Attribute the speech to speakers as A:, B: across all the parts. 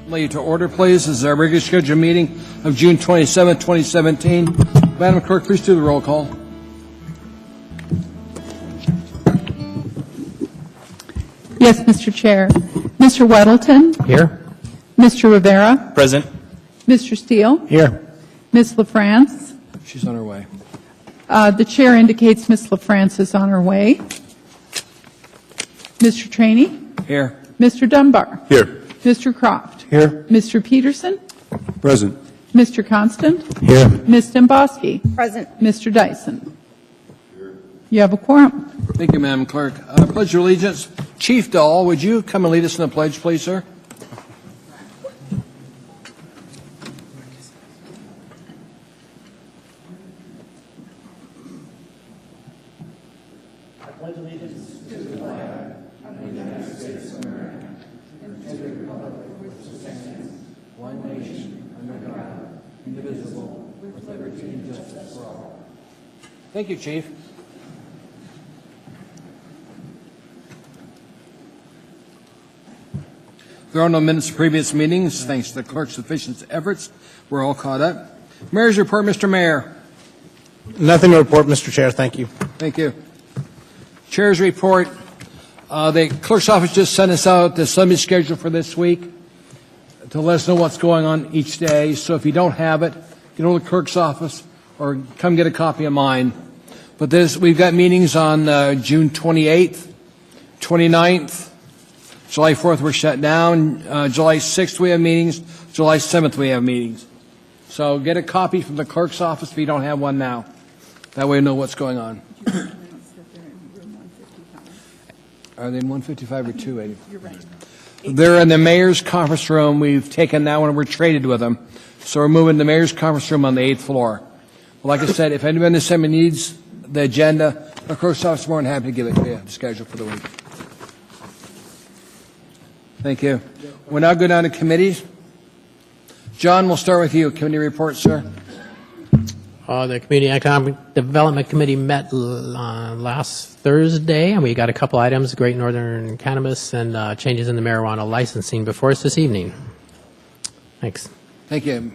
A: Lay to order, please. This is our regular scheduled meeting of June 27, 2017. Madam Clerk, please do the roll call.
B: Yes, Mr. Chair. Mr. Weddleton?
C: Here.
B: Mr. Rivera?
C: Present.
B: Mr. Steele?
C: Here.
B: Ms. LaFrance?
A: She's on her way.
B: The Chair indicates Ms. LaFrance is on her way. Mr. Traney?
A: Here.
B: Mr. Dunbar?
D: Here.
B: Mr. Croft?
D: Here.
B: Mr. Peterson?
D: Present.
B: Mr. Constant?
C: Here.
B: Ms. Demboski?
E: Present.
B: Mr. Dyson? You have a quorum.
A: Thank you, Madam Clerk. Pledge of allegiance. Chief Dahl, would you come and lead us in the pledge, please, sir? Thank you, Chief. There are no minutes of previous meetings. Thanks to the clerk's efficient efforts, we're all caught up. Mayor's report, Mr. Mayor.
C: Nothing to report, Mr. Chair. Thank you.
A: Thank you. Chair's report. The clerk's office just sent us out the Sunday schedule for this week to let us know what's going on each day. So if you don't have it, get over to the clerk's office or come get a copy of mine. But we've got meetings on June 28th, 29th, July 4th we're shut down. July 6th we have meetings. July 7th we have meetings. So get a copy from the clerk's office if you don't have one now. That way you know what's going on. Are they in 155 or 280? You're right. They're in the mayor's conference room. We've taken that one and we're traded with them. So we're moving the mayor's conference room on the 8th floor. Well, like I said, if anyone in the assembly needs the agenda, the clerk's office is more than happy to give it to you, the schedule for the week. Thank you. We'll now go down to committees. John, we'll start with you. Committee report, sir.
F: The Community Economic Development Committee met last Thursday, and we got a couple items, Great Northern Cannabis and changes in the marijuana licensing before us this evening. Thanks.
A: Thank you.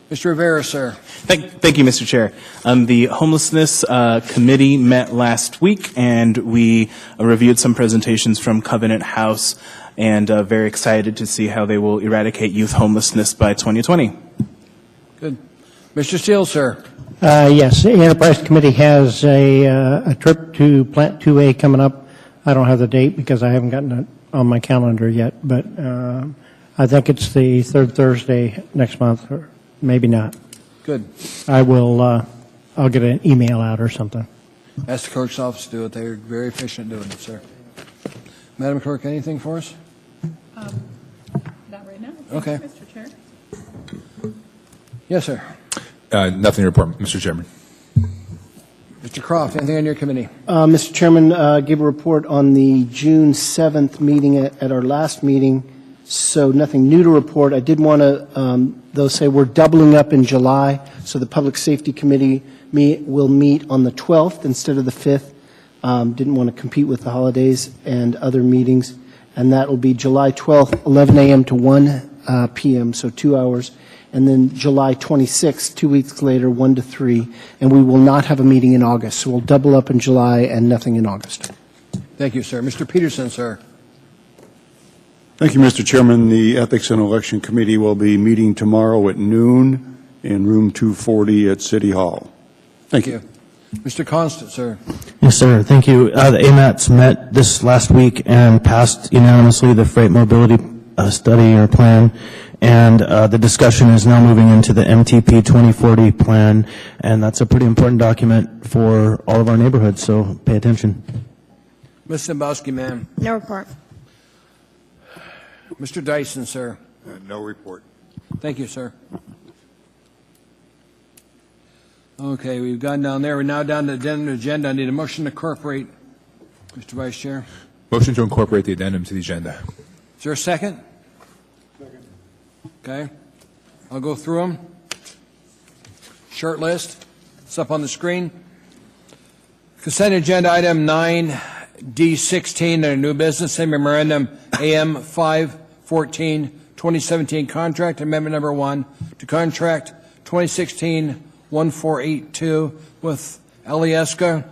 A: Mr. Rivera, sir.
G: Thank you, Mr. Chair. The Homelessness Committee met last week, and we reviewed some presentations from Covenant House, and very excited to see how they will eradicate youth homelessness by 2020.
A: Good. Mr. Steele, sir.
C: Yes, the Enterprise Committee has a trip to Plant 2A coming up. I don't have the date because I haven't gotten it on my calendar yet, but I think it's the third Thursday next month, or maybe not.
A: Good.
C: I will. I'll get an email out or something.
A: Ask the clerk's office to do it. They're very efficient doing it, sir. Madam Clerk, anything for us?
B: Not right now.
A: Okay.
B: Mr. Chair.
A: Yes, sir.
D: Nothing to report, Mr. Chairman.
A: Mr. Croft, anything on your committee?
H: Mr. Chairman, gave a report on the June 7th meeting at our last meeting, so nothing new to report. I did want to, though, say we're doubling up in July, so the Public Safety Committee will meet on the 12th instead of the 5th. Didn't want to compete with the holidays and other meetings, and that will be July 12th, 11 a.m. to 1 p.m., so 2 hours. And then July 26th, 2 weeks later, 1 to 3, and we will not have a meeting in August. So we'll double up in July and nothing in August.
A: Thank you, sir. Mr. Peterson, sir.
D: Thank you, Mr. Chairman. The Ethics and Election Committee will be meeting tomorrow at noon in room 240 at City Hall. Thank you.
A: Mr. Constant, sir.
I: Yes, sir. Thank you. The AMATs met this last week and passed unanimously the freight mobility study or plan. And the discussion is now moving into the MTP 2040 plan, and that's a pretty important document for all of our neighborhoods, so pay attention.
A: Ms. Zembowski, ma'am.
E: No report.
A: Mr. Dyson, sir.
D: No report.
A: Thank you, sir. Okay, we've gone down there. We're now down to the agenda. I need a motion to incorporate. Mr. Vice Chair.
D: Motion to incorporate the addendum to the agenda.
A: Is there a second? Okay. I'll go through them. Short list. It's up on the screen. Consent agenda item 9D16 under new business, same memorandum AM 514 2017 contract amendment number 1 to contract 2016-1482 with Alieska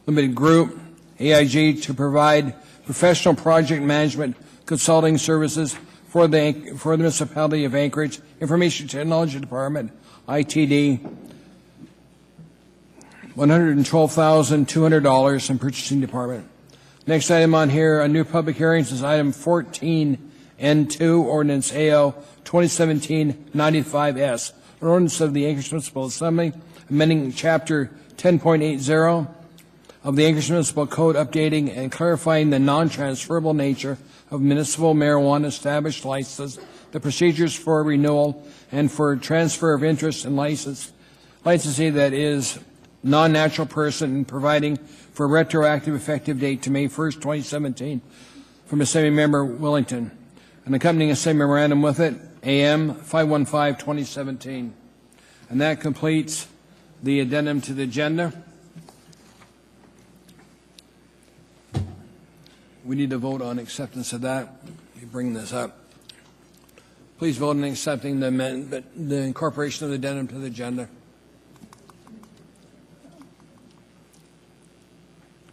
A: Limited Group, AIG, to provide professional project management consulting services for the municipality of Anchorage, Information Technology Department, ITD, $112,200 in purchasing department. Next item on here, a new public hearings is item 14N2, ordinance AO 2017-95S, an ordinance of the Anchorage Municipal Assembly, amending chapter 10.80 of the Anchorage Municipal Code, updating and clarifying the non-transferable nature of municipal marijuana established licenses, the procedures for renewal and for transfer of interest and licensee that is non-natural person, and providing for a retroactive effective date to May 1st, 2017, from Assembly Member Willington. And accompanying Assembly memorandum with it, AM 515-2017. And that completes the addendum to the agenda. We need to vote on acceptance of that. You bring this up. Please vote on accepting the amendment, the incorporation of the addendum to the agenda.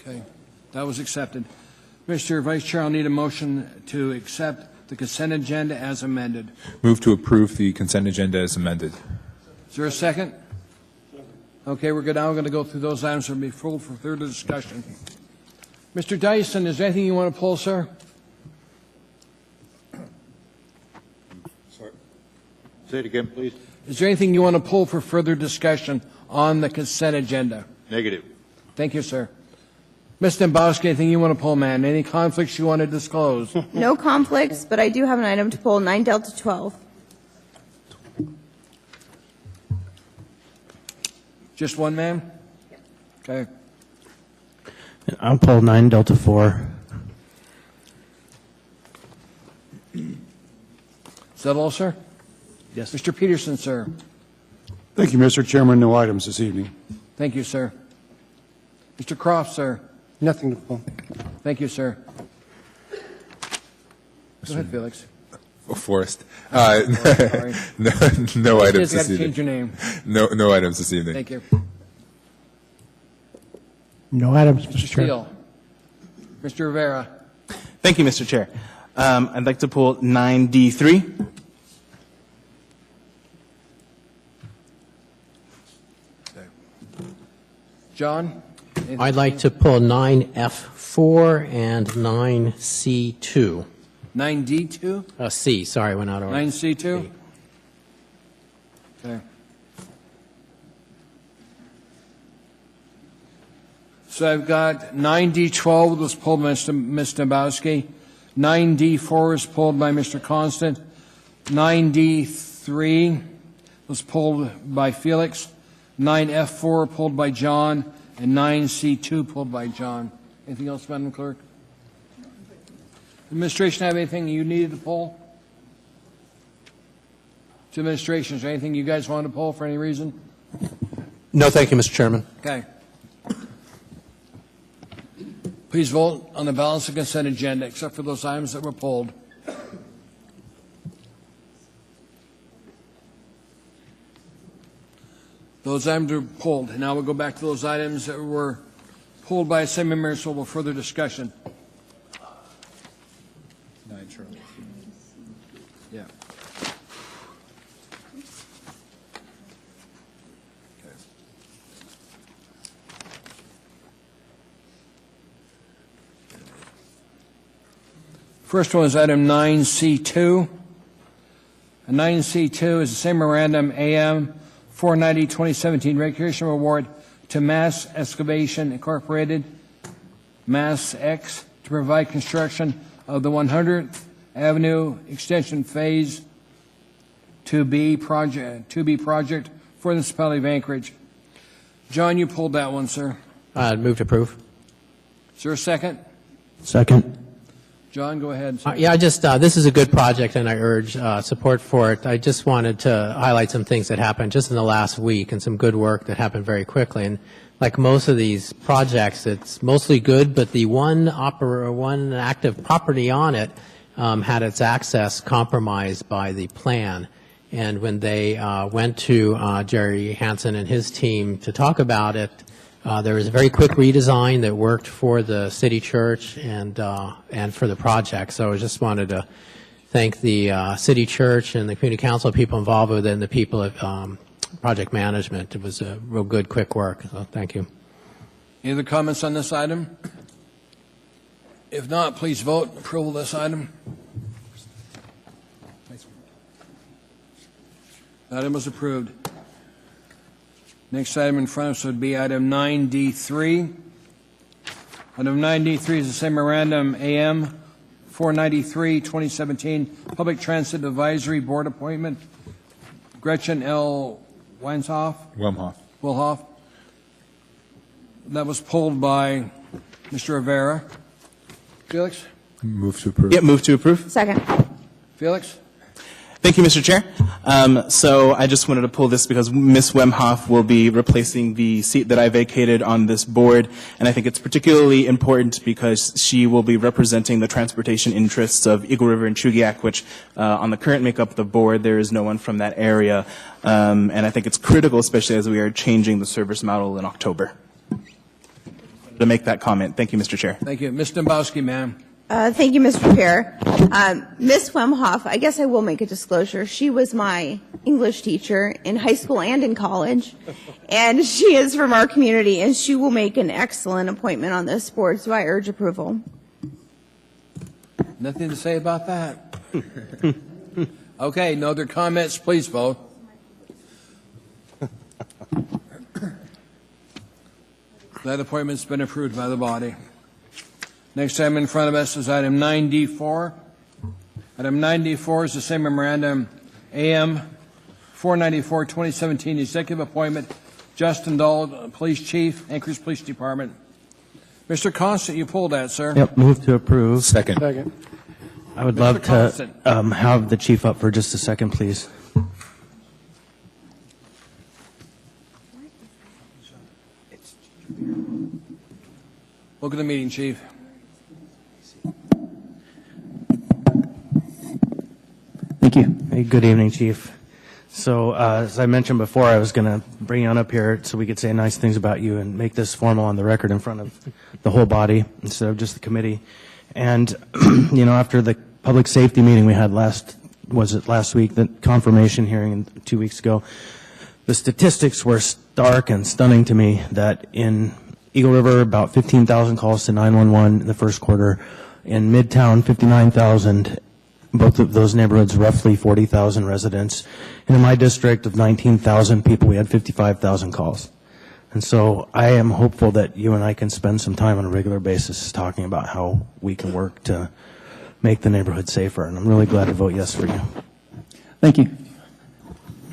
A: Okay, that was accepted. Mr. Vice Chair, I'll need a motion to accept the consent agenda as amended.
E: Move to approve the consent agenda as amended.
A: Is there a second? Okay, we're now going to go through those items that will be full for further discussion. Mr. Dyson, is there anything you want to pull, sir?
D: Sorry. Say it again, please.
A: Is there anything you want to pull for further discussion on the consent agenda?
D: Negative.
A: Thank you, sir. Ms. Dembowski, anything you want to pull, ma'am? Any conflicts you want to disclose?
J: No conflicts, but I do have an item to pull, 9 Delta 12.
A: Just one, ma'am? Okay.
I: I'll pull 9 Delta 4.
A: Is that all, sir?
I: Yes.
A: Mr. Peterson, sir.
D: Thank you, Mr. Chairman. No items this evening.
A: Thank you, sir. Mr. Croft, sir.
H: Nothing to pull.
A: Thank you, sir. Go ahead, Felix.
E: Oh, Forrest.
A: Sorry.
E: No items
A: Just got
E: this
A: to change
E: evening.
A: your name.
E: No items this evening.
A: Thank you.
C: No items,
A: Mr.
C: Mr. Chair.
A: Steele. Mr. Rivera.
G: Thank you, Mr. Chair. I'd like to pull 9D3.
A: John? anything?
F: I'd like to pull 9F4 and 9C2.
A: 9D2?
F: C, sorry, went out of order.
A: 9C2? Okay. So I've got 9D12 was pulled by Ms. Dembowski. 9D4 was pulled by Mr. Constant. 9D3 was pulled by Felix. 9F4 pulled by John. And 9C2 pulled by John. Anything else, Madam Clerk? Administration have anything you needed to pull? To administration, is there anything you guys wanted to pull for any reason?
K: No, thank you, Mr. Chairman.
A: Okay. Please vote on the balance of consent agenda, except for those items that were pulled. Those items are pulled. Now we'll go back to those items that were pulled by Assembly members for further discussion. Yeah. First one is item 9C2. And 9C2 is the same memorandum AM 490-2017 recreation award to Mass Excavation Incorporated, Mass X, to provide construction of the 100th Avenue Extension Phase 2B project for the municipality of Anchorage. John, you pulled that one, sir.
F: I'd move to approve.
A: Is there a second?
I: Second.
A: John, go ahead. sir.
F: Yeah, this is a good project, and I urge support for it. I just wanted to highlight some things that happened just in the last week and some good work that happened very quickly. And like most of these projects, it's mostly good, but the one active property on it had its access compromised by the plan. And when they went to Jerry Hansen and his team to talk about it, there was a very quick redesign that worked for the city church and for the project. So I just wanted to thank the city church and the community council people involved with it and the people at project management. It was a real good, quick work. So thank you.
A: Any other comments on this item? If not, please vote approval of this item. Item was approved. Next item in front of us would be item 9D3. Item 9D3 is the same memorandum, AM 493, 2017, Public Transit Advisory Board appointment. Gretchen L. Wilhoff. That was pulled by Mr. Rivera. Felix?
E: Move to approve.
G: Yeah, move to approve.
J: Second.
A: Felix?
G: Thank you, Mr. Chair. So I just wanted to pull this because Ms. Wemhoff will be replacing the seat that I vacated on this board, and I think it's particularly important because she will be representing the transportation interests of Eagle River and Chugiak, which on the current makeup of the board, there is no one from that area. And I think it's critical, especially as we are changing the service model in October. To make that comment. Thank you, Mr. Chair.
A: Thank you. Ms. Dombowski, ma'am.
J: Thank you, Mr. Chair. Ms. Wemhoff, I guess I will make a disclosure. She was my English teacher in high school and in college, and she is from our community, and she will make an excellent appointment on this board, so I urge approval.
A: Nothing to say about that. Okay, no other comments. Please vote. That appointment's been approved by the body. Next item in front of us is item 9D4. Item 9D4 is the same memorandum, AM 494, 2017, executive appointment, Justin Dahl, Police Chief, Anchorage Police Department. Mr. Constant, you pulled that, sir.
I: Yep, move to approve.
E: Second.
I: I would
A: Mr.
I: love to
A: Constant.
I: have the chief up for just a second, please.
A: Welcome to the meeting, Chief.
I: Thank you. Hey, good evening, Chief. So, as I mentioned before, I was going to bring you on up here so we could say nice things about you and make this formal on the record in front of the whole body instead of just the committee. And, you know, after the public safety meeting we had last week, the confirmation hearing 2 weeks ago, the statistics were stark and stunning to me that in Eagle River, about 15,000 calls to 911 in the first quarter. In Midtown, 59,000. Both of those neighborhoods, roughly 40,000 residents. And in my district of 19,000 people, we had 55,000 calls. And so I am hopeful that you and I can spend some time on a regular basis talking about how we can work to make the neighborhood safer. And I'm really glad to vote yes for you.
L: Thank you.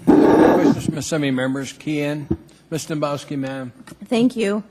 A: Questions from assembly members? Key in. Ms. Dombowski, ma'am.
J: Thank you.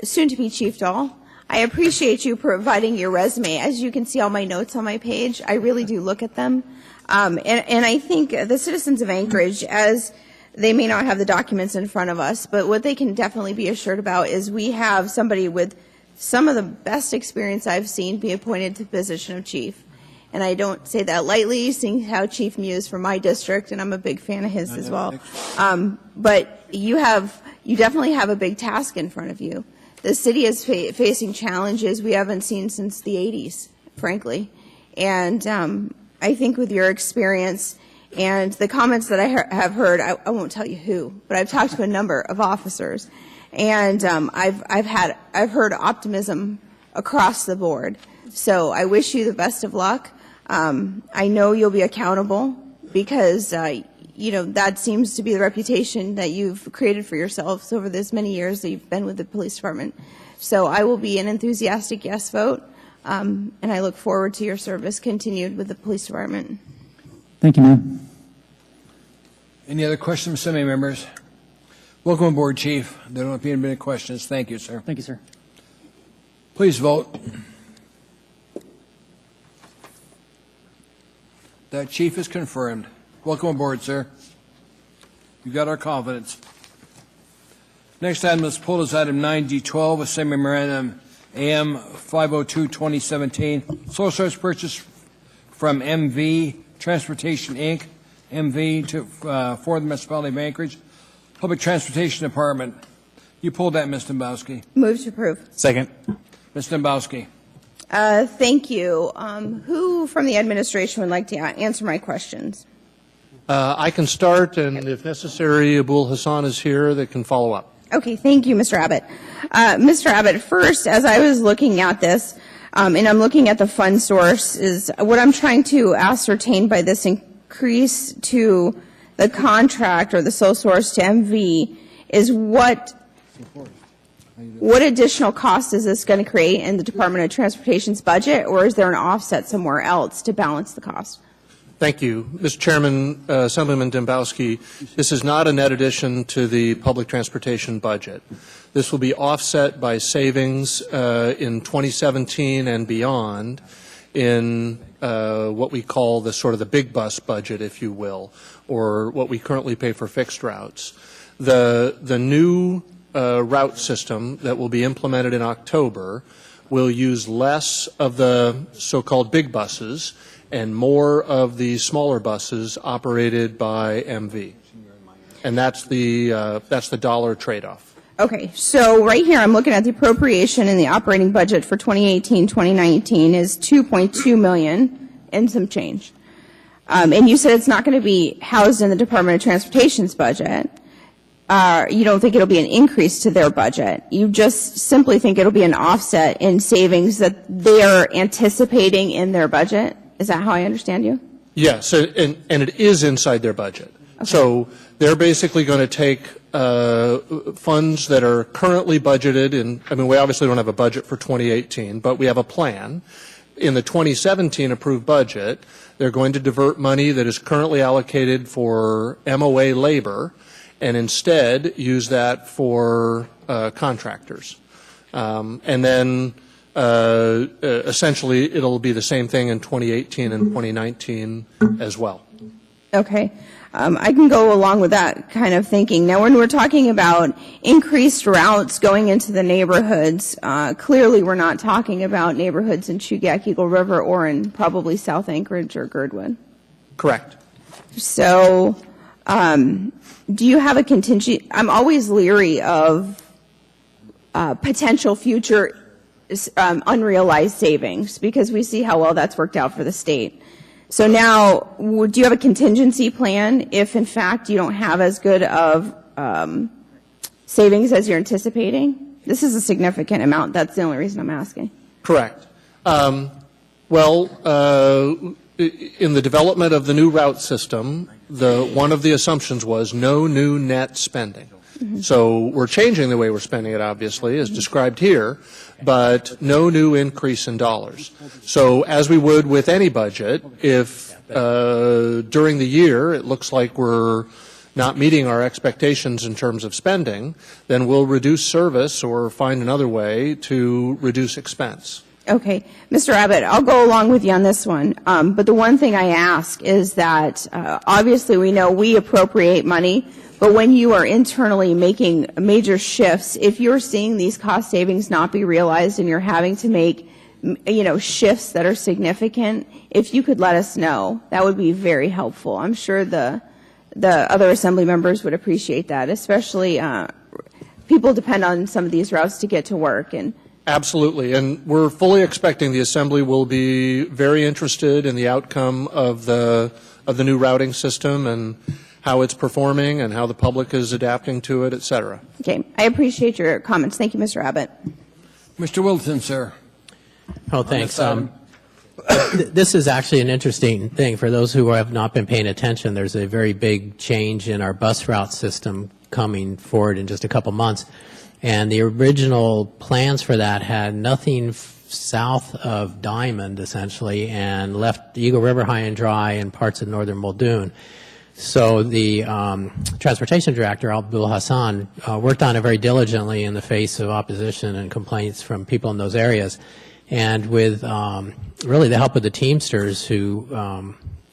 J: Soon-to-be Chief Dahl, I appreciate you providing your resume. As you can see all my notes on my page, I really do look at them. And I think the citizens of Anchorage, as they may not have the documents in front of us, but what they can definitely be assured about is we have somebody with some of the best experience I've seen be appointed to the position of chief. And I don't say that lightly, seeing how Chief Mew from my district, and I'm a big fan of his as well. But you definitely have a big task in front of you. The city is facing challenges we haven't seen since the 80s, frankly. And I think with your experience and the comments that I have heard, I won't tell you who, but I've talked to a number of officers, and I've heard optimism across the board. So I wish you the best of luck. I know you'll be accountable because that seems to be the reputation that you've created for yourselves over this many years that you've been with the police department. So I will be an enthusiastic yes vote, and I look forward to your service continued with the police department.
L: Thank you, ma'am.
A: Any other questions, assembly members? Welcome aboard, Chief. There don't appear to be any questions. Thank you, sir.
L: Thank you, sir.
A: Please vote. That chief is confirmed. Welcome aboard, sir. You got our confidence. Next item is pulled as item 9D12, a same memorandum, AM 502-2017, sole source purchase from MV Transportation, Inc., MV, for the municipality of Anchorage, Public Transportation Department. You pulled that, Ms. Dombowski.
J: Move to approve.
G: Second.
A: Ms. Dombowski.
J: Thank you. Who from the administration would like to answer my questions?
K: I can start, and if necessary, Abul Hassan is here that can follow up.
J: Okay, thank you, Mr. Abbott. Mr. Abbott, first, as I was looking at this, and I'm looking at the fund source, is what I'm trying to ascertain by this increase to the contract or the sole source to MV is what additional cost is this going to create in the Department of Transportation's budget, or is there an offset somewhere else to balance the cost?
K: Thank you. Mr. Chairman, Assemblyman Dembowski, this is not a net addition to the public transportation budget. This will be offset by savings in 2017 and beyond in what we call the sort of the big bus budget, if you will, or what we currently pay for fixed routes. The new route system that will be implemented in October will use less of the so-called big buses and more of the smaller buses operated by MV. And that's the dollar trade-off.
J: Okay, so right here I'm looking at the appropriation in the operating budget for 2018-2019 is $2.2 million and some change. And you said it's not going to be housed in the Department of Transportation's budget. You don't think it'll be an increase to their budget. You just simply think it'll be an offset in savings that they're anticipating in their budget. Is that how I understand you?
K: Yes, and it is inside their budget. Okay. So they're basically going to take funds that are currently budgeted in, I mean, we obviously don't have a budget for 2018, but we have a plan. In the 2017 approved budget, they're going to divert money that is currently allocated for MOA labor and instead use that for contractors. And then essentially it'll be the same thing in 2018 and 2019 as well.
J: Okay. I can go along with that kind of thinking. Now, when we're talking about increased routes going into the neighborhoods, clearly we're not talking about neighborhoods in Chugach, Eagle River, or in probably South Anchorage or Girdwood.
K: Correct.
J: So, do you have a contingency? I'm always leery of potential future unrealized savings because we see how well that's worked out for the state. So now, do you have a contingency plan if, in fact, you don't have as good of savings as you're anticipating? This is a significant amount. That's the only reason I'm asking.
K: Correct. In the development of the new route system, one of the assumptions was no new net spending. Mm-hmm. So we're changing the way we're spending it, obviously, as described here, but no new increase in dollars. So as we would with any budget, if during the year it looks like we're not meeting our expectations in terms of spending, then we'll reduce service or find another way to reduce expense.
J: Okay. Mr. Abbott, I'll go along with you on this one. But the one thing I ask is that obviously we know we appropriate money, but when you are internally making major shifts, if you're seeing these cost savings not be realized and you're having to make, shifts that are significant, if you could let us know, that would be very helpful. I'm sure the other assembly members would appreciate that, especially people depend on some of these routes to get to work. And
K: absolutely, and we're fully expecting the Assembly will be very interested in the outcome of the new routing system and how it's performing and how the public is adapting to it, et cetera.
J: Okay, I appreciate your comments. Thank you, Mr. Abbott.
A: Mr. Wilson, sir.
F: Oh, thanks. This is actually an interesting thing. For those who have not been paying attention, there's a very big change in our bus route system coming forward in just a couple months. And the original plans for that had nothing south of Diamond, essentially, and left Eagle River high and dry and parts of northern Muldoon. So the transportation director, Abul Hassan, worked on it very diligently in the face of opposition and complaints from people in those areas. And with really the help of the Teamsters who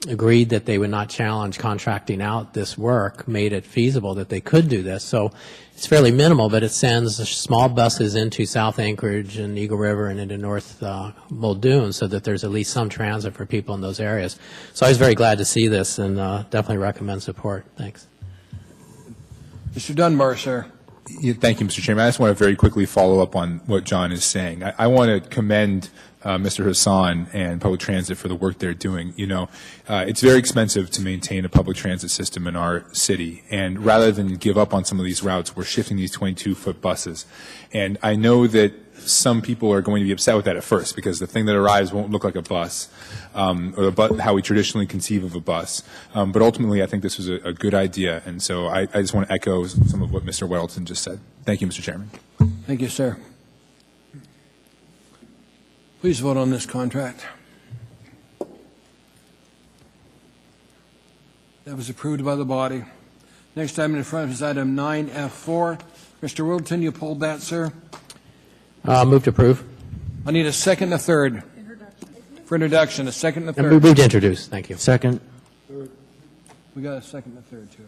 F: agreed that they would not challenge contracting out this work, made it feasible that they could do this. So it's fairly minimal, but it sends small buses into South Anchorage and Eagle River and into North Muldoon so that there's at least some transit for people in those areas. So I was very glad to see this and definitely recommend support. Thanks.
A: Mr. Dunbar, sir.
E: Yeah, thank you, Mr. Chairman. I just want to very quickly follow up on what John is saying. I want to commend Mr. Hassan and public transit for the work they're doing. You know, it's very expensive to maintain a public transit system in our city, and rather than give up on some of these routes, we're shifting these 22-foot buses. And I know that some people are going to be upset with that at first because the thing that arrives won't look like a bus, or how we traditionally conceive of a bus. But ultimately, I think this was a good idea, and so I just want to echo some of what Mr. Weddleton just said. Thank you, Mr. Chairman.
A: Thank you, sir. Please vote on this contract. That was approved by the body. Next item in front is item 9F4. Mr. Wilton, you pulled that, sir?
F: Move to approve.
A: I need a second and a third. For introduction, a second and a third.
F: Move to introduce. Thank you.
I: Second.
A: We got a second and a third, too.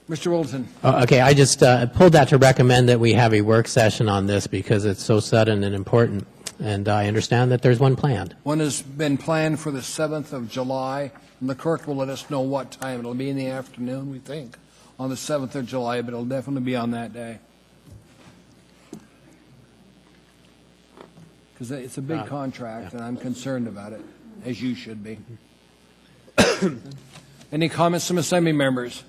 A: Mr. Wilton.
F: Okay, I just pulled that to recommend that we have a work session on this because it's so sudden and important. And I understand that there's one planned.
A: One has been planned for the 7th of July, and the clerk will let us know what time. It'll be in the afternoon, we think, on the 7th of July, but it'll definitely be on that day. Because it's a big contract, and I'm concerned about it, as you should be. Any comments from assembly members?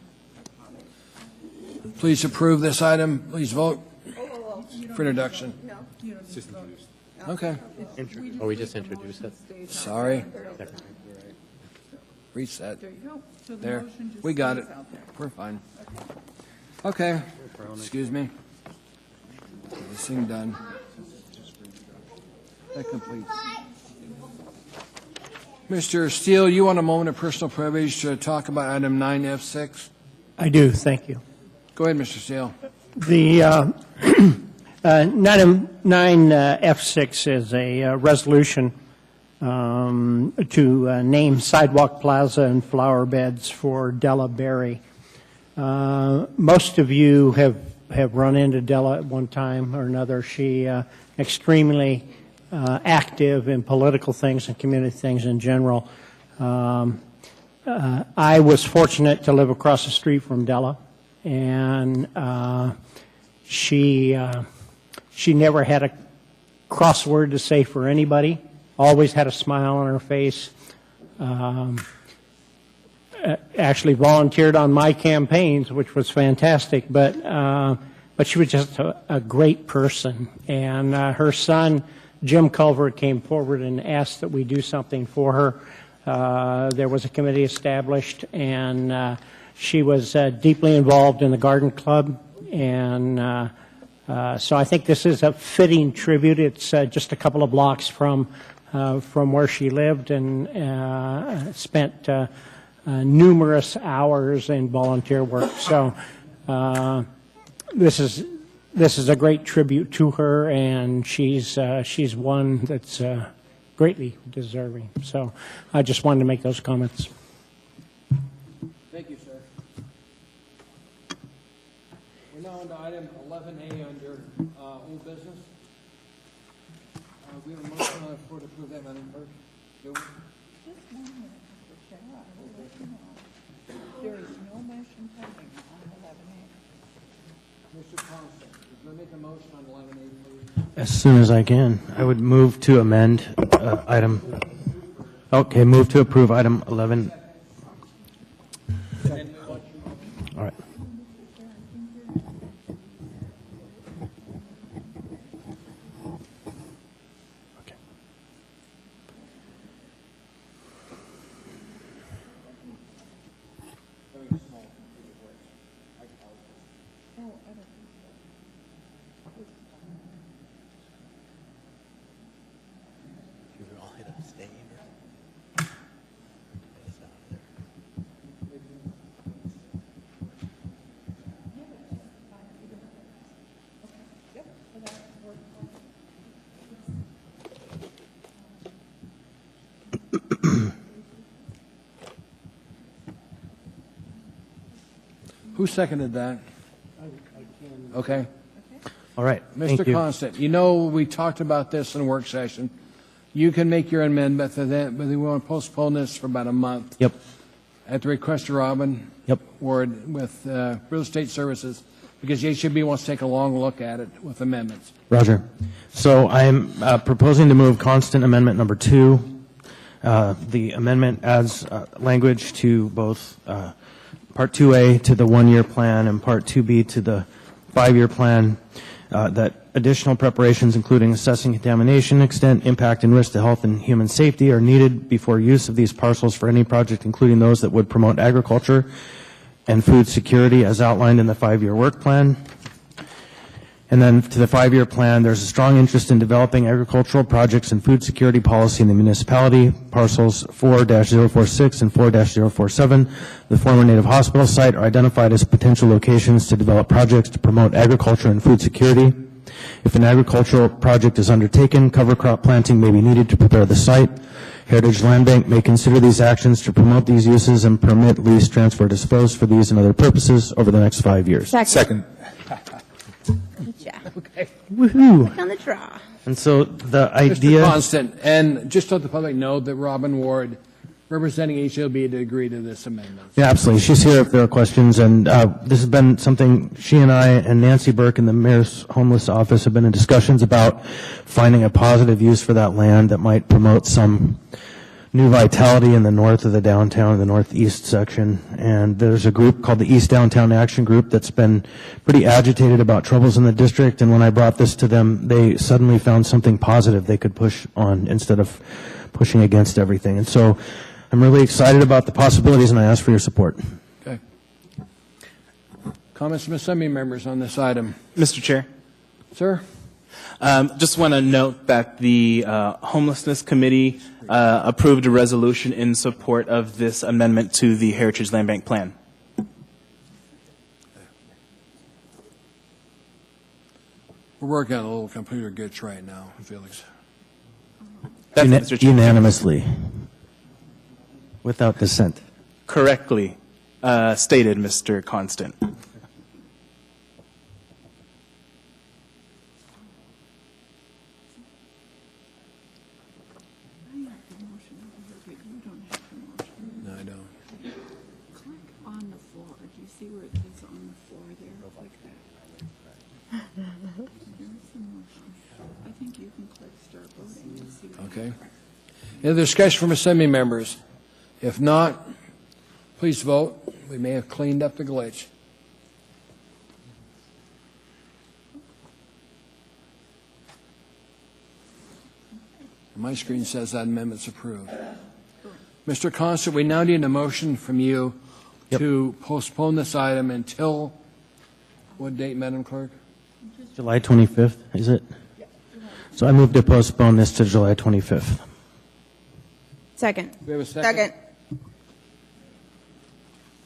A: Please approve this item. Please vote for introduction. Okay.
F: Oh, we just introduced it.
A: Sorry. Reset. There. We got it. We're fine. Okay. Excuse me. Get this thing done. That completes. Mr. Steele, you want a moment of personal privilege to talk about item 9F6?
C: I do, thank you.
A: Go ahead, Mr. Steele.
C: The 9F6 is a resolution to name Sidewalk Plaza and flower beds for Della Berry. Most of you have run into Della at one time or another. She extremely active in political things and community things in general. I was fortunate to live across the street from Della, and she never had a crossword to say for anybody, always had a smile on her face, actually volunteered on my campaigns, which was fantastic, but she was just a great person. And her son, Jim Culver, came forward and asked that we do something for her. There was a committee established, and she was deeply involved in the garden club, and so I think this is a fitting tribute. It's just a couple of blocks from where she lived, and spent numerous hours in volunteer work. So this is a great tribute to her, and she's one that's greatly deserving. So I just wanted to make those comments.
A: Thank you, sir. We're now on to item 11A under old business. We have a motion on the floor to approve that, Madam Clerk. Do we?
B: There is no motion pending on 11A.
A: Mr. Thompson, would you make a motion on 11A, please?
I: As soon as I can, I would move to amend item. Okay, move to approve item 11. All right. Okay.
A: Who seconded that? Okay.
I: All right. Thank
A: Mr.
I: you.
A: Constant, you know, we talked about this in a work session. You can make your amendment to that, but we want to postpone this for about a month.
I: Yep.
A: At the request of Robin
I: Yep.
A: Ward with Real Estate Services, because the HB wants to take a long look at it with amendments.
I: Roger. So I'm proposing to move constant amendment number 2. The amendment adds language to both Part 2A to the 1-year plan and Part 2B to the 5-year plan, that additional preparations, including assessing contamination, extent, impact, and risk to health and human safety, are needed before use of these parcels for any project, including those that would promote agriculture and food security as outlined in the 5-year work plan. And then to the 5-year plan, there's a strong interest in developing agricultural projects and food security policy in the municipality. Parcels 4-046 and 4-047, the former Native Hospital site, are identified as potential locations to develop projects to promote agriculture and food security. If an agricultural project is undertaken, cover crop planting may be needed to prepare the site. Heritage Land Bank may consider these actions to promote these uses and permit lease, transfer, dispose for these and other purposes over the next 5 years.
E: Second.
J: Good job.
A: Okay.
I: Woohoo!
J: On the draw.
I: And so the
A: Mr.
I: idea...
A: Constant, and just to let the public know that Robin Ward, representing HLB, to agree to this amendment.
I: Yeah, absolutely. She's here if there are questions, and this has been something she and I and Nancy Burke in the Mayor's Homeless Office have been in discussions about finding a positive use for that land that might promote some new vitality in the north of the downtown, the northeast section. And there's a group called the East Downtown Action Group that's been pretty agitated about troubles in the district, and when I brought this to them, they suddenly found something positive they could push on instead of pushing against everything. And so I'm really excited about the possibilities, and I ask for your support.
A: Okay. Comments from Assembly members on this item?
G: Mr. Chair.
A: Sir?
G: Just want to note that the Homelessness Committee approved a resolution in support of this amendment to the Heritage Land Bank plan.
A: We're working on a little computer glitch right now, Felix.
G: That's Mr. Chair.
I: Unanimously, without dissent.
G: Correctly stated, Mr. Constant.
A: No, I don't.
B: Click on the floor. Do you see where it says on the floor there? Click that. There's the motion. I think you can click start voting and see what
A: Okay. Any other discussion from Assembly members? If not, please vote. We may have cleaned up the glitch. My screen says that amendment's approved. Mr. Constant, we now need a motion from you to postpone this item until what date, Madam Clerk?
I: July 25th, is it? So I move to postpone this to July 25th.
J: Second.
A: We have a second?
J: Second.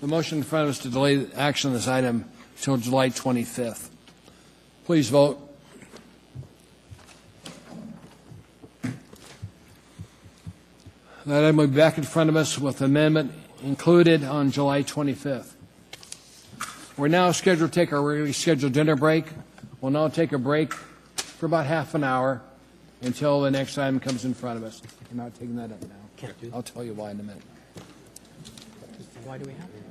A: The motion in front of us to delay action on this item until July 25th. Please vote. That item will be back in front of us with amendment included on July 25th. We're now scheduled to take our regularly scheduled dinner break. We'll now take a break for about half an hour until the next item comes in front of us. I'm not taking that up now. I'll tell you why in a minute.
F: Why do we have it?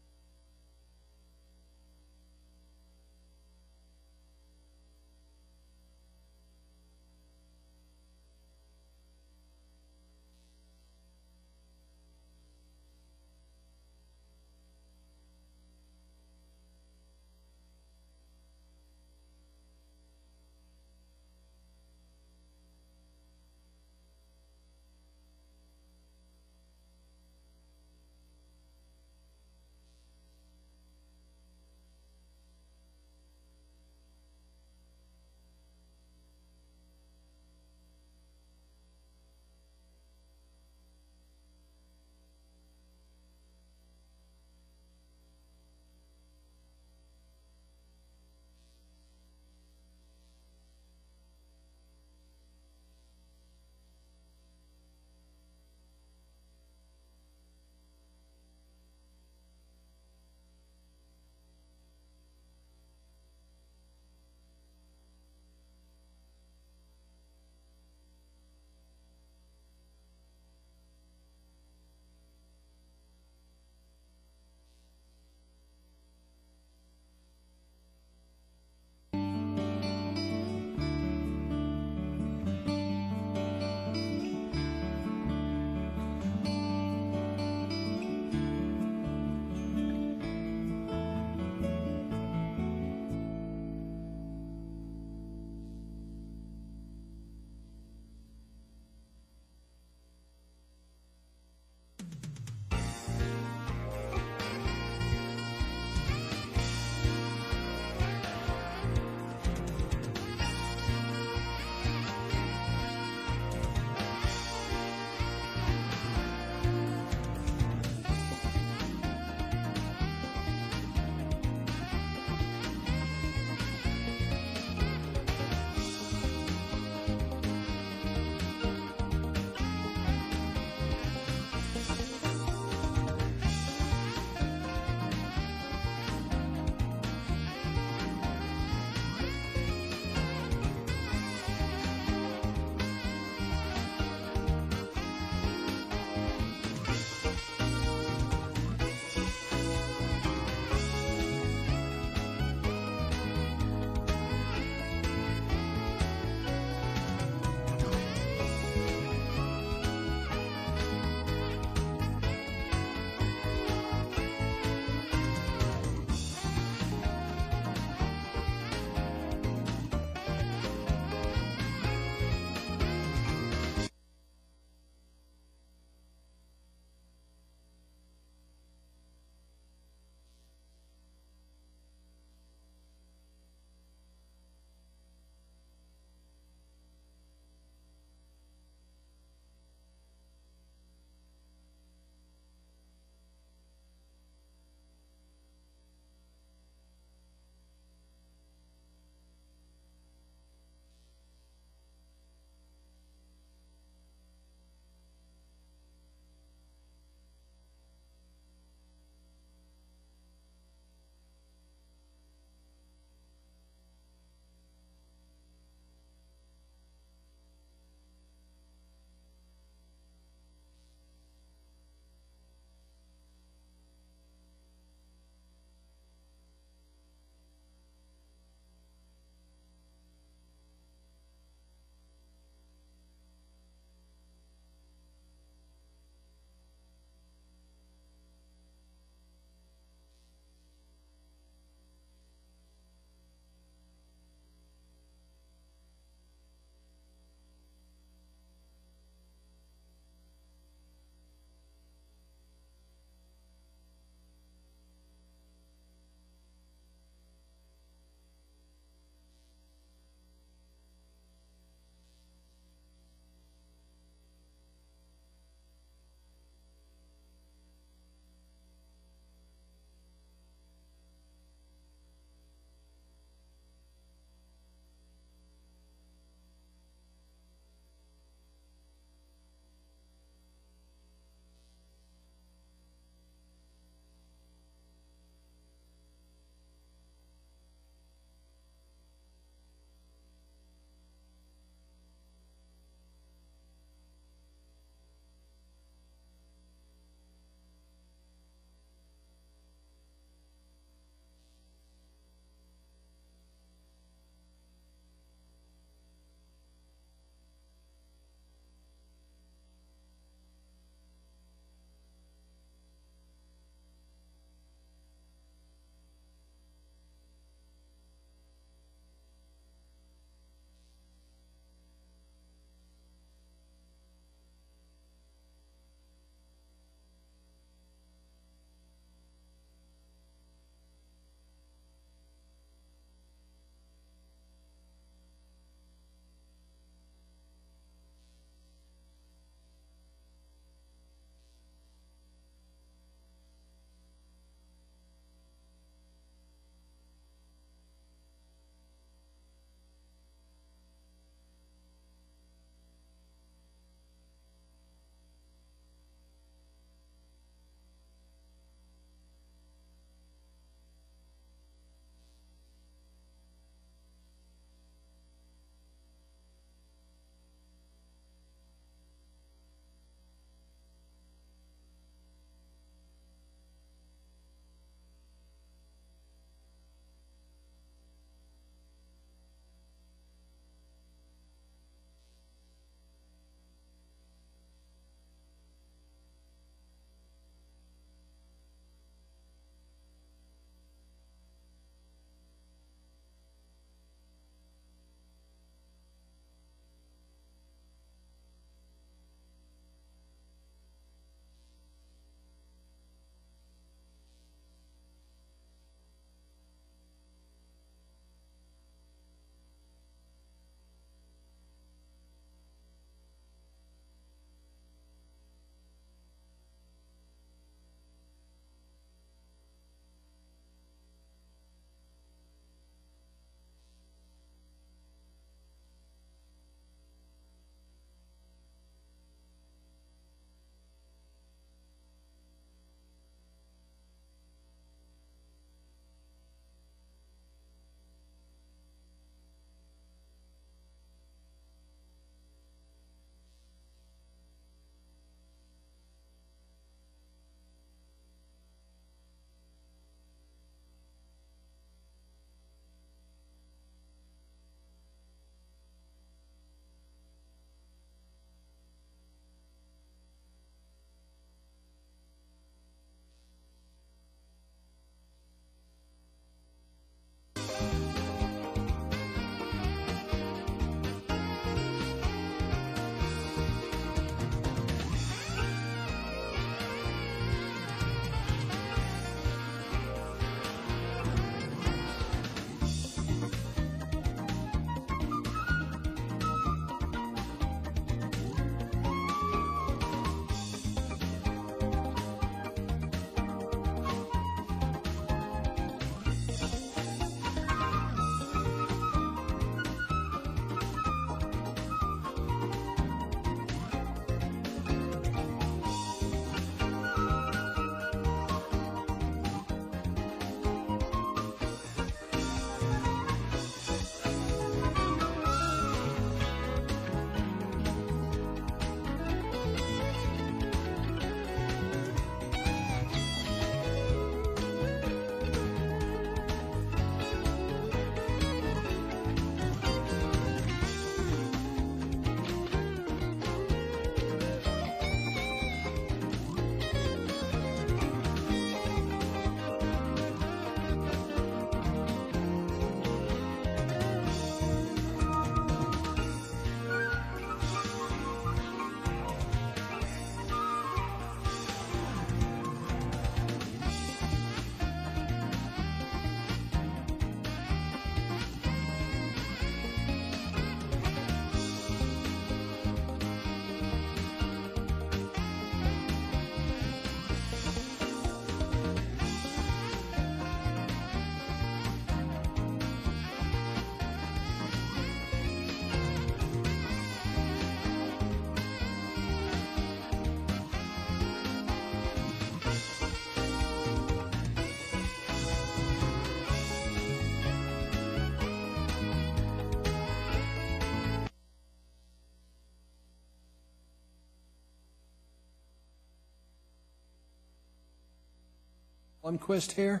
A: Lundquist here?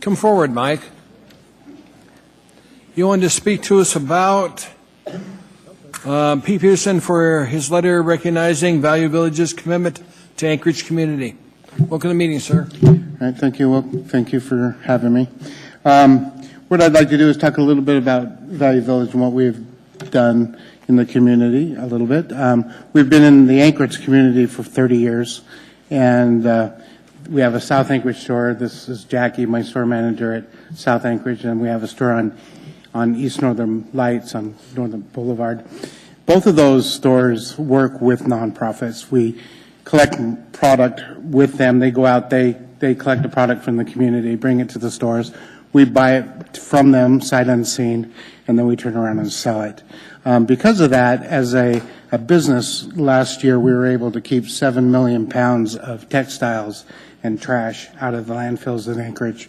A: Come forward, Mike. You wanted to speak to us about Pete Peterson for his letter recognizing Value Village's commitment to Anchorage community. Welcome to the meeting, sir.
M: All right, thank you. Well, thank you for having me. What I'd like to do is talk a little bit about Value Village and what we've done in the community a little bit. We've been in the Anchorage community for 30 years, and we have a South Anchorage store. This is Jackie, my store manager at South Anchorage, and we have a store on East Northern Lights on Northern Boulevard. Both of those stores work with nonprofits. We collect product with them. They go out, they collect the product from the community, bring it to the stores. We buy it from them, sight unseen, and then we turn around and sell it. Because of that, as a business, last year we were able to keep 7 million pounds of textiles and trash out of the landfills in Anchorage,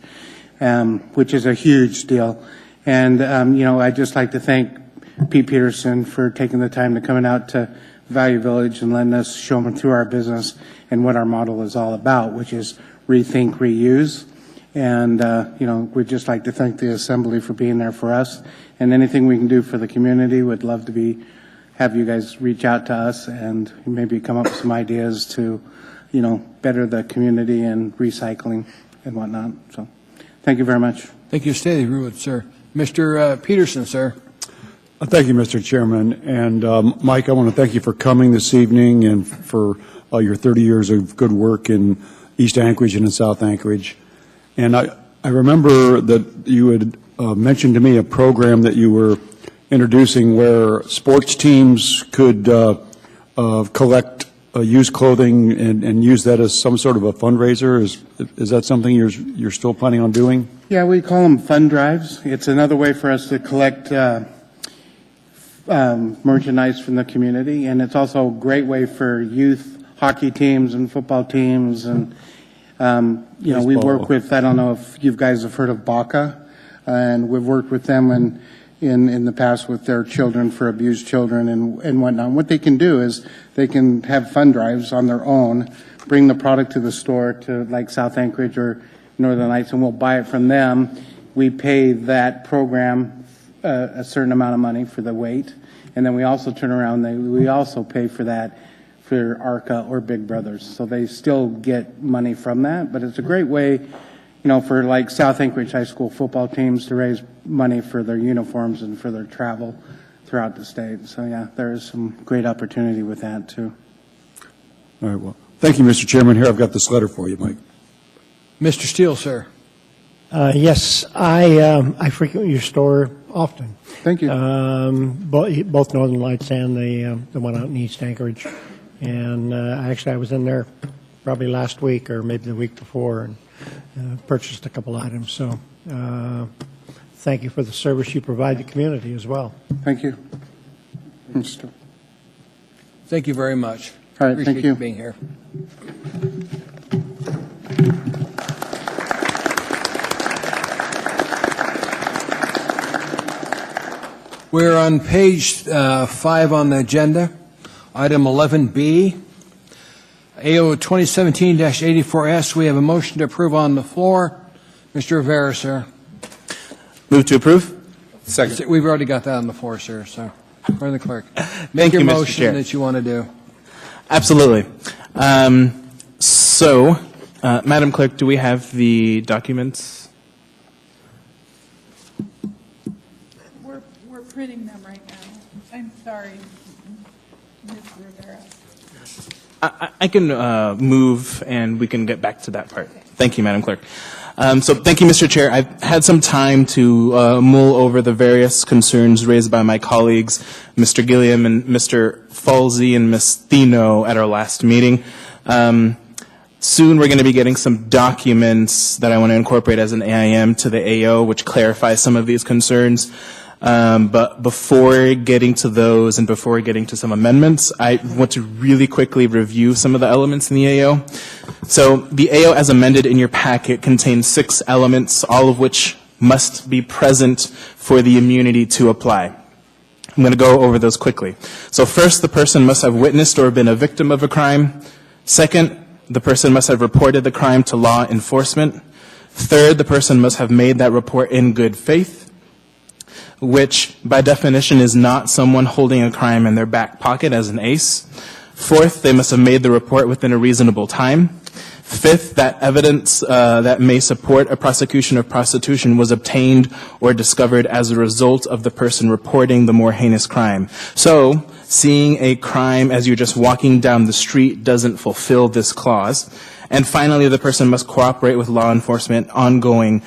M: which is a huge deal. And, I'd just like to thank Pete Peterson for taking the time to come out to Value Village and letting us show him through our business and what our model is all about, which is rethink, reuse. And, we'd just like to thank the Assembly for being there for us. And anything we can do for the community, would love to have you guys reach out to us and maybe come up with some ideas to, better the community and recycling and whatnot. So, thank you very much.
A: Thank you. Stay there, sir. Mr. Peterson, sir.
D: Thank you, Mr. Chairman. And Mike, I want to thank you for coming this evening and for your 30 years of good work in East Anchorage and in South Anchorage. And I remember that you had mentioned to me a program that you were introducing where sports teams could collect used clothing and use that as some sort of a fundraiser. Is that something you're still planning on doing?
M: Yeah, we call them fund drives. It's another way for us to collect merchandise from the community, and it's also a great way for youth hockey teams and football teams. And we work with, I don't know if you guys have heard of BACA, and we've worked with them in the past with their children for abused children and whatnot. What they can do is they can have fund drives on their own, bring the product to the store to like South Anchorage or Northern Lights, and we'll buy it from them. We pay that program a certain amount of money for the weight, and then we also turn around, we also pay for that for ARCA or Big Brothers. So they still get money from that, but it's a great way, for like South Anchorage High School football teams to raise money for their uniforms and for their travel throughout the state. So yeah, there is some great opportunity with that too.
D: All right, well, thank you, Mr. Chairman. Here, I've got this letter for you, Mike.
A: Mr. Steele, sir.
C: Yes, I frequent your store often.
M: Thank you.
C: Both Northern Lights and the one out in East Anchorage. And actually, I was in there probably last week or maybe the week before and purchased a couple items. So thank you for the service you provide the community as well.
M: Thank you.
A: Thank you very much.
M: All right,
A: Appreciate
M: thank you.
A: being here. We're on page 5 on the agenda, item 11B, AO 2017-84S. We have a motion to approve on the floor. Mr. Rivera, sir.
G: Move to approve.
E: Second.
A: We've already got that on the floor, sir. So, for the clerk.
G: Thank
A: Make
G: you,
A: your
G: Mr.
A: motion
G: Chair.
A: that you want to do.
G: Absolutely. Madam Clerk, do we have the documents?
B: We're printing them right now. I'm sorry, Ms. Rivera.
G: I can move, and we can get back to that part. Thank you, Madam Clerk. So thank you, Mr. Chair. I've had some time to mull over the various concerns raised by my colleagues, Mr. Gilliam and Mr. Falsey and Ms. Thino at our last meeting. Soon we're going to be getting some documents that I want to incorporate as an AIM to the AO, which clarifies some of these concerns. But before getting to those and before getting to some amendments, I want to really quickly review some of the elements in the AO. So the AO as amended in your packet contains 6 elements, all of which must be present for the immunity to apply. I'm going to go over those quickly. So first, the person must have witnessed or been a victim of a crime. Second, the person must have reported the crime to law enforcement. Third, the person must have made that report in good faith, which by definition is not someone holding a crime in their back pocket as an ace. Fourth, they must have made the report within a reasonable time. Fifth, that evidence that may support a prosecution of prostitution was obtained or discovered as a result of the person reporting the more heinous crime. So, seeing a crime as you're just walking down the street doesn't fulfill this clause. And finally, the person must cooperate with law enforcement ongoing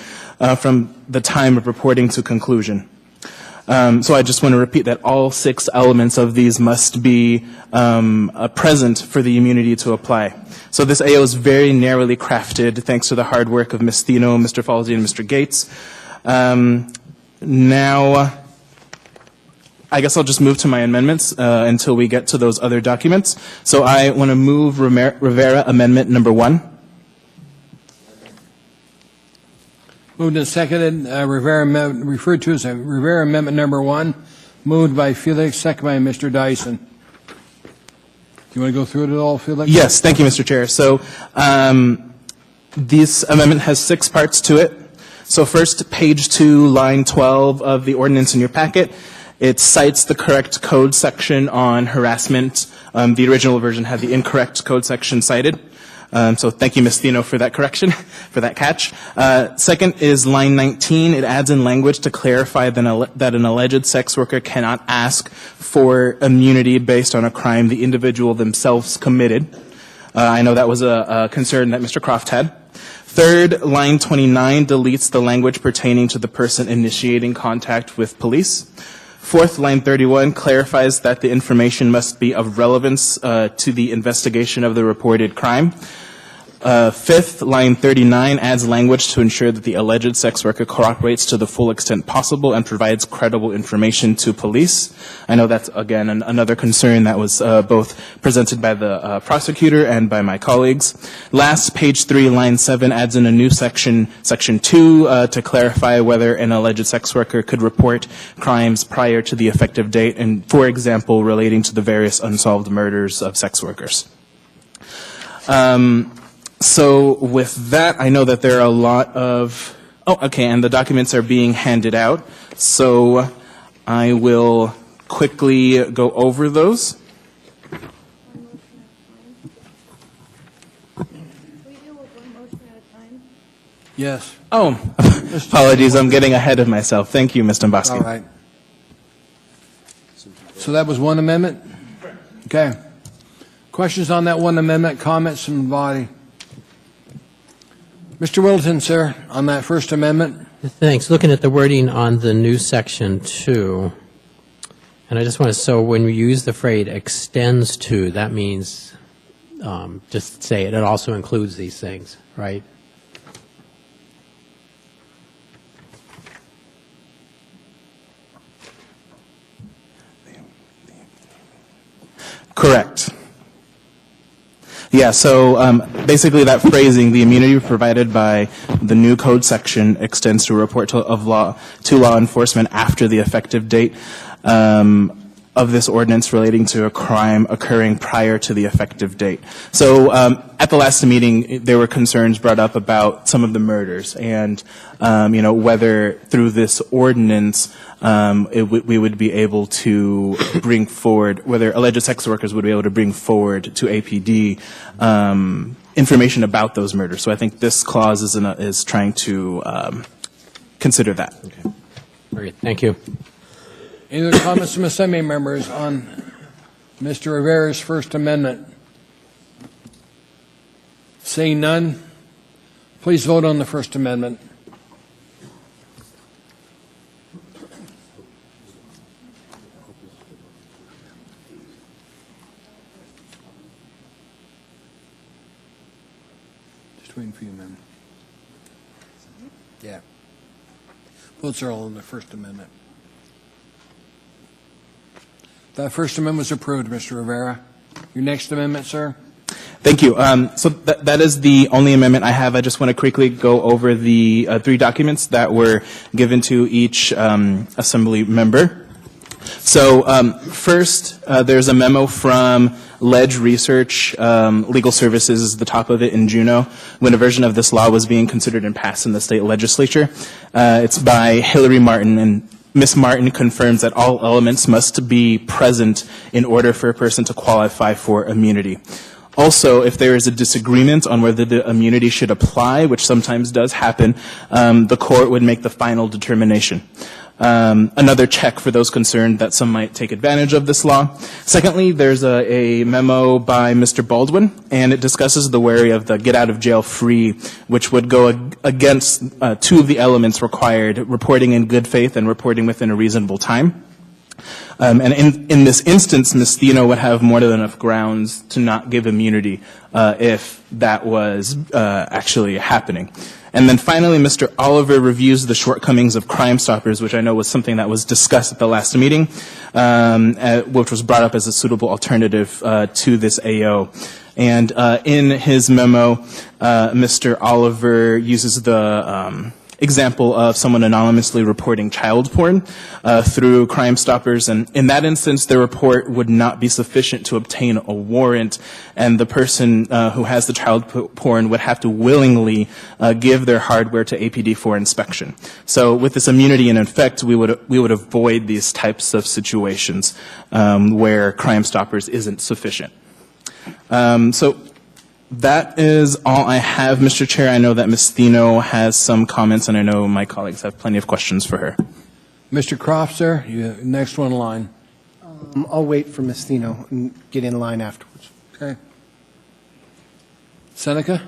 G: from the time of reporting to conclusion. So I just want to repeat that all 6 elements of these must be present for the immunity to apply. So this AO is very narrowly crafted thanks to the hard work of Ms. Thino, Mr. Falsey, and Mr. Gates. Now, I guess I'll just move to my amendments until we get to those other documents. So I want to move Rivera Amendment number 1.
A: Moved and seconded, referred to as Rivera Amendment number 1, moved by Felix, seconded by Mr. Dyson. Do you want to go through it all, Felix?
G: Yes, thank you, Mr. Chair. So this amendment has 6 parts to it. So first, page 2, line 12 of the ordinance in your packet. It cites the correct code section on harassment. The original version had the incorrect code section cited. So thank you, Ms. Thino, for that correction, for that catch. Second is line 19. It adds in language to clarify that an alleged sex worker cannot ask for immunity based on a crime the individual themselves committed. I know that was a concern that Mr. Croft had. Third, line 29 deletes the language pertaining to the person initiating contact with police. Fourth, line 31 clarifies that the information must be of relevance to the investigation of the reported crime. Fifth, line 39 adds language to ensure that the alleged sex worker cooperates to the full extent possible and provides credible information to police. I know that's, again, another concern that was both presented by the prosecutor and by my colleagues. Last, page 3, line 7 adds in a new section 2, to clarify whether an alleged sex worker could report crimes prior to the effective date, and, for example, relating to the various unsolved murders of sex workers. So with that, I know that there are a lot of, and the documents are being handed out. So I will quickly go over those.
A: Yes.
G: Oh, apologies, I'm getting ahead of myself. Thank you, Ms. Domboski.
A: All right. So that was one amendment? Okay. Questions on that one amendment, comments from the body? Mr. Wilton, sir, on that first amendment?
F: Thanks. Looking at the wording on the new section 2, and I just want to, so when we use the phrase extends to, that means, just say it also includes these things, right?
G: Correct. Yeah, so basically that phrasing, the immunity provided by the new code section extends to a report to law enforcement after the effective date of this ordinance relating to a crime occurring prior to the effective date. So at the last meeting, there were concerns brought up about some of the murders and, whether through this ordinance we would be able to bring forward, whether alleged sex workers would be able to bring forward to APD information about those murders. So I think this clause is trying to consider that.
F: Okay. Very good. Thank you.
A: Any other comments from Assembly members on Mr. Rivera's First Amendment? Seeing none, please vote on the First Amendment. Just waiting for you, ma'am. Yeah. Votes are all on the First Amendment. That First Amendment was approved, Mr. Rivera. Your next amendment, sir?
G: Thank you. So that is the only amendment I have. I just want to quickly go over the 3 documents that were given to each Assembly member. So first, there's a memo from Ledge Research Legal Services is the top of it in Juneau, when a version of this law was being considered and passed in the state legislature. It's by Hillary Martin, and Ms. Martin confirms that all elements must be present in order for a person to qualify for immunity. Also, if there is a disagreement on whether the immunity should apply, which sometimes does happen, the court would make the final determination. Another check for those concerned that some might take advantage of this law. Secondly, there's a memo by Mr. Baldwin, and it discusses the worry of the get out of jail free, which would go against two of the elements required, reporting in good faith and reporting within a reasonable time. And in this instance, Ms. Thino would have more than enough grounds to not give immunity if that was actually happening. And then finally, Mr. Oliver reviews the shortcomings of Crime Stoppers, which I know was something that was discussed at the last meeting, which was brought up as a suitable alternative to this AO. And in his memo, Mr. Oliver uses the example of someone anonymously reporting child porn through Crime Stoppers, and in that instance, the report would not be sufficient to obtain a warrant, and the person who has the child porn would have to willingly give their hardware to APD for inspection. So, with this immunity in effect, we would avoid these types of situations where Crime Stoppers isn't sufficient. That is all I have, Mr. Chair. I know that Ms. Thino has some comments, and I know my colleagues have plenty of questions for her.
A: Mr. Croft, sir, you next one in line.
H: I'll wait for Ms. Thino and get in line afterwards.
A: Okay. Seneca?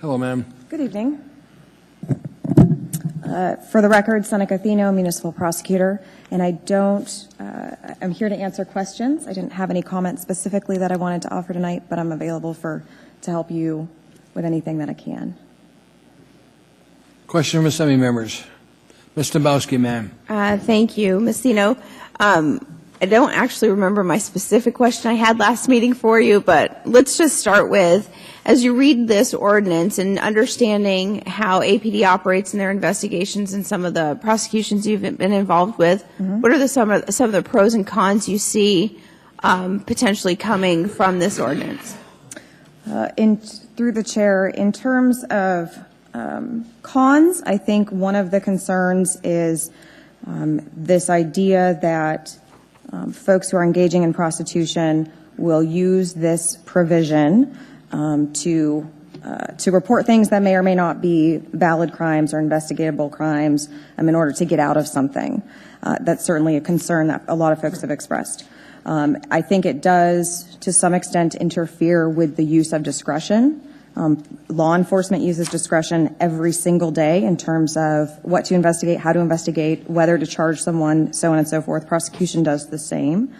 A: Hello, ma'am.
N: Good evening. For the record, Seneca Thino, municipal prosecutor, and I'm here to answer questions. I didn't have any comments specifically that I wanted to offer tonight, but I'm available to help you with anything that I can.
A: Question from Assembly members. Ms. Dembowski, ma'am.
J: Thank you, Ms. Thino. I don't actually remember my specific question I had last meeting for you, but let's just start with, as you read this ordinance and understanding how APD operates in their investigations and some of the prosecutions you've been involved with, what are some of the pros and cons you see potentially coming from this ordinance?
N: Through the chair, in terms of cons, I think one of the concerns is this idea that folks who are engaging in prostitution will use this provision to report things that may or may not be valid crimes or investigatable crimes in order to get out of something. That's certainly a concern that a lot of folks have expressed. I think it does, to some extent, interfere with the use of discretion. Law enforcement uses discretion every single day in terms of what to investigate, how to investigate, whether to charge someone, so on and so forth. Prosecution does the same.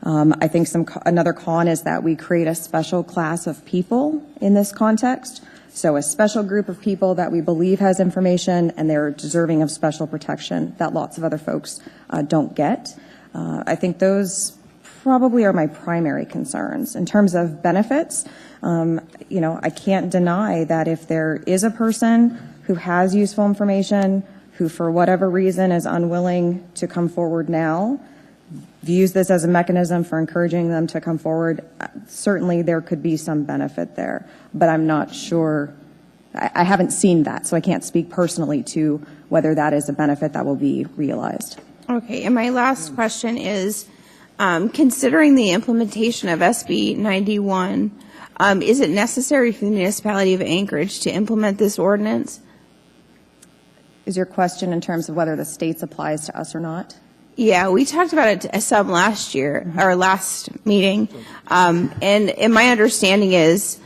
N: I think another con is that we create a special class of people in this context. So a special group of people that we believe has information and they're deserving of special protection that lots of other folks don't get. I think those probably are my primary concerns. In terms of benefits, I can't deny that if there is a person who has useful information, who for whatever reason is unwilling to come forward now, views this as a mechanism for encouraging them to come forward, certainly there could be some benefit there. But I'm not sure, I haven't seen that, so I can't speak personally to whether that is a benefit that will be realized.
J: Okay, and my last question is, considering the implementation of SB 91, is it necessary for the municipality of Anchorage to implement this ordinance?
N: Is your question in terms of whether the states applies to us or not?
J: Yeah, we talked about it some last year, or last meeting, and my understanding is,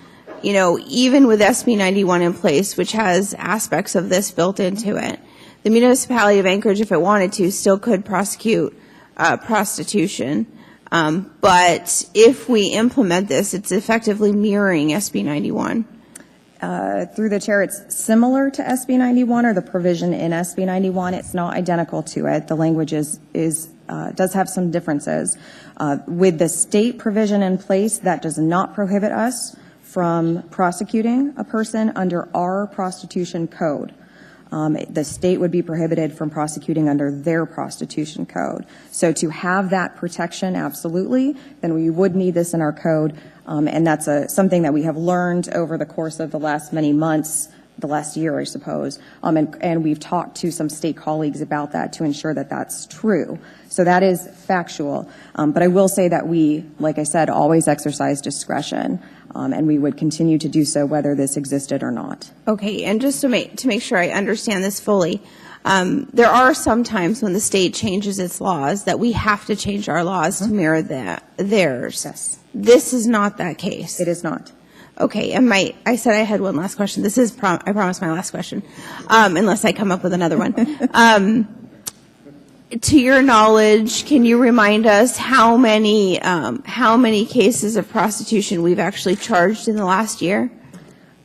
J: even with SB 91 in place, which has aspects of this built into it, the municipality of Anchorage, if it wanted to, still could prosecute prostitution. But if we implement this, it's effectively mirroring SB 91.
N: Through the chair, it's similar to SB 91 or the provision in SB 91. It's not identical to it. The language does have some differences. With the state provision in place, that does not prohibit us from prosecuting a person under our prostitution code. the state would be prohibited from prosecuting under their prostitution code. So to have that protection, absolutely, then we would need this in our code, and that's something that we have learned over the course of the last many months, the last year, I suppose, and we've talked to some state colleagues about that to ensure that that's true. So that is factual. But I will say that we, like I said, always exercise discretion, and we would continue to do so whether this existed or not.
J: Okay, and just to make sure I understand this fully, there are some times when the state changes its laws that we have to change our laws to mirror theirs.
N: Yes.
J: This is not that case.
N: It is not.
J: Okay, and I said I had one last question. This is, I promise, my last question, unless I come up with another one. To your knowledge, can you remind us how many cases of prostitution we've actually charged in the last year?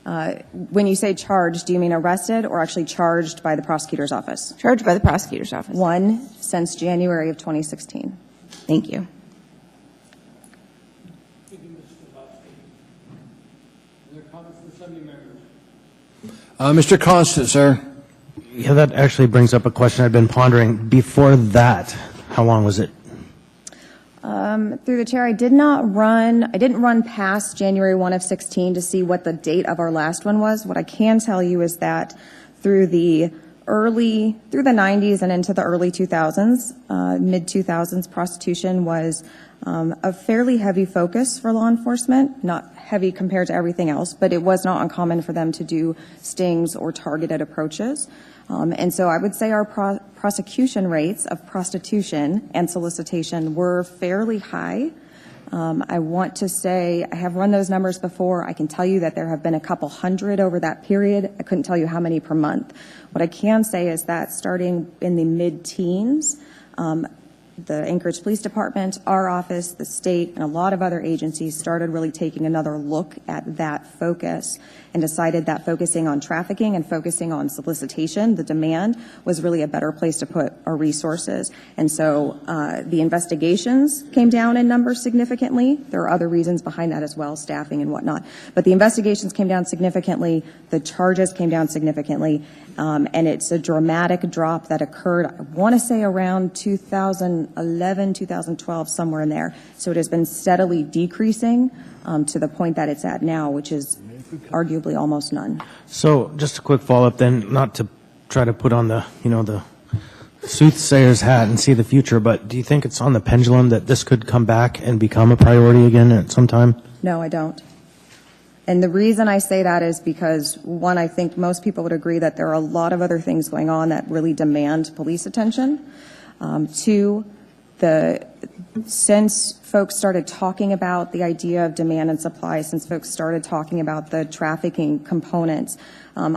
N: When you say charged, do you mean arrested or actually charged by the prosecutor's office?
J: Charged by the prosecutor's office.
N: One since January of 2016.
J: Thank you.
A: Mr. Constant, sir.
I: Yeah, that actually brings up a question I've been pondering. Before that, how long was it?
N: Through the chair, I didn't run past January 1 of 16 to see what the date of our last one was. What I can tell you is that through the 90s and into the early 2000s, mid 2000s, prostitution was a fairly heavy focus for law enforcement, not heavy compared to everything else, but it was not uncommon for them to do stings or targeted approaches. And so I would say our prosecution rates of prostitution and solicitation were fairly high. I want to say, I have run those numbers before. I can tell you that there have been a couple hundred over that period. I couldn't tell you how many per month. What I can say is that starting in the mid-teens, the Anchorage Police Department, our office, the state, and a lot of other agencies started really taking another look at that focus and decided that focusing on trafficking and focusing on solicitation, the demand, was really a better place to put our resources. And so the investigations came down in numbers significantly. There are other reasons behind that as well, staffing and whatnot. But the investigations came down significantly. The charges came down significantly. And it's a dramatic drop that occurred, I want to say, around 2011, 2012, somewhere in there. So it has been steadily decreasing to the point that it's at now, which is arguably almost none.
I: So just a quick follow-up then, not to try to put on the soothsayer's hat and see the future, but do you think it's on the pendulum that this could come back and become a priority again at some time?
N: No, I don't. And the reason I say that is because, one, I think most people would agree that there are a lot of other things going on that really demand police attention. Two, since folks started talking about the idea of demand and supply, since folks started talking about the trafficking components, I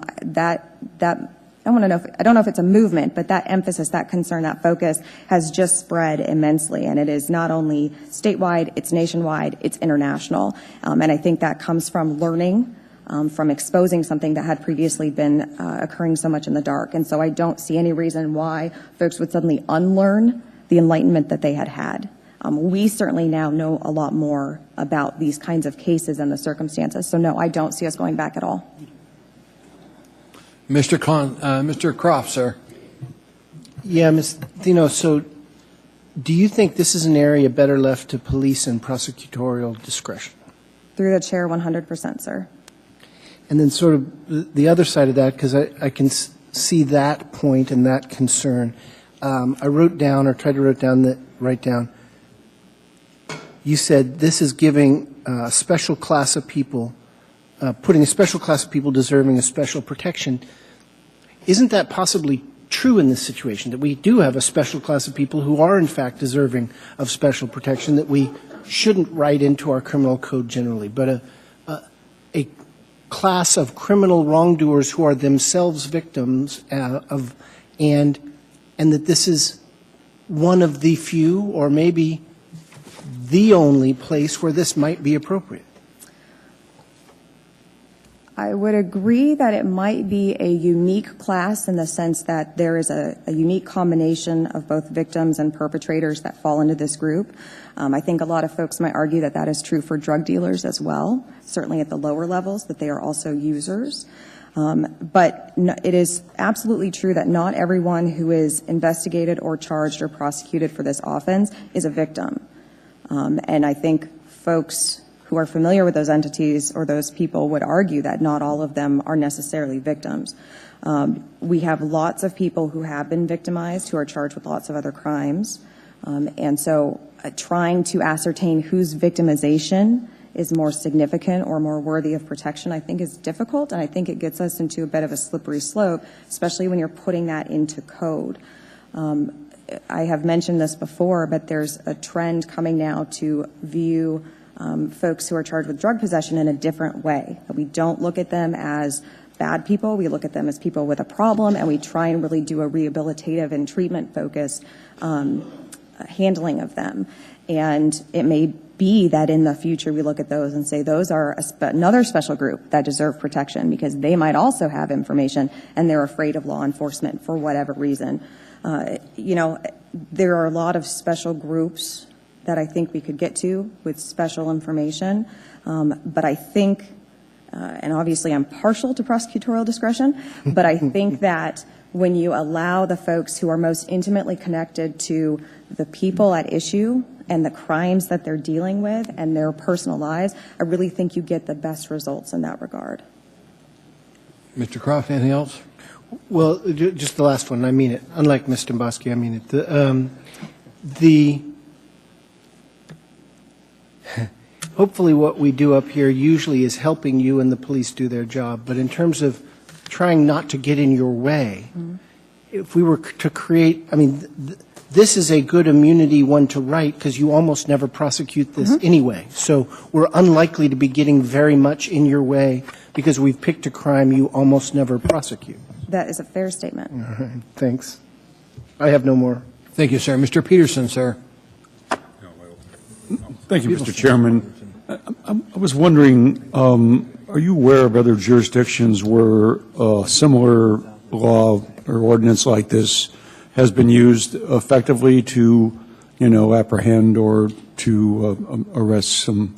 N: don't know if it's a movement, but that emphasis, that concern, that focus has just spread immensely. And it is not only statewide, it's nationwide, it's international. And I think that comes from learning, from exposing something that had previously been occurring so much in the dark. And so I don't see any reason why folks would suddenly unlearn the enlightenment that they had had. We certainly now know a lot more about these kinds of cases and the circumstances. So no, I don't see us going back at all.
A: Mr. Croft, sir.
H: Yeah, Ms. Thino, so do you think this is an area better left to police and prosecutorial discretion?
N: Through the chair, 100%, sir.
H: And then sort of the other side of that, because I can see that point and that concern. I wrote down, or tried to write down, you said this is giving a special class of people, putting a special class of people deserving a special protection. Isn't that possibly true in this situation, that we do have a special class of people who are in fact deserving of special protection that we shouldn't write into our criminal code generally, but a class of criminal wrongdoers who are themselves victims of, and that this is one of the few or maybe the only place where this might be appropriate?
N: I would agree that it might be a unique class in the sense that there is a unique combination of both victims and perpetrators that fall into this group. I think a lot of folks might argue that that is true for drug dealers as well, certainly at the lower levels, that they are also users. But it is absolutely true that not everyone who is investigated or charged or prosecuted for this offense is a victim. And I think folks who are familiar with those entities or those people would argue that not all of them are necessarily victims. We have lots of people who have been victimized who are charged with lots of other crimes. And so trying to ascertain whose victimization is more significant or more worthy of protection, I think is difficult, and I think it gets us into a bit of a slippery slope, especially when you're putting that into code. I have mentioned this before, but there's a trend coming now to view folks who are charged with drug possession in a different way. We don't look at them as bad people. We look at them as people with a problem, and we try and really do a rehabilitative and treatment-focused handling of them. And it may be that in the future we look at those and say those are another special group that deserve protection because they might also have information and they're afraid of law enforcement for whatever reason. There are a lot of special groups that I think we could get to with special information, but I think, and obviously I'm partial to prosecutorial discretion, but I think that when you allow the folks who are most intimately connected to the people at issue and the crimes that they're dealing with and their personal lives, I really think you get the best results in that regard.
A: Mr. Croft, anything else?
H: Well, just the last one. I mean it. Unlike Ms. Dombowski, I mean it. Hopefully what we do up here usually is helping you and the police do their job. But in terms of trying not to get in your way, if we were to create, this is a good immunity one to write because you almost never prosecute this anyway. So we're unlikely to be getting very much in your way because we've picked a crime you almost never prosecute.
N: That is a fair statement.
H: All right, thanks. I have no more.
A: Thank you, sir. Mr. Peterson, sir.
D: Thank you, Mr. Chairman. I was wondering, are you aware of other jurisdictions where a similar law or ordinance like this has been used effectively to, apprehend or to arrest some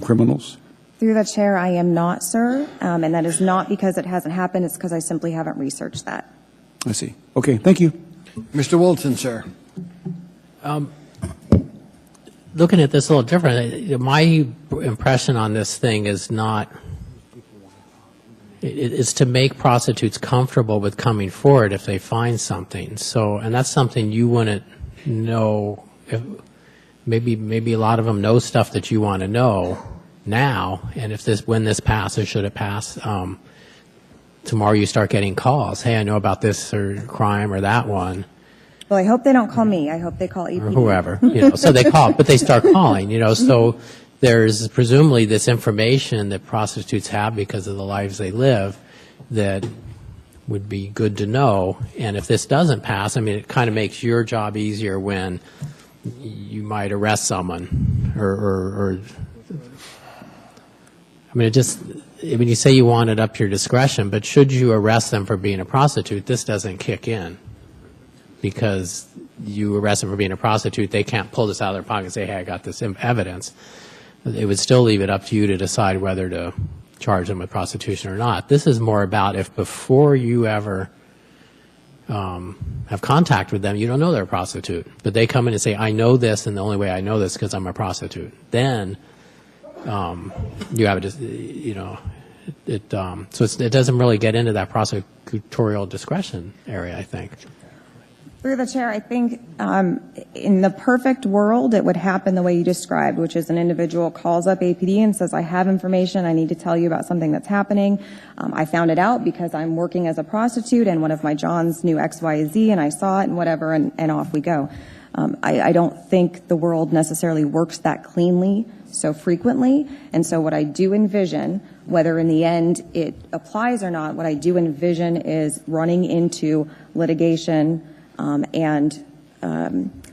D: criminals?
N: Through the chair, I am not, sir, and that is not because it hasn't happened. It's because I simply haven't researched that.
D: I see. Okay, thank you.
A: Mr. Wilson, sir.
F: Looking at this a little different, my impression on this thing is not, is to make prostitutes comfortable with coming forward if they find something. So, and that's something you wouldn't know. Maybe a lot of them know stuff that you want to know now, and when this passes, should it pass, tomorrow you start getting calls. Hey, I know about this or crime or that one.
N: Well, I hope they don't call me. I hope they call APD.
F: Or whoever, so they call, but they start calling, so there's presumably this information that prostitutes have because of the lives they live that would be good to know. And if this doesn't pass, it kind of makes your job easier when you might arrest someone or you say you want it up to your discretion, but should you arrest them for being a prostitute, this doesn't kick in. Because you arrest them for being a prostitute, they can't pull this out of their pocket and say, hey, I got this evidence. It would still leave it up to you to decide whether to charge them with prostitution or not. This is more about if before you ever have contact with them, you don't know they're a prostitute. But they come in and say, I know this, and the only way I know this is because I'm a prostitute. Then you have so it doesn't really get into that prosecutorial discretion area, I think.
N: Through the chair, I think in the perfect world, it would happen the way you described, which is an individual calls up APD and says, I have information, I need to tell you about something that's happening. I found it out because I'm working as a prostitute and one of my Johns knew X, Y, Z and I saw it and whatever, and off we go. I don't think the world necessarily works that cleanly so frequently, and so what I do envision, whether in the end it applies or not, what I do envision is running into litigation and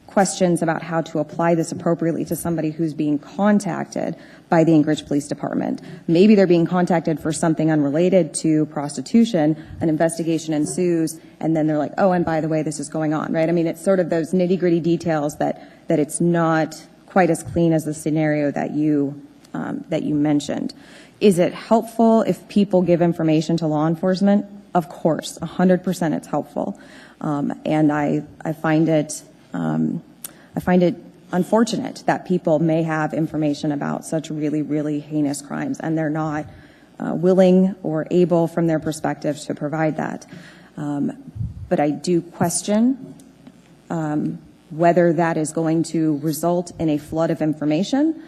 N: questions about how to apply this appropriately to somebody who's being contacted by the Anchorage Police Department. Maybe they're being contacted for something unrelated to prostitution, an investigation ensues, and then they're like, oh, and by the way, this is going on, right? It's sort of those nitty-gritty details that it's not quite as clean as the scenario that you mentioned. Is it helpful if people give information to law enforcement? Of course, 100% it's helpful. And I find it unfortunate that people may have information about such really, really heinous crimes, and they're not willing or able, from their perspective, to provide that. But I do question whether that is going to result in a flood of information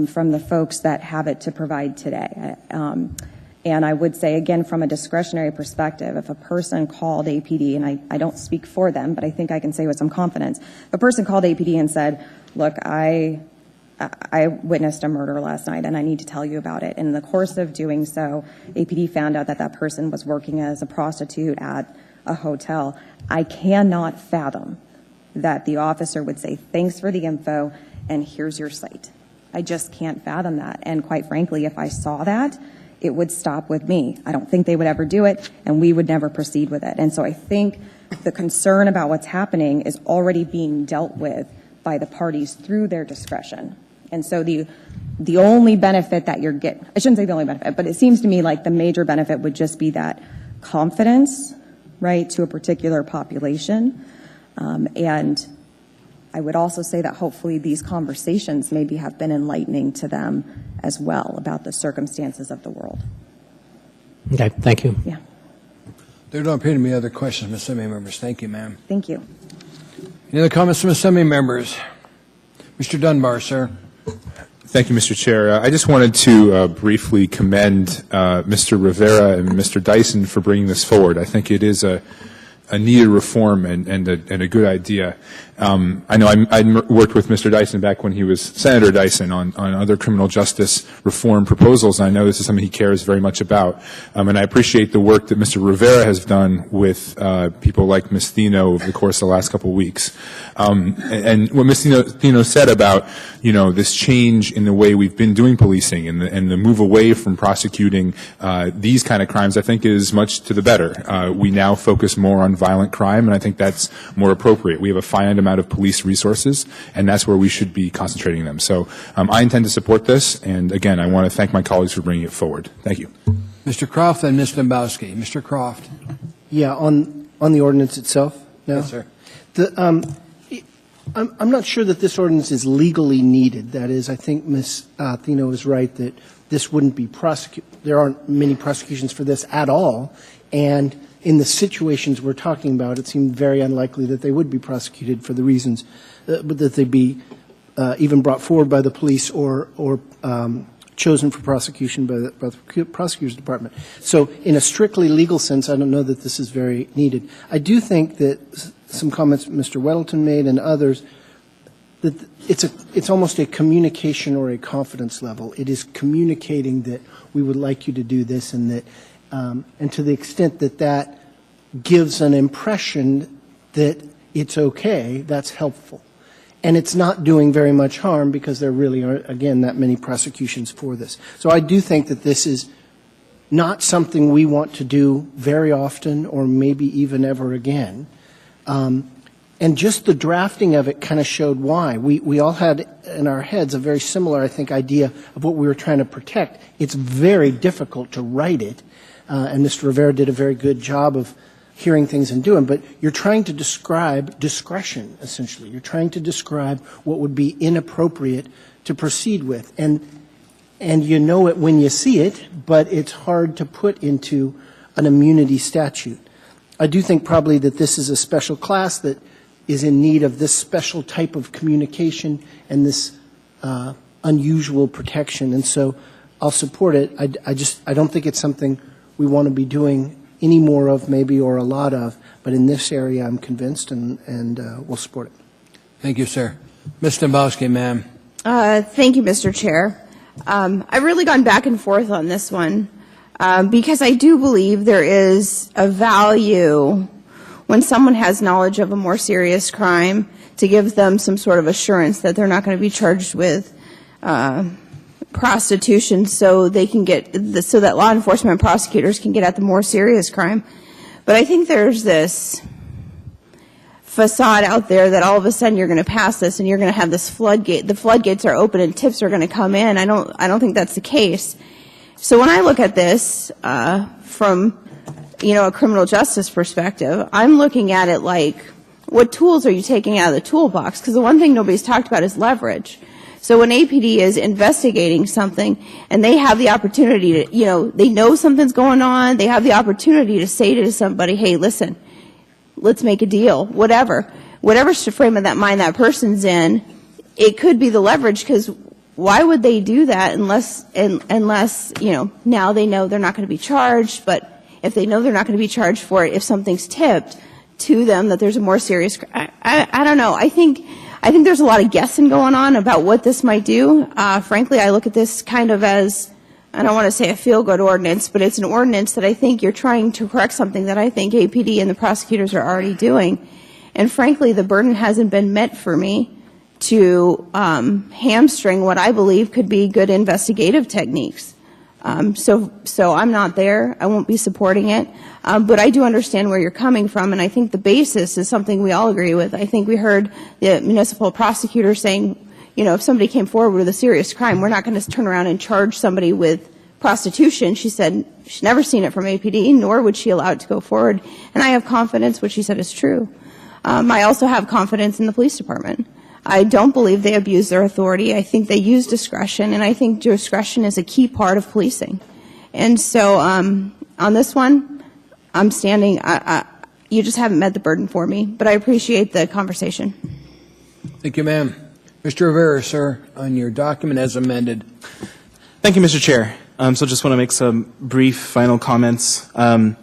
N: from the folks that have it to provide today. And I would say, again, from a discretionary perspective, if a person called APD, and I don't speak for them, but I think I can say with some confidence, if a person called APD and said, look, I witnessed a murder last night and I need to tell you about it. And in the course of doing so, APD found out that that person was working as a prostitute at a hotel. I cannot fathom that the officer would say, thanks for the info and here's your site. I just can't fathom that. And quite frankly, if I saw that, it would stop with me. I don't think they would ever do it, and we would never proceed with it. And so I think the concern about what's happening is already being dealt with by the parties through their discretion. And so the only benefit that you're getting, I shouldn't say the only benefit, but it seems to me like the major benefit would just be that confidence, right, to a particular population. And I would also say that hopefully these conversations maybe have been enlightening to them as well about the circumstances of the world.
F: Okay, thank you.
N: Yeah.
A: There don't appear to be other questions from Assembly members. Thank you, ma'am.
N: Thank you.
A: Any other comments from Assembly members? Mr. Dunbar, sir.
E: Thank you, Mr. Chair. I just wanted to briefly commend Mr. Rivera and Mr. Dyson for bringing this forward. I think it is a needed reform and a good idea. I know I worked with Mr. Dyson back when he was Senator Dyson on other criminal justice reform proposals, and I know this is something he cares very much about. And I appreciate the work that Mr. Rivera has done with people like Ms. Thino over the course of the last couple of weeks. And what Ms. Thino said about, this change in the way we've been doing policing and the move away from prosecuting these kind of crimes, I think is much to the better. We now focus more on violent crime, and I think that's more appropriate. We have a finite amount of police resources, and that's where we should be concentrating them. So I intend to support this, and again, I want to thank my colleagues for bringing it forward. Thank you.
A: Mr. Croft and Ms. Dombowski. Mr. Croft.
H: Yeah, on the ordinance itself now?
A: Yes, sir.
H: I'm not sure that this ordinance is legally needed. That is, I think Ms. Thino is right that this wouldn't be prosecuted. There aren't many prosecutions for this at all, and in the situations we're talking about, it seemed very unlikely that they would be prosecuted for the reasons that they'd be even brought forward by the police or chosen for prosecution by the prosecutor's department. So in a strictly legal sense, I don't know that this is very needed. I do think that some comments Mr. Weddleton made and others, that it's almost a communication or a confidence level. It is communicating that we would like you to do this, and that and to the extent that that gives an impression that it's okay, that's helpful. And it's not doing very much harm because there really aren't, again, that many prosecutions for this. So I do think that this is not something we want to do very often or maybe even ever again. And just the drafting of it kind of showed why. We all had in our heads a very similar, I think, idea of what we were trying to protect. It's very difficult to write it. And Mr. Rivera did a very good job of hearing things and doing, but you're trying to describe discretion, essentially. You're trying to describe what would be inappropriate to proceed with. And you know it when you see it, but it's hard to put into an immunity statute. I do think probably that this is a special class that is in need of this special type of communication and this unusual protection. And so I'll support it. I don't think it's something we want to be doing any more of maybe or a lot of, but in this area I'm convinced and we'll support it.
A: Thank you, sir. Ms. Dombowski, ma'am.
J: Thank you, Mr. Chair. I've really gone back and forth on this one because I do believe there is a value when someone has knowledge of a more serious crime to give them some sort of assurance that they're not going to be charged with prostitution, so they can so that law enforcement and prosecutors can get at the more serious crime. But I think there's this facade out there that all of a sudden you're going to pass this and you're going to have this floodgate. The floodgates are open and tips are going to come in. I don't think that's the case. So when I look at this from, a criminal justice perspective, I'm looking at it like, what tools are you taking out of the toolbox? Because the one thing nobody's talked about is leverage. So when APD is investigating something and they have the opportunity to, they know something's going on, they have the opportunity to say to somebody, hey, listen, let's make a deal, whatever frame of that mind that person's in, it could be the leverage, because why would they do that unless, now they know they're not going to be charged, but if they know they're not going to be charged for it, if something's tipped to them that there's a more serious, I don't know. I think there's a lot of guessing going on about what this might do. Frankly, I look at this kind of as, I don't want to say a feel-good ordinance, but it's an ordinance that I think you're trying to correct something that I think APD and the prosecutors are already doing. And frankly, the burden hasn't been met for me to hamstring what I believe could be good investigative techniques. So I'm not there. I won't be supporting it. But I do understand where you're coming from, and I think the basis is something we all agree with. I think we heard the municipal prosecutor saying, if somebody came forward with a serious crime, we're not going to turn around and charge somebody with prostitution. She said she's never seen it from APD, nor would she allow it to go forward. And I have confidence, what she said is true. I also have confidence in the police department. I don't believe they abuse their authority. I think they use discretion, and I think discretion is a key part of policing. And so on this one, I'm standing. You just haven't met the burden for me, but I appreciate the conversation.
A: Thank you, ma'am. Mr. Rivera, sir, on your document as amended.
G: Thank you, Mr. Chair. So just want to make some brief final comments. I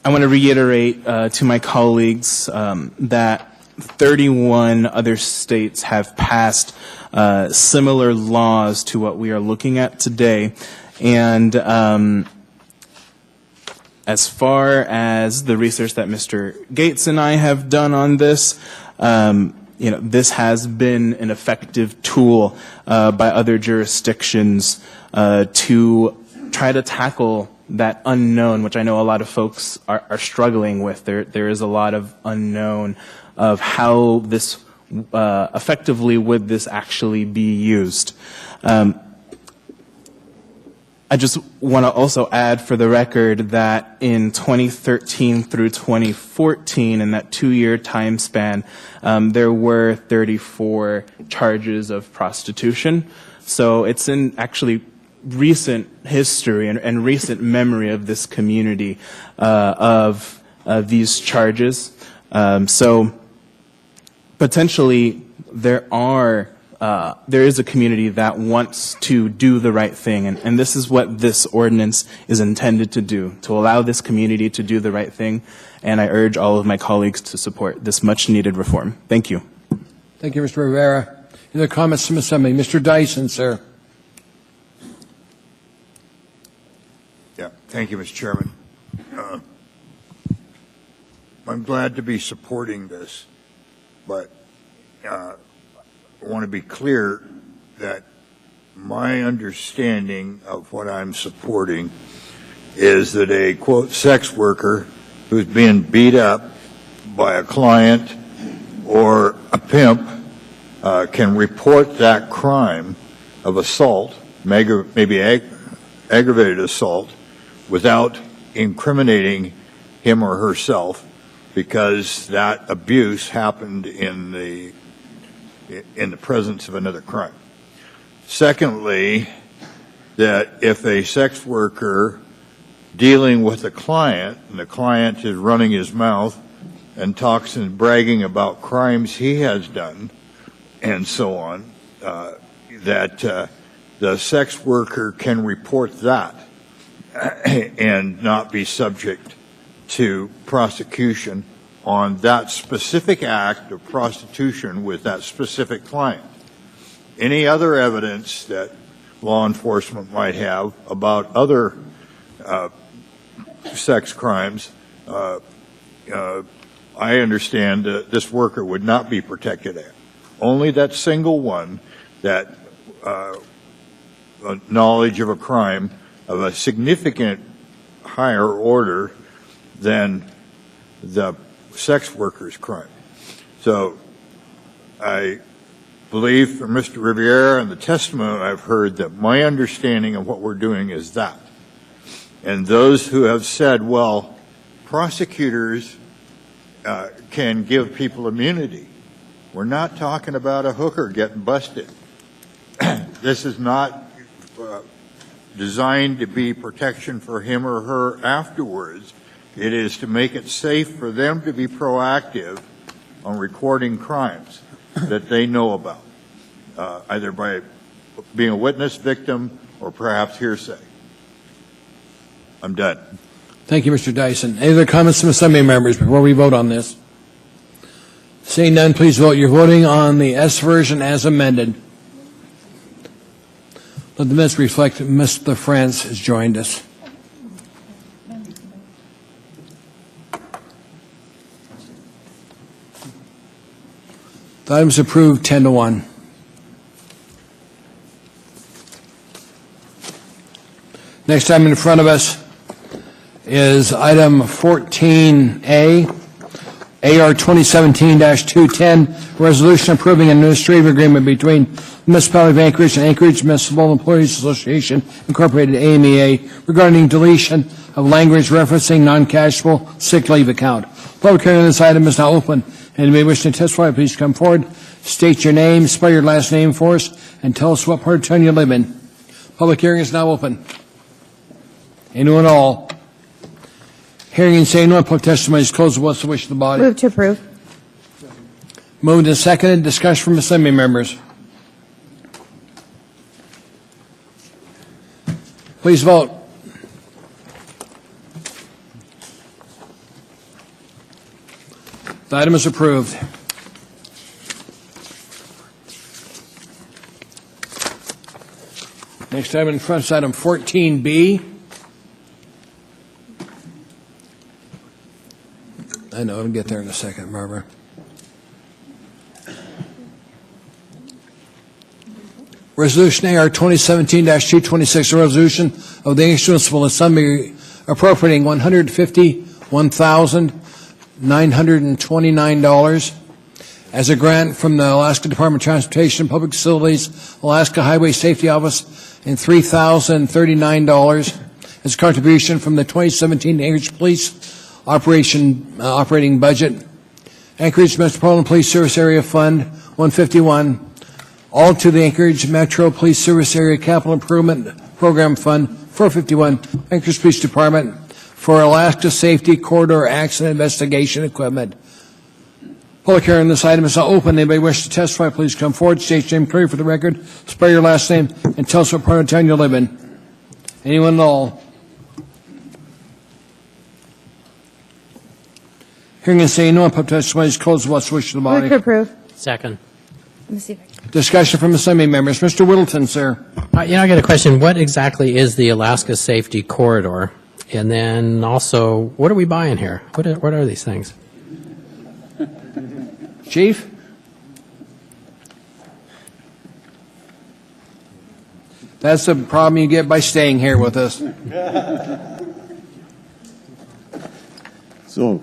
G: want to reiterate to my colleagues that 31 other states have passed similar laws to what we are looking at today. And as far as the research that Mr. Gates and I have done on this, this has been an effective tool by other jurisdictions to try to tackle that unknown, which I know a lot of folks are struggling with. There is a lot of unknown of how this effectively would this actually be used. I just want to also add for the record that in 2013 through 2014, in that 2-year time span, there were 34 charges of prostitution. So it's in actually recent history and recent memory of this community of these charges. So potentially there is a community that wants to do the right thing, and this is what this ordinance is intended to do, to allow this community to do the right thing, and I urge all of my colleagues to support this much-needed reform. Thank you.
A: Thank you, Mr. Rivera. Any other comments from Assembly? Mr. Dyson, sir.
O: Yeah, thank you, Mr. Chairman. I'm glad to be supporting this, but I want to be clear that my understanding of what I'm supporting is that a, quote, sex worker who's being beat up by a client or a pimp can report that crime of assault, maybe aggravated assault, without incriminating him or herself, because that abuse happened in the presence of another crime. Secondly, that if a sex worker dealing with a client, and the client is running his mouth and talks and bragging about crimes he has done, and so on, that the sex worker can report that and not be subject to prosecution on that specific act of prostitution with that specific client. Any other evidence that law enforcement might have about other sex crimes, I understand that this worker would not be protected at. Only that single one, that knowledge of a crime of a significant higher order than the sex worker's crime. So I believe from Mr. Riviera and the testimony I've heard that my understanding of what we're doing is that. And those who have said, well, prosecutors can give people immunity. We're not talking about a hooker getting busted. This is not designed to be protection for him or her afterwards. It is to make it safe for them to be proactive on recording crimes that they know about, either by being a witness, victim, or perhaps hearsay. I'm done.
A: Thank you, Mr. Dyson. Any other comments from Assembly members before we vote on this? Seeing none, please vote. You're voting on the S version as amended. Let the minutes reflect that Mr. France has joined us. The item is approved 10-1. Next item in front of us is item 14A, AR 2017-210, resolution approving an administrative agreement between the Municipality of Anchorage and Anchorage Municipal Employees Association, Incorporated, AMEA, regarding deletion of language referencing non-cashable sick leave account. Public hearing on this item is now open. And may wish to testify, please come forward, state your name, spell your last name for us, and tell us what part of town you live in. Public hearing is now open. Anyone at all? Hearing and saying no, public testimony is closed. What's the wish of the body?
J: Move to approve.
A: Moved and seconded. Discussion from Assembly members. Please vote. The item is approved. Next item in front is item 14B. I know, I'll get there in a second, Barbara. Resolution AR 2017-226, a resolution of the Anchorage Municipal Assembly appropriating $151,929 as a grant from the Alaska Department of Transportation and Public Facilities, Alaska Highway Safety Office, and $3,039 as a contribution from the 2017 Anchorage Police operating budget, Anchorage Metropolitan Police Service Area Fund 151, all to the Anchorage Metro Police Service Area Capital Improvement Program Fund 451, Anchorage Police Department, for Alaska Safety Corridor Accident Investigation Equipment. Public hearing on this item is now open. Anybody wish to testify, please come forward, state your name clearly for the record, spell your last name, and tell us what part of town you live in. Anyone at all? Hearing and saying no, public testimony is closed. What's the wish of the body?
J: Move to approve.
F: Second.
J: Let me see if I can.
A: Discussion from Assembly members. Mr. Whittleton, sir.
F: I got a question. What exactly is the Alaska Safety Corridor? And then also, what are we buying here? What are these things?
A: Chief? That's the problem you get by staying here with us.
P: So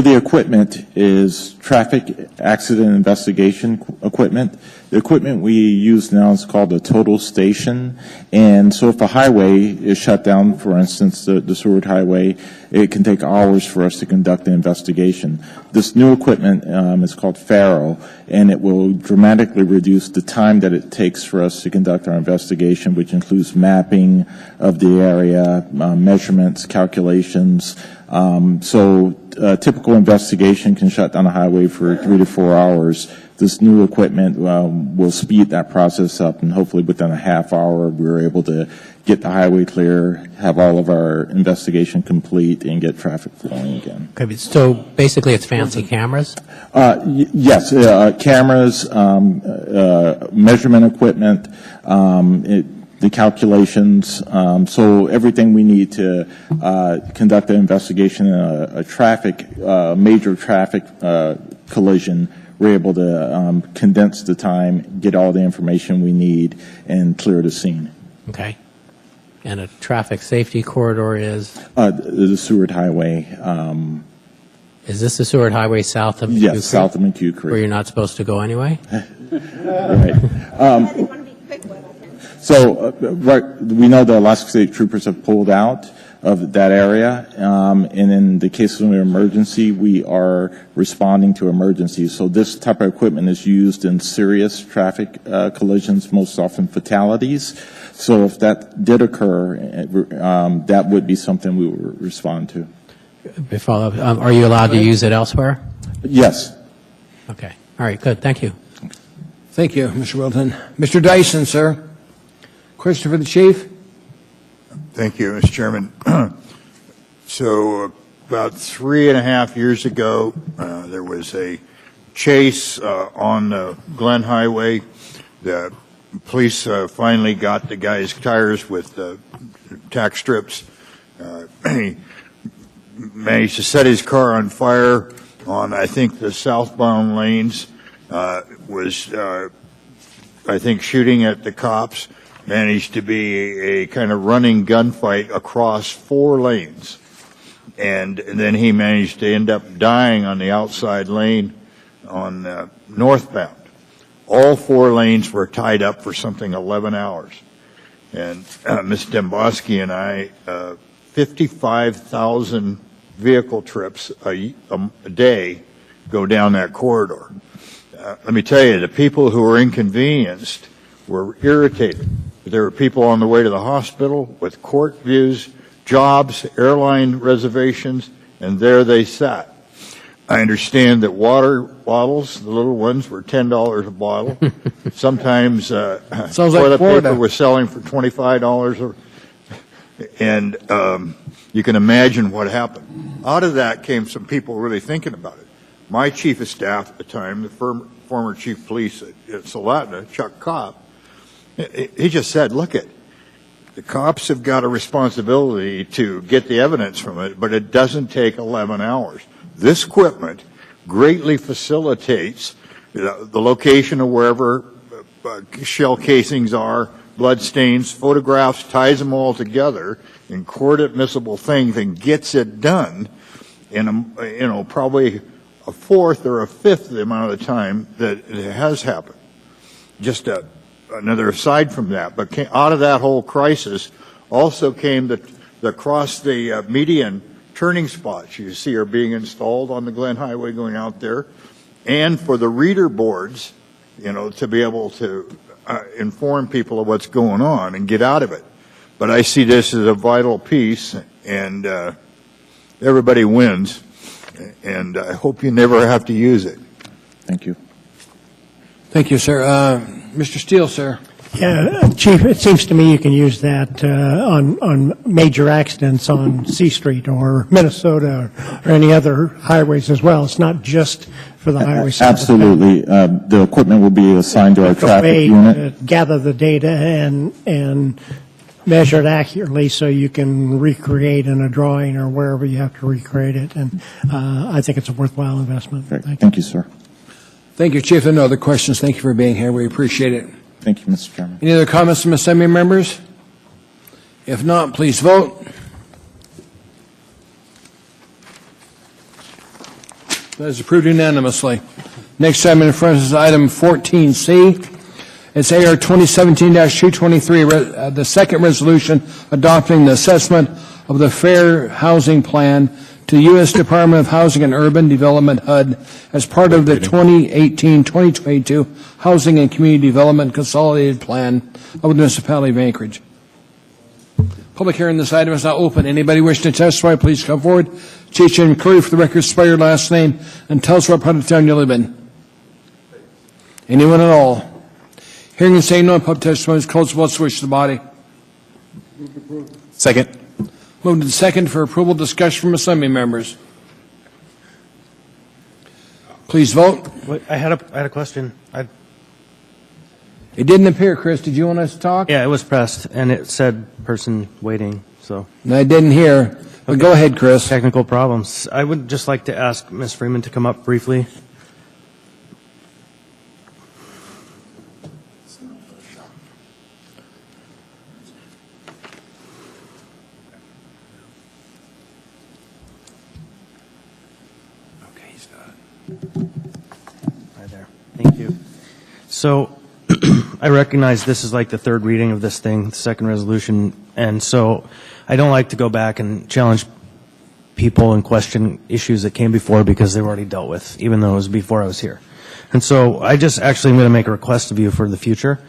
P: the equipment is traffic accident investigation equipment. The equipment we use now is called a total station. And so if a highway is shut down, for instance, the Seward Highway, it can take hours for us to conduct an investigation. This new equipment is called FARO, and it will dramatically reduce the time that it takes for us to conduct our investigation, which includes mapping of the area, measurements, calculations. So a typical investigation can shut down a highway for 3 to 4 hours. This new equipment will speed that process up, and hopefully within a half hour we're able to get the highway clear, have all of our investigation complete, and get traffic flowing again.
F: Okay, so basically it's fancy cameras?
P: Yes, cameras, measurement equipment, the calculations, so everything we need to conduct an investigation in a major traffic collision, we're able to condense the time, get all the information we need, and clear the scene.
F: Okay. And a traffic safety corridor is?
P: The Seward Highway.
F: Is this the Seward Highway south of McHugh Creek?
P: Yes, south of McHugh Creek.
F: Where you're not supposed to go anyway?
P: Right. So, right, we know the Alaska State Troopers have pulled out of that area, and in the case of an emergency, we are responding to emergencies. So this type of equipment is used in serious traffic collisions, most often fatalities. So if that did occur, that would be something we would respond to.
F: Follow up. Are you allowed to use it elsewhere?
P: Yes.
F: Okay. All right. Good. Thank you.
A: Thank you, Mr. Wilton. Mr. Dyson, sir. Question for the chief?
O: Thank you, Mr. Chairman. So about 3.5 years ago, there was a chase on the Glen Highway. The police finally got the guy's tires with tack strips. He managed to set his car on fire on, I think, the southbound lanes. Was, I think, shooting at the cops. Managed to be a kind of running gunfight across 4 lanes. And then he managed to end up dying on the outside lane on northbound. All 4 lanes were tied up for something 11 hours. And Ms. Demboski and I, 55,000 vehicle trips a day go down that corridor. Let me tell you, the people who were inconvenienced were irritated. There were people on the way to the hospital with court views, jobs, airline reservations, and there they sat. I understand that water bottles, the little ones, were $10 a bottle. Sometimes toilet paper was selling for $25. And you can imagine what happened. Out of that came some people really thinking about it. My chief of staff at the time, the former chief of police at Soldotna, Chuck Kopp, he just said, look, the cops have got a responsibility to get the evidence from it, but it doesn't take 11 hours. This equipment greatly facilitates the location of wherever shell casings are, blood stains, photographs, ties them all together in court admissible things and gets it done in probably a fourth or a fifth the amount of the time that it has happened. Just another aside from that, but out of that whole crisis also came the across the median turning spots you see are being installed on the Glen Highway going out there, and for the reader boards, to be able to inform people of what's going on and get out of it. But I see this as a vital piece, and everybody wins, and I hope you never have to use it.
P: Thank you.
A: Thank you, sir. Mr. Steele, sir.
C: Yeah, Chief, it seems to me you can use that on major accidents on C Street or Minnesota or any other highways as well. It's not just for the highways.
P: Absolutely. The equipment will be assigned to our traffic unit.
C: Gather the data and measure it accurately so you can recreate in a drawing or wherever you have to recreate it. And I think it's a worthwhile investment.
P: Thank you, sir.
A: Thank you, Chief. No other questions. Thank you for being here. We appreciate it.
P: Thank you, Mr. Chairman.
A: Any other comments from Assembly members? If not, please vote. That is approved unanimously. Next item in front of us is item 14C. It's AR 2017-223, the second resolution adopting the assessment of the Fair Housing Plan to the U.S. Department of Housing and Urban Development, HUD, as part of the 2018-2022 Housing and Community Development Consolidated Plan of the Municipality of Anchorage. Public hearing on this item is now open. Anybody wishing to testify, please come forward. Chief Jim Curry, for the record, spell your last name and tell us what part of town you live in. Anyone at all? Hearing and saying no, public testimony is closed. What's the wish of the body?
G: Second.
A: Moved and second for approval. Discussion from Assembly members. Please vote.
I: Wait, I had a question.
A: It didn't appear, Chris. Did you want us to talk?
I: Yeah, it was pressed, and it said person waiting, so.
A: No, I didn't hear. But
I: Okay.
A: go ahead, Chris.
I: Technical problems. I would just like to ask Ms. Freeman to come up briefly. So I recognize this is like the third reading of this thing, the second resolution, and so I don't like to go back and challenge people and question issues that came before because they were already dealt with, even though it was before I was here. And so I just actually am going to make a request of you for the future,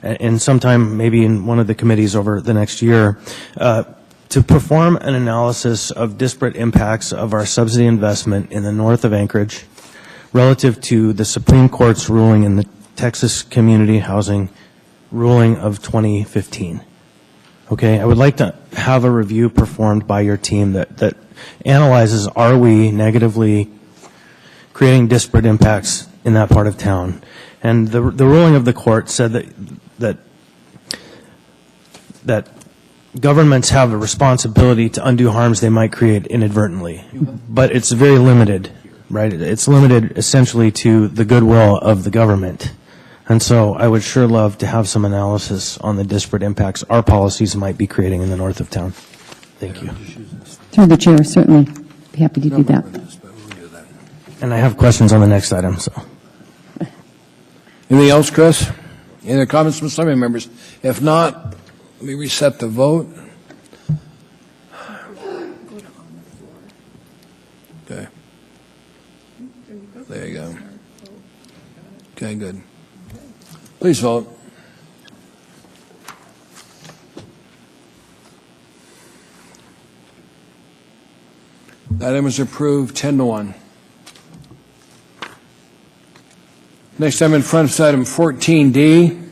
I: and sometime maybe in one of the committees over the next year, to perform an analysis of disparate impacts of our subsidy investment in the north of Anchorage relative to the Supreme Court's ruling in the Texas Community Housing ruling of 2015. Okay, I would like to have a review performed by your team that analyzes, are we negatively creating disparate impacts in that part of town? And the ruling of the court said that governments have a responsibility to undo harms they might create inadvertently, but it's very limited, right? It's limited essentially to the goodwill of the government. And so I would sure love to have some analysis on the disparate impacts our policies might be creating in the north of town. Thank you.
Q: Through the chair, certainly. Be happy to do that.
I: And I have questions on the next item, so.
A: Anything else, Chris? Any other comments from some members? If not, let me reset the vote. Okay. There you go. Okay, good. Please vote. The item is approved 10-1. Next item in front is item 14D,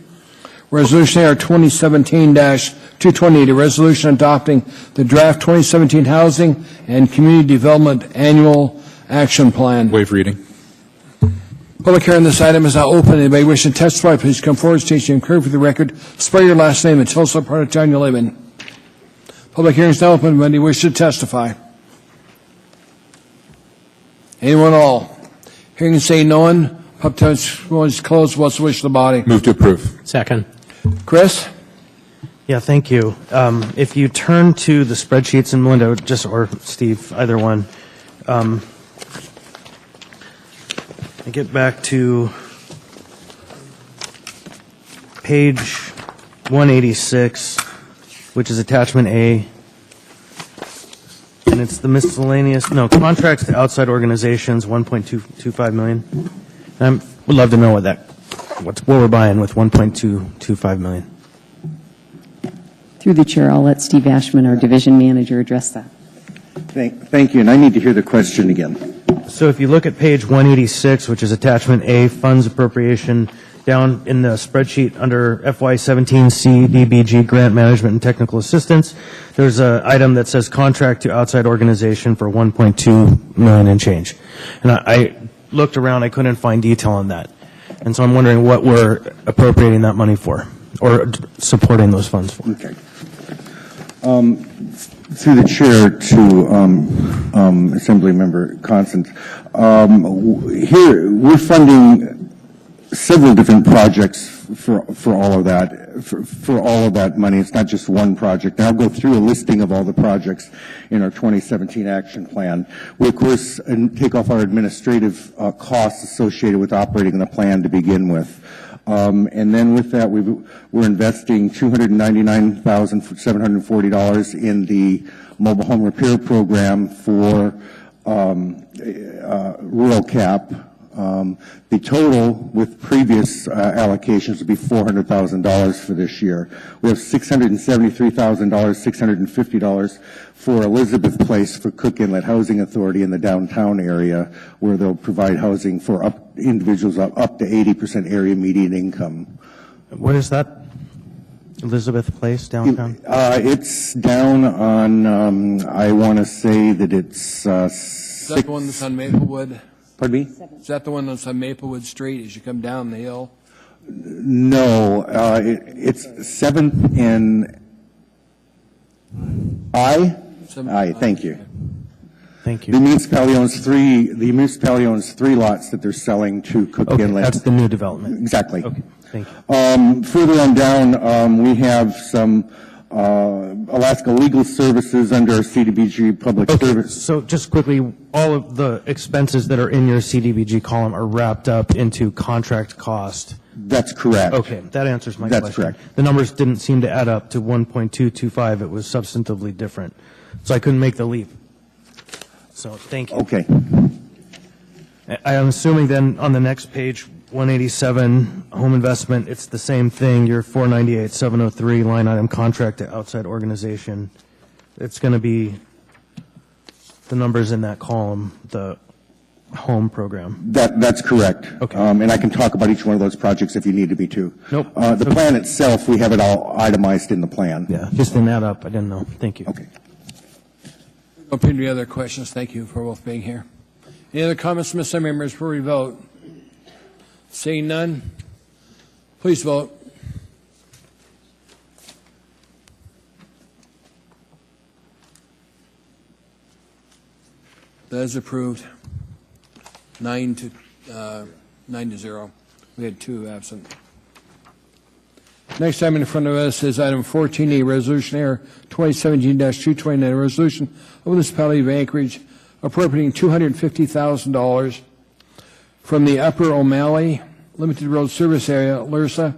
A: Resolution AR 2017-228, a resolution adopting the draft 2017 Housing and Community Development Annual Action Plan.
E: Waive reading.
A: Public hearing on this item is now open. Anybody wishing to testify, please come forward, state your inquiry for the record, spell your last name, and tell us what part of town you live in. Public hearing is now open. Anybody wish to testify? Anyone at all? Hearing and saying no one. Public hearing is closed. What's the wish of the body?
E: Move to approve.
F: Second.
A: Chris?
I: Yeah, thank you. If you turn to the spreadsheets, and Melinda, or Steve, either one, I get back to page 186, which is attachment A, and it's the miscellaneous, contracts to outside organizations, 1.225 million. And I would love to know what we're buying with 1.225 million.
Q: Through the chair, I'll let Steve Ashman, our division manager, address that.
R: Thank you, and I need to hear the question again.
I: So if you look at page 186, which is attachment A, funds appropriation, down in the spreadsheet under FY17 CDBG grant management and technical assistance, there's an item that says contract to outside organization for 1.2 million and change. And I looked around, I couldn't find detail on that. And so I'm wondering what we're appropriating that money for, or supporting those funds for.
R: Okay. Through the chair to Assembly Member Constance, here we're funding several different projects for all of that, for all of that money. It's not just one project. And I'll go through a listing of all the projects in our 2017 action plan. We, of course, take off our administrative costs associated with operating the plan to begin with. And then with that, we're investing $299,740 in the mobile home repair program for rural cap. The total with previous allocations would be $400,000 for this year. We have $673,650 for Elizabeth Place for Cook Inlet Housing Authority in the downtown area, where they'll provide housing for individuals up to 80% area median income.
I: What is that? Elizabeth Place downtown?
R: It's down on, I want to say that it's...
A: Is that the one that's on Maplewood?
R: Pardon me?
A: Is that the one that's on Maplewood Street as you come down the hill?
R: No, it's 7th and I. Thank you.
I: Thank you.
R: The municipality owns three lots that they're selling to Cook Inlet.
I: That's the new development.
R: Exactly.
I: Okay, thank you.
R: Further on down, we have some Alaska Legal Services under our CDBG Public Service.
I: So just quickly, all of the expenses that are in your CDBG column are wrapped up into contract cost
R: That's correct.
I: Okay, that answers my
R: That's
I: question.
R: correct.
I: The numbers didn't seem to add up to 1.225. It was substantively different. So I couldn't make the leap. So thank you.
R: Okay.
I: I'm assuming then on the next page, 187, home investment, it's the same thing, your 498,703 line item contract to outside organization. It's going to be the numbers in that column, the home program.
R: That's correct.
I: Okay.
R: And I can talk about each one of those projects if you need me to.
I: Nope.
R: The plan itself, we have it all itemized in the plan.
I: Yeah, just didn't add up. I didn't know. Thank you.
R: Okay.
A: Any other questions? Thank you for both being here. Any other comments from the members before we vote? Seeing none, please vote. That is approved. 9 to 0. We had 2 absent. Next item in front of us is item 14E, Resolution Air 2017-229, a resolution of the Municipality of Anchorage appropriating $250,000 from the Upper O'Malley Limited Road Service Area, LRSA,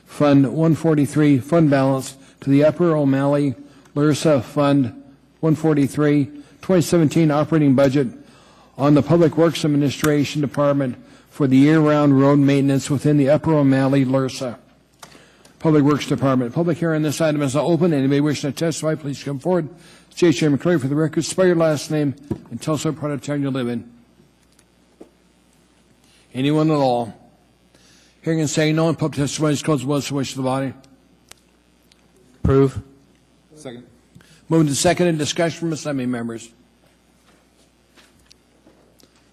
A: Fund 143, fund balance to the Upper O'Malley LRSA Fund 143, 2017 operating budget on the Public Works Administration Department for the year-round road maintenance within the Upper O'Malley LRSA. Public Works Department. Public hearing on this item is now open. Anybody wishing to testify, please come forward. State your name and clearly for the record. Spell your last name and tell us what part of town you live in. Anyone at all? Hearing and saying no, and public testimony is closed. What's the wish of the body?
F: Approve.
A: Second. Moving to second and discussion from assembly members.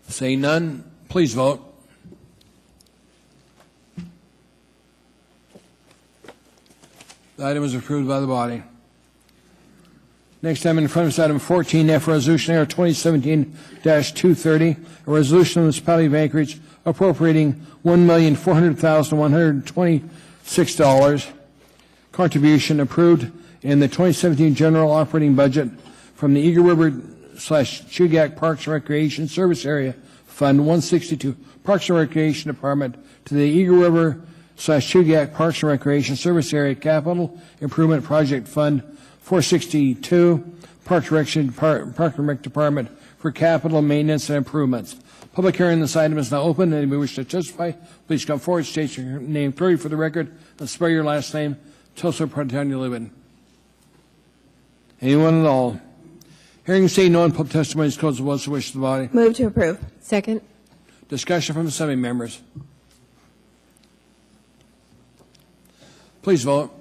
A: Saying none, please vote. The item is approved by the body. Next item in front of us, item 14F, Resolution Air 2017-230, a resolution of the Municipality of Anchorage appropriating $1,400,126 contribution approved in the 2017 general operating budget from the Eagle River/Chugach Parks and Recreation Service Area, Fund 162, Parks and Recreation Department, to the Eagle River/Chugach Parks and Recreation Service Area Capital Improvement Project Fund 462, Park and Rec Department for capital maintenance and improvements. Public hearing on this item is now open. Anybody wish to testify, please come forward, state your name clearly for the record, and spell your last name. Tell us what part of town you live in. Anyone at all? Hearing and seeing no one, public testimony is closed. What's the wish of the body?
J: Move to approve.
Q: Second.
A: Discussion from assembly members. Please vote.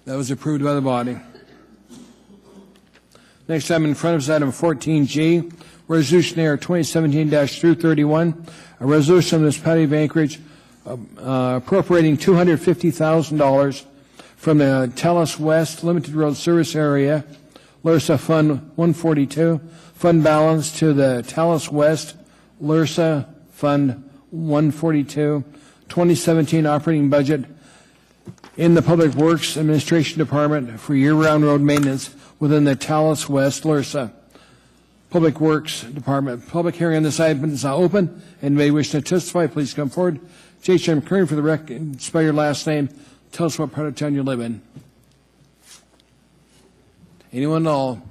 A: That was approved by the body. Next item in front of us, item 14G, Resolution Air 2017-231, a resolution of the Municipality of Anchorage appropriating $250,000 from the Talus West Limited Road Service Area, LRSA Fund 142, fund balance to the Talus West LRSA Fund 142, 2017 operating budget in the Public Works Administration Department for year-round road maintenance within the Talus West LRSA. Public Works Department. Public hearing on this item is now open. And may wish to testify, please come forward. J.H.M. Curran for the record. Spell your last name. Tell us what part of town you live in. Anyone at all?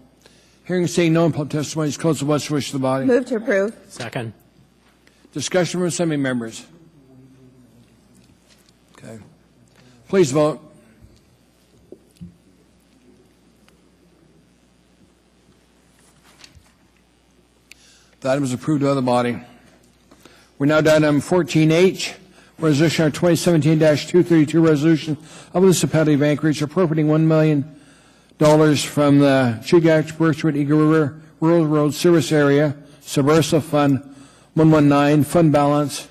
A: Hearing and seeing no one, public testimony is closed. What's the wish of the body?
J: Move to approve.
F: Second.
A: Discussion from assembly members. Okay. Please vote. The item is approved by the body. We're now down to item 14H, Resolution R 2017-232, resolution of the Municipality of Anchorage appropriating $1 million from the Chugach Birchwood Eagle River Rural Road Service Area, Subursa Fund 119, fund balance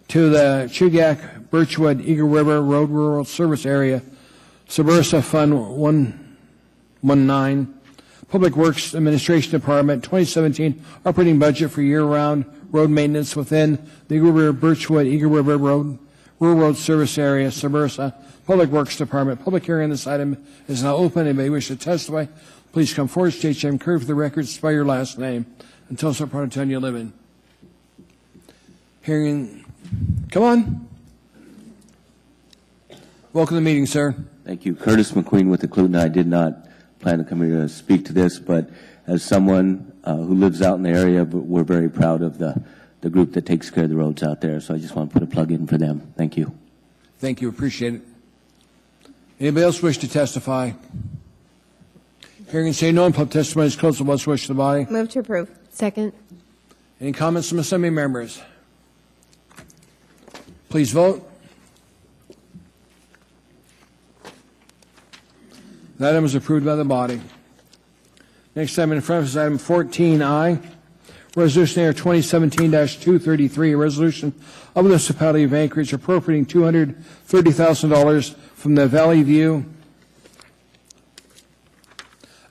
A: to the Chugach Birchwood Eagle River Road Rural Service Area, Subursa Fund 119, Public Works Administration Department 2017 operating budget for year-round road maintenance within the Eagle River Birchwood Eagle River Road Rural Road Service Area, Subursa, Public Works Department. Public hearing on this item is now open. Anybody wish to testify, please come forward, state your name, clear for the record, spell your last name, and tell us what part of town you live in. Hearing, come on. Welcome to the meeting, sir.
S: Thank you. Curtis McQueen with the Cluton. I did not plan to come here to speak to this, but as someone who lives out in the area, we're very proud of the group that takes care of the roads out there. So I just want to put a plug in for them. Thank you.
A: Thank you. Appreciate it. Anybody else wish to testify? Hearing and saying no, and public testimony is closed. What's wish to the body?
J: Move to approve.
Q: Second.
A: Any comments from assembly members? Please vote. The item is approved by the body. Next item in front of us is item 14I, Resolution Air 2017-233, a resolution of the municipality of Anchorage appropriating $230,000 from the Valley View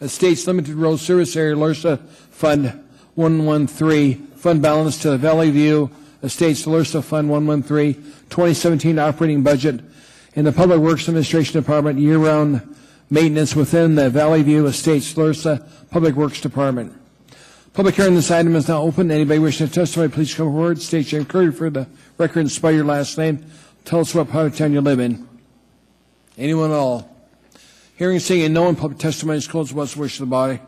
A: Estates Limited Road Service Area LRSA Fund 113, fund balance to the Valley View Estates LRSA Fund 113, 2017 operating budget in the Public Works Administration Department year-round maintenance within the Valley View Estates LRSA Public Works Department. Public hearing on this item is now open. Anybody wishing to testify, please come forward. State your name for the record and spell your last name. Tell us what part of town you live in. Anyone at all? Hearing and seeing no one, public testimony is closed. What's the wish of the body?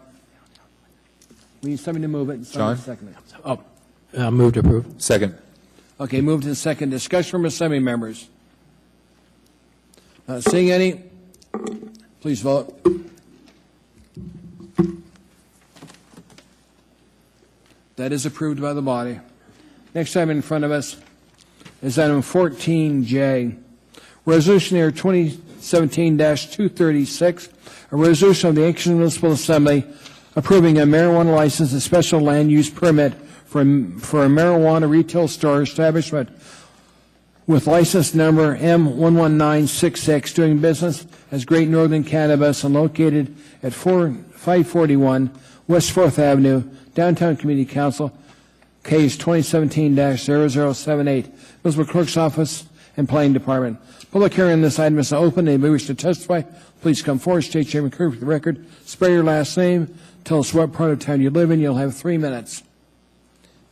A: We need somebody to move it. And
E: John?
A: second it.
F: Move to approve.
E: Second.
A: Okay, moved and second. Discussion from assembly members. Not seeing any. Please vote. That is approved by the body. Next item in front of us is item 14J, Resolution Air 2017-236, a resolution of the Anchorage Municipal Assembly approving a marijuana license and special land use permit for a marijuana retail store establishment with license number M11966, doing business as Great Northern Cannabis and located at 541 West 4th Avenue, Downtown Community Council, case 2017-0078, Municipal Clerk's Office and Planning Department. Public hearing on this item is open. Anybody wish to testify, please come forward. State your name for the record. Spell your last name. Tell us what part of town you live in. You'll have 3 minutes.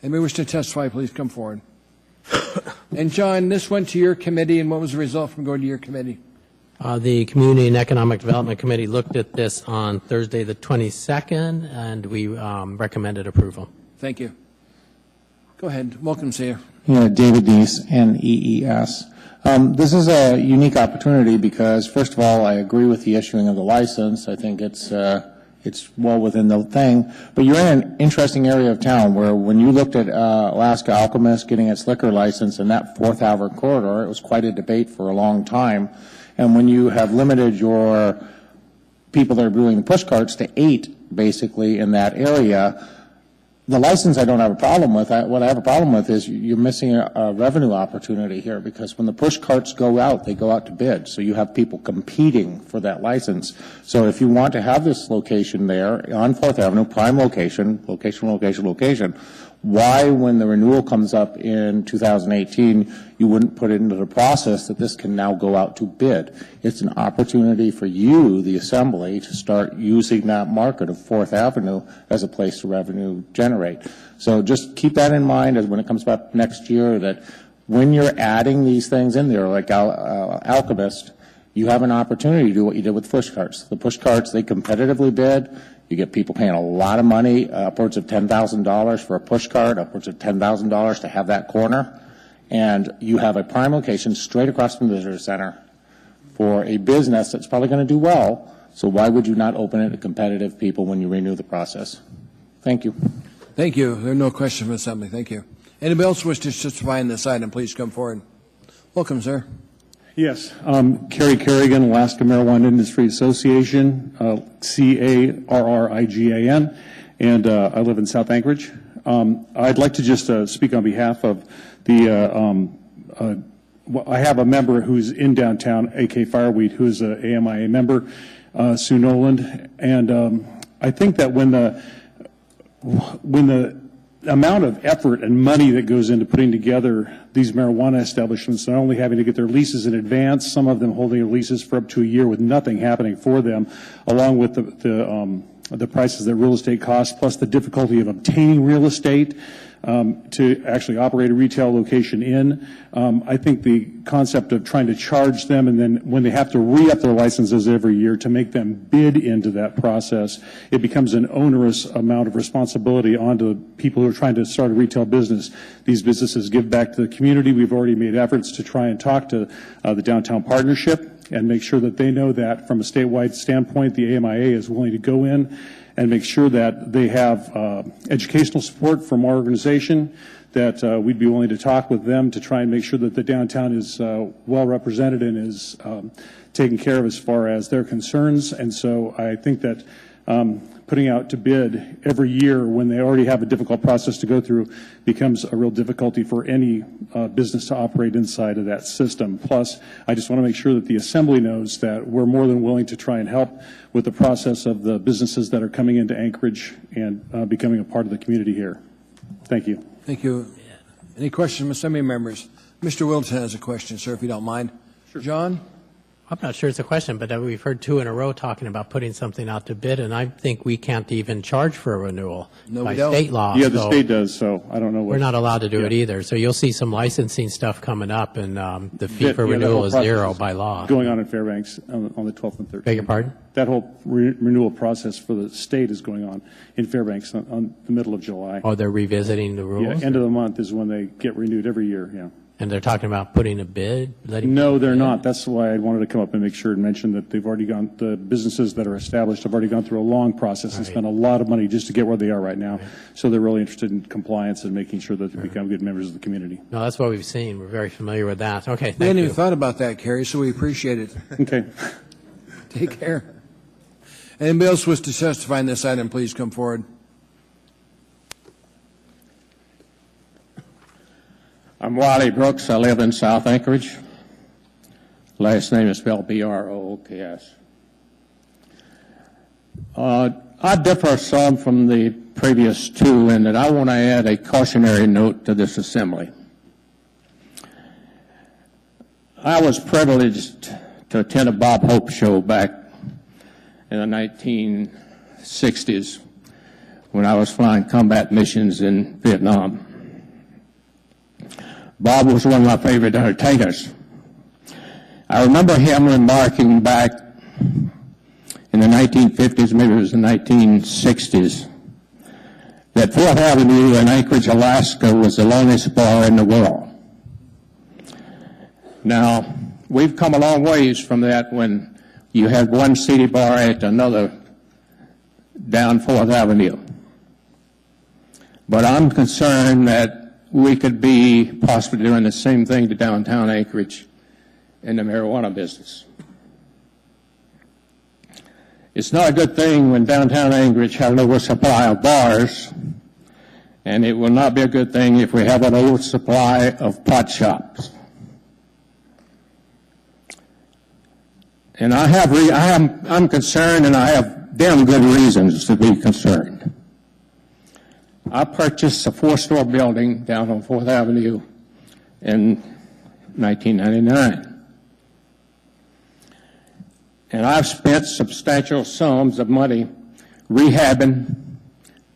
A: Anybody wish to testify, please come forward. And John, this went to your committee, and what was the result from going to your committee?
F: The Community and Economic Development Committee looked at this on Thursday the 22nd, and we recommended approval.
A: Thank you. Go ahead. Welcome, Sir.
T: Yeah, David Deese, NEES. This is a unique opportunity because, first of all, I agree with the issuing of the license. I think it's well within the thing. But you're in an interesting area of town where when you looked at Alaska Alchemist getting its liquor license in that 4th Avenue corridor, it was quite a debate for a long time. And when you have limited your people that are doing the push carts to 8, basically, in that area, the license I don't have a problem with. What I have a problem with is you're missing a revenue opportunity here, because when the push carts go out, they go out to bid. So you have people competing for that license. So if you want to have this location there on 4th Avenue, prime location, why, when the renewal comes up in 2018, you wouldn't put it into the process that this can now go out to bid? It's an opportunity for you, the Assembly, to start using that market of 4th Avenue as a place to revenue generate. So just keep that in mind as when it comes up next year, that when you're adding these things in there, like Alchemist, you have an opportunity to do what you did with push carts. The push carts, they competitively bid. You get people paying a lot of money, upwards of $10,000 for a push cart, upwards of $10,000 to have that corner. And you have a prime location straight across from the visitor center for a business that's probably going to do well. So why would you not open it to competitive people when you renew the process? Thank you.
A: Thank you. There are no questions from the Assembly. Thank you. Anybody else wish to testify in this item, please come forward. Welcome, sir.
U: Yes, Kerry Kerrigan, Alaska Marijuana Industry Association, CARRIGAN, and I live in South Anchorage. I'd like to just speak on behalf of the, I have a member who's in downtown, AK Fireweed, who's an AMIA member, Sue Noland, and I think that when the amount of effort and money that goes into putting together these marijuana establishments, not only having to get their leases in advance, some of them holding their leases for up to a year with nothing happening for them, along with the prices that real estate costs, plus the difficulty of obtaining real estate to actually operate a retail location in. I think the concept of trying to charge them, and then when they have to re-up their licenses every year to make them bid into that process, it becomes an onerous amount of responsibility onto people who are trying to start a retail business. These businesses give back to the community. We've already made efforts to try and talk to the Downtown Partnership and make sure that they know that from a statewide standpoint, the AMIA is willing to go in and make sure that they have educational support from our organization, that we'd be willing to talk with them to try and make sure that the downtown is well represented and is taken care of as far as their concerns. And so I think that putting out to bid every year when they already have a difficult process to go through becomes a real difficulty for any business to operate inside of that system. Plus, I just want to make sure that the Assembly knows that we're more than willing to try and help with the process of the businesses that are coming into Anchorage and becoming a part of the community here. Thank you.
A: Thank you. Any questions from Assembly members? Mr. Wilton has a question, sir, if you don't mind. Sure. John?
F: I'm not sure it's a question, but we've heard two in a row talking about putting something out to bid, and I think we can't even charge for a renewal by state law.
U: Yeah, the state does, so I don't know what.
F: We're not allowed to do it either. So you'll see some licensing stuff coming up, and the fee for renewal is zero by law.
U: Going on in Fairbanks on the 12th and 13th.
F: Beg your pardon?
U: That whole renewal process for the state is going on in Fairbanks on the middle of July.
F: Oh, they're revisiting the rules?
U: Yeah, end of the month is when they get renewed every year, yeah.
F: And they're talking about putting a bid?
U: No, they're not. That's why I wanted to come up and make sure and mention that they've already gone, the businesses that are established have already gone through a long process and spent a lot of money just to get where they are right now. So they're really interested in compliance and making sure that they become good members of the community.
F: No, that's what we've seen. We're very familiar with that. Okay, thank you.
A: We hadn't even thought about that, Kerry, so we appreciate it.
U: Okay.
A: Take care. Anybody else wish to testify on this item, please come forward.
L: I'm Wiley Brooks. I live in South Anchorage. Last name is spelled B-R-O-O-K-S. I differ some from the previous two in that I want to add a cautionary note to this assembly. I was privileged to attend a Bob Hope show back in the 1960s when I was flying combat missions in Vietnam. Bob was one of my favorite entertainers. I remember him remarking back in the 1950s, maybe it was the 1960s, that Fourth Avenue in Anchorage, Alaska was the loneliest bar in the world. Now, we've come a long ways from that when you had one city bar after another down Fourth Avenue. But I'm concerned that we could be possibly doing the same thing to downtown Anchorage in the marijuana business. It's not a good thing when downtown Anchorage has an oversupply of bars, and it will not be a good thing if we have an oversupply of pot shops. And I'm concerned, and I have damn good reasons to be concerned. I purchased a 4-store building down on 4th Avenue in 1999. And I've spent substantial sums of money rehabbing,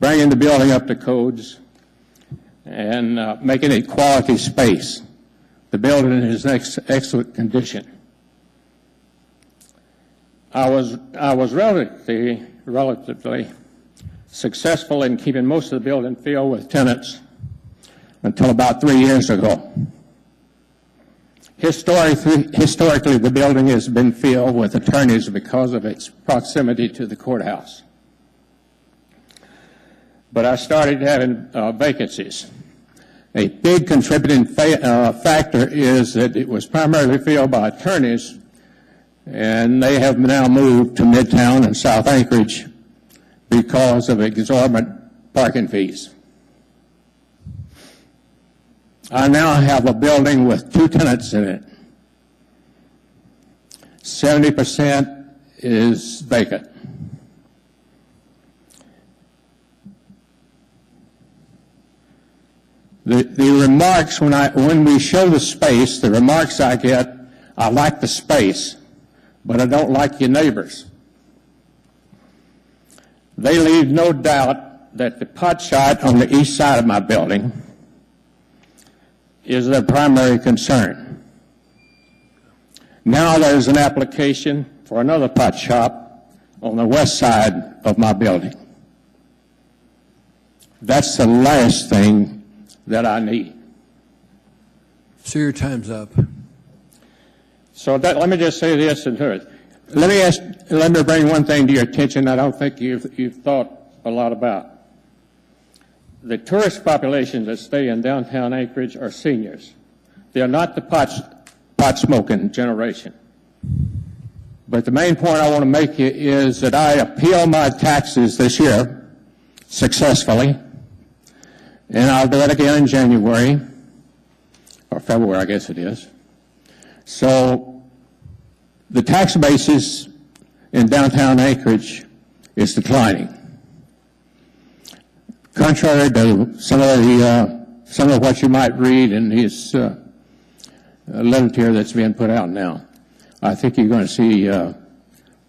L: bringing the building up to codes, and making it quality space. The building is in excellent condition. I was relatively successful in keeping most of the building filled with tenants until about 3 years ago. Historically, the building has been filled with attorneys because of its proximity to the courthouse. But I started having vacancies. A big contributing factor is that it was primarily filled by attorneys, and they have now moved to Midtown and South Anchorage because of exorbitant parking fees. I now have a building with 2 tenants in it. 70% is vacant. The remarks, when we show the space, the remarks I get, I like the space, but I don't like your neighbors. They leave no doubt that the pot shot on the east side of my building is their primary concern. Now there's an application for another pot shop on the west side of my building. That's the last thing that I need.
A: So your time's up.
L: So let me just say this and hear it. Let me bring one thing to your attention I don't think you've thought a lot about. The tourist populations that stay in downtown Anchorage are seniors. They're not the pot smoking generation. But the main point I want to make is that I appeal my taxes this year successfully, and I'll do it again in January, or February, I guess it is. So the tax basis in downtown Anchorage is declining, contrary to some of what you might read in his literature that's being put out now. I think you're going to see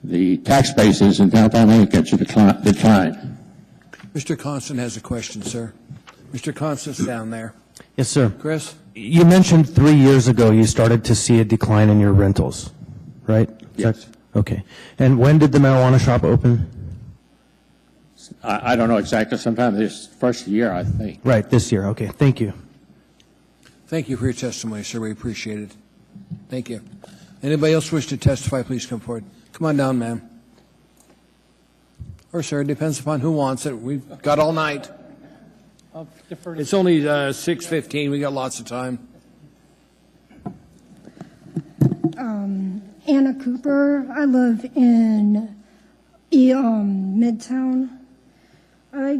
L: the tax basis in downtown Anchorage decline.
A: Mr. Constant has a question, sir. Mr. Constant's down there.
I: Yes, sir.
A: Chris?
I: You mentioned 3 years ago you started to see a decline in your rentals, right?
L: Yes.
I: Okay. And when did the marijuana shop open?
L: I don't know exactly. Sometime this first year, I think.
I: Right, this year. Okay. Thank you.
A: Thank you for your testimony, sir. We appreciate it. Thank you. Anybody else wish to testify, please come forward. Come on down, ma'am. Or, sir, it depends upon who wants it. We've got all night. It's only 6:15. We got lots of time.
K: Anna Cooper. I live in Midtown. I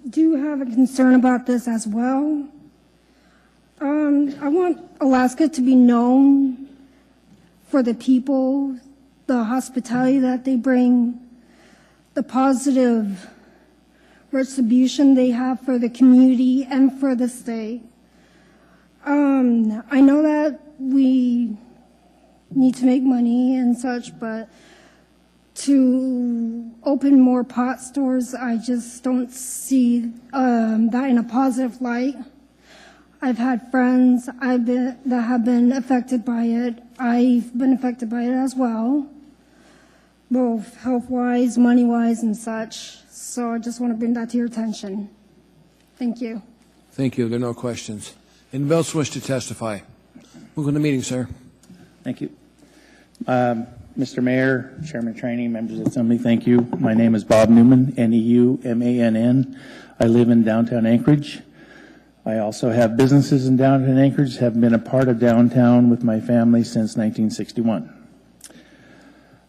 K: do have a concern about this as well. I want Alaska to be known for the people, the hospitality that they bring, the positive retribution they have for the community and for the state. I know that we need to make money and such, but to open more pot stores, I just don't see that in a positive light. I've had friends that have been affected by it. I've been affected by it as well, both health-wise, money-wise, and such. So I just want to bring that to your attention. Thank you.
A: Thank you. There are no questions. Anybody else wish to testify? Welcome to the meeting, sir.
V: Thank you. Mr. Mayor, Chairman Training, members of the Assembly, thank you. My name is Bob Newman, Neumann. I live in downtown Anchorage. I also have businesses in downtown Anchorage, have been a part of downtown with my family since 1961.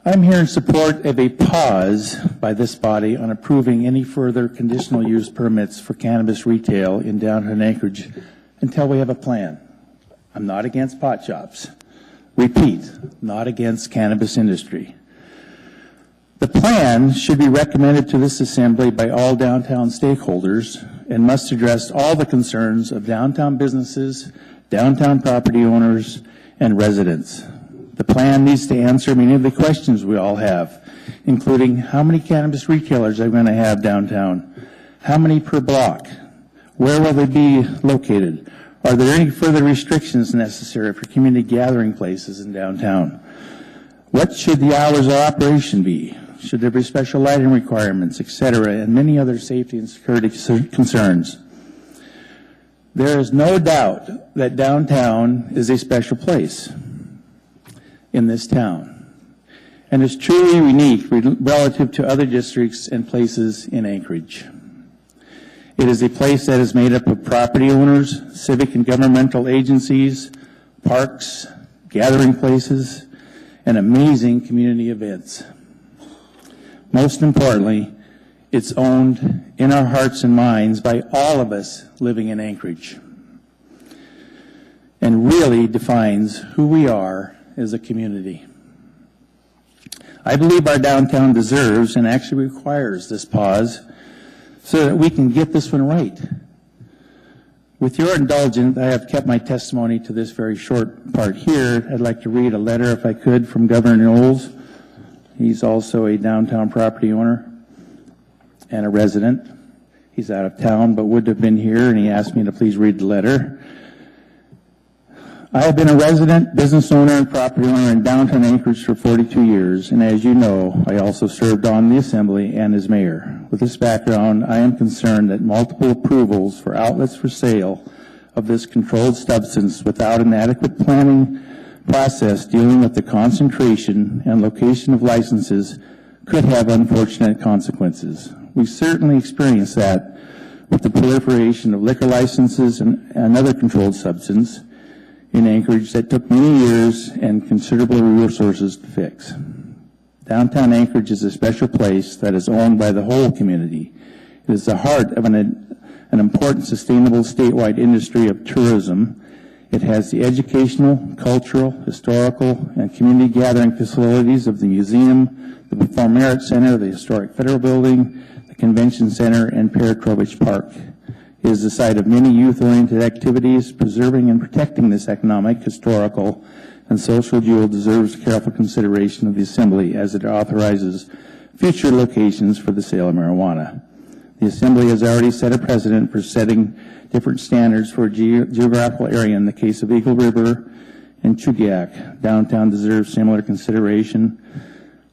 V: I'm here in support of a pause by this body on approving any further conditional use permits for cannabis retail in downtown Anchorage until we have a plan. I'm not against pot shops. Repeat, not against cannabis industry. The plan should be recommended to this Assembly by all downtown stakeholders and must address all the concerns of downtown businesses, downtown property owners, and residents. The plan needs to answer many of the questions we all have, including how many cannabis retailers are going to have downtown, how many per block, where will they be located, are there any further restrictions necessary for community gathering places in downtown, what should the hours of operation be, should there be special lighting requirements, etc., and many other safety and security concerns. There is no doubt that downtown is a special place in this town, and is truly unique relative to other districts and places in Anchorage. It is a place that is made up of property owners, civic and governmental agencies, parks, gathering places, and amazing community events. Most importantly, it's owned in our hearts and minds by all of us living in Anchorage, and really defines who we are as a community. I believe our downtown deserves and actually requires this pause so that we can get this one right. With your indulgence, I have kept my testimony to this very short part here. I'd like to read a letter, if I could, from Governor Knowles. He's also a downtown property owner and a resident. He's out of town, but would have been here, and he asked me to please read the letter. I have been a resident, business owner, and property owner in downtown Anchorage for 42 years, and as you know, I also served on the Assembly and as mayor. With this background, I am concerned that multiple approvals for outlets for sale of this controlled substance without an adequate planning process dealing with the concentration and location of licenses could have unfortunate consequences. We certainly experienced that with the proliferation of liquor licenses and another controlled substance in Anchorage that took many years and considerable resources to fix. Downtown Anchorage is a special place that is owned by the whole community. It is the heart of an important sustainable statewide industry of tourism. It has the educational, cultural, historical, and community gathering facilities of the museum, the Performing Arts Center, the Historic Federal Building, the Convention Center, and Peretrovich Park. It is the site of many youth-oriented activities. Preserving and protecting this economic, historical, and social jewel deserves careful consideration of the Assembly as it authorizes future locations for the sale of marijuana. The Assembly has already set a precedent for setting different standards for a geographical area in the case of Eagle River and Chugiak. Downtown deserves similar consideration.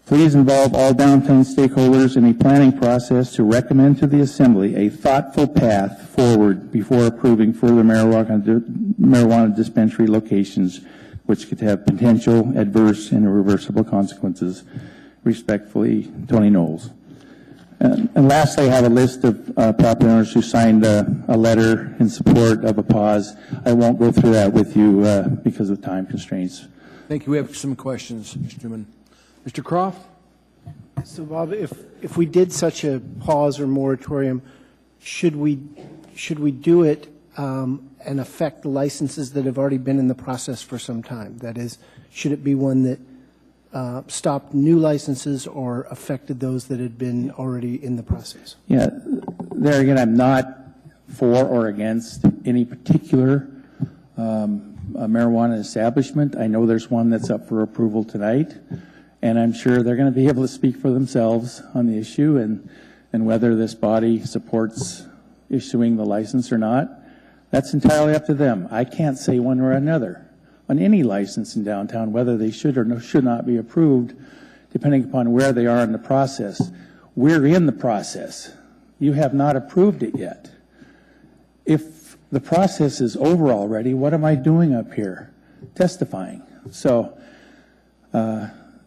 V: Please involve all downtown stakeholders in a planning process to recommend to the Assembly a thoughtful path forward before approving further marijuana dispensary locations, which could have potential adverse and irreversible consequences. Respectfully, Tony Knowles. And lastly, I have a list of property owners who signed a letter in support of a pause. I won't go through that with you because of time constraints.
A: Thank you. We have some questions, Mr. Newman. Mr. Croft?
H: So, Bob, if we did such a pause or moratorium, should we do it and affect the licenses that have already been in the process for some time? That is, should it be one that stopped new licenses or affected those that had been already in the process?
V: Yeah, there again, I'm not for or against any particular marijuana establishment. I know there's one that's up for approval tonight, and I'm sure they're going to be able to speak for themselves on the issue and whether this body supports issuing the license or not. That's entirely up to them. I can't say one or another on any license in downtown whether they should or should not be approved, depending upon where they are in the process. We're in the process. You have not approved it yet. If the process is over already, what am I doing up here? Testifying. So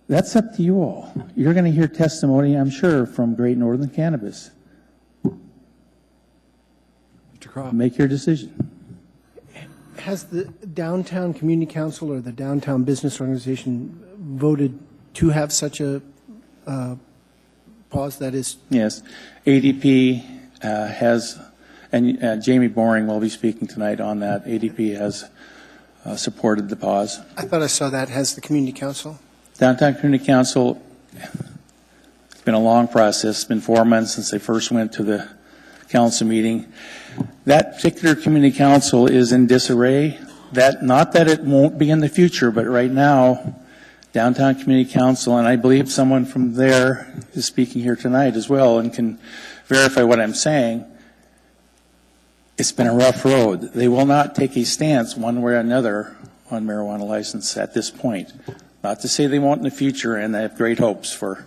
V: that's up to you all. You're going to hear testimony, I'm sure, from Great Northern Cannabis.
A: Mr. Croft.
V: Make your decision.
H: Has the Downtown Community Council or the Downtown Business Organization voted to have such a pause? That is,
V: yes, ADP has, and Jamie Boring will be speaking tonight on that. ADP has supported the pause.
H: I thought I saw that. Has the Community Council?
V: Downtown Community Council, it's been a long process. It's been 4 months since they first went to the council meeting. That particular community council is in disarray. Not that it won't be in the future, but right now, Downtown Community Council, and I believe someone from there is speaking here tonight as well and can verify what I'm saying. It's been a rough road. They will not take a stance one way or another on marijuana license at this point. Not to say they won't in the future, and I have great hopes for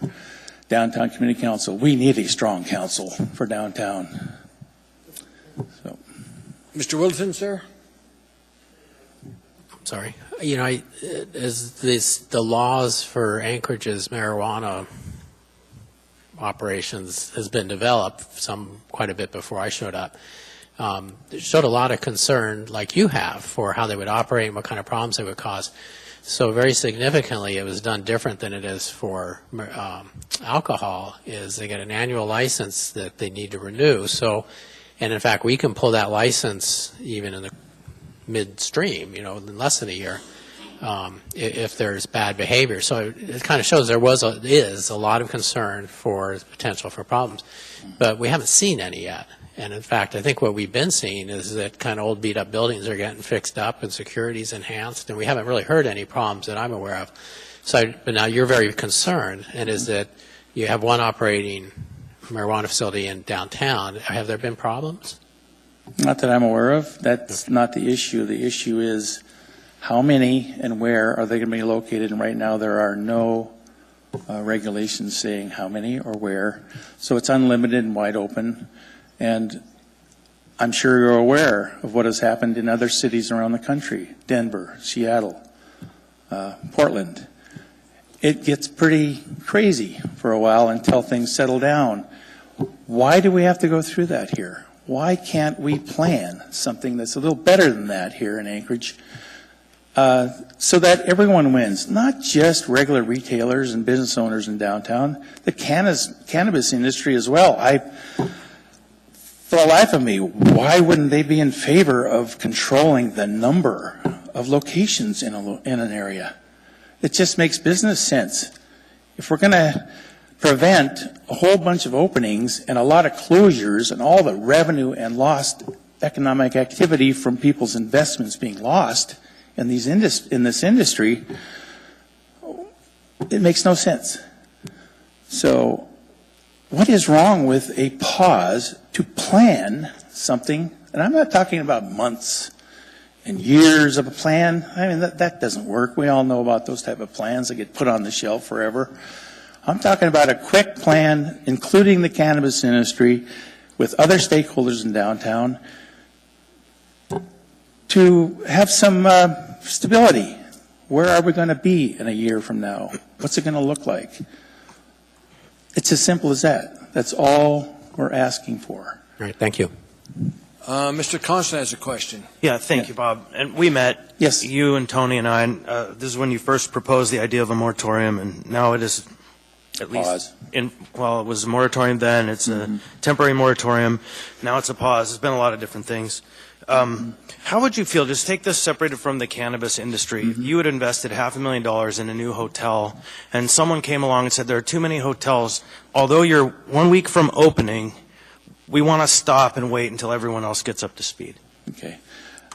V: Downtown Community Council. We need a strong council for downtown. So.
A: Mr. Wilson, sir?
F: I'm sorry. You know, as the laws for Anchorage's marijuana operations has been developed, some quite a bit before I showed up, it showed a lot of concern, like you have, for how they would operate and what kind of problems they would cause. So very significantly, it was done different than it is for alcohol, is they get an annual license that they need to renew. So, and in fact, we can pull that license even in the midstream, in less than a year, if there's bad behavior. So it kind of shows there is a lot of concern for the potential for problems. But we haven't seen any yet. And in fact, I think what we've been seeing is that kind of old beat-up buildings are getting fixed up and security's enhanced, and we haven't really heard any problems that I'm aware of. But now you're very concerned, and is that you have one operating marijuana facility in downtown. Have there been problems?
V: Not that I'm aware of. That's not the issue. The issue is how many and where are they going to be located? And right now there are no regulations saying how many or where. So it's unlimited and wide open. And I'm sure you're aware of what has happened in other cities around the country, Denver, Seattle, Portland. It gets pretty crazy for a while until things settle down. Why do we have to go through that here? Why can't we plan something that's a little better than that here in Anchorage so that everyone wins, not just regular retailers and business owners in downtown, the cannabis industry as well. For the life of me, why wouldn't they be in favor of controlling the number of locations in an area? It just makes business sense. If we're going to prevent a whole bunch of openings and a lot of closures and all the revenue and lost economic activity from people's investments being lost in this industry, it makes no sense. So what is wrong with a pause to plan something? And I'm not talking about months and years of a plan. I mean, that doesn't work. We all know about those type of plans that get put on the shelf forever. I'm talking about a quick plan, including the cannabis industry, with other stakeholders in downtown, to have some stability. Where are we going to be in a year from now? What's it going to look like? It's as simple as that. That's all we're asking for.
F: All right, thank you.
A: Mr. Constant has a question.
I: Yeah, thank you, Bob. And we met,
V: yes,
I: you and Tony and I, and this is when you first proposed the idea of a moratorium, and now it is at least, it was a moratorium then, it's a temporary moratorium, now it's a pause. There's been a lot of different things. How would you feel, just take this separated from the cannabis industry, if you had invested $500,000 in a new hotel, and someone came along and said, there are too many hotels, although you're 1 week from opening, we want to stop and wait until everyone else gets up to speed.
V: Okay.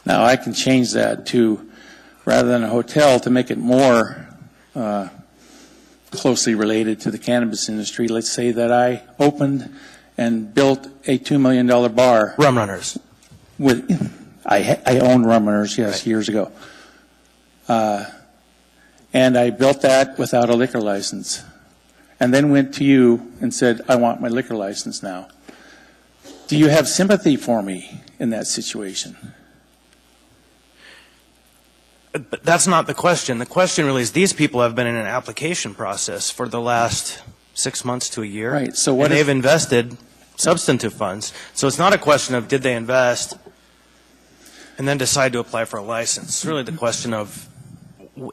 V: Now I can change that to, rather than a hotel, to make it more closely related to the cannabis industry. Let's say that I opened and built a $2 million bar.
I: Rum Runners.
V: I owned Rum Runners, yes, right, years ago. And I built that without a liquor license. And then went to you and said, I want my liquor license now. Do you have sympathy for me in that situation?
I: But that's not the question. The question really is these people have been in an application process for the last 6 months to a year.
V: Right. So what
I: and they've invested substantive funds. So it's not a question of did they invest and then decide to apply for a license. It's really the question of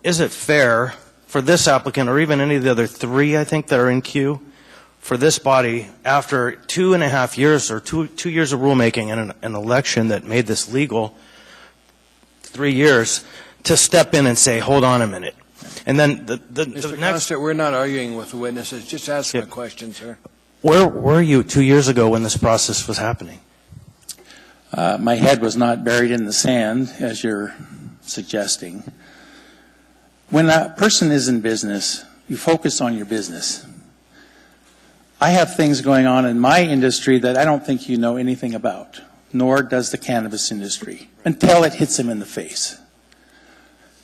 I: is it fair for this applicant or even any of the other 3, I think, that are in queue, for this body, after 2.5 years or two years of rulemaking and an election that made this legal, 3 years, to step in and say, hold on a minute. And then the
A: Mr.
V: next...
A: Constant, we're not arguing with the witnesses. Just ask them a question, sir.
I: Where were you 2 years ago when this process was happening?
V: My head was not buried in the sand, as you're suggesting. When a person is in business, you focus on your business. I have things going on in my industry that I don't think you know anything about, nor does the cannabis industry, until it hits them in the face.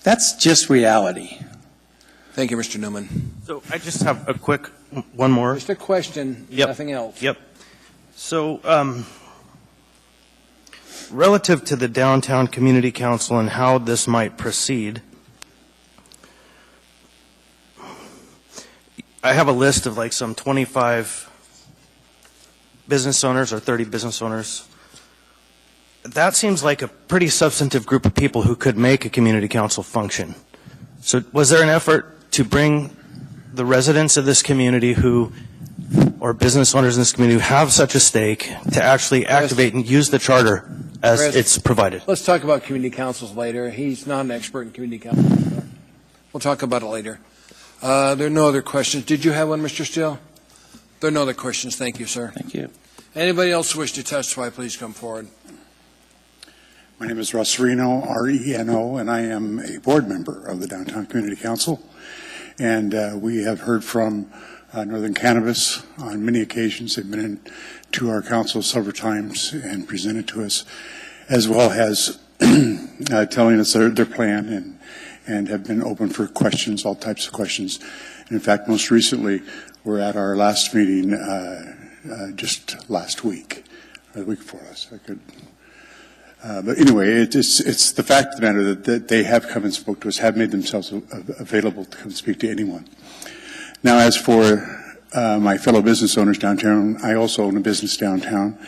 V: That's just reality.
A: Thank you, Mr. Newman.
I: So I just have a quick one more.
A: Just a question, nothing else.
I: Yep. So relative to the Downtown Community Council and how this might proceed, I have a list of like some 25 business owners or 30 business owners. That seems like a pretty substantive group of people who could make a community council function. So was there an effort to bring the residents of this community or business owners in this community who have such a stake to actually activate and use the charter as it's provided?
A: Let's talk about community councils later. He's not an expert in community councils. We'll talk about it later. There are no other questions. Did you have one, Mr. Steele? There are no other questions. Thank you, sir.
V: Thank you.
A: Anybody else wish to testify, please come forward.
B: My name is Russ Reno, R-E-N-O, and I am a board member of the Downtown Community Council. And we have heard from Northern Cannabis on many occasions. They've been to our council several times and presented to us, as well as telling us their plan and have been open for questions, all types of questions. And in fact, most recently, we're at our last meeting just last week, or the week before last. But anyway, it's the fact of the matter that they have come and spoke to us, have made themselves available to come speak to anyone. Now, as for my fellow business owners downtown, I also own a business downtown,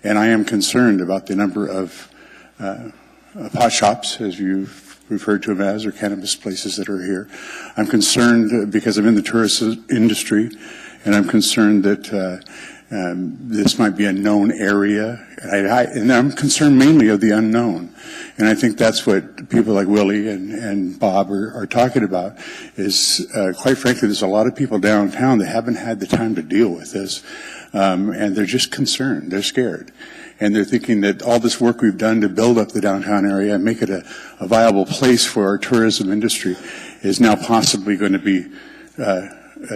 B: and I am concerned about the number of pot shops, as you've referred to them as, or cannabis places that are here. I'm concerned because I'm in the tourist industry, and I'm concerned that this might be a known area, and I'm concerned mainly of the unknown. And I think that's what people like Willie and Bob are talking about, is quite frankly, there's a lot of people downtown that haven't had the time to deal with this, and they're just concerned, they're scared. And they're thinking that all this work we've done to build up the downtown area and make it a viable place for our tourism industry is now possibly going to be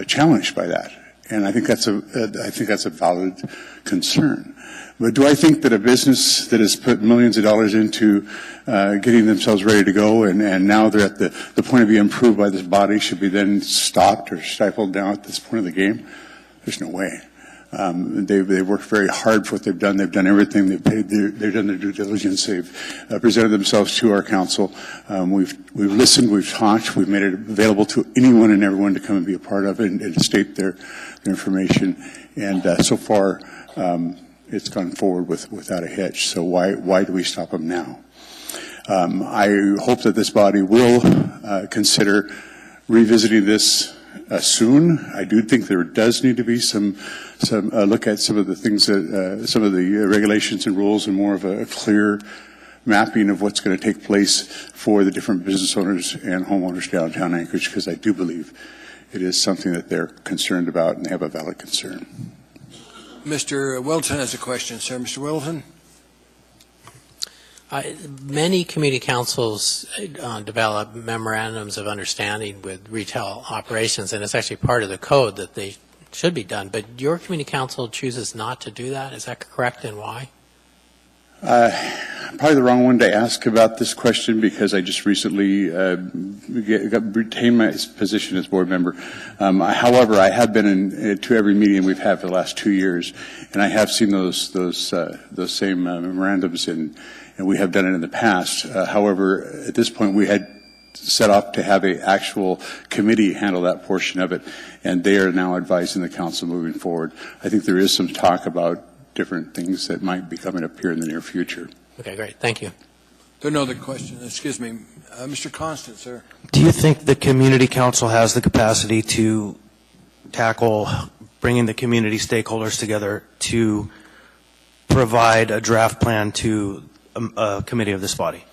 B: challenged by that. And I think that's a valid concern. But do I think that a business that has put millions of dollars into getting themselves ready to go and now they're at the point of being approved by this body should be then stopped or stifled down at this point of the game? There's no way. They've worked very hard for what they've done. They've done everything. They've done their due diligence. They've presented themselves to our council. We've listened. We've talked. We've made it available to anyone and everyone to come and be a part of it and state their information. And so far, it's gone forward without a hitch. So why do we stop them now? I hope that this body will consider revisiting this soon. I do think there does need to be some look at some of the things that some of the regulations and rules and more of a clear mapping of what's going to take place for the different business owners and homeowners downtown Anchorage, because I do believe it is something that they're concerned about and they have a valid concern.
A: Mr. Wilton has a question, sir. Mr. Wilton?
F: Many community councils develop memorandums of understanding with retail operations, and it's actually part of the code that they should be done. But your community council chooses not to do that. Is that correct, and why?
B: Probably the wrong one to ask about this question, because I just recently retained my position as board member. However, I have been to every meeting we've had for the last 2 years, and I have seen those same memorandums, and we have done it in the past. However, at this point, we had set up to have an actual committee handle that portion of it, and they are now advising the council moving forward. I think there is some talk about different things that might be coming up here in the near future.
F: Okay, great. Thank you.
A: There are no other questions. Excuse me. Mr. Constant, sir.
I: Do you think the community council has the capacity to tackle bringing the community stakeholders together to provide a draft plan to a committee of this body?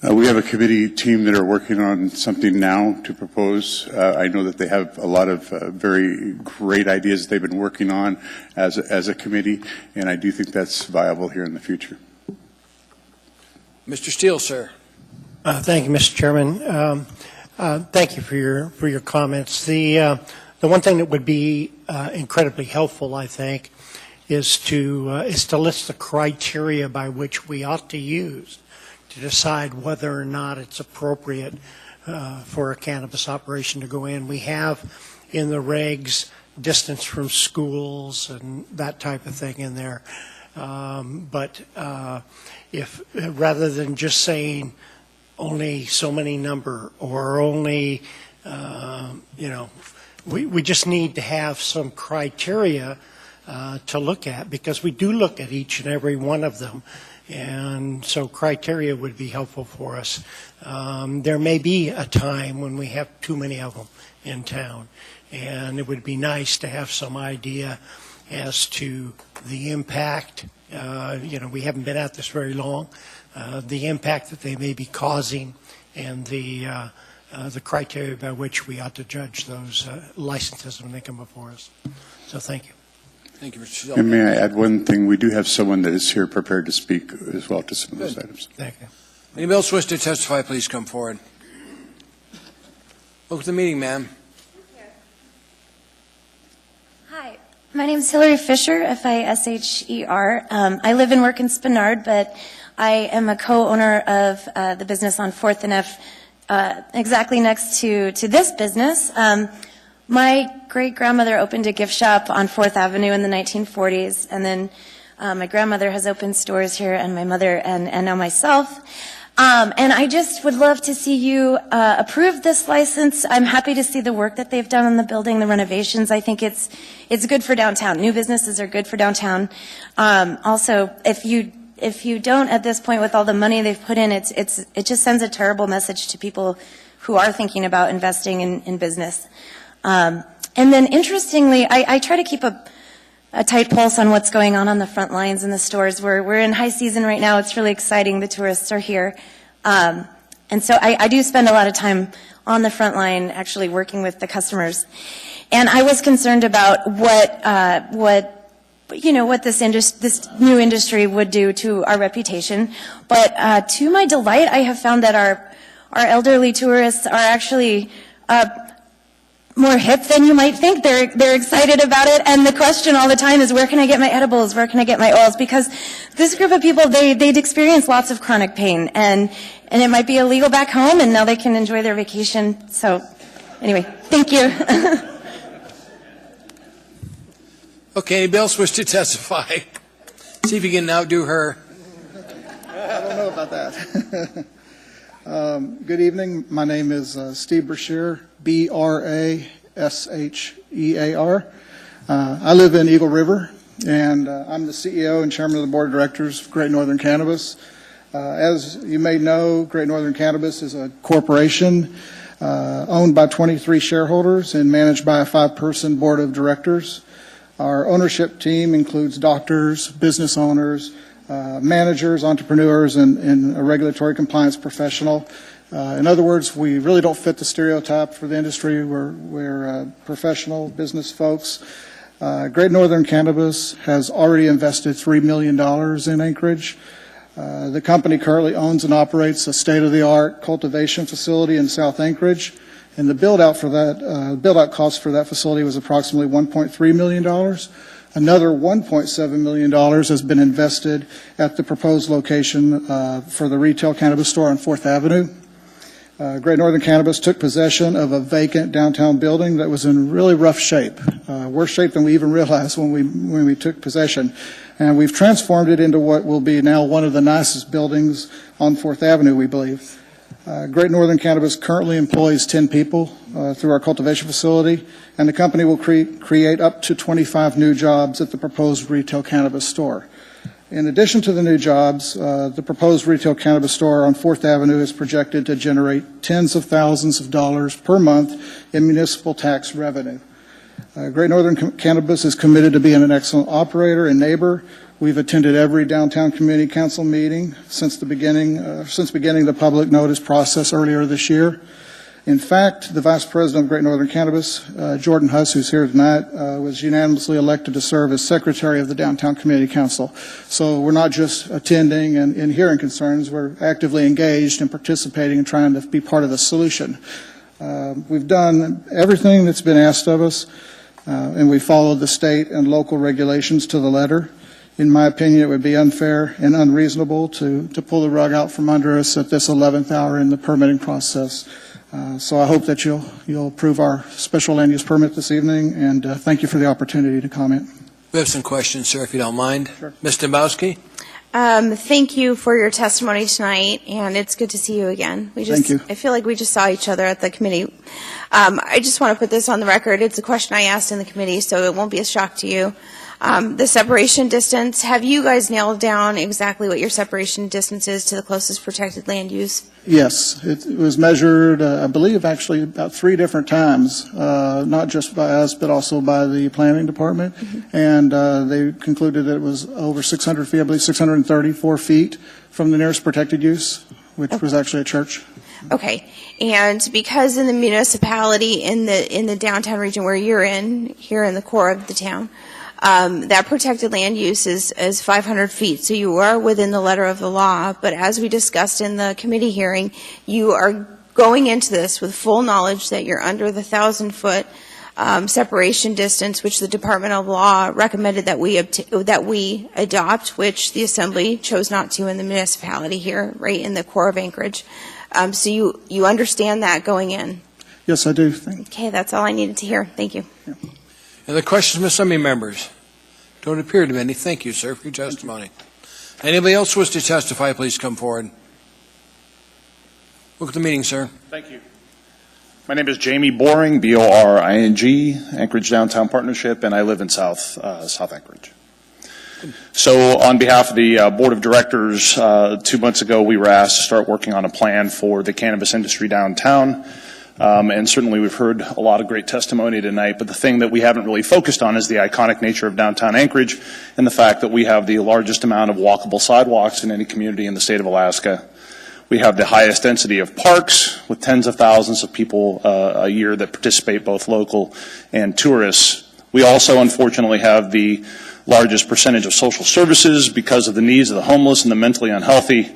B: We have a committee team that are working on something now to propose. I know that they have a lot of very great ideas they've been working on as a committee, and I do think that's viable here in the future.
A: Mr. Steele, sir.
C: Thank you, Mr. Chairman. Thank you for your comments. The one thing that would be incredibly helpful, I think, is to list the criteria by which we ought to use to decide whether or not it's appropriate for a cannabis operation to go in. We have in the regs distance from schools and that type of thing in there. But if rather than just saying only so many number or only, we just need to have some criteria to look at, because we do look at each and every one of them. And so criteria would be helpful for us. There may be a time when we have too many of them in town, and it would be nice to have some idea as to the impact. We haven't been at this very long. The impact that they may be causing, and the criteria by which we ought to judge those licenses when they come before us. So thank you.
A: Thank you, Mr.
B: And
A: Silver.
B: may I add one thing? We do have someone that is here prepared to speak as well to some of those items.
A: Thank you. Anybody else wish to testify, please come forward. Welcome to the meeting, ma'am.
D: Hi, my name is Hillary Fisher, Fisher. I live and work in Spenard, but I am a co-owner of the business on 4th and F, exactly next to this business. My great-grandmother opened a gift shop on 4th Avenue in the 1940s, and then my grandmother has opened stores here, and my mother, and now myself. And I just would love to see you approve this license. I'm happy to see the work that they've done on the building, the renovations. I think it's good for downtown. New businesses are good for downtown. Also, if you don't at this point, with all the money they've put in, it just sends a terrible message to people who are thinking about investing in business. And then, interestingly, I try to keep a tight pulse on what's going on the front lines in the stores. We're in high season right now. It's really exciting. The tourists are here. And so I do spend a lot of time on the front line actually working with the customers. And I was concerned about what this new industry would do to our reputation. But to my delight, I have found that our elderly tourists are actually more hip than you might think. They're excited about it, and the question all the time is, where can I get my edibles? Where can I get my oils? Because this group of people, they'd experienced lots of chronic pain, and it might be illegal back home, and now they can enjoy their vacation. So, anyway, thank you.
A: Okay, anybody else wish to testify? See if you can outdo her.
M: I don't know about that. Good evening. My name is Steve Brashear, Brashear. I live in Eagle River, and I'm the CEO and chairman of the board of directors of Great Northern Cannabis. As you may know, Great Northern Cannabis is a corporation owned by 23 shareholders and managed by a 5-person board of directors. Our ownership team includes doctors, business owners, managers, entrepreneurs, and a regulatory compliance professional. In other words, we really don't fit the stereotype for the industry. We're professional business folks. Great Northern Cannabis has already invested $3 million in Anchorage. The company currently owns and operates a state-of-the-art cultivation facility in South Anchorage, and the build-out cost for that facility was approximately $1.3 million. Another $1.7 million has been invested at the proposed location for the retail cannabis store on 4th Avenue. Great Northern Cannabis took possession of a vacant downtown building that was in really rough shape, worse shape than we even realized when we took possession. And we've transformed it into what will be now one of the nicest buildings on 4th Avenue, we believe. Great Northern Cannabis currently employs 10 people through our cultivation facility, and the company will create up to 25 new jobs at the proposed retail cannabis store. In addition to the new jobs, the proposed retail cannabis store on 4th Avenue is projected to generate tens of thousands of dollars per month in municipal tax revenue. Great Northern Cannabis is committed to being an excellent operator and neighbor. We've attended every downtown community council meeting since beginning the public notice process earlier this year. In fact, the Vice President of Great Northern Cannabis, Jordan Huss, who's here tonight, was unanimously elected to serve as Secretary of the Downtown Community Council. So we're not just attending and hearing concerns, we're actively engaged and participating and trying to be part of the solution. We've done everything that's been asked of us, and we followed the state and local regulations to the letter. In my opinion, it would be unfair and unreasonable to pull the rug out from under us at this 11th hour in the permitting process. So I hope that you'll approve our special land use permit this evening, and thank you for the opportunity to comment.
A: We have some questions, sir, if you don't mind. Sure. Ms. Dembowski?
J: Thank you for your testimony tonight, and it's good to see you again.
M: Thank you.
J: I feel like we just saw each other at the committee. I just want to put this on the record. It's a question I asked in the committee, so it won't be a shock to you. The separation distance, have you guys nailed down exactly what your separation distance is to the closest protected land use?
M: Yes, it was measured, I believe, actually about 3 different times, not just by us, but also by the planning department. Mm-hmm. And they concluded that it was over 600 feet, I believe 634 feet from the nearest protected use, which was actually a church.
J: Okay, and because in the municipality in the downtown region where you're in, here in the core of the town, That protected land use is 500 feet, so you are within the letter of the law. But as we discussed in the committee hearing, you are going into this with full knowledge that you're under the 1,000-foot separation distance, which the Department of Law recommended that we adopt, which the Assembly chose not to in the municipality here, right in the core of Anchorage. So you understand that going in.
M: Yes, I do. Thank you.
J: Okay, that's all I needed to hear. Thank you.
A: Any other questions from Assembly members? Don't appear to be any. Thank you, sir, for your testimony. Anybody else wish to testify, please come forward. Look at the meeting, sir.
N: Thank you. My name is Jamie Boring, B-O-R-I-N-G, Anchorage Downtown Partnership, and I live in South Anchorage. So on behalf of the Board of Directors, 2 months ago we were asked to start working on a plan for the cannabis industry downtown. And certainly we've heard a lot of great testimony tonight, but the thing that we haven't really focused on is the iconic nature of downtown Anchorage and the fact that we have the largest amount of walkable sidewalks in any community in the state of Alaska. We have the highest density of parks with tens of thousands of people a year that participate, both local and tourists. We also, unfortunately, have the largest percentage of social services because of the needs of the homeless and the mentally unhealthy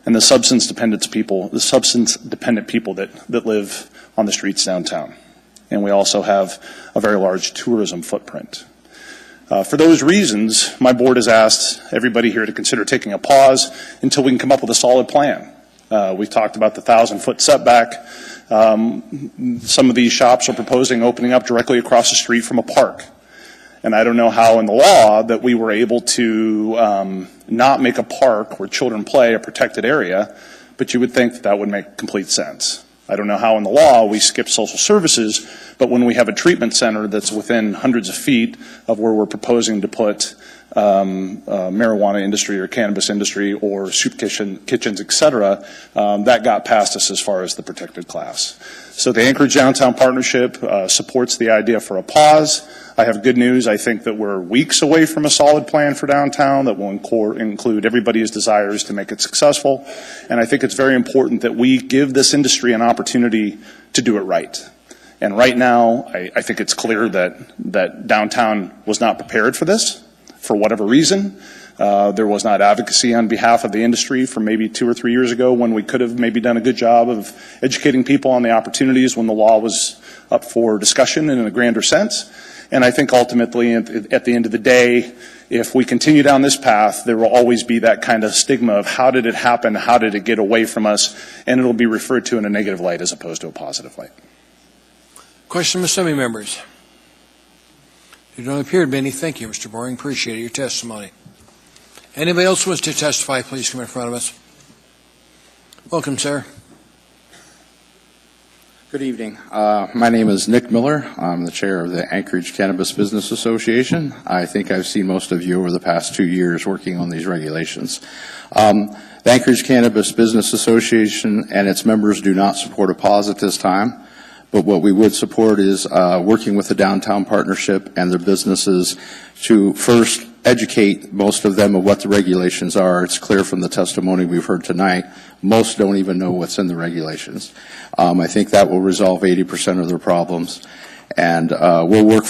N: and the substance-dependent people that live on the streets downtown. And we also have a very large tourism footprint. For those reasons, my board has asked everybody here to consider taking a pause until we can come up with a solid plan. We've talked about the 1,000-foot setback. Some of these shops are proposing opening up directly across the street from a park. And I don't know how in the law that we were able to not make a park where children play a protected area, but you would think that that would make complete sense. I don't know how in the law we skip social services, but when we have a treatment center that's within hundreds of feet of where we're proposing to put marijuana industry or cannabis industry or soup kitchens, et cetera, that got past us as far as the protected class. So the Anchorage Downtown Partnership supports the idea for a pause. I have good news. I think that we're weeks away from a solid plan for downtown that will include everybody's desires to make it successful. And I think it's very important that we give this industry an opportunity to do it right. And right now, I think it's clear that downtown was not prepared for this for whatever reason. There was not advocacy on behalf of the industry from maybe 2 or 3 years ago when we could have maybe done a good job of educating people on the opportunities when the law was up for discussion in a grander sense. And I think ultimately, at the end of the day, if we continue down this path, there will always be that kind of stigma of how did it happen, how did it get away from us, and it'll be referred to in a negative light as opposed to a positive light.
A: Question from Assembly members. You don't appear to be any. Thank you, Mr. Boring. Appreciate your testimony. Anybody else wants to testify, please come in front of us. Welcome, sir.
O: Good evening. My name is Nick Miller. I'm the chair of the Anchorage Cannabis Business Association. I think I've seen most of you over the past 2 years working on these regulations. The Anchorage Cannabis Business Association and its members do not support a pause at this time, but what we would support is working with the Downtown Partnership and their businesses to first educate most of them of what the regulations are. It's clear from the testimony we've heard tonight, most don't even know what's in the regulations. I think that will resolve 80% of their problems. And we'll work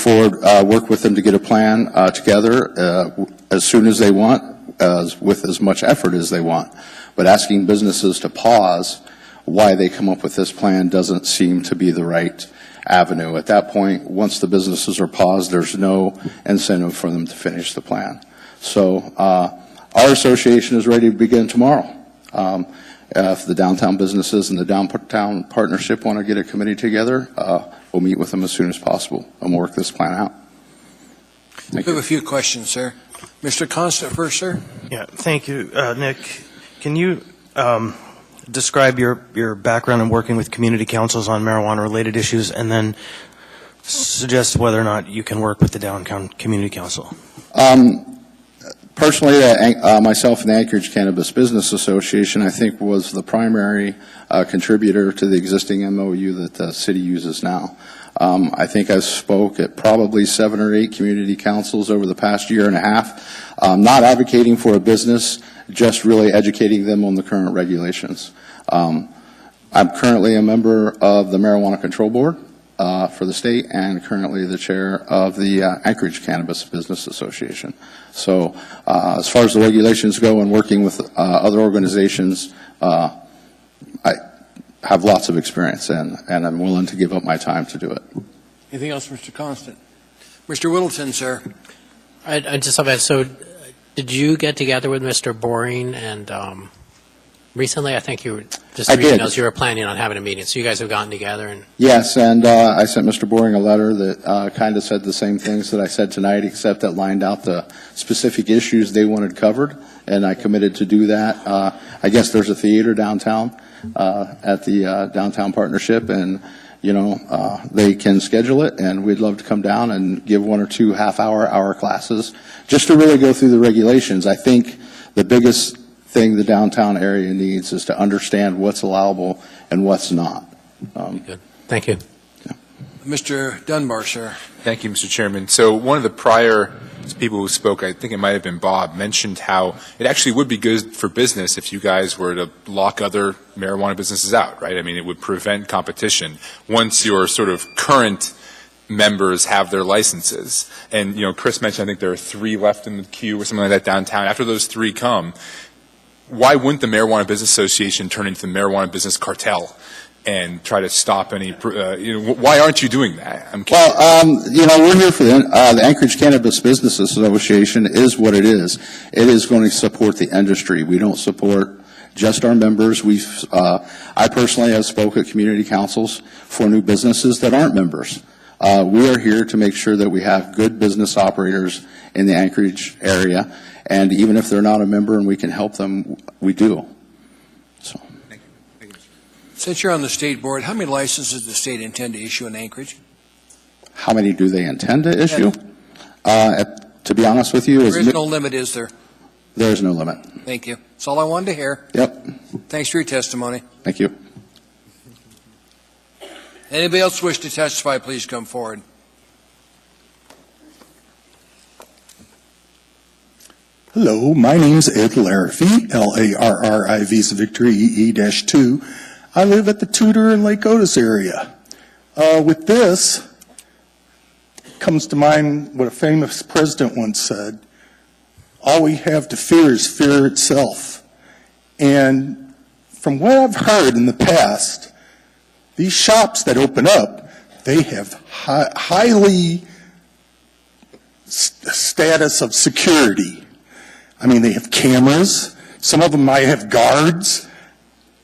O: with them to get a plan together as soon as they want, with as much effort as they want. But asking businesses to pause why they come up with this plan doesn't seem to be the right avenue. At that point, once the businesses are paused, there's no incentive for them to finish the plan. So our association is ready to begin tomorrow. If the downtown businesses and the Downtown Partnership want to get a committee together, we'll meet with them as soon as possible and work this plan out.
A: We have a few questions, sir. Mr. Constant first, sir.
I: Yeah, thank you, Nick. Can you describe your background in working with community councils on marijuana-related issues, and then suggest whether or not you can work with the Downtown Community Council?
O: Personally, myself and the Anchorage Cannabis Business Association, I think, was the primary contributor to the existing MOU that the city uses now. I think I spoke at probably 7 or 8 community councils over the past year and a half, not advocating for a business, just really educating them on the current regulations. I'm currently a member of the Marijuana Control Board. for the state and currently the chair of the Anchorage Cannabis Business Association. So as far as the regulations go and working with other organizations, I have lots of experience and I'm willing to give up my time to do it.
A: Anything else, Mr. Constant? Mr. Whittleton, sir.
F: I just have so did you get together with Mr. Boring and recently? I think you were just
O: I
F: reading
O: did.
F: those. You were planning on having a meeting, so you guys have gotten together and.
O: Yes, and I sent Mr. Boring a letter that kind of said the same things that I said tonight, except that lined out the specific issues they wanted covered, and I committed to do that. I guess there's a theater downtown at the Downtown Partnership, and they can schedule it, and we'd love to come down and give 1 or 2 hour classes just to really go through the regulations. I think the biggest thing the downtown area needs is to understand what's allowable and what's not.
F: Good. Thank you.
A: Mr. Dunbar, sir.
E: Thank you, Mr. Chairman. So one of the prior people who spoke, I think it might have been Bob, mentioned how it actually would be good for business if you guys were to lock other marijuana businesses out, right? I mean, it would prevent competition once your sort of current members have their licenses. And, Chris mentioned, I think there are 3 left in the queue or something like that downtown. After those 3 come, why wouldn't the Marijuana Business Association turn into the Marijuana Business Cartel and try to stop any, why aren't you doing that? I'm curious.
O: Well, we're here for the Anchorage Cannabis Business Association is what it is. It is going to support the industry. We don't support just our members. I personally have spoke at community councils for new businesses that aren't members. We are here to make sure that we have good business operators in the Anchorage area, and even if they're not a member and we can help them, we do. So.
A: Since you're on the state board, how many licenses does the state intend to issue in Anchorage?
O: How many do they intend to issue? To be honest with you,
A: There is no limit, is there?
O: There is no limit.
A: Thank you. That's all I wanted to hear.
O: Yep.
A: Thanks for your testimony.
O: Thank you.
A: Anybody else wish to testify, please come forward.
G: Hello, my name is Ed Larrivee, L-A-R-R-I-V is Victory, E-2. I live at the Tudor and Lake Otis area. With this, comes to mind what a famous president once said, all we have to fear is fear itself. And from what I've heard in the past, these shops that open up, they have highly status of security. I mean, they have cameras. Some of them might have guards.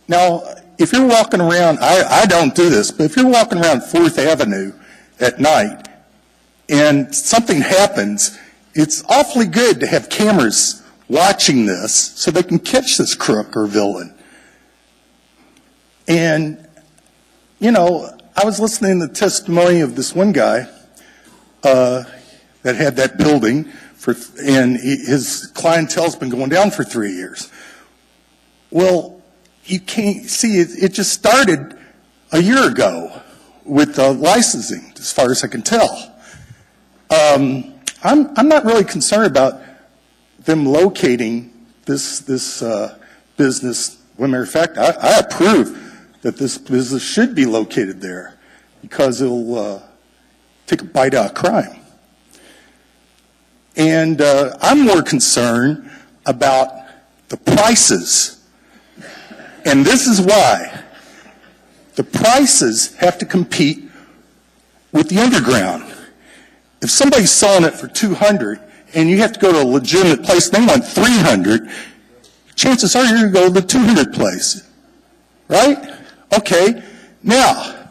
G: Now, if you're walking around, I don't do this, but if you're walking around 4th Avenue at night and something happens, it's awfully good to have cameras watching this so they can catch this crook or villain. And, I was listening to the testimony of this one guy that had that building, and his clientele's been going down for 3 years. Well, you can't see it just started a year ago with the licensing, as far as I can tell. I'm not really concerned about them locating this business. As a matter of fact, I approve that this business should be located there because it'll take a bite out of crime. And I'm more concerned about the prices. And this is why. The prices have to compete with the underground. If somebody's selling it for $200 and you have to go to a legitimate place, they want $300, chances are you're going to go to the $200 place. Right? Okay. Now,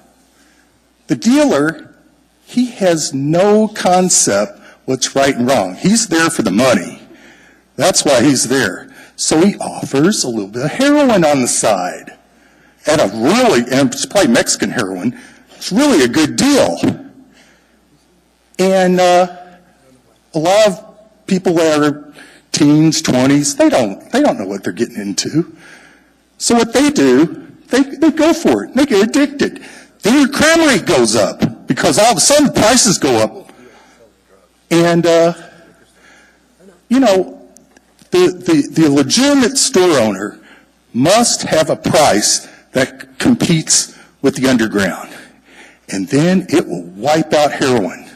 G: the dealer, he has no concept what's right and wrong. He's there for the money. That's why he's there. So he offers a little bit of heroin on the side at a really, and it's probably Mexican heroin, it's really a good deal. And a lot of people that are teens, 20s, they don't know what they're getting into. So what they do, they go for it. They get addicted. Then your crime rate goes up because all of a sudden the prices go up. And, the legitimate store owner must have a price that competes with the underground. and then it will wipe out heroin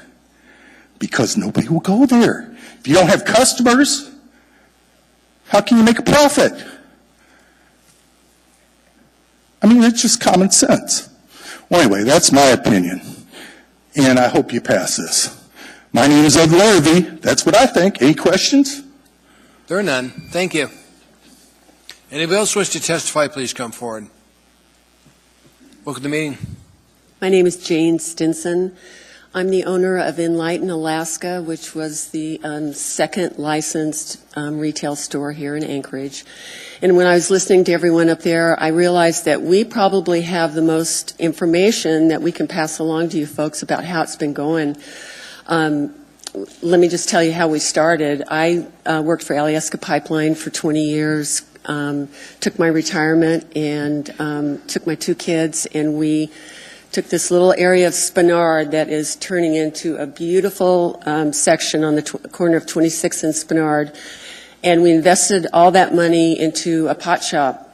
G: because nobody will go there. If you don't have customers, how can you make a profit? I mean, it's just common sense. Well, anyway, that's my opinion, and I hope you pass this. My name is Ed Larrabee. That's what I think. Any questions?
A: There are none. Thank you. Anybody else wish to testify, please come forward. Welcome to the meeting.
P: My name is Jane Stinson. I'm the owner of Enlighten Alaska, which was the second licensed retail store here in Anchorage. And when I was listening to everyone up there, I realized that we probably have the most information that we can pass along to you folks about how it's been going. Let me just tell you how we started. I worked for Alyeska Pipeline for 20 years, took my retirement and took my 2 kids, and we took this little area of Spenard that is turning into a beautiful section on the corner of 26th and Spenard, and we invested all that money into a pot shop.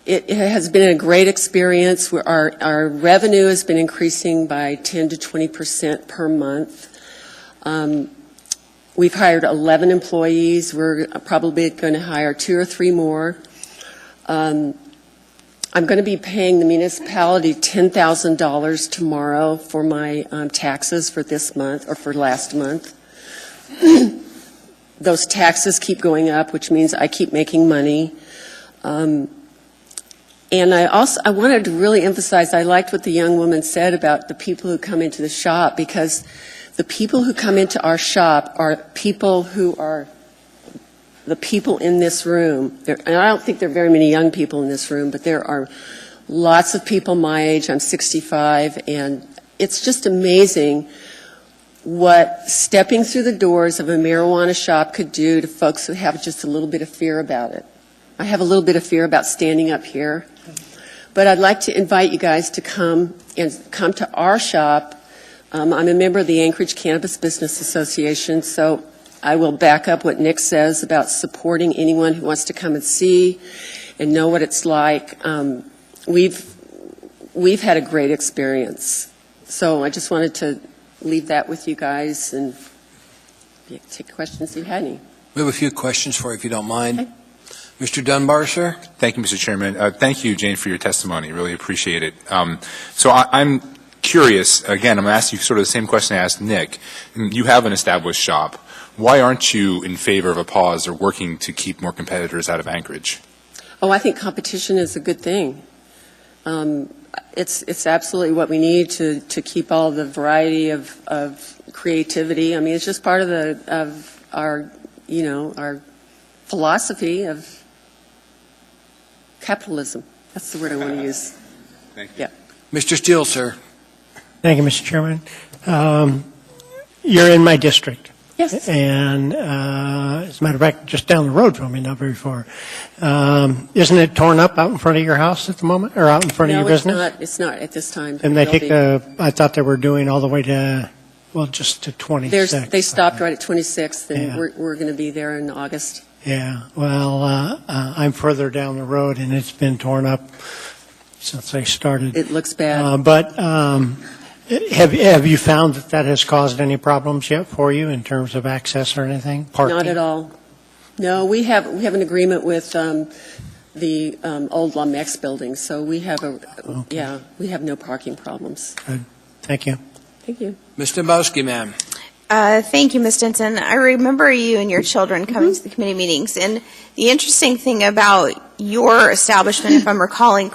P: It has been a great experience. Our revenue has been increasing by 10 to 20% per month. We've hired 11 employees. We're probably going to hire 2 or 3 more. I'm going to be paying the municipality $10,000 tomorrow for my taxes for this month or for last month. Those taxes keep going up, which means I keep making money. And I wanted to really emphasize, I liked what the young woman said about the people who come into the shop, because the people who come into our shop are people who are the people in this room. And I don't think there are very many young people in this room, but there are lots of people my age. I'm 65, and it's just amazing what stepping through the doors of a marijuana shop could do to folks who have just a little bit of fear about it. I have a little bit of fear about standing up here, but I'd like to invite you guys to come to our shop. I'm a member of the Anchorage Cannabis Business Association, so I will back up what Nick says about supporting anyone who wants to come and see and know what it's like. We've had a great experience, so I just wanted to leave that with you guys and take questions if you had any.
A: We have a few questions for you, if you don't mind. Okay. Mr. Dunbar, sir.
E: Thank you, Mr. Chairman. Thank you, Jane, for your testimony. Really appreciate it. So I'm curious, again, I'm going to ask you sort of the same question I asked Nick. You have an established shop. Why aren't you in favor of a pause or working to keep more competitors out of Anchorage?
P: Oh, I think competition is a good thing. It's absolutely what we need to keep all the variety of creativity. I mean, it's just part of our philosophy of capitalism. That's the word I want to use.
E: Thank you.
P: Yeah.
A: Mr. Steele, sir.
C: Thank you, Mr. Chairman. You're in my district.
P: Yes.
C: And as a matter of fact, just down the road from me, not very far. Isn't it torn up out in front of your house at the moment, or out in front of your business?
P: No, it's not at this time.
C: And they take I thought they were doing all the way to, well, just to 26th.
P: They stopped right at 26th, and
C: Yeah.
P: we're going to be there in August.
C: Yeah, well, I'm further down the road, and it's been torn up since they started.
P: It looks bad.
C: But have you found that has caused any problems yet for you in terms of access or anything? Parking?
P: Not at all. No, we have an agreement with the old Lumex building, so we have we have no parking problems.
C: Good. Thank you.
P: Thank you.
A: Ms. Dembowski, ma'am.
J: Thank you, Ms. Stinson. I remember you and your children coming to the committee meetings, and the interesting thing about your establishment, if I'm recalling,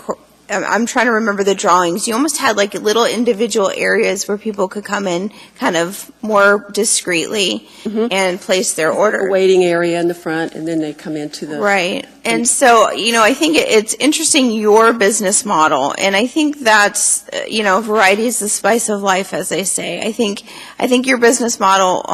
J: I'm trying to remember the drawings, you almost had like little individual areas where people could come in kind of more discreetly and place their order.
P: A waiting area in the front, and then they come into the...
J: Right. And so, I think it's interesting, your business model, and I think that's, variety is the spice of life, as they say. I think your business model,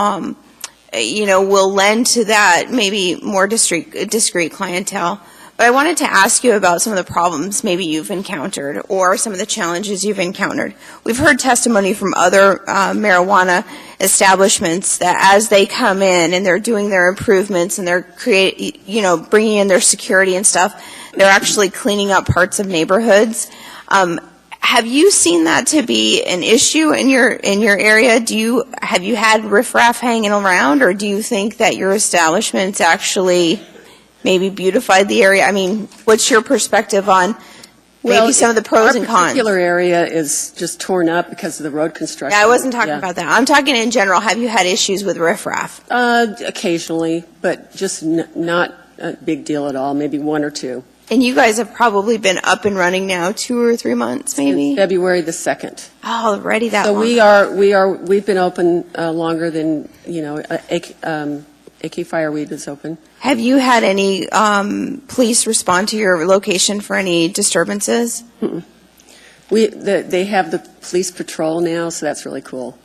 J: will lend to that maybe more discreet clientele. But I wanted to ask you about some of the problems maybe you've encountered or some of the challenges you've encountered. We've heard testimony from other marijuana establishments that as they come in and they're doing their improvements and they're bringing in their security and stuff, they're actually cleaning up parts of neighborhoods. Have you seen that to be an issue in your area? Have you had riffraff hanging around, or do you think that your establishment's actually maybe beautified the area? I mean, what's your perspective on maybe some of the pros and cons?
P: Our particular area is just torn up because of the road construction.
J: Yeah, I wasn't talking about that. I'm talking in general. Have you had issues with riffraff?
P: Occasionally, but just not a big deal at all, maybe one or two.
J: And you guys have probably been up and running now 2 or 3 months, maybe?
P: Since February the 2nd.
J: Oh, already that long.
P: So we've been open longer than, AK Fireweed is open.
J: Have you had any police respond to your location for any disturbances?
P: Mm-mm. They have the police patrol now, so that's really cool.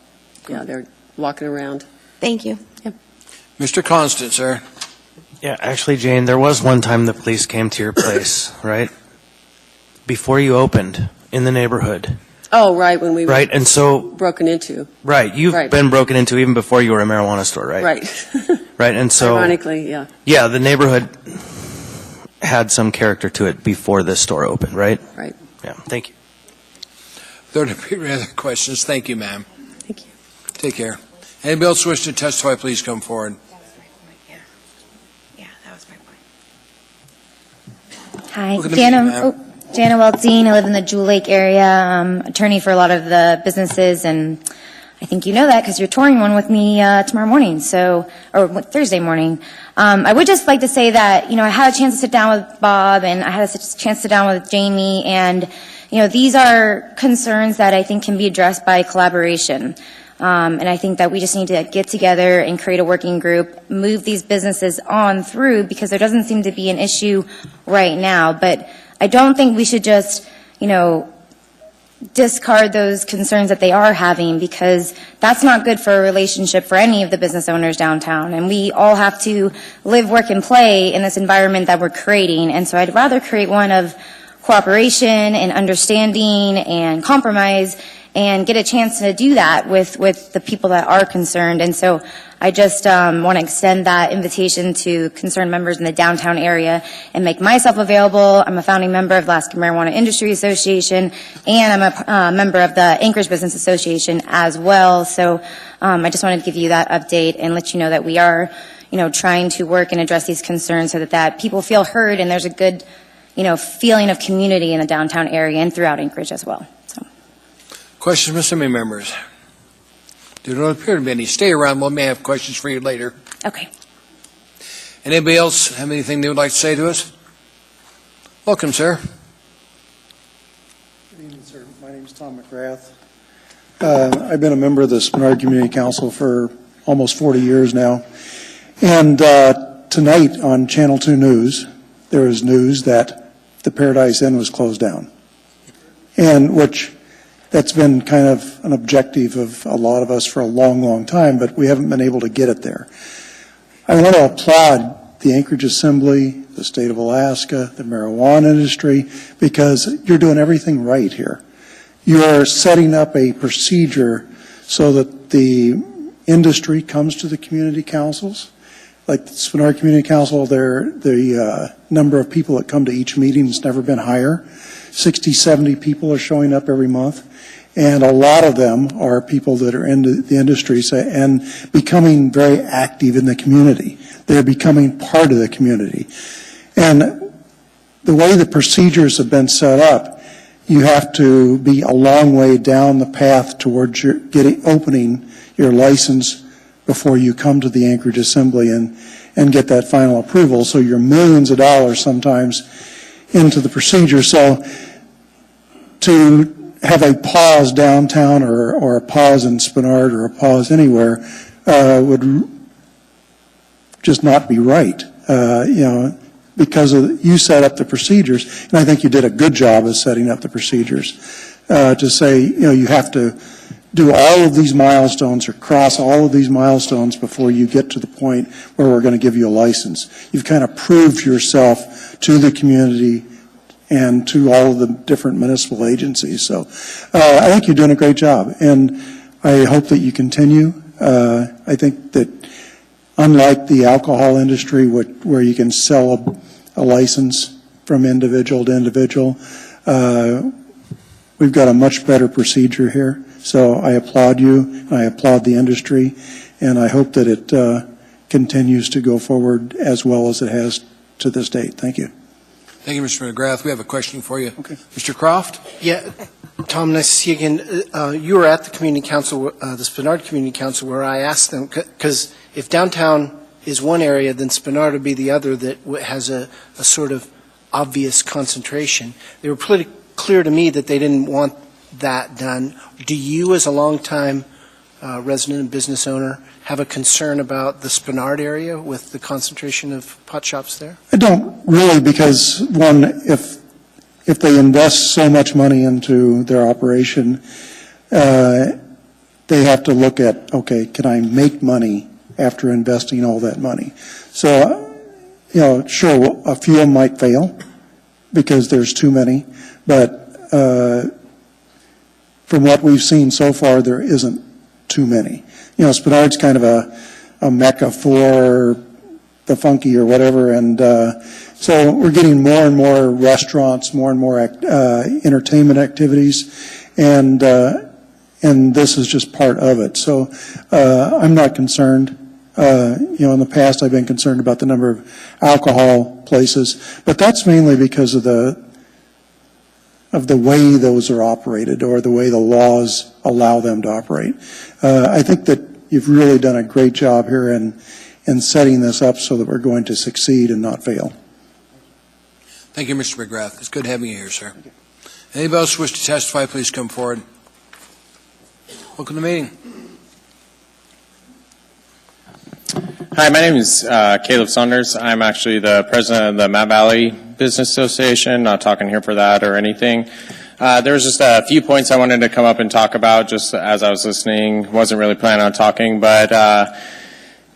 P: Yeah, they're walking around.
J: Thank you.
P: Yep.
A: Mr. Constant, sir.
I: Yeah, actually, Jane, there was one time the police came to your place, right? Before you opened in the neighborhood.
P: Oh, right, when we were
I: Right, and so,
P: broken into.
I: right, you've
P: Right.
I: been broken into even before you were a marijuana store, right?
P: Right.
I: Right, and so.
P: Ironically, yeah.
I: Yeah, the neighborhood had some character to it before this store opened, right?
P: Right.
I: Yeah, thank you.
A: There don't appear any other questions. Thank you, ma'am.
P: Thank you.
A: Take care. Anybody else wish to testify, please come forward.
D: Hi,
A: Look at the
D: Jana.
A: meeting, ma'am.
D: Jana Weltine. I live in the Jewel Lake area. Attorney for a lot of the businesses, and I think you know that because you're touring one with me tomorrow morning, or Thursday morning. I would just like to say that I had a chance to sit down with Bob, and I had a chance to sit down with Jamie, and these are concerns that I think can be addressed by collaboration. And I think that we just need to get together and create a working group, move these businesses on through, because there doesn't seem to be an issue right now. But I don't think we should just, discard those concerns that they are having, because that's not good for a relationship for any of the business owners downtown. And we all have to live, work, and play in this environment that we're creating. And so I'd rather create one of cooperation and understanding and compromise, and get a chance to do that with the people that are concerned. And so I just want to extend that invitation to concerned members in the downtown area and make myself available. I'm a founding member of the Alaska Marijuana Industry Association, and I'm a member of the Anchorage Business Association as well. So I just wanted to give you that update and let you know that we are, trying to work and address these concerns so that people feel heard, and there's a good, feeling of community in the downtown area and throughout Anchorage as well.
A: Questions from assembly members? There don't appear to be any. Stay around. We may have questions for you later.
D: Okay.
A: Anybody else have anything they would like to say to us? Welcome, sir.
R: Good evening, sir. My name is Tom McGrath. I've been a member of the Spenard Community Council for almost 40 years now. And tonight on Channel 2 News, there was news that the Paradise Inn was closed down. And that's been kind of an objective of a lot of us for a long, long time, but we haven't been able to get it there. I want to applaud the Anchorage Assembly, the state of Alaska, the marijuana industry, because you're doing everything right here. You're setting up a procedure so that the industry comes to the community councils. Like the Spenard Community Council, the number of people that come to each meeting has never been higher. 60, 70 people are showing up every month. And a lot of them are people that are in the industry and becoming very active in the community. They're becoming part of the community. And the way the procedures have been set up, you have to be a long way down the path towards opening your license before you come to the Anchorage Assembly and get that final approval. So you're millions of dollars sometimes into the procedure. So to have a pause downtown or a pause in Spenard or a pause anywhere would just not be right, because you set up the procedures, and I think you did a good job of setting up the procedures to say, you have to do all of these milestones or cross all of these milestones before you get to the point where we're going to give you a license. You've kind of proved yourself to the community and to all of the different municipal agencies. So I think you're doing a great job, and I hope that you continue. I think that unlike the alcohol industry, where you can sell a license from individual to individual, we've got a much better procedure here. So I applaud you, and I applaud the industry, and I hope that it continues to go forward as well as it has to this date. Thank you.
A: Thank you, Mr. McGrath. We have a question for you. Okay. Mr. Croft?
Q: Yeah, Tom, nice to see you again. You were at the community council, the Spenard Community Council, where I asked them, because if downtown is one area, then Spenard would be the other that has a sort of obvious concentration. They were pretty clear to me that they didn't want that done. Do you, as a longtime resident and business owner, have a concern about the Spenard area with the concentration of pot shops there?
R: I don't really, because one, if they invest so much money into their operation, they have to look at, okay, can I make money after investing all that money? So, sure, a few might fail because there's too many, but from what we've seen so far, there isn't too many. Spenard's kind of a mecca for the funky or whatever, and so we're getting more and more restaurants, more and more entertainment activities, and this is just part of it. So I'm not concerned. In the past, I've been concerned about the number of alcohol places, but that's mainly because of the way those are operated or the way the laws allow them to operate. I think that you've really done a great job here in setting this up so that we're going to succeed and not fail.
A: Thank you, Mr. McGrath. It's good having you here, sir. Anybody else wish to testify, please come forward. Welcome to the meeting.
S: Hi, my name is Caleb Saunders. I'm actually the president of the Map Valley Business Association. Not talking here for that or anything. There was just a few points I wanted to come up and talk about just as I was listening. Wasn't really planning on talking, but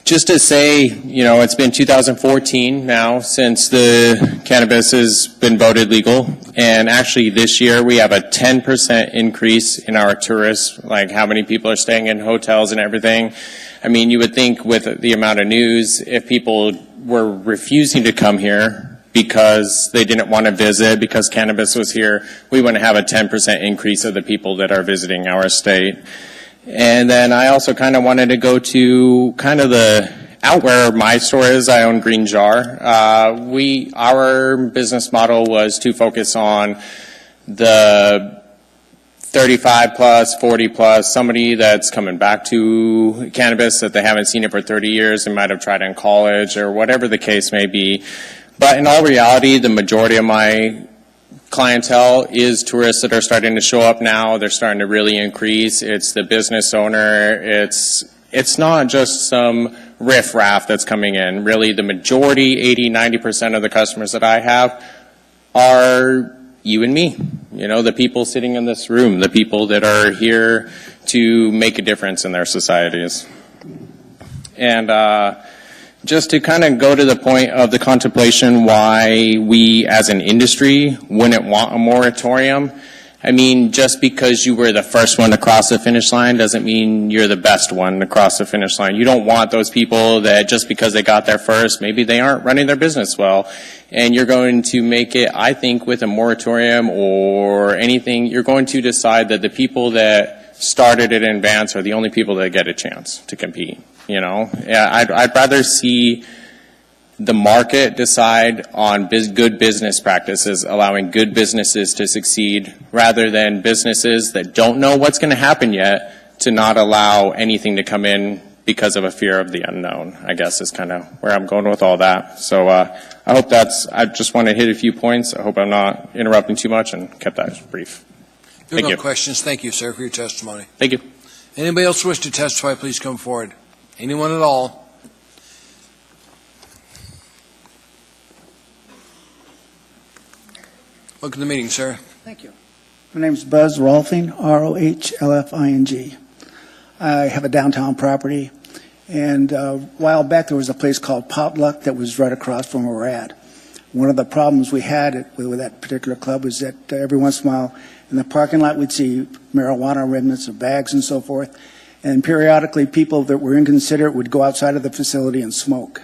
S: just to say, it's been 2014 now since the cannabis has been voted legal. And actually this year we have a 10% increase in our tourists, like how many people are staying in hotels and everything. I mean, you would think with the amount of news, if people were refusing to come here because they didn't want to visit, because cannabis was here, we wouldn't have a 10% increase of the people that are visiting our state. And then I also kind of wanted to go to kind of out where my store is. I own Green Jar. Our business model was to focus on the 35 plus, 40 plus, somebody that's coming back to cannabis that they haven't seen it for 30 years and might have tried it in college or whatever the case may be. But in all reality, the majority of my clientele is tourists that are starting to show up now. They're starting to really increase. It's the business owner. It's not just some riffraff that's coming in. Really, the majority, 80, 90% of the customers that I have are you and me, the people sitting in this room, the people that are here to make a difference in their societies. And just to kind of go to the point of the contemplation why we as an industry wouldn't want a moratorium. I mean, just because you were the first one to cross the finish line doesn't mean you're the best one to cross the finish line. You don't want those people that just because they got there first, maybe they aren't running their business well. And you're going to make it, I think, with a moratorium or anything, you're going to decide that the people that started it in advance are the only people that get a chance to compete. I'd rather see the market decide on good business practices, allowing good businesses to succeed, rather than businesses that don't know what's going to happen yet to not allow anything to come in because of a fear of the unknown, I guess is kind of where I'm going with all that. So I hope I just want to hit a few points. I hope I'm not interrupting too much and kept that brief.
A: There are no questions. Thank you, sir, for your testimony.
S: Thank you.
A: Anybody else wish to testify, please come forward. Anyone at all? Welcome to the meeting, sir.
W: Thank you. My name is Buzz Rolfing, R-O-H-L-F-I-N-G. I have a downtown property, and a while back there was a place called Potluck that was right across from where we're at. One of the problems we had with that particular club was that every once in a while in the parking lot we'd see marijuana remnants of bags and so forth, and periodically people that were inconsiderate would go outside of the facility and smoke.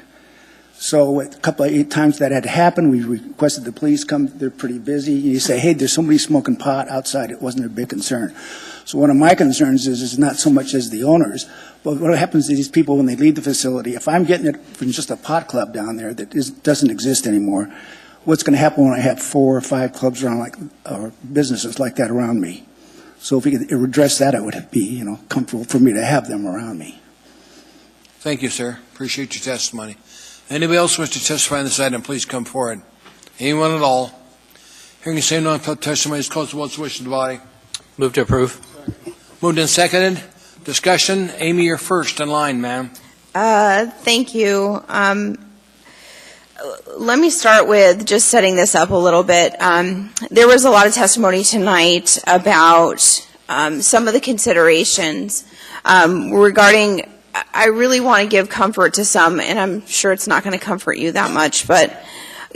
W: So a couple of 8 times that had happened, we requested the police come. They're pretty busy. You say, hey, there's somebody smoking pot outside. It wasn't a big concern. So one of my concerns is not so much as the owners, but what happens to these people when they leave the facility. If I'm getting it from just a pot club down there that doesn't exist anymore, what's going to happen when I have 4 or 5 clubs around, or businesses like that around me? So if we could address that, it would be, comfortable for me to have them around me.
A: Thank you, sir. Appreciate your testimony. Anybody else wish to testify on this item, please come forward. Anyone at all? Hearing the same testimony is closed. What's the wish of the body?
F: Move to approve.
A: Moved and seconded. Discussion. Amy, you're first in line, ma'am.
J: Thank you. Let me start with just setting this up a little bit. There was a lot of testimony tonight about some of the considerations regarding. I really want to give comfort to some, and I'm sure it's not going to comfort you that much, but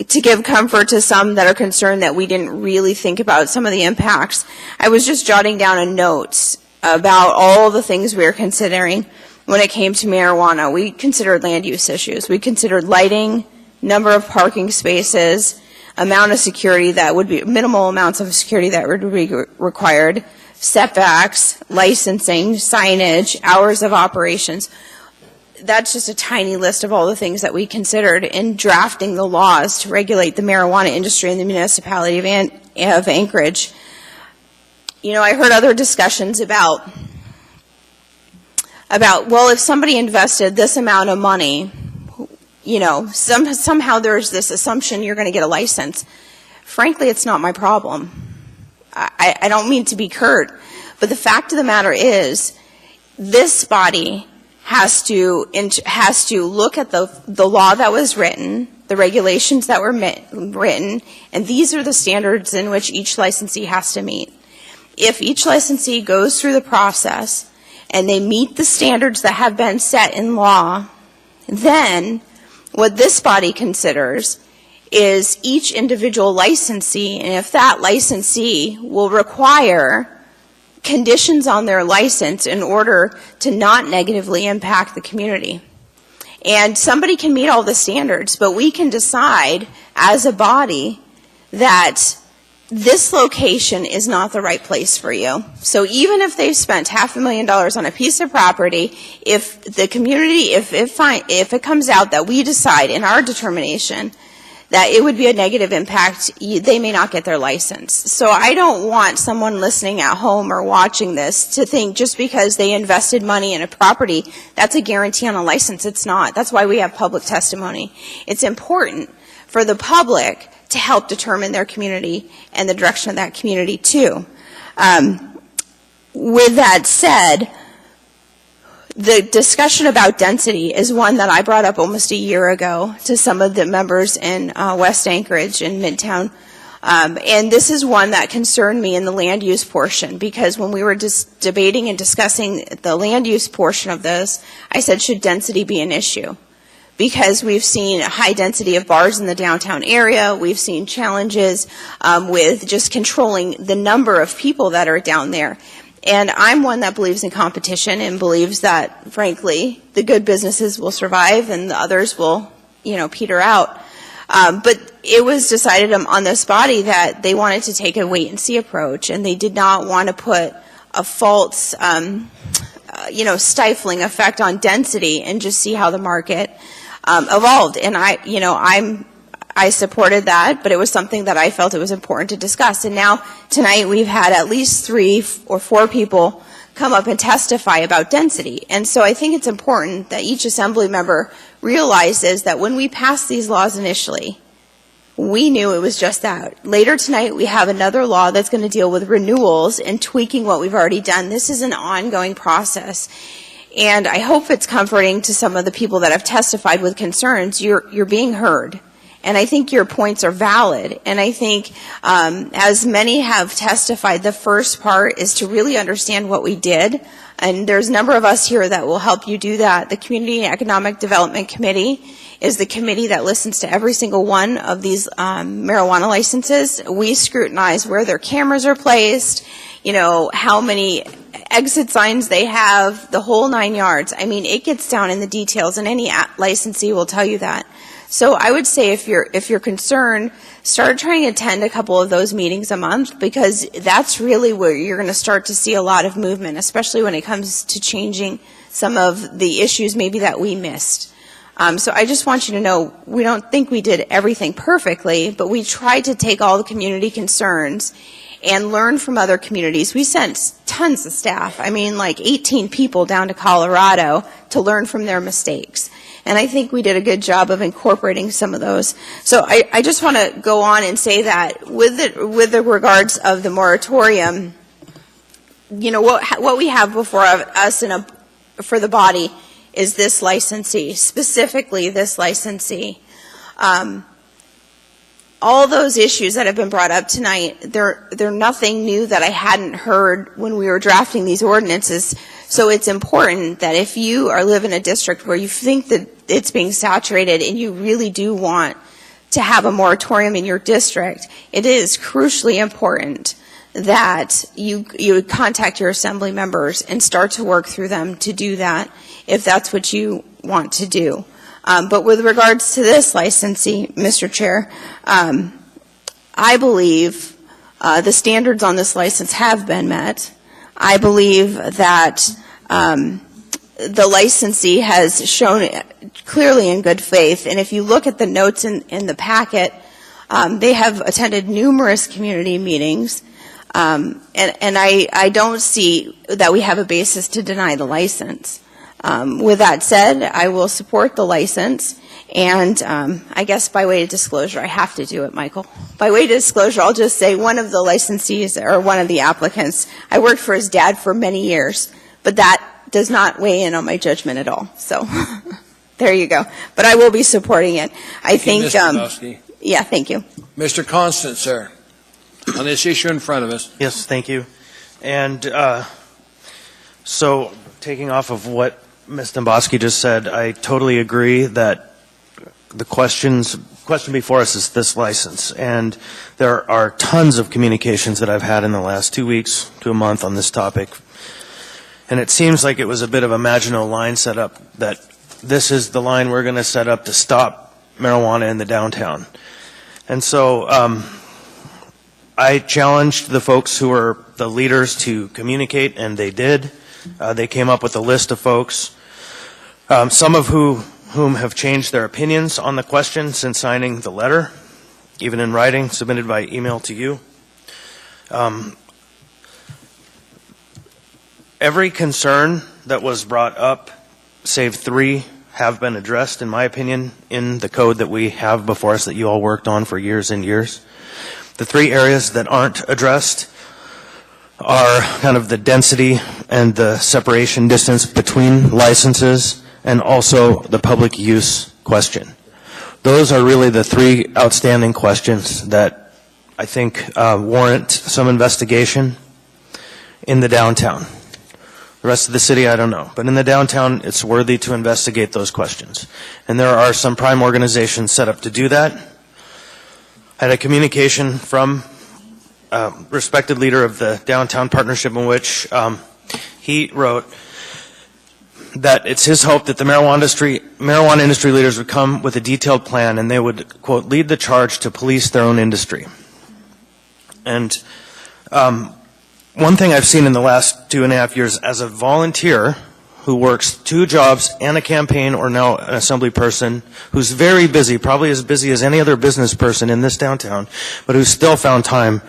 J: to give comfort to some that are concerned that we didn't really think about some of the impacts. I was just jotting down a note about all the things we were considering when it came to marijuana. We considered land use issues. We considered lighting, number of parking spaces, amount of security that would be, minimal amounts of security that would be required, setbacks, licensing, signage, hours of operations. That's just a tiny list of all the things that we considered in drafting the laws to regulate the marijuana industry in the municipality of Anchorage. I heard other discussions about, well, if somebody invested this amount of money, somehow there's this assumption you're going to get a license. Frankly, it's not my problem. I don't mean to be curt, but the fact of the matter is this body has to look at the law that was written, the regulations that were written, and these are the standards in which each licensee has to meet. If each licensee goes through the process and they meet the standards that have been set in law, then what this body considers is each individual licensee, and if that licensee will require conditions on their license in order to not negatively impact the community. And somebody can meet all the standards, but we can decide as a body that this location is not the right place for you. So even if they've spent $500,000 on a piece of property, if the community, if it comes out that we decide in our determination that it would be a negative impact, they may not get their license. So I don't want someone listening at home or watching this to think just because they invested money in a property, that's a guarantee on a license. It's not. That's why we have public testimony. It's important for the public to help determine their community and the direction of that community too. With that said, the discussion about density is one that I brought up almost a year ago to some of the members in West Anchorage and Midtown. And this is one that concerned me in the land use portion, because when we were debating and discussing the land use portion of this, I said, should density be an issue? Because we've seen a high density of bars in the downtown area. We've seen challenges with just controlling the number of people that are down there. And I'm one that believes in competition and believes that, frankly, the good businesses will survive and the others will, peter out. But it was decided on this body that they wanted to take a wait-and-see approach, and they did not want to put a false, stifling effect on density and just see how the market evolved. And I supported that, but it was something that I felt it was important to discuss. And now, tonight, we've had at least 3 or 4 people come up and testify about density. And so I think it's important that each assembly member realizes that when we passed these laws initially, we knew it was just that. Later tonight, we have another law that's going to deal with renewals and tweaking what we've already done. This is an ongoing process. And I hope it's comforting to some of the people that have testified with concerns. You're being heard. And I think your points are valid. And I think, as many have testified, the first part is to really understand what we did. And there's a number of us here that will help you do that. The Community and Economic Development Committee is the committee that listens to every single one of these marijuana licenses. We scrutinize where their cameras are placed, how many exit signs they have, the whole 9 yards. I mean, it gets down in the details, and any licensee will tell you that. So I would say if you're concerned, start trying to attend a couple of those meetings a month, because that's really where you're going to start to see a lot of movement, especially when it comes to changing some of the issues maybe that we missed. So I just want you to know, we don't think we did everything perfectly, but we tried to take all the community concerns and learn from other communities. We sent tons of staff, I mean like 18 people down to Colorado to learn from their mistakes. And I think we did a good job of incorporating some of those. So I just want to go on and say that with the regards of the moratorium, you know, what we have before us for the body is this licensee, specifically this licensee. All those issues that have been brought up tonight, they're nothing new that I hadn't heard when we were drafting these ordinances. So it's important that if you live in a district where you think that it's being saturated and you really do want to have a moratorium in your district, it is crucially important that you contact your assembly members and start to work through them to do that, if that's what you want to do. But with regards to this licensee, Mr. Chair, I believe the standards on this license have been met. I believe that the licensee has shown clearly in good faith, and if you look at the notes in the packet, they have attended numerous community meetings, and I don't see that we have a basis to deny the license. With that said, I will support the license, and I guess by way of disclosure, I have to do it, Michael. By way of disclosure, I'll just say one of the licensees, or one of the applicants, I worked for his dad for many years, but that does not weigh in on my judgment at all. So there you go. But I will be supporting it. I think, yeah, thank you.
A: Mr. Constant, sir, on this issue in front of us.
I: Yes, thank you. And so taking off of what Ms. Domboski just said, I totally agree that the question before us is this license. And there are tons of communications that I've had in the last 2 weeks to a month on this topic. And it seems like it was a bit of a Maginot line set up, that this is the line we're going to set up to stop marijuana in the downtown. And so I challenged the folks who are the leaders to communicate, and they did. They came up with a list of folks, some of whom have changed their opinions on the question since signing the letter, even in writing, submitted by email to you. Every concern that was brought up, save 3, have been addressed, in my opinion, in the code that we have before us that you all worked on for years and years. The 3 areas that aren't addressed are kind of the density and the separation distance between licenses, and also the public use question. Those are really the 3 outstanding questions that I think warrant some investigation in the downtown. The rest of the city, I don't know. But in the downtown, it's worthy to investigate those questions. And there are some prime organizations set up to do that. I had a communication from a respected leader of the downtown partnership, in which he wrote that it's his hope that the marijuana industry leaders would come with a detailed plan, and they would, quote, lead the charge to police their own industry. And one thing I've seen in the last 2.5 years as a volunteer who works 2 jobs and a campaign, or now an assembly person, who's very busy, probably as busy as any other business person in this downtown, but who's still found time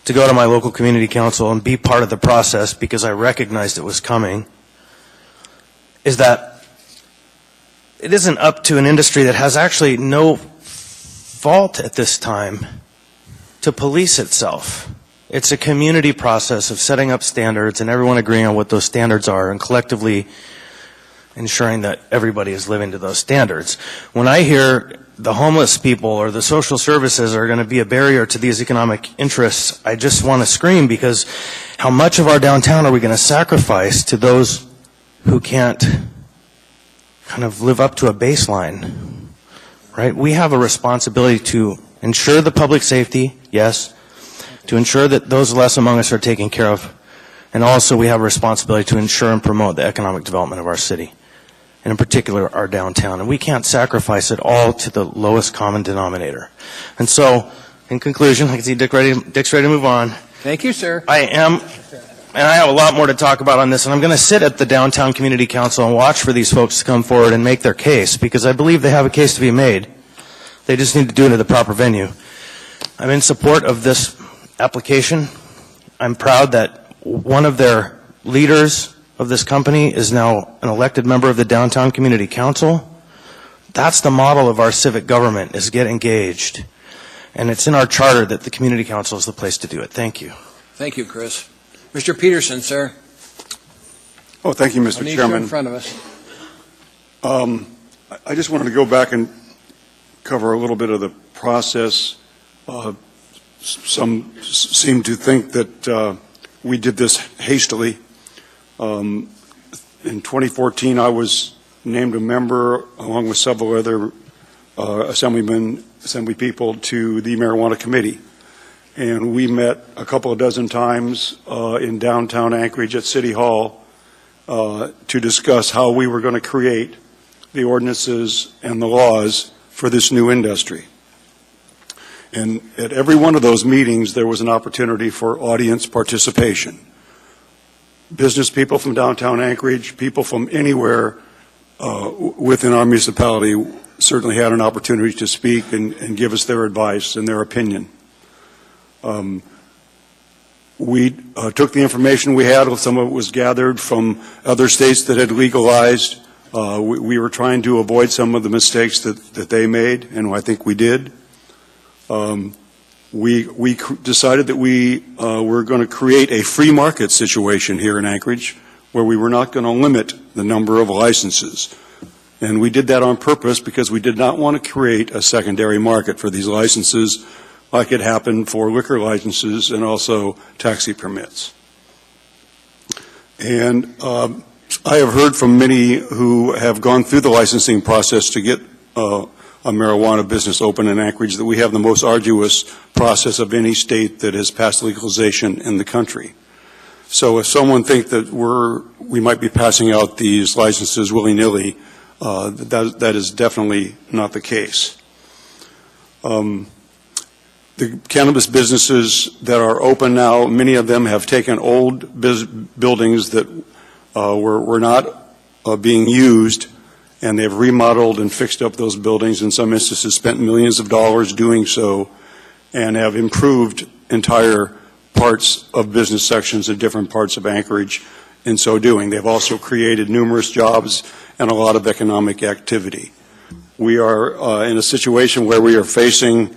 I: to go to my local community council and be part of the process because I recognized it was coming, is that it isn't up to an industry that has actually no fault at this time to police itself. It's a community process of setting up standards and everyone agreeing on what those standards are and collectively ensuring that everybody is living to those standards. When I hear the homeless people or the social services are going to be a barrier to these economic interests, I just want to scream, because how much of our downtown are we going to sacrifice to those who can't kind of live up to a baseline, right? We have a responsibility to ensure the public safety, yes, to ensure that those less among us are taken care of, And also, we have a responsibility to ensure and promote the economic development of our city, and in particular, our downtown. And we can't sacrifice it all to the lowest common denominator. And so, in conclusion, I can see Dick's ready to move on.
A: Thank you, sir.
I: I am, and I have a lot more to talk about on this, and I'm going to sit at the Downtown Community Council and watch for these folks to come forward and make their case, because I believe they have a case to be made. They just need to do it at the proper venue. I'm in support of this application. I'm proud that one of their leaders of this company is now an elected member of the Downtown Community Council. That's the model of our civic government, is get engaged. And it's in our charter that the Community Council is the place to do it. Thank you.
A: Thank you, Chris. Mr. Peterson, sir.
L: Oh, thank you, Mr.
A: I need
L: Chairman.
A: you in front of us.
L: I just wanted to go back and cover a little bit of the process. Some seem to think that we did this hastily. In 2014, I was named a member, along with several other assembly people, to the Marijuana Committee. And we met a couple of dozen times in downtown Anchorage at City Hall to discuss how we were going to create the ordinances and the laws for this new industry. And at every one of those meetings, there was an opportunity for audience participation. Business people from downtown Anchorage, people from anywhere within our municipality certainly had an opportunity to speak and give us their advice and their opinion. We took the information we had, some of it was gathered from other states that had legalized. We were trying to avoid some of the mistakes that they made, and I think we did. We decided that we were going to create a free market situation here in Anchorage, where we were not going to limit the number of licenses. And we did that on purpose because we did not want to create a secondary market for these licenses like it happened for liquor licenses and also taxi permits. And I have heard from many who have gone through the licensing process to get a marijuana business open in Anchorage that we have the most arduous process of any state that has passed legalization in the country. So if someone thinks that we might be passing out these licenses willy-nilly, that is definitely not the case. The cannabis businesses that are open now, many of them have taken old buildings that were not being used, and they've remodeled and fixed up those buildings. In some instances, spent millions of dollars doing so, and have improved entire parts of business sections in different parts of Anchorage in so doing. They've also created numerous jobs and a lot of economic activity. We are in a situation where we are facing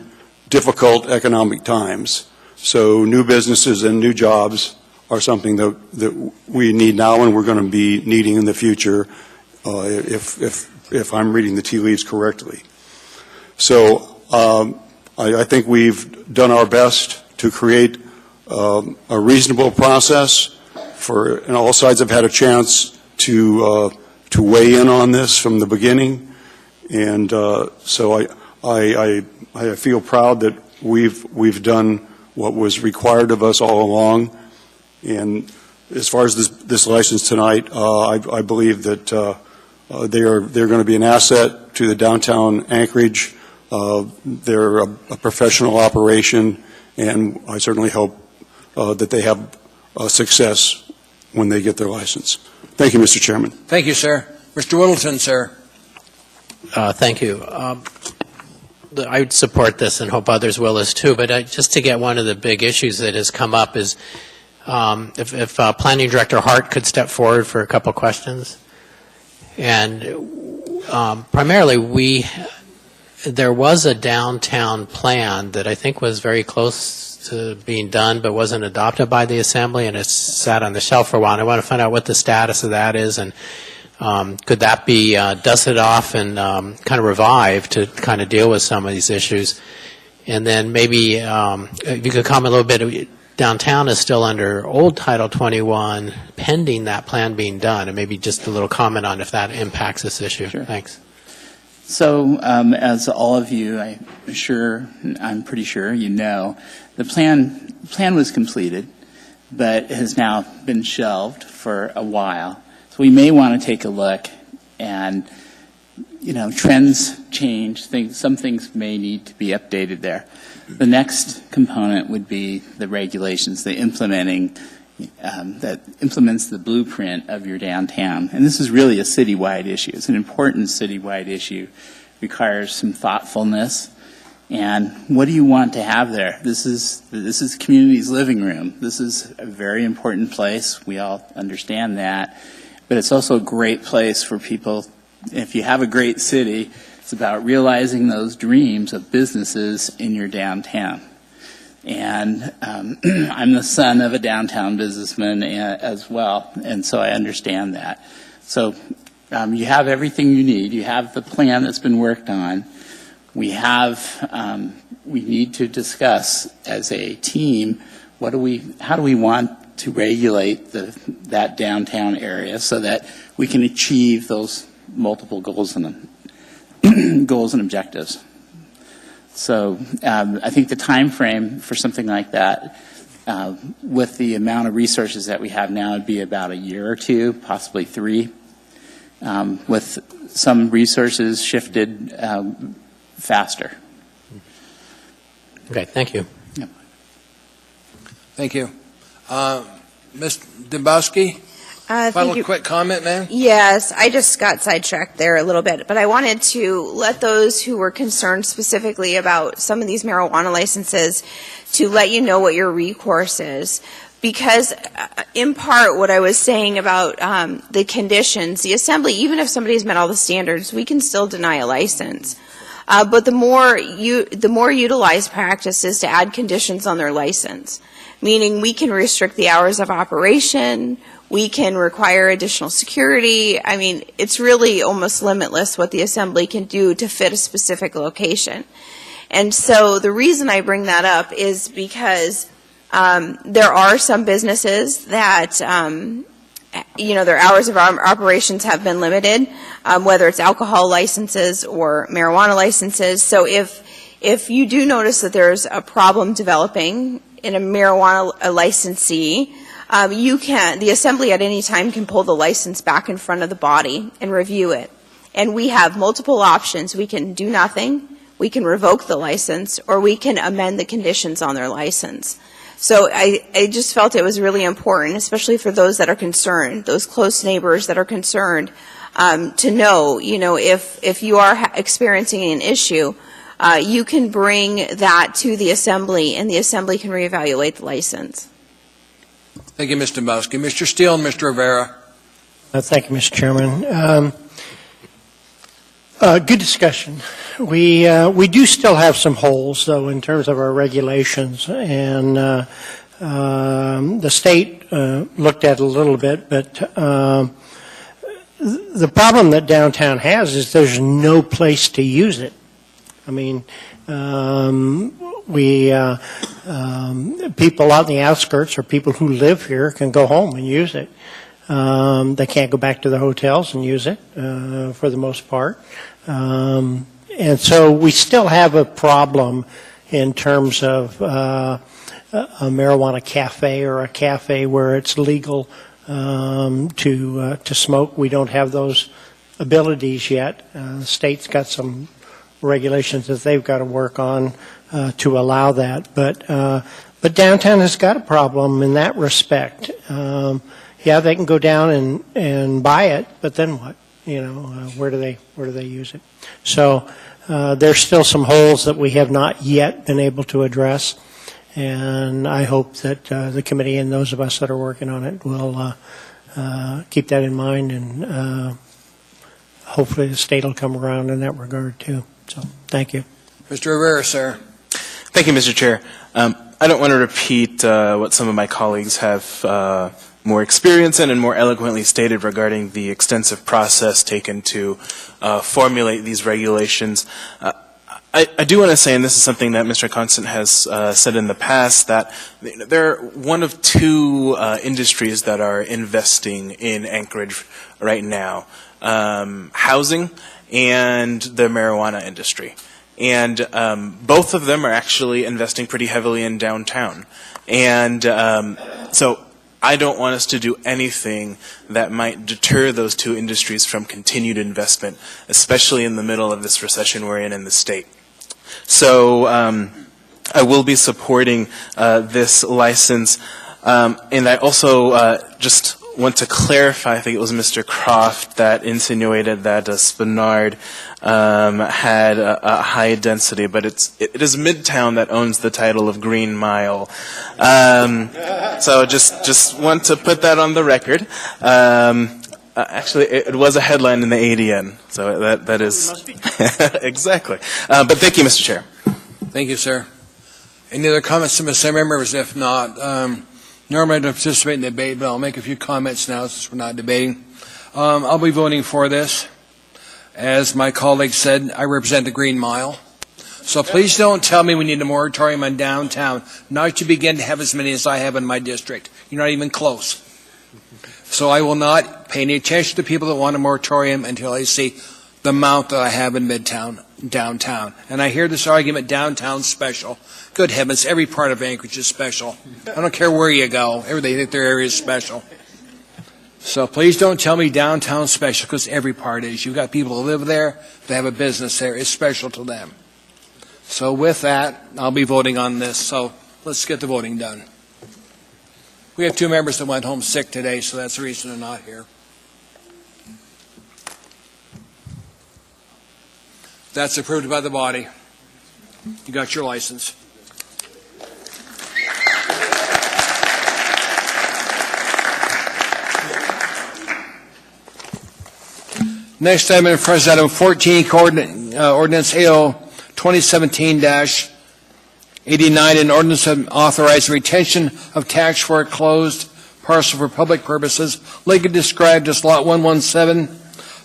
L: difficult economic times. So new businesses and new jobs are something that we need now and we're going to be needing in the future if I'm reading the tea leaves correctly. So I think we've done our best to create a reasonable process and all sides have had a chance to weigh in on this from the beginning. And so I feel proud that we've done what was required of us all along. And as far as this license tonight, I believe that they're going to be an asset to the downtown Anchorage. They're a professional operation, and I certainly hope that they have success when they get their license. Thank you, Mr. Chairman.
A: Thank you, sir. Mr. Whittleton, sir.
F: Thank you. I would support this and hope others will as too, but just to get one of the big issues that has come up is if Planning Director Hart could step forward for a couple questions. And primarily there was a downtown plan that I think was very close to being done but wasn't adopted by the Assembly, and it's sat on the shelf for a while. And I want to find out what the status of that is, and could that be dusted off and kind of revived to kind of deal with some of these issues? And then maybe if you could comment a little bit, downtown is still under old Title 21 pending that plan being done, and maybe just a little comment on if that impacts this issue.
T: Sure.
F: Thanks.
T: So as all of you, I'm pretty sure you know, the plan was completed. but has now been shelved for a while. So we may want to take a look, and trends change. Some things may need to be updated there. The next component would be the regulations, the implementing that implements the blueprint of your downtown. And this is really a citywide issue. It's an important citywide issue. Requires some thoughtfulness. And what do you want to have there? This is the community's living room. This is a very important place. We all understand that. But it's also a great place for people. If you have a great city, it's about realizing those dreams of businesses in your downtown. And I'm the son of a downtown businessman as well, and so I understand that. So you have everything you need. You have the plan that's been worked on. We need to discuss as a team how do we want to regulate that downtown area so that we can achieve those multiple goals and objectives. So I think the time frame for something like that, with the amount of resources that we have now, would be about a year or two, possibly 3, with some resources shifted faster.
F: Okay, thank you.
T: Yep.
A: Thank you. Ms. Dembowski? Final quick comment, ma'am?
J: Yes, I just got sidetracked there a little bit, but I wanted to let those who were concerned specifically about some of these marijuana licenses to let you know what your recourse is. Because in part what I was saying about the conditions, the Assembly, even if somebody's met all the standards, we can still deny a license. But the more utilized practice is to add conditions on their license, meaning we can restrict the hours of operation, we can require additional security. I mean, it's really almost limitless what the Assembly can do to fit a specific location. And so the reason I bring that up is because there are some businesses that, their hours of operations have been limited, whether it's alcohol licenses or marijuana licenses. So if you do notice that there's a problem developing in a marijuana licensee, the Assembly at any time can pull the license back in front of the body and review it. And we have multiple options. We can do nothing, we can revoke the license, or we can amend the conditions on their license. So I just felt it was really important, especially for those that are concerned, those close neighbors that are concerned, to know, if you are experiencing an issue, you can bring that to the Assembly, and the Assembly can reevaluate the license.
A: Thank you, Mr. Dembowski. Mr. Steele and Mr. Rivera.
C: Thank you, Mr. Chairman. Good discussion. We do still have some holes, though, in terms of our regulations, and the state looked at it a little bit, but the problem that downtown has is there's no place to use it. I mean, people out in the outskirts or people who live here can go home and use it. They can't go back to the hotels and use it for the most part. And so we still have a problem in terms of a marijuana cafe or a cafe where it's legal to smoke. We don't have those abilities yet. The state's got some regulations that they've got to work on to allow that. But downtown has got a problem in that respect. Yeah, they can go down and buy it, but then what? Where do they use it? So there's still some holes that we have not yet been able to address, and I hope that the committee and those of us that are working on it will keep that in mind, and hopefully the state will come around in that regard too. So thank you.
A: Mr. Rivera, sir.
H: Thank you, Mr. Chair. I don't want to repeat what some of my colleagues have more experience in and more eloquently stated regarding the extensive process taken to formulate these regulations. I do want to say, and this is something that Mr. Constant has said in the past, that they're one of two industries that are investing in Anchorage right now, housing and the marijuana industry. And both of them are actually investing pretty heavily in downtown. And so I don't want us to do anything that might deter those two industries from continued investment, especially in the middle of this recession we're in the state. So I will be supporting this license. And I also just want to clarify, I think it was Mr. Croft that insinuated that Spenard had a high density, but it is Midtown that owns the title of Green Mile. So just want to put that on the record. Actually, it was a headline in the ADN, so that is exactly. But thank you, Mr. Chair.
A: Thank you, sir. Any other comments from the members? If not, normally I don't participate in the debate, but I'll make a few comments now since we're not debating. I'll be voting for this. As my colleague said, I represent the Green Mile. So please don't tell me we need a moratorium on downtown. Not to begin to have as many as I have in my district. You're not even close. So I will not pay any attention to people that want a moratorium until I see the amount that I have in Midtown, downtown. And I hear this argument, downtown special. Good heavens, every part of Anchorage is special. I don't care where you go. They think their area is special. So please don't tell me downtown special, because every part is. You've got people who live there, they have a business there. It's special to them. So with that, I'll be voting on this. So let's get the voting done. We have two members that went home sick today, so that's the reason they're not here. That's approved by the body. You got your license. Next item in front is item 14, ordinance AO 2017-89, an ordinance authorizing retention of tax for a closed parcel for public purposes, legally described as Lot 117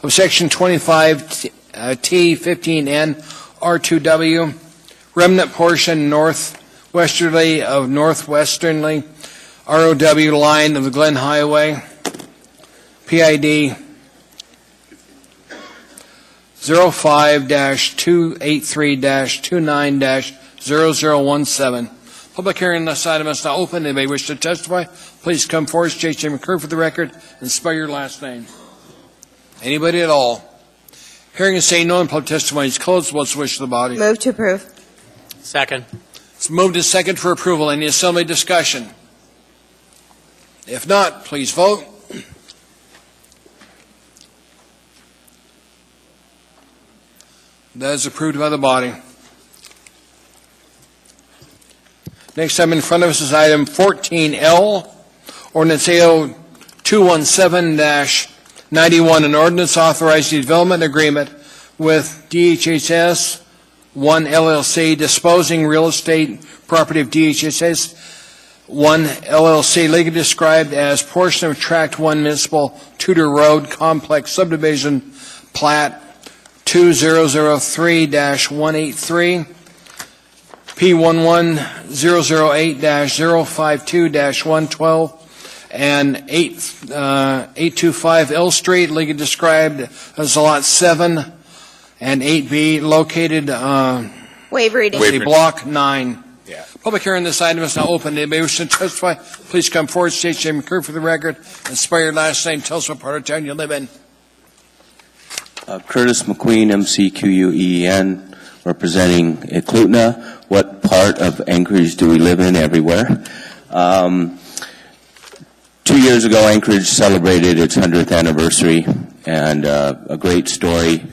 A: of Section 25T15N R2W, remnant portion northwesterly of northwesternly ROW line of the Glen Highway, PID 05-283-29-0017. Public hearing on this item is now open. Anybody wish to testify, please come forward, state your name and occur for the record, and spell your last name. Anybody at all? Hearing and saying no, and public testimony is closed. What's the wish of the body?
J: Move to approve.
F: Second.
A: It's moved and second for approval. Any assembly discussion? If not, please vote. That is approved by the body. Next item in front of us is item 14L, ordinance AO 217-91, an ordinance authorizing development agreement with DHHS 1 LLC, disposing real estate property of DHHS 1 LLC, legally described as portion of Tract 1 Municipal Tudor Road Complex Subdivision Plat 2003-183, P11008-052-112, and 825 L Street, legally described as Lot 7 and 8B, located
J: Waive reading.
A: Block 9. Yeah. Public hearing on this item is now open. Anybody wish to testify, please come forward, state your name and occur for the record, and spell your last name. Tell us what part of town you live in.
K: Curtis McQueen, MCQUEEN, representing Eklutna. What part of Anchorage do we live in? Everywhere. 2 years ago, Anchorage celebrated its 100th anniversary, and a great story,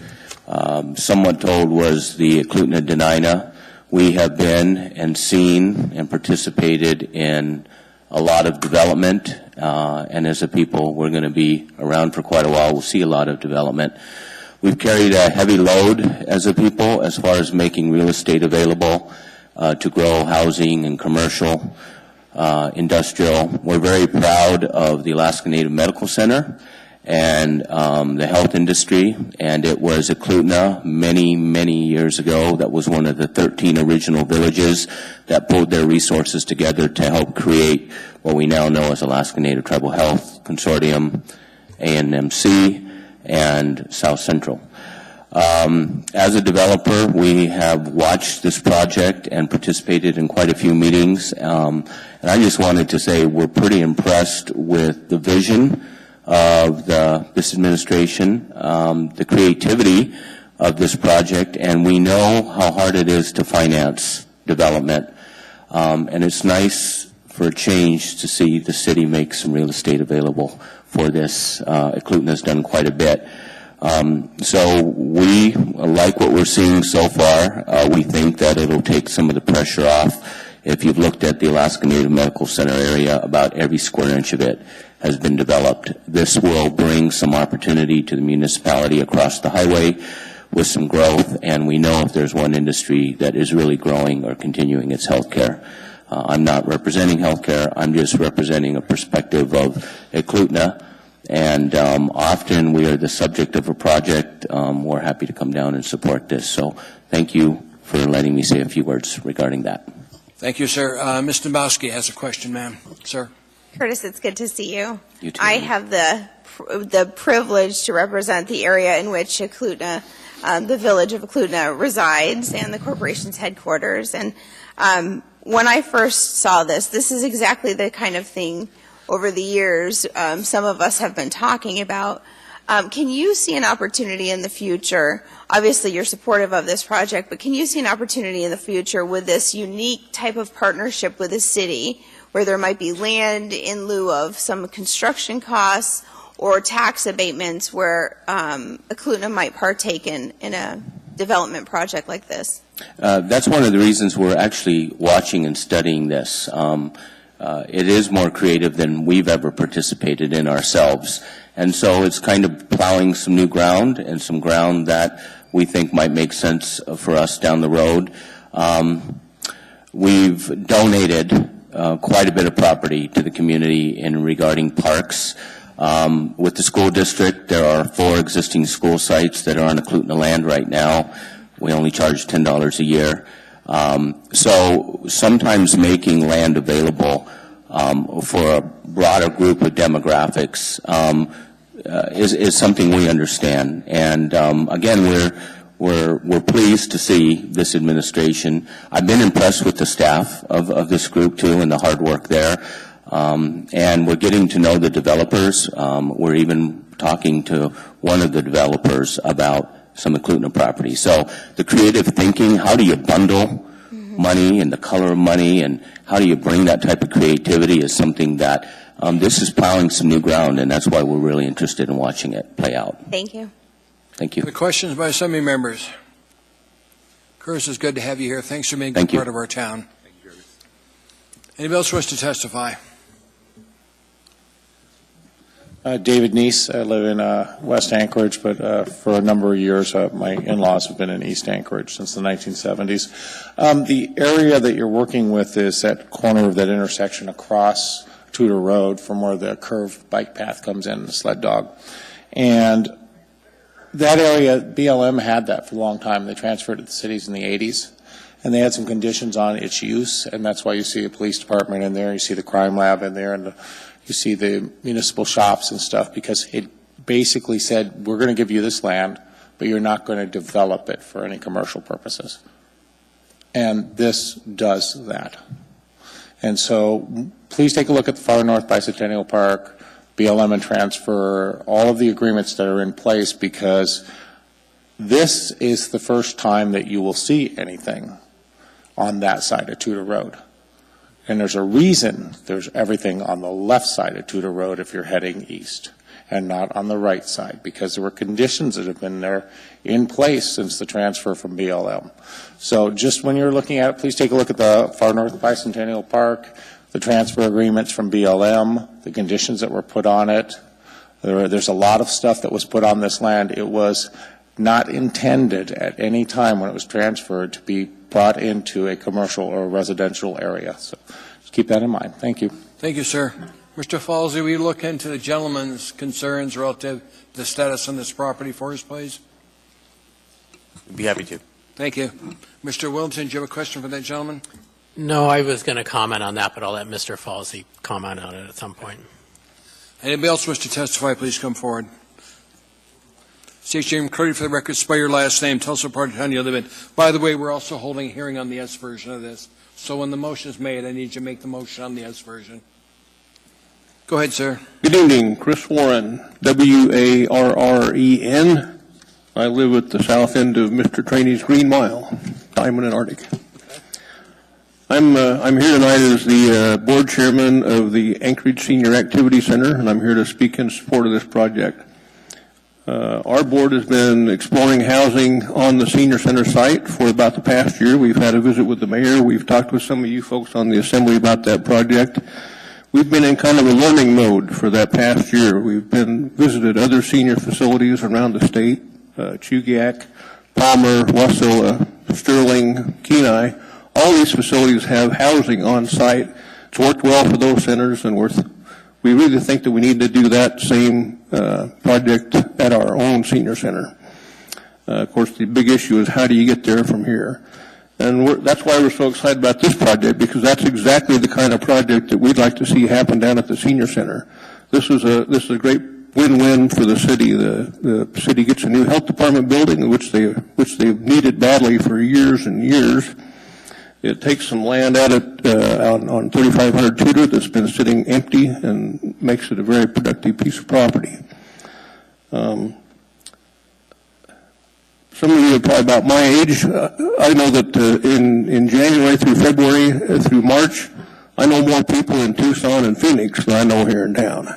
K: somewhat told, was the Eklutna Denina. We have been and seen and participated in a lot of development, and as a people, we're going to be around for quite a while. We'll see a lot of development. We've carried a heavy load as a people as far as making real estate available to grow housing and commercial, industrial. We're very proud of the Alaska Native Medical Center and the health industry, and it was Eklutna many, many years ago that was one of the 13 original villages that pulled their resources together to help create what we now know as Alaska Native Tribal Health Consortium, ANMC, and South Central. As a developer, we have watched this project and participated in quite a few meetings. And I just wanted to say we're pretty impressed with the vision of this administration, the creativity of this project, and we know how hard it is to finance development. And it's nice for a change to see the city make some real estate available for this. Eklutna has done quite a bit. So we like what we're seeing so far. We think that it'll take some of the pressure off. If you've looked at the Alaska Native Medical Center area, about every square inch of it has been developed. This will bring some opportunity to the municipality across the highway with some growth, and we know if there's one industry that is really growing or continuing, it's healthcare. I'm not representing healthcare. I'm just representing a perspective of Eklutna. And often we are the subject of a project. We're happy to come down and support this. So thank you for letting me say a few words regarding that.
A: Thank you, sir. Ms. Domowski has a question, ma'am. Sir.
J: Curtis, it's good to see you.
K: You too.
J: I have the privilege to represent the area in which Eklutna, the village of Eklutna resides, and the corporation's headquarters. And when I first saw this is exactly the kind of thing over the years some of us have been talking about. Can you see an opportunity in the future? Obviously, you're supportive of this project, but can you see an opportunity in the future with this unique type of partnership with the city where there might be land in lieu of some construction costs or tax abatements where Eklutna might partake in a development project like this?
K: That's one of the reasons we're actually watching and studying this. It is more creative than we've ever participated in ourselves. And so it's kind of plowing some new ground and some ground that we think might make sense for us down the road. We've donated quite a bit of property to the community in regarding parks. With the school district, there are 4 existing school sites that are on Eklutna land right now. We only charge $10 a year. So sometimes making land available for a broader group of demographics is something we understand. And again, we're pleased to see this administration. I've been impressed with the staff of this group too and the hard work there. And we're getting to know the developers. We're even talking to one of the developers about some Eklutna property. So the creative thinking, how do you bundle money and the color of money, and how do you bring that type of creativity is something that this is plowing some new ground, and that's why we're really interested in watching it play out.
J: Thank you.
K: Thank you.
A: Other questions by assembly members? Curtis, it's good to have you here. Thanks for being a part of our town. Thank you. Anybody else wish to testify?
S: David Neese. I live in West Anchorage, but for a number of years, my in-laws have been in East Anchorage since the 1970s. The area that you're working with is that corner of that intersection across Tudor Road from where the curved bike path comes in, the sled dog. And that area, BLM had that for a long time. They transferred it to the cities in the 80s. And they had some conditions on its use, and that's why you see a police department in there, you see the crime lab in there, and you see the municipal shops and stuff, because it basically said, we're going to give you this land, but you're not going to develop it for any commercial purposes. And this does that. And so please take a look at the Far North Bicentennial Park, BLM and transfer, all of the agreements that are in place, because this is the first time that you will see anything on that side of Tudor Road. And there's a reason there's everything on the left side of Tudor Road if you're heading east and not on the right side, because there were conditions that have been there in place since the transfer from BLM. So just when you're looking at it, please take a look at the Far North Bicentennial Park, the transfer agreements from BLM, the conditions that were put on it. There's a lot of stuff that was put on this land. It was not intended at any time when it was transferred to be brought into a commercial or residential area. So just keep that in mind. Thank you.
A: Thank you, sir. Mr. Falsey, will you look into the gentleman's concerns relative to the status on this property for us, please?
H: I'd be happy to.
A: Thank you. Mr. Wilson, do you have a question for that gentleman?
F: No, I was going to comment on that, but I'll let Mr. Falsey comment on it at some point.
A: Anybody else wish to testify, please come forward. State your name clearly for the record, spell your last name, tell us what part of town you live in. By the way, we're also holding a hearing on the S version of this. So when the motion is made, I need you to make the motion on the S version. Go ahead, sir.
B: Good evening, Chris Warren, Warren. I live at the south end of Mr. Trainey's Green Mile, Diamond and Arctic. I'm here tonight as the board chairman of the Anchorage Senior Activity Center, and I'm here to speak in support of this project. Our board has been exploring housing on the senior center site for about the past year. We've had a visit with the mayor. We've talked with some of you folks on the assembly about that project. We've been in kind of a learning mode for that past year. We've been visited other senior facilities around the state, Chugiak, Palmer, Wasilla, Sterling, Kenai. All these facilities have housing on site. It's worked well for those centers, and we really think that we need to do that same project at our own senior center. Of course, the big issue is how do you get there from here? And that's why we're so excited about this project, because that's exactly the kind of project that we'd like to see happen down at the senior center. This is a great win-win for the city. The city gets a new health department building, which they've needed badly for years and years. It takes some land out on 3500 Tudor that's been sitting empty and makes it a very productive piece of property. Some of you are probably about my age. I know that in January through February through March, I know more people in Tucson and Phoenix than I know here in town.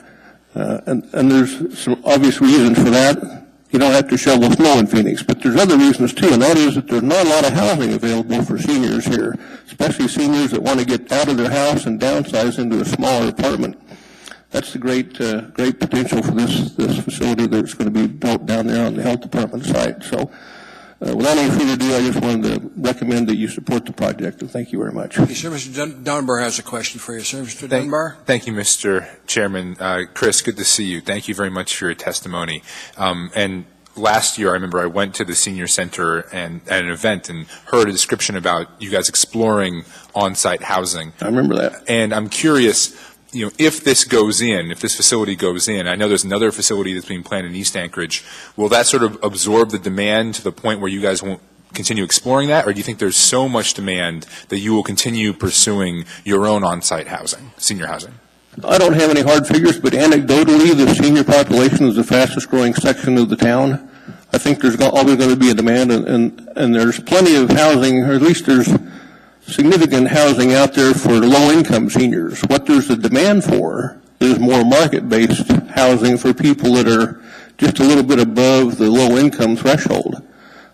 B: And there's some obvious reasons for that. You don't have to shovel snow in Phoenix, but there's other reasons too, and that is that there's not a lot of housing available for seniors here, especially seniors that want to get out of their house and downsize into a smaller apartment. That's the great potential for this facility that's going to be built down there on the health department site. So without any further ado, I just wanted to recommend that you support the project, and thank you very much.
A: Yes, sir. Mr. Dunbar has a question for you, sir. Mr. Dunbar?
E: Thank you, Mr. Chairman. Chris, good to see you. Thank you very much for your testimony. And last year, I remember I went to the senior center and at an event and heard a description about you guys exploring on-site housing.
B: I remember that.
E: And I'm curious, if this facility goes in, I know there's another facility that's being planned in East Anchorage. Will that sort of absorb the demand to the point where you guys won't continue exploring that, or do you think there's so much demand that you will continue pursuing your own on-site housing, senior housing?
B: I don't have any hard figures, but anecdotally, the senior population is the fastest growing section of the town. I think there's always going to be a demand, and there's plenty of housing, or at least there's significant housing out there for low-income seniors. What there's a demand for is more market-based housing for people that are just a little bit above the low-income threshold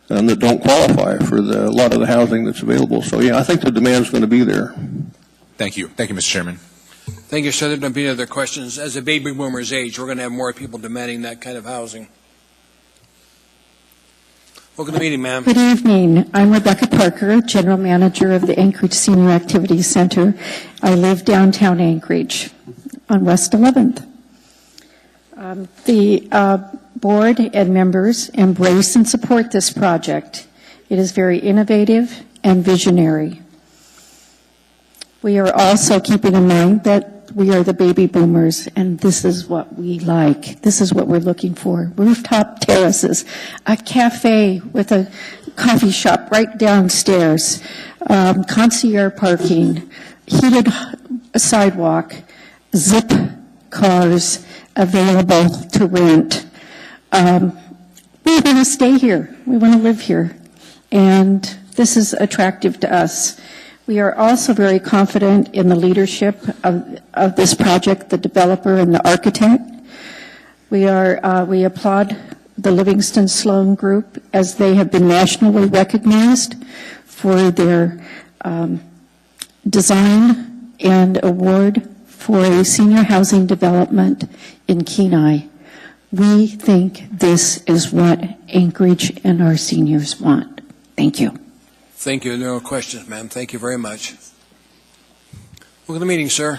B: and that don't qualify for a lot of the housing that's available. So, yeah, I think the demand's going to be there.
E: Thank you. Thank you, Mr. Chairman.
A: Thank you, sir. There don't be any other questions. As the baby boomers age, we're going to have more people demanding that kind of housing. Welcome to the meeting, ma'am.
U: Good evening. I'm Rebecca Parker, General Manager of the Anchorage Senior Activity Center. I live downtown Anchorage on West 11th. The board and members embrace and support this project. It is very innovative and visionary. We are also keeping in mind that we are the baby boomers, and this is what we like. This is what we're looking for. Rooftop terraces, a cafe with a coffee shop right downstairs, concierge parking, heated sidewalk, zip cars available to rent. We want to stay here. We want to live here. And this is attractive to us. We are also very confident in the leadership of this project, the developer and the architect. We applaud the Livingston Sloan Group as they have been nationally recognized for their design and award for a senior housing development in Kenai. We think this is what Anchorage and our seniors want. Thank you.
A: Thank you. No questions, ma'am. Thank you very much. Welcome to the meeting, sir.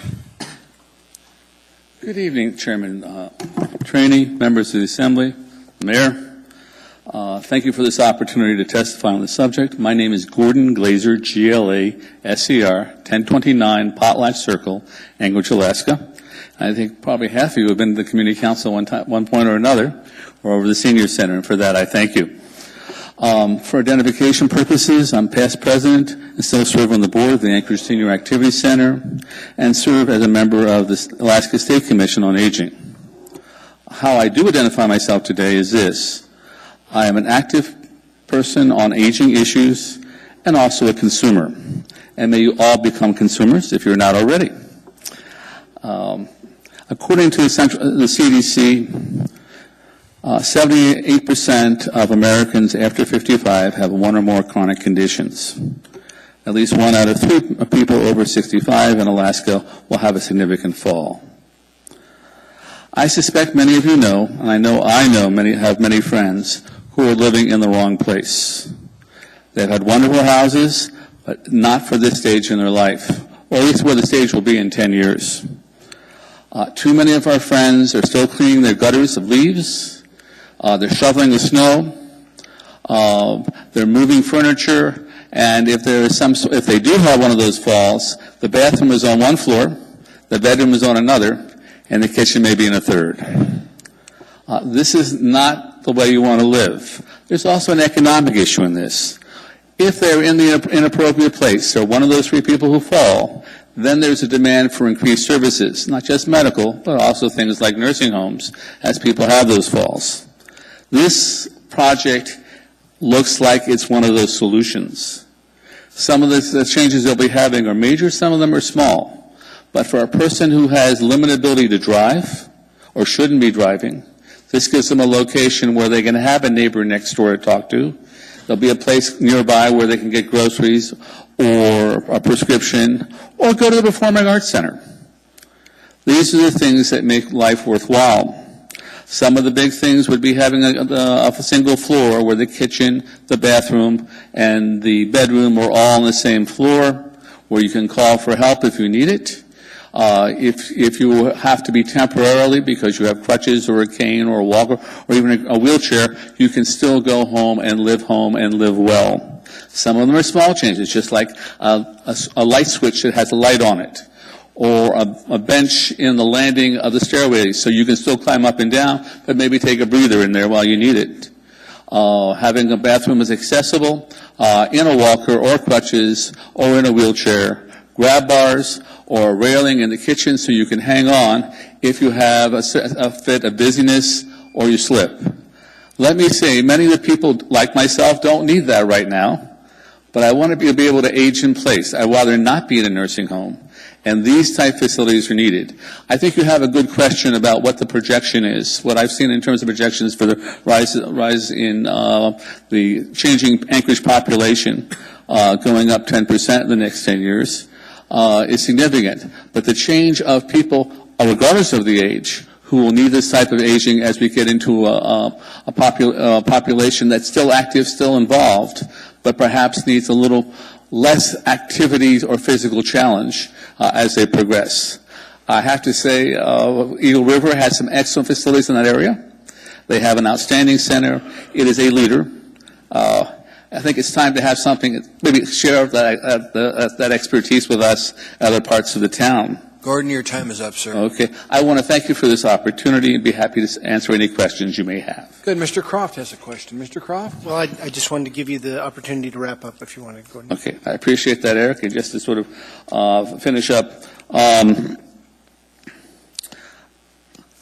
V: Good evening, Chairman Trainey, members of the Assembly, Mayor. Thank you for this opportunity to testify on the subject. My name is Gordon Glazer, GLA, SCR, 1029 Potlatch Circle, Anchorage, Alaska. I think probably half of you have been to the community council one point or another, or over the senior center, and for that I thank you. For identification purposes, I'm past president and still serve on the board of the Anchorage Senior Activity Center and serve as a member of the Alaska State Commission on Aging. How I do identify myself today is this. I am an active person on aging issues and also a consumer. And may you all become consumers if you're not already. According to the CDC, 78% of Americans after 55 have one or more chronic conditions. At least 1 out of 3 people over 65 in Alaska will have a significant fall. I suspect many of you know, and I know have many friends who are living in the wrong place. They've had wonderful houses, but not for this stage in their life, or at least where the stage will be in 10 years. Too many of our friends are still cleaning their gutters of leaves. They're shoveling the snow. They're moving furniture. And if they do have one of those falls, the bathroom is on one floor, the bedroom is on another, and the kitchen may be in a third. This is not the way you want to live. There's also an economic issue in this. If they're in the inappropriate place, or one of those 3 people who fall, then there's a demand for increased services, not just medical, but also things like nursing homes, as people have those falls. This project looks like it's one of those solutions. Some of the changes they'll be having are major, some of them are small. But for a person who has limited ability to drive, or shouldn't be driving, this gives them a location where they can have a neighbor next door to talk to. There'll be a place nearby where they can get groceries or a prescription or go to the Performing Arts Center. These are the things that make life worthwhile. Some of the big things would be having a single floor where the kitchen, the bathroom, and the bedroom are all on the same floor, where you can call for help if you need it. If you have to be temporarily because you have crutches or a cane or a walker or even a wheelchair, you can still go home and live well. Some of them are small changes, just like a light switch that has a light on it, or a bench in the landing of the stairway so you can still climb up and down, but maybe take a breather in there while you need it. Having a bathroom is accessible in a walker or crutches or in a wheelchair, grab bars or a railing in the kitchen so you can hang on if you have a fit of dizziness or you slip. Let me say, many of the people like myself don't need that right now, but I want to be able to age in place. I'd rather not be in a nursing home, and these type facilities are needed. I think you have a good question about what the projection is. What I've seen in terms of projections for the rise in the changing Anchorage population going up 10% in the next 10 years is significant. But the change of people, regardless of the age, who will need this type of aging as we get into a population that's still active, still involved, but perhaps needs a little less activities or physical challenge as they progress. I have to say, Eagle River has some excellent facilities in that area. They have an outstanding center. It is a leader. I think it's time to have something, maybe share that expertise with us at other parts of the town.
A: Gordon, your time is up, sir.
V: Okay. I want to thank you for this opportunity and be happy to answer any questions you may have.
A: Good. Mr. Croft has a question. Mr. Croft?
Q: Well, I just wanted to give you the opportunity to wrap up if you want to go ahead.
V: Okay. I appreciate that, Eric. And just to sort of finish up,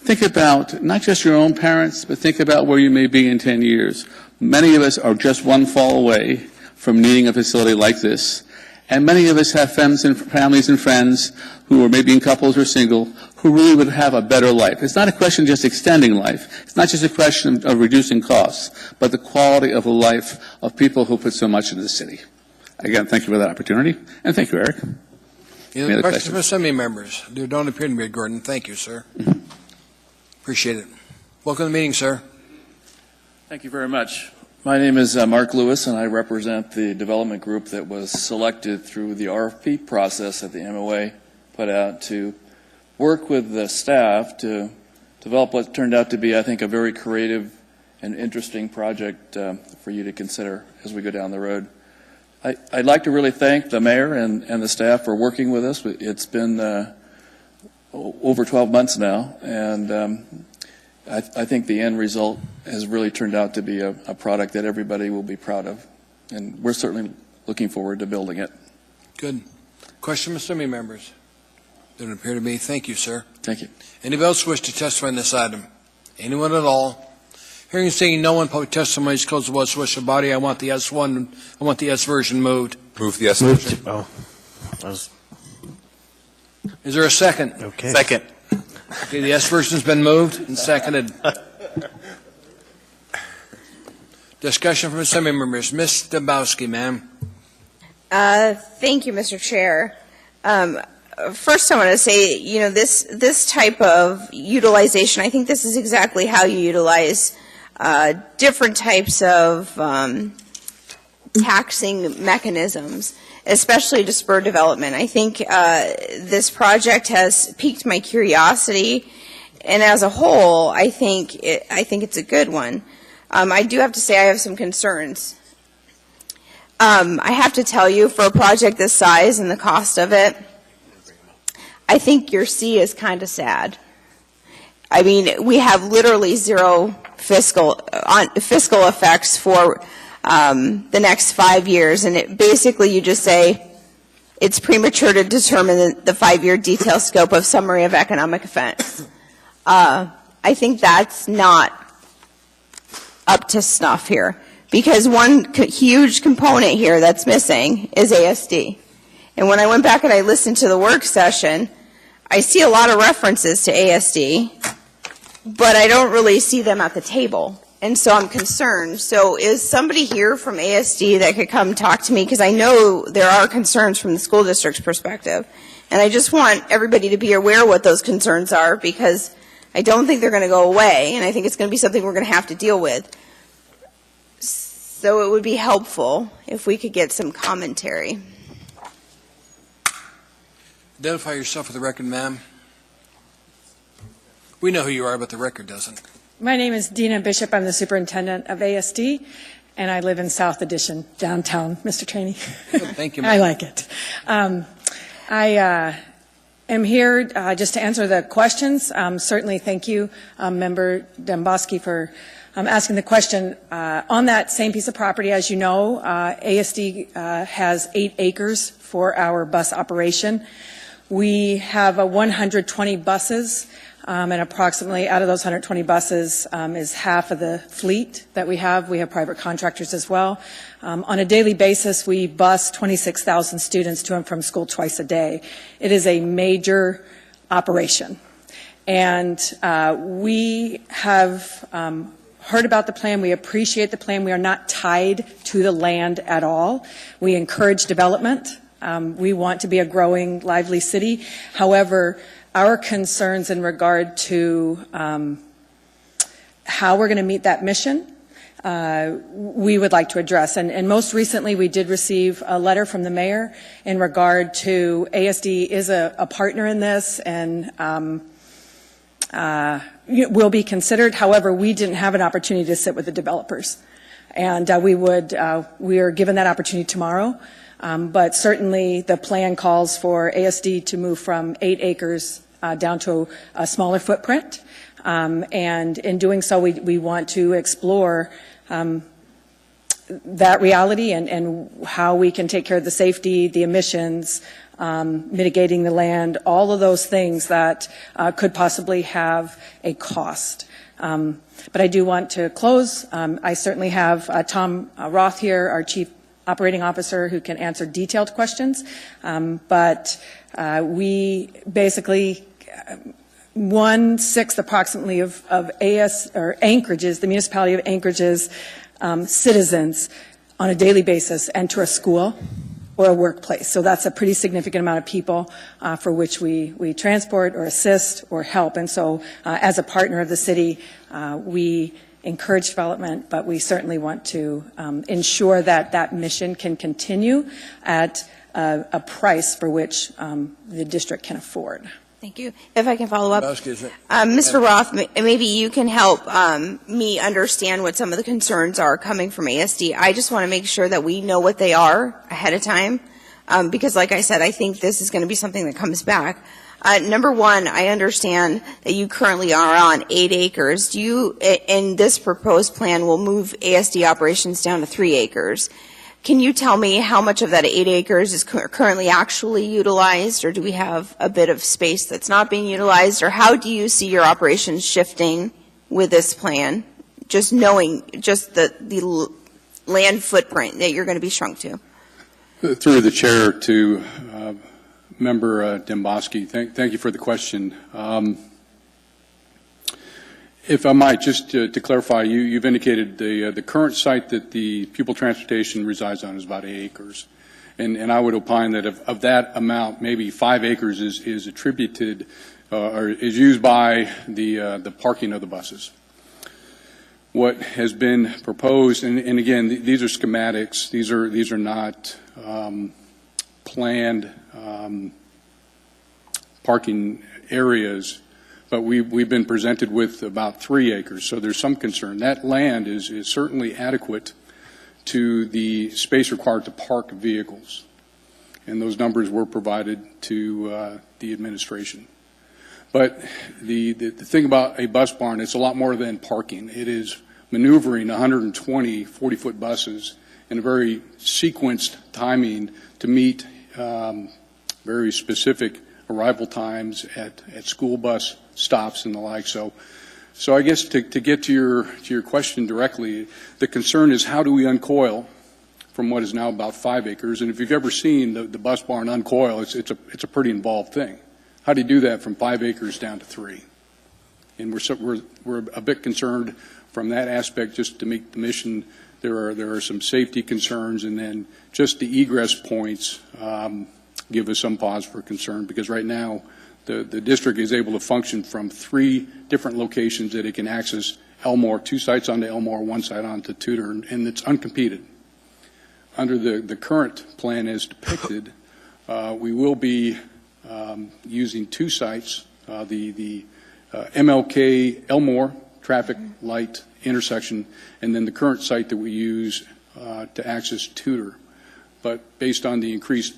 V: think about not just your own parents, but think about where you may be in 10 years. Many of us are just one fall away from needing a facility like this. And many of us have families and friends who are maybe in couples or single who really would have a better life. It's not a question of just extending life. It's not just a question of reducing costs, but the quality of the life of people who put so much into the city. Again, thank you for that opportunity. And thank you, Eric.
A: Any other questions from Assembly members? There don't appear to be, Gordon. Thank you, sir. Appreciate it. Welcome to the meeting, sir.
M: Thank you very much. My name is Mark Lewis, and I represent the development group that was selected through the RFP process that the MOA put out to work with the staff to develop what turned out to be, I think, a very creative and interesting project for you to consider as we go down the road. I'd like to really thank the mayor and the staff for working with us. It's been over 12 months now, and I think the end result has really turned out to be a product that everybody will be proud of, and we're certainly looking forward to building it.
A: Good. Question from assembly members? Doesn't appear to be. Thank you, sir.
M: Thank you.
A: Anybody else wish to testify on this item? Anyone at all? Hearing and seeing no one, public testimony is closed. The voice wish of body. I want the S1. I want the S version moved.
E: Move the S version.
G: Oh,
A: Is there a second?
G: okay.
H: Second.
A: Okay, the S version's been moved and seconded. Discussion from assembly members. Ms. Dabowski, ma'am.
J: Thank you, Mr. Chair. First, I want to say, this type of utilization, I think this is exactly how you utilize different types of taxing mechanisms, especially to spur development. I think this project has piqued my curiosity, and as a whole, I think it's a good one. I do have to say I have some concerns. I have to tell you, for a project this size and the cost of it, I think your C is kind of sad. I mean, we have literally zero fiscal effects for the next 5 years, and basically you just say it's premature to determine the 5-year detail scope of summary of economic effects. I think that's not up to snuff here, because one huge component here that's missing is ASD. And when I went back and I listened to the work session, I see a lot of references to ASD, but I don't really see them at the table. And so I'm concerned. So is somebody here from ASD that could come talk to me? Because I know there are concerns from the school district's perspective. And I just want everybody to be aware of what those concerns are, because I don't think they're going to go away, and I think it's going to be something we're going to have to deal with. So it would be helpful if we could get some commentary.
A: Identify yourself for the record, ma'am. We know who you are, but the record doesn't.
N: My name is Dina Bishop. I'm the superintendent of ASD, and I live in South Addition, downtown, Mr. Trainee.
A: Thank you, ma'am.
N: I like it. I am here just to answer the questions. Certainly, thank you, Member Demboski, for asking the question. On that same piece of property, as you know, ASD has 8 acres for our bus operation. We have 120 buses, and approximately out of those 120 buses is half of the fleet that we have. We have private contractors as well. On a daily basis, we bus 26,000 students to and from school twice a day. It is a major operation. And we have heard about the plan. We appreciate the plan. We are not tied to the land at all. We encourage development. We want to be a growing, lively city. However, our concerns in regard to how we're going to meet that mission, we would like to address. And most recently, we did receive a letter from the mayor in regard to ASD is a partner in this and will be considered. However, we didn't have an opportunity to sit with the developers. And we are given that opportunity tomorrow. But certainly the plan calls for ASD to move from 8 acres down to a smaller footprint. And in doing so, we want to explore that reality and how we can take care of the safety, the emissions, mitigating the land, all of those things that could possibly have a cost. But I do want to close. I certainly have Tom Roth here, our Chief Operating Officer, who can answer detailed questions. But we basically 1/6 approximately of Anchorage's, the municipality of Anchorage's citizens on a daily basis enter a school or a workplace. So that's a pretty significant amount of people for which we transport or assist or help. And so as a partner of the city, we encourage development, but we certainly want to ensure that that mission can continue at a price for which the district can afford.
J: Thank you. If I can follow up,
A: Mr.
J: Roth, maybe you can help me understand what some of the concerns are coming from ASD. I just want to make sure that we know what they are ahead of time, because like I said, I think this is going to be something that comes back. Number one, I understand that you currently are on 8 acres. Do you, in this proposed plan, will move ASD operations down to 3 acres? Can you tell me how much of that 8 acres is currently actually utilized, or do we have a bit of space that's not being utilized, or how do you see your operations shifting with this plan, just knowing just the land footprint that you're going to be shrunk to?
G: Through the chair to Member Demboski, thank you for the question. If I might, just to clarify, you've indicated the current site that the pupil transportation resides on is about 8 acres. And I would opine that of that amount, maybe 5 acres is attributed or is used by the parking of the buses. What has been proposed, and again, these are schematics. These are not planned parking areas, but we've been presented with about 3 acres, so there's some concern. That land is certainly adequate to the space required to park vehicles, and those numbers were provided to the administration. But the thing about a bus barn, it's a lot more than parking. It is maneuvering 120 40-foot buses in a very sequenced timing to meet very specific arrival times at school bus stops and the like. So I guess to get to your question directly, the concern is how do we uncoil from what is now about 5 acres? And if you've ever seen the bus barn uncoil, it's a pretty involved thing. How do you do that from 5 acres down to 3? And we're a bit concerned from that aspect. Just to meet the mission, there are some safety concerns, and then just the egress points give us some pause for concern, because right now the district is able to function from 3 different locations that it can access Elmore, 2 sites onto Elmore, 1 site onto Tudor, and it's uncompeted. Under the current plan as depicted, we will be using 2 sites, the MLK Elmore traffic light intersection, and then the current site that we use to access Tudor. But based on the increased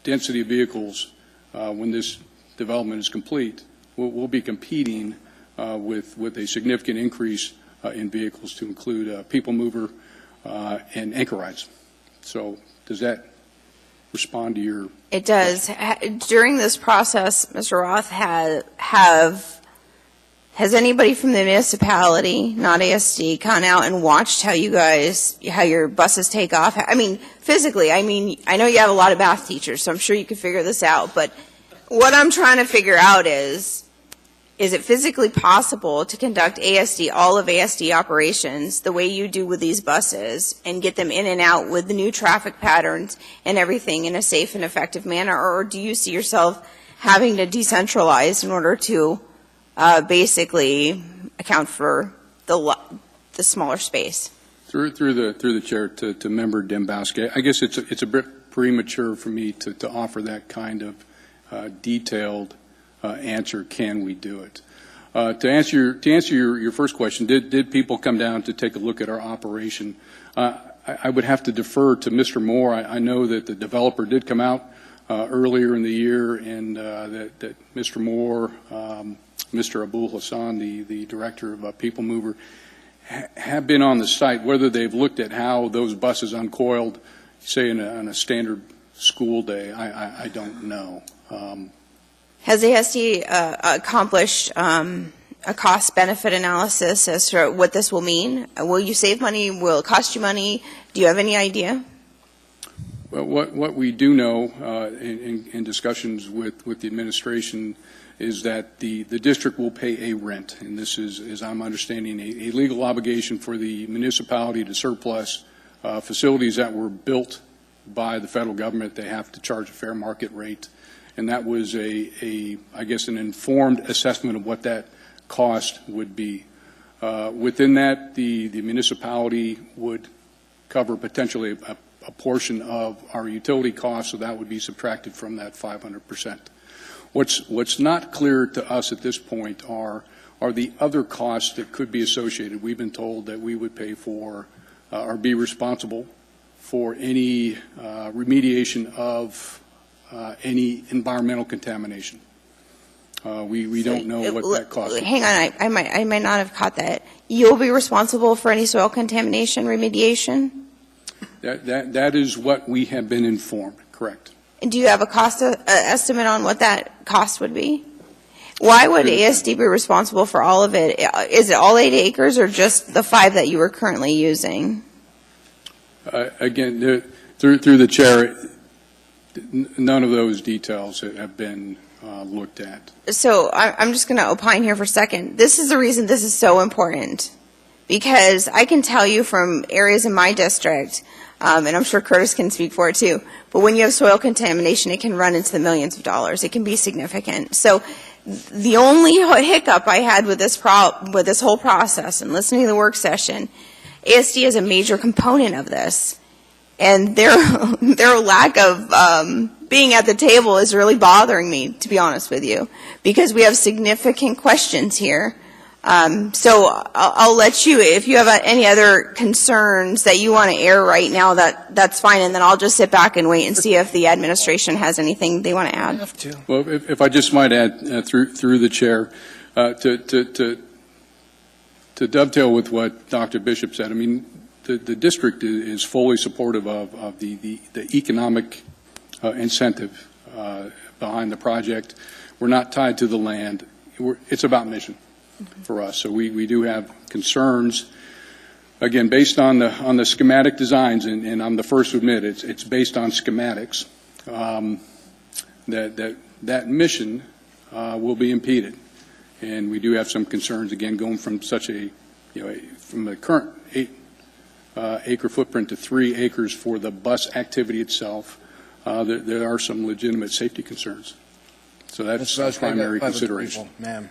G: density of vehicles, when this development is complete, we'll be competing with a significant increase in vehicles to include people mover and anchor rides. So does that respond to your...
J: It does. During this process, Mr. Roth, has anybody from the municipality, not ASD, gone out and watched how your buses take off? I mean, physically, I know you have a lot of math teachers, so I'm sure you could figure this out, but what I'm trying to figure out is it physically possible to conduct all of ASD operations the way you do with these buses and get them in and out with the new traffic patterns and everything in a safe and effective manner, or do you see yourself having to decentralize in order to basically account for the smaller space?
G: Through the chair to Member Demboski, I guess it's a bit premature for me to offer that kind of detailed answer. Can we do it? To answer your first question, did people come down to take a look at our operation? I would have to defer to Mr. Moore. I know that the developer did come out earlier in the year, and that Mr. Moore, Mr. Abul Hassan, the director of People Mover, have been on the site. Whether they've looked at how those buses uncoiled, say on a standard school day, I don't know.
J: Has ASD accomplished a cost-benefit analysis as to what this will mean? Will you save money? Will it cost you money? Do you have any idea?
G: Well, what we do know in discussions with the administration is that the district will pay a rent, and this is, as I'm understanding, a legal obligation for the municipality to surplus facilities that were built by the federal government. They have to charge a fair market rate, and that was I guess an informed assessment of what that cost would be. Within that, the municipality would cover potentially a portion of our utility costs, so that would be subtracted from that 500%. What's not clear to us at this point are the other costs that could be associated. We've been told that we would pay for or be responsible for any remediation of any environmental contamination. We don't know what that cost.
J: Hang on, I might not have caught that. You'll be responsible for any soil contamination remediation?
G: That is what we have been informed, correct.
J: And do you have a cost estimate on what that cost would be? Why would ASD be responsible for all of it? Is it all 8 acres or just the 5 that you were currently using?
G: Again, through the chair, none of those details have been looked at.
J: So I'm just going to opine here for a second. This is the reason this is so important, because I can tell you from areas in my district, and I'm sure Curtis can speak for it too, but when you have soil contamination, it can run into the millions of dollars. It can be significant. So the only hiccup I had with this whole process and listening to the work session, ASD is a major component of this, and their lack of being at the table is really bothering me, to be honest with you, because we have significant questions here. So I'll let you, if you have any other concerns that you want to air right now, that's fine, and then I'll just sit back and wait and see if the administration has anything they want to add.
G: Well, if I just might add through the chair, to dovetail with what Dr. Bishop said, I mean, the district is fully supportive of the economic incentive behind the project. We're not tied to the land. It's about mission for us. So we do have concerns, again, based on the schematic designs, and I'm the first to admit it's based on schematics, that mission will be impeded. And we do have some concerns, again, going from such from the current 8 acre footprint to 3 acres for the bus activity itself. There are some legitimate safety concerns. So that's a primary consideration.
A: Ma'am.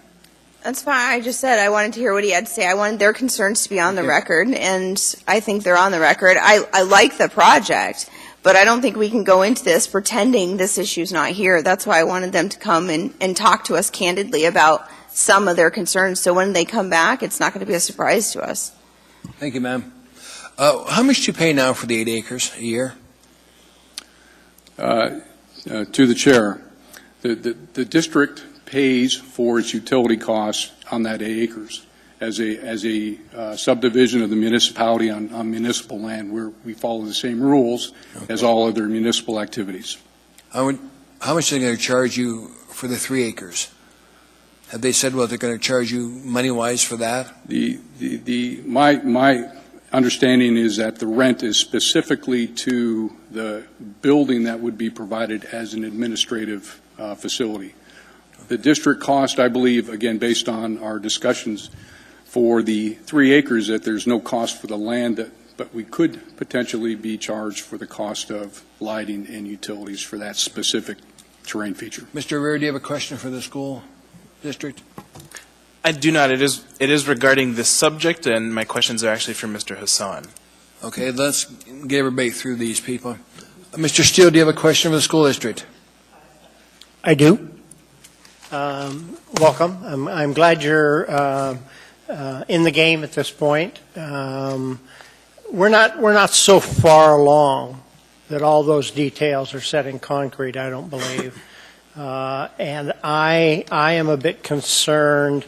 J: That's fine. I just said I wanted to hear what he had to say. I wanted their concerns to be on the record, and I think they're on the record. I like the project, but I don't think we can go into this pretending this issue's not here. That's why I wanted them to come and talk to us candidly about some of their concerns. So when they come back, it's not going to be a surprise to us.
A: Thank you, ma'am. How much do you pay now for the 8 acres a year?
G: To the chair, the district pays for its utility costs on that 8 acres as a subdivision of the municipality on municipal land, where we follow the same rules as all other municipal activities.
A: How much are they going to charge you for the 3 acres? Have they said what they're going to charge you money-wise for that?
G: My understanding is that the rent is specifically to the building that would be provided as an administrative facility. The district cost, I believe, again, based on our discussions for the 3 acres, that there's no cost for the land, but we could potentially be charged for the cost of lighting and utilities for that specific terrain feature.
A: Mr. Rear, do you have a question for the school district?
H: I do not. It is regarding this subject, and my questions are actually for Mr. Hassan.
A: Okay, let's get everybody through these people. Mr. Steele, do you have a question for the school district?
C: I do. Welcome. I'm glad you're in the game at this point. We're not so far along that all those details are set in concrete, I don't believe. And I am a bit concerned,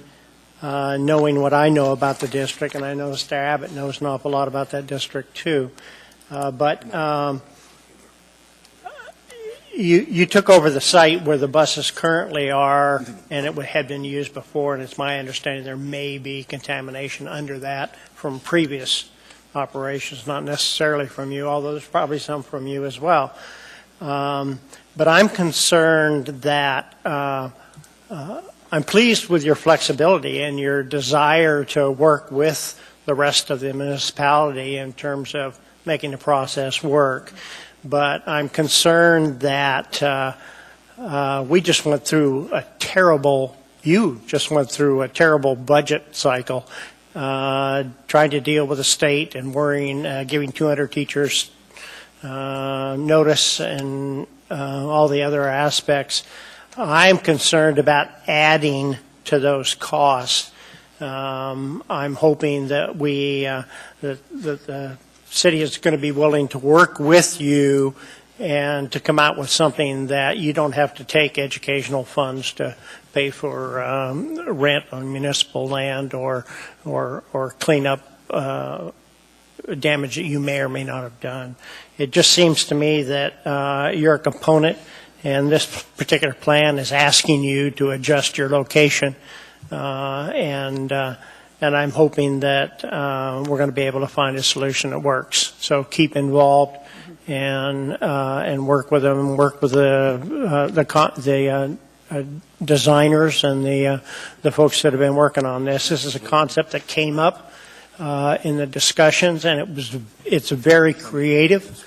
C: knowing what I know about the district, and I know Mr. Abbott knows an awful lot about that district too. But you took over the site where the buses currently are, and it had been used before, and it's my understanding there may be contamination under that from previous operations, not necessarily from you, although there's probably some from you as well. But I'm concerned that I'm pleased with your flexibility and your desire to work with the rest of the municipality in terms of making the process work. But I'm concerned that you just went through a terrible budget cycle, trying to deal with the state and worrying, giving 200 teachers notice and all the other aspects. I'm concerned about adding to those costs. I'm hoping that that the city is going to be willing to work with you and to come out with something that you don't have to take educational funds to pay for rent on municipal land or clean up damage that you may or may not have done. It just seems to me that you're a component, and this particular plan is asking you to adjust your location, and I'm hoping that we're going to be able to find a solution that works. So keep involved and work with them, work with the designers and the folks that have been working on this. This is a concept that came up in the discussions, and it's very creative.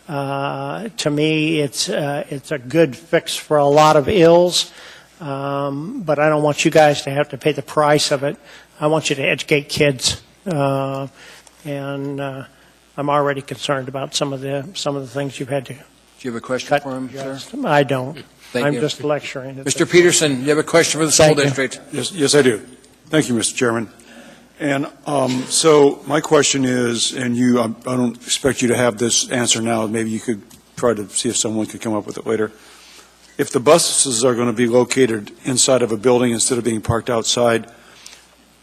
C: To me, it's a good fix for a lot of ills, but I don't want you guys to have to pay the price of it. I want you to educate kids, and I'm already concerned about some of the things you've had to.
A: Do you have a question for him, sir?
C: I don't.
A: Thank
C: I'm
A: you.
C: just lecturing.
A: Mr. Peterson, you have a question for the school
C: Thank you.
A: district?
L: Yes, I do. Thank you, Mr. Chairman. And so my question is, and I don't expect you to have this answer now. Maybe you could try to see if someone could come up with it later. If the buses are going to be located inside of a building instead of being parked outside,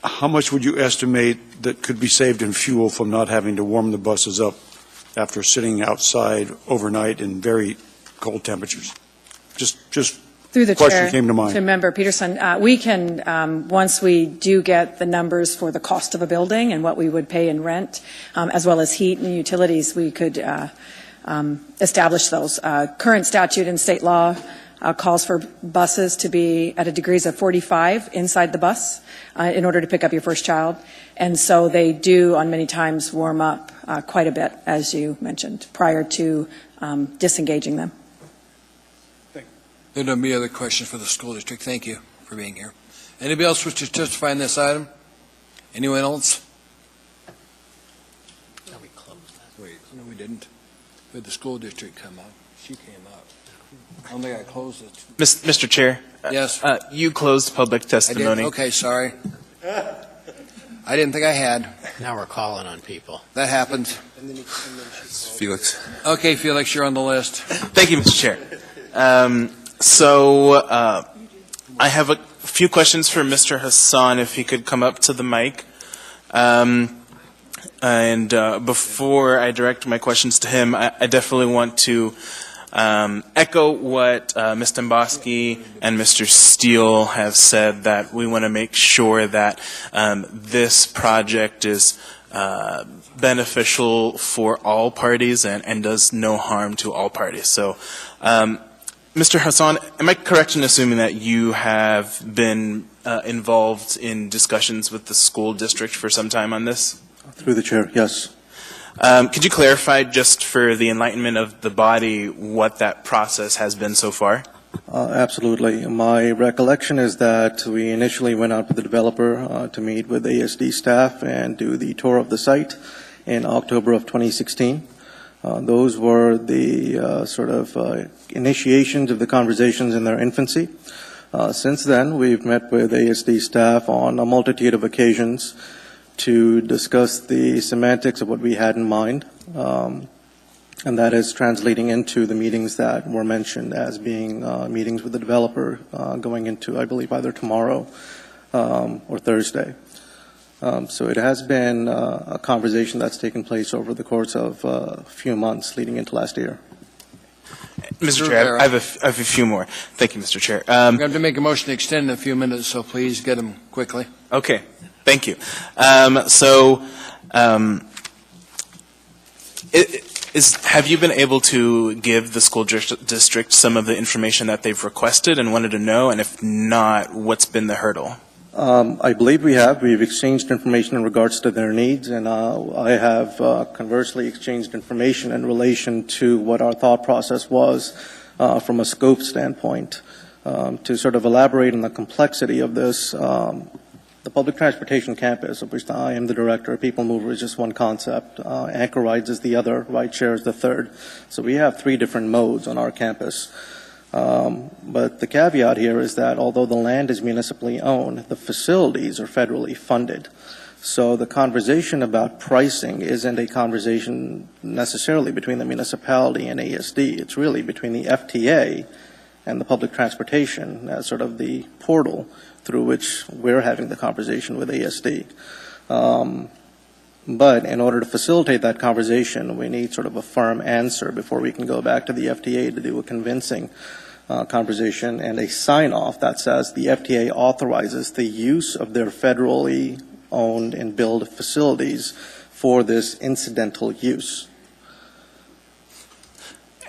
L: how much would you estimate that could be saved in fuel from not having to warm the buses up after sitting outside overnight in very cold temperatures? Just
N: Through the
L: question
N: chair,
L: came to mind.
N: to Member Peterson, we can, once we do get the numbers for the cost of a building and what we would pay in rent, as well as heat and utilities, we could establish those. Current statute and state law calls for buses to be at a degrees of 45 inside the bus in order to pick up your first child. And so they do, on many times, warm up quite a bit, as you mentioned, prior to disengaging them.
A: There don't be other questions for the school district. Thank you for being here. Anybody else wish to testify on this item? Anyone else?
F: No, we closed that.
A: Wait, no, we didn't. We had the school district come up. She came up. I don't think I closed it.
H: Mr. Chair?
A: Yes.
H: You closed public
A: I
H: testimony.
A: did. Okay, sorry. I didn't think I had.
F: Now we're calling on people.
A: That happens.
E: Felix.
A: Okay, Felix, you're on the list.
H: Thank you, Mr. Chair. I have a few questions for Mr. Hassan, if he could come up to the mic. Before I direct my questions to him, I definitely want to echo what Ms. Demboski and Mr. Steele have said, that we want to make sure that this project is beneficial for all parties and does no harm to all parties. So, Mr. Hassan, am I correct in assuming that you have been involved in discussions with the school district for some time on this?
V: Through the chair, yes.
H: Could you clarify, just for the enlightenment of the body, what that process has been so far?
V: Absolutely. My recollection is that we initially went out with the developer to meet with ASD staff and do the tour of the site in October of 2016. Those were the initiations of the conversations in their infancy. Since then, we've met with ASD staff on a multitude of occasions to discuss the semantics of what we had in mind, and that is translating into the meetings that were mentioned as being meetings with the developer going into, I believe, either tomorrow or Thursday. So it has been a conversation that's taken place over the course of a few months leading into last year.
H: Mr. Chair, I have a few more. Thank you, Mr. Chair.
A: We're going to make a motion to extend in a few minutes, so please get them quickly.
H: Okay, thank you. Have you been able to give the school district some of the information that they've requested and wanted to know? And if not, what's been the hurdle?
V: I believe we have. We've exchanged information in regards to their needs, and I have conversely exchanged information in relation to what our thought process was from a scope standpoint. To sort of elaborate on the complexity of this, the public transportation campus, of which I am the director, People Mover is just one concept, Anchor Rides is the other, Rideshare is the third. So we have 3 different modes on our campus. But the caveat here is that although the land is municipally owned, the facilities are federally funded.
D: So the conversation about pricing isn't a conversation necessarily between the municipality and ASD. It's really between the FTA and the public transportation as sort of the portal through which we're having the conversation with ASD. But in order to facilitate that conversation, we need sort of a firm answer before we can go back to the FTA to do a convincing conversation and a sign-off that says the FTA authorizes the use of their federally owned and built facilities for this incidental use.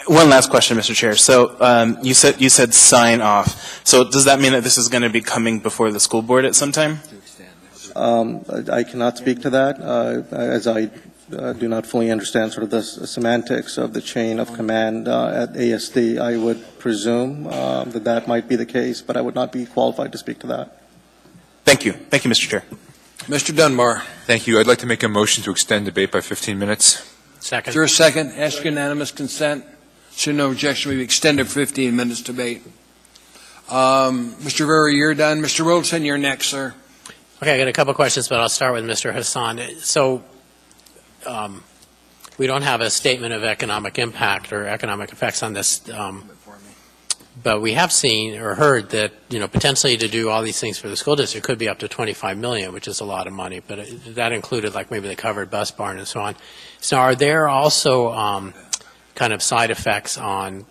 H: One last question, Mr. Chair. So you said sign off. So does that mean that this is going to be coming before the school board at some time?
D: I cannot speak to that, as I do not fully understand sort of the semantics of the chain of command at ASD. I would presume that that might be the case, but I would not be qualified to speak to that.
H: Thank you. Thank you, Mr. Chair.
A: Mr. Dunbar.
E: Thank you. I'd like to make a motion to extend debate by 15 minutes.
F: Second.
A: Is there a second? Ask unanimous consent. Should no objection, we extended 15 minutes debate. Mr. Rivera, you're done. Mr. Wilson, you're next, sir.
F: Okay, I got a couple questions, but I'll start with Mr. Hassan. So we don't have a statement of economic impact or economic effects on this, but we have seen or heard that, potentially to do all these things for the school district could be up to $25 million, which is a lot of money, but that included like maybe the covered bus barn and so on. So are there also kind of side effects on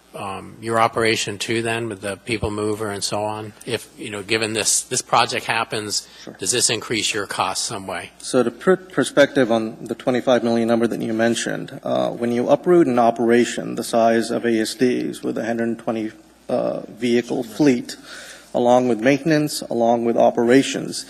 F: your operation too then with the people mover and so on? If, given this project happens,
D: Sure.
F: Does this increase your costs some way?
D: So to put perspective on the 25 million number that you mentioned, when you uproot an operation the size of ASD's with a 120 vehicle fleet, along with maintenance, along with operations,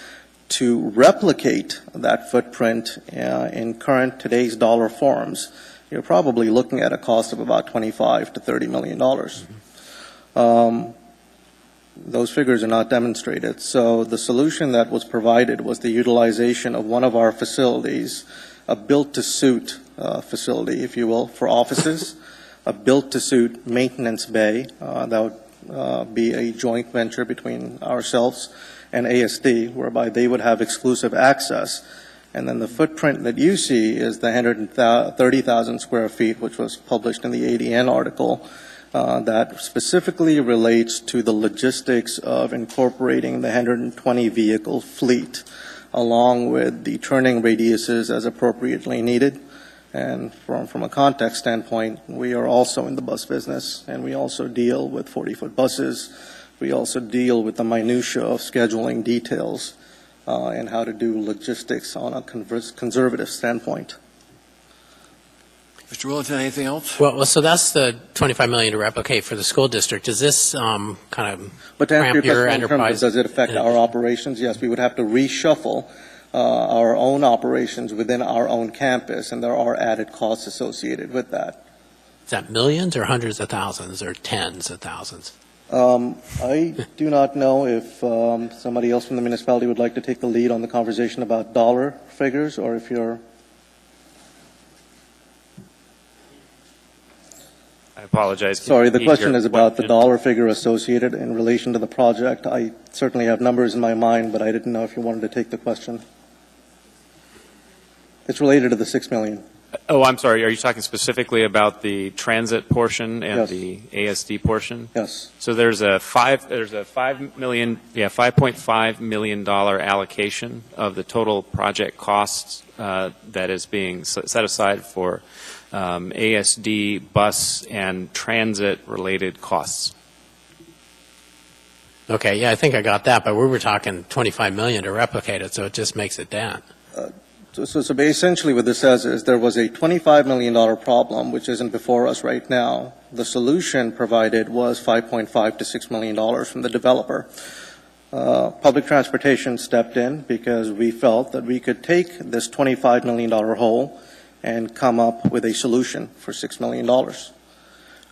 D: to replicate that footprint in current today's dollar forms, you're probably looking at a cost of about $25 to $30 million. Those figures are not demonstrated. So the solution that was provided was the utilization of one of our facilities, a built-to-suit facility, if you will, for offices, a built-to-suit maintenance bay. That would be a joint venture between ourselves and ASD, whereby they would have exclusive access. And then the footprint that you see is the 130,000 square feet, which was published in the ADN article, that specifically relates to the logistics of incorporating the 120 vehicle fleet, along with the turning radiuses as appropriately needed. And from a context standpoint, we are also in the bus business, and we also deal with 40-foot buses. We also deal with the minutia of scheduling details and how to do logistics on a conservative standpoint.
A: Mr. Willington, anything else?
F: Well, so that's the $25 million to replicate for the school district. Does this kind of
D: But to answer
F: cramp your
D: your question in terms
F: enterprise?
D: of does it affect our operations, yes, we would have to reshuffle our own operations within our own campus, and there are added costs associated with that.
F: Is that millions or hundreds of thousands or tens of thousands?
D: I do not know if somebody else from the municipality would like to take the lead on the conversation about dollar figures, or if you're...
O: I apologize.
D: Sorry, the question is about the dollar figure associated in relation to the project. I certainly have numbers in my mind, but I didn't know if you wanted to take the question. It's related to the $6 million.
O: Oh, I'm sorry. Are you talking specifically about the transit portion and
D: Yes.
O: the ASD portion?
D: Yes.
O: So there's a $5.5 million allocation of the total project costs that is being set aside for ASD, bus, and transit-related costs.
F: Okay, yeah, I think I got that, but we were talking $25 million to replicate it, so it just makes it that.
D: So essentially what this says is there was a $25 million problem, which isn't before us right now. The solution provided was $5.5 to $6 million from the developer. Public transportation stepped in because we felt that we could take this $25 million hole and come up with a solution for $6 million.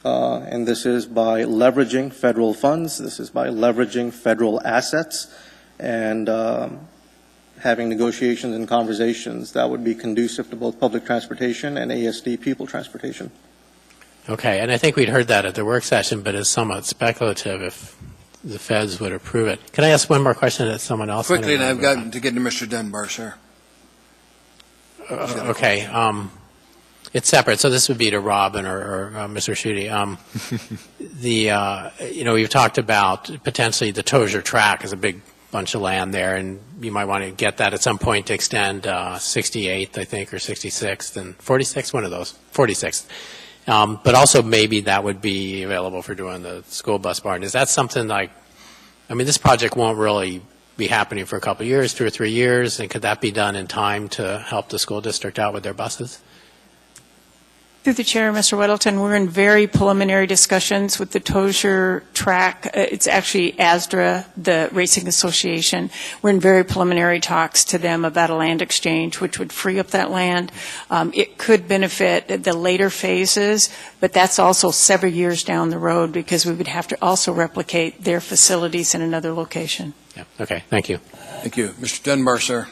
D: And this is by leveraging federal funds. This is by leveraging federal assets and having negotiations and conversations that would be conducive to both public transportation and ASD people transportation.
F: Okay, and I think we'd heard that at the work session, but it's somewhat speculative if the feds would approve it. Can I ask one more question that someone else?
A: Quickly, and I've got to get to Mr. Dunbar, sir.
F: Okay. It's separate, so this would be to Robin or Mr. Schutte. We've talked about potentially the Tozier track is a big bunch of land there, and you might want to get that at some point to extend 68th, I think, or 66th, and 46th, one of those, 46th. But also maybe that would be available for doing the school bus barn. Is that something like, this project won't really be happening for a couple of years, 2 or 3 years, and could that be done in time to help the school district out with their buses?
P: Through the chair, Mr. Weddleton, we're in very preliminary discussions with the Tozier track. It's actually ASDRA, the Racing Association. We're in very preliminary talks to them about a land exchange, which would free up that land. It could benefit the later phases, but that's also several years down the road because we would have to also replicate their facilities in another location.
F: Yeah. Okay. Thank you.
A: Thank you. Mr. Dunbar, sir.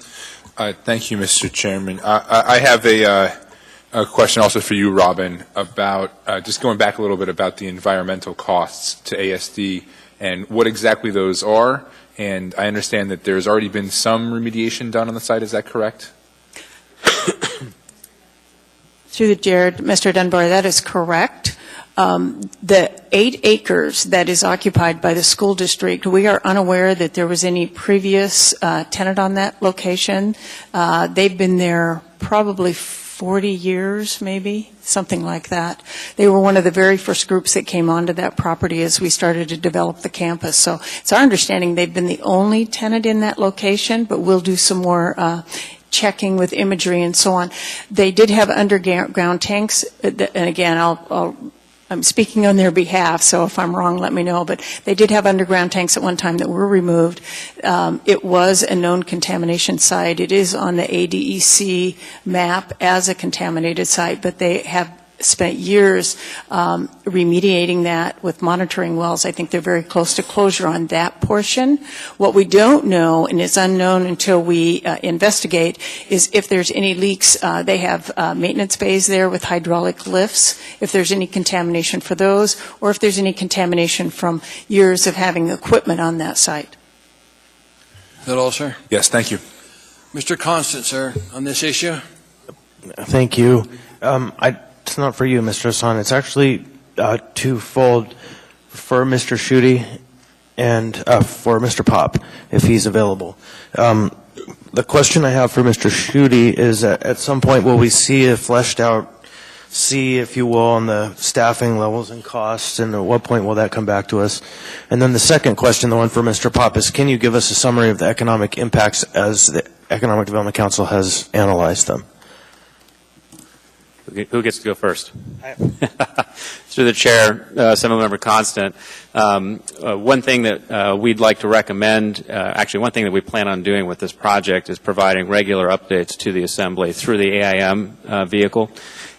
E: Thank you, Mr. Chairman. I have a question also for you, Robin, about just going back a little bit about the environmental costs to ASD and what exactly those are. And I understand that there's already been some remediation done on the site. Is that correct?
P: Through the chair, Mr. Dunbar, that is correct. The 8 acres that is occupied by the school district, we are unaware that there was any previous tenant on that location. They've been there probably 40 years, maybe, something like that. They were one of the very first groups that came onto that property as we started to develop the campus. So it's our understanding they've been the only tenant in that location, but we'll do some more checking with imagery and so on. They did have underground tanks, and again, I'm speaking on their behalf, so if I'm wrong, let me know. But they did have underground tanks at one time that were removed. It was a known contamination site. It is on the ADEC map as a contaminated site, but they have spent years remediating that with monitoring wells. I think they're very close to closure on that portion. What we don't know, and it's unknown until we investigate, is if there's any leaks. They have maintenance bays there with hydraulic lifts, if there's any contamination for those, or if there's any contamination from years of having equipment on that site.
A: Is that all, sir?
E: Yes, thank you.
A: Mr. Constant, sir, on this issue?
I: Thank you. It's not for you, Mr. Hassan. It's actually twofold for Mr. Schutte and for Mr. Pop, if he's available. The question I have for Mr. Schutte is at some point will we see a fleshed out, if you will, on the staffing levels and costs, and at what point will that come back to us? And then the second question, the one for Mr. Pop, is can you give us a summary of the economic impacts as the Economic Development Council has analyzed them?
O: Who gets to go first? Through the chair, Assemblymember Constant. One thing that we'd like to recommend, actually one thing that we plan on doing with this project is providing regular updates to the Assembly through the AIM vehicle,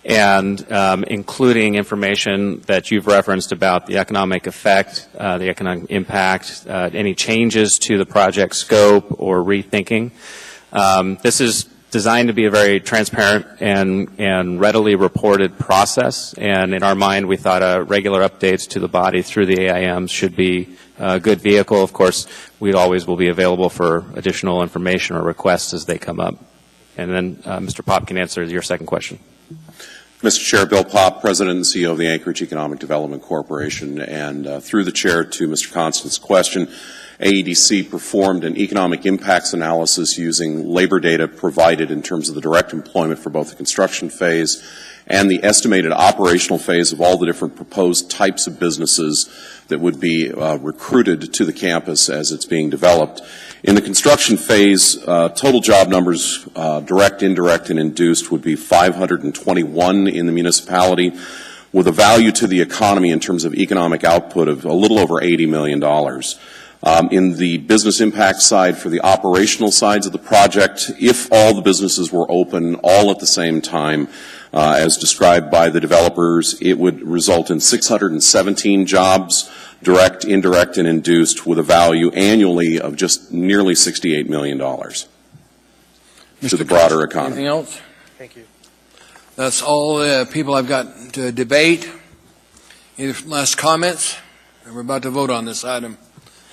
O: and including information that you've referenced about the economic effect, the economic impact, any changes to the project scope or rethinking. This is designed to be a very transparent and readily reported process, and in our mind we thought regular updates to the body through the AIMs should be a good vehicle. Of course, we always will be available for additional information or requests as they come up. And then Mr. Pop can answer your second question.
R: Mr. Chair, Bill Pop, President and CEO of the Anchorage Economic Development Corporation, and through the chair to Mr. Constant's question, AEDC performed an economic impacts analysis using labor data provided in terms of the direct employment for both the construction phase and the estimated operational phase of all the different proposed types of businesses that would be recruited to the campus as it's being developed. In the construction phase, total job numbers, direct, indirect, and induced, would be 521 in the municipality, with a value to the economy in terms of economic output of a little over $80 million. In the business impact side, for the operational sides of the project, if all the businesses were open all at the same time, as described by the developers, it would result in 617 jobs, direct, indirect, and induced, with a value annually of just nearly $68 million to the broader economy.
A: Anything else? Thank you. That's all the people I've got to debate. Any last comments? We're about to vote on this item.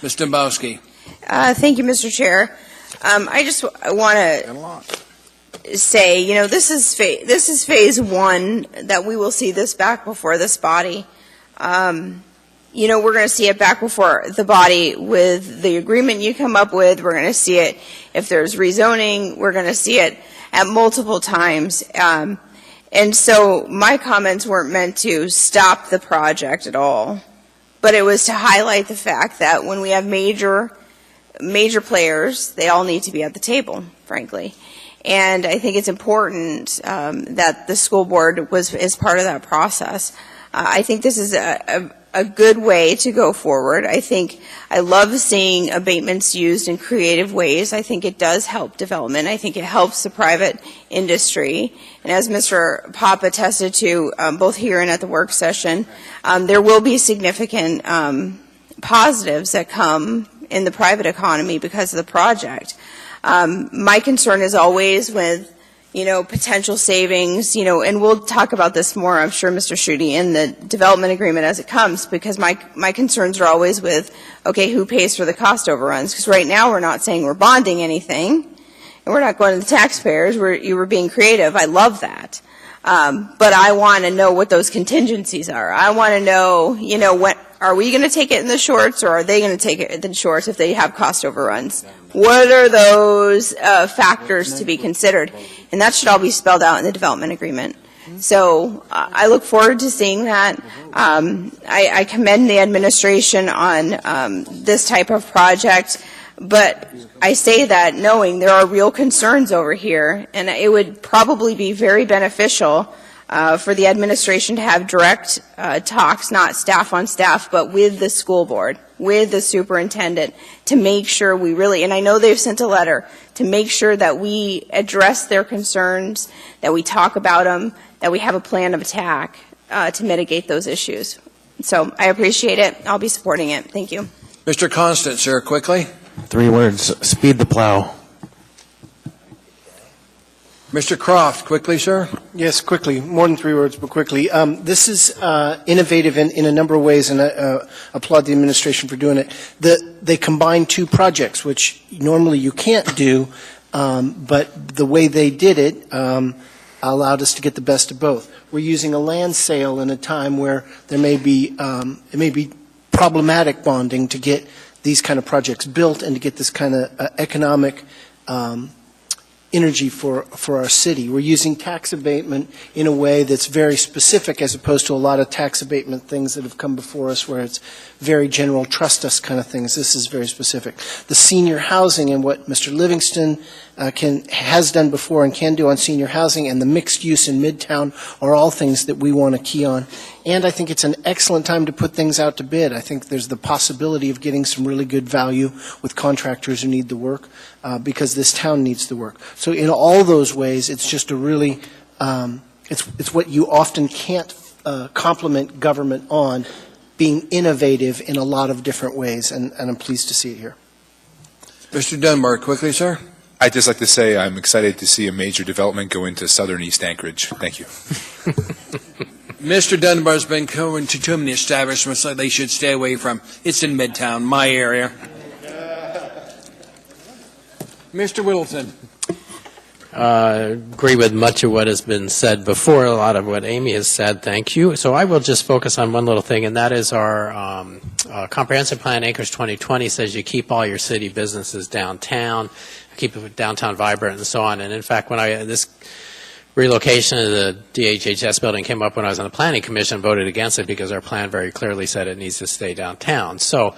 A: Ms. Dembowski.
J: Thank you, Mr. Chair. I just want to say, you know, this is phase one, that we will see this back before this body. You know, we're going to see it back before the body with the agreement you come up with. We're going to see it if there's rezoning. We're going to see it at multiple times. And so my comments weren't meant to stop the project at all, but it was to highlight the fact that when we have major players, they all need to be at the table, frankly. And I think it's important that the school board is part of that process. I think this is a good way to go forward. I love seeing abatements used in creative ways. I think it does help development. I think it helps the private industry. And as Mr. Pop attested to, both here and at the work session, there will be significant positives that come in the private economy because of the project. My concern is always with, you know, potential savings, you know, and we'll talk about this more, I'm sure, Mr. Schutte, in the development agreement as it comes, because my concerns are always with, okay, who pays for the cost overruns? Because right now we're not saying we're bonding anything, and we're not going to the taxpayers. You were being creative. I love that. But I want to know what those contingencies are. I want to know, you know, what, are we going to take it in the shorts, or are they going to take it in the shorts if they have cost overruns? What are those factors to be considered? And that should all be spelled out in the development agreement. So I look forward to seeing that. I commend the administration on this type of project, but I say that knowing there are real concerns over here, and it would probably be very beneficial for the administration to have direct talks, not staff on staff, but with the school board, with the superintendent, to make sure we really, and I know they've sent a letter, to make sure that we address their concerns, that we talk about them, that we have a plan of attack to mitigate those issues. So I appreciate it. I'll be supporting it. Thank you.
A: Mr. Constant, sir, quickly.
I: 3 words, speed the plow.
A: Mr. Croft, quickly, sir.
Q: Yes, quickly. More than 3 words, but quickly. This is innovative in a number of ways, and I applaud the administration for doing it. They combine 2 projects, which normally you can't do, but the way they did it allowed us to get the best of both. We're using a land sale in a time where there may be it may be problematic bonding to get these kind of projects built and to get this kind of economic energy for our city. We're using tax abatement in a way that's very specific, as opposed to a lot of tax abatement things that have come before us where it's very general, trust us kind of things. This is very specific. The senior housing and what Mr. Livingston has done before and can do on senior housing, and the mixed use in Midtown are all things that we want to key on. And I think it's an excellent time to put things out to bid. I think there's the possibility of getting some really good value with contractors who need the work, because this town needs the work. So in all those ways, it's just a really, it's what you often can't compliment government on, being innovative in a lot of different ways, and I'm pleased to see it here.
A: Mr. Dunbar, quickly, sir.
E: I'd just like to say I'm excited to see a major development go into southern East Anchorage. Thank you.
A: Mr. Dunbar's been going to too many establishments that they should stay away from. It's in Midtown, my area. Mr. Whittleton.
F: Agree with much of what has been said before, a lot of what Amy has said. Thank you. So I will just focus on one little thing, and that is our comprehensive plan, Anchorage 2020, says you keep all your city businesses downtown, keep it downtown vibrant, and so on. And in fact, when this relocation of the DHHS building came up when I was on the Planning Commission, voted against it because our plan very clearly said it needs to stay downtown. So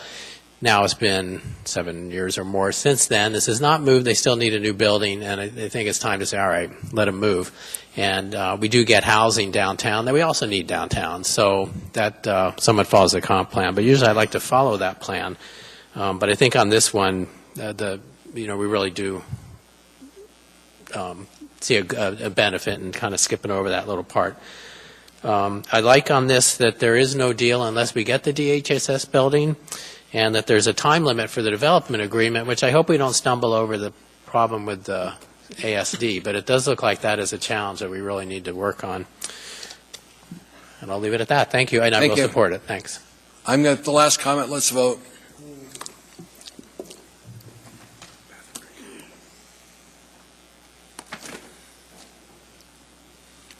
F: now it's been 7 years or more since then. This has not moved. They still need a new building, and I think it's time to say, all right, let them move. And we do get housing downtown that we also need downtown. So that somewhat follows the comp plan. But usually I like to follow that plan. But I think on this one, we really do see a benefit in kind of skipping over that little part. I like on this that there is no deal unless we get the DHSS building, and that there's a time limit for the development agreement, which I hope we don't stumble over the problem with the ASD, but it does look like that is a challenge that we really need to work on. And I'll leave it at that. Thank you, and I will support it. Thanks.
A: I'm going to the last comment. Let's vote.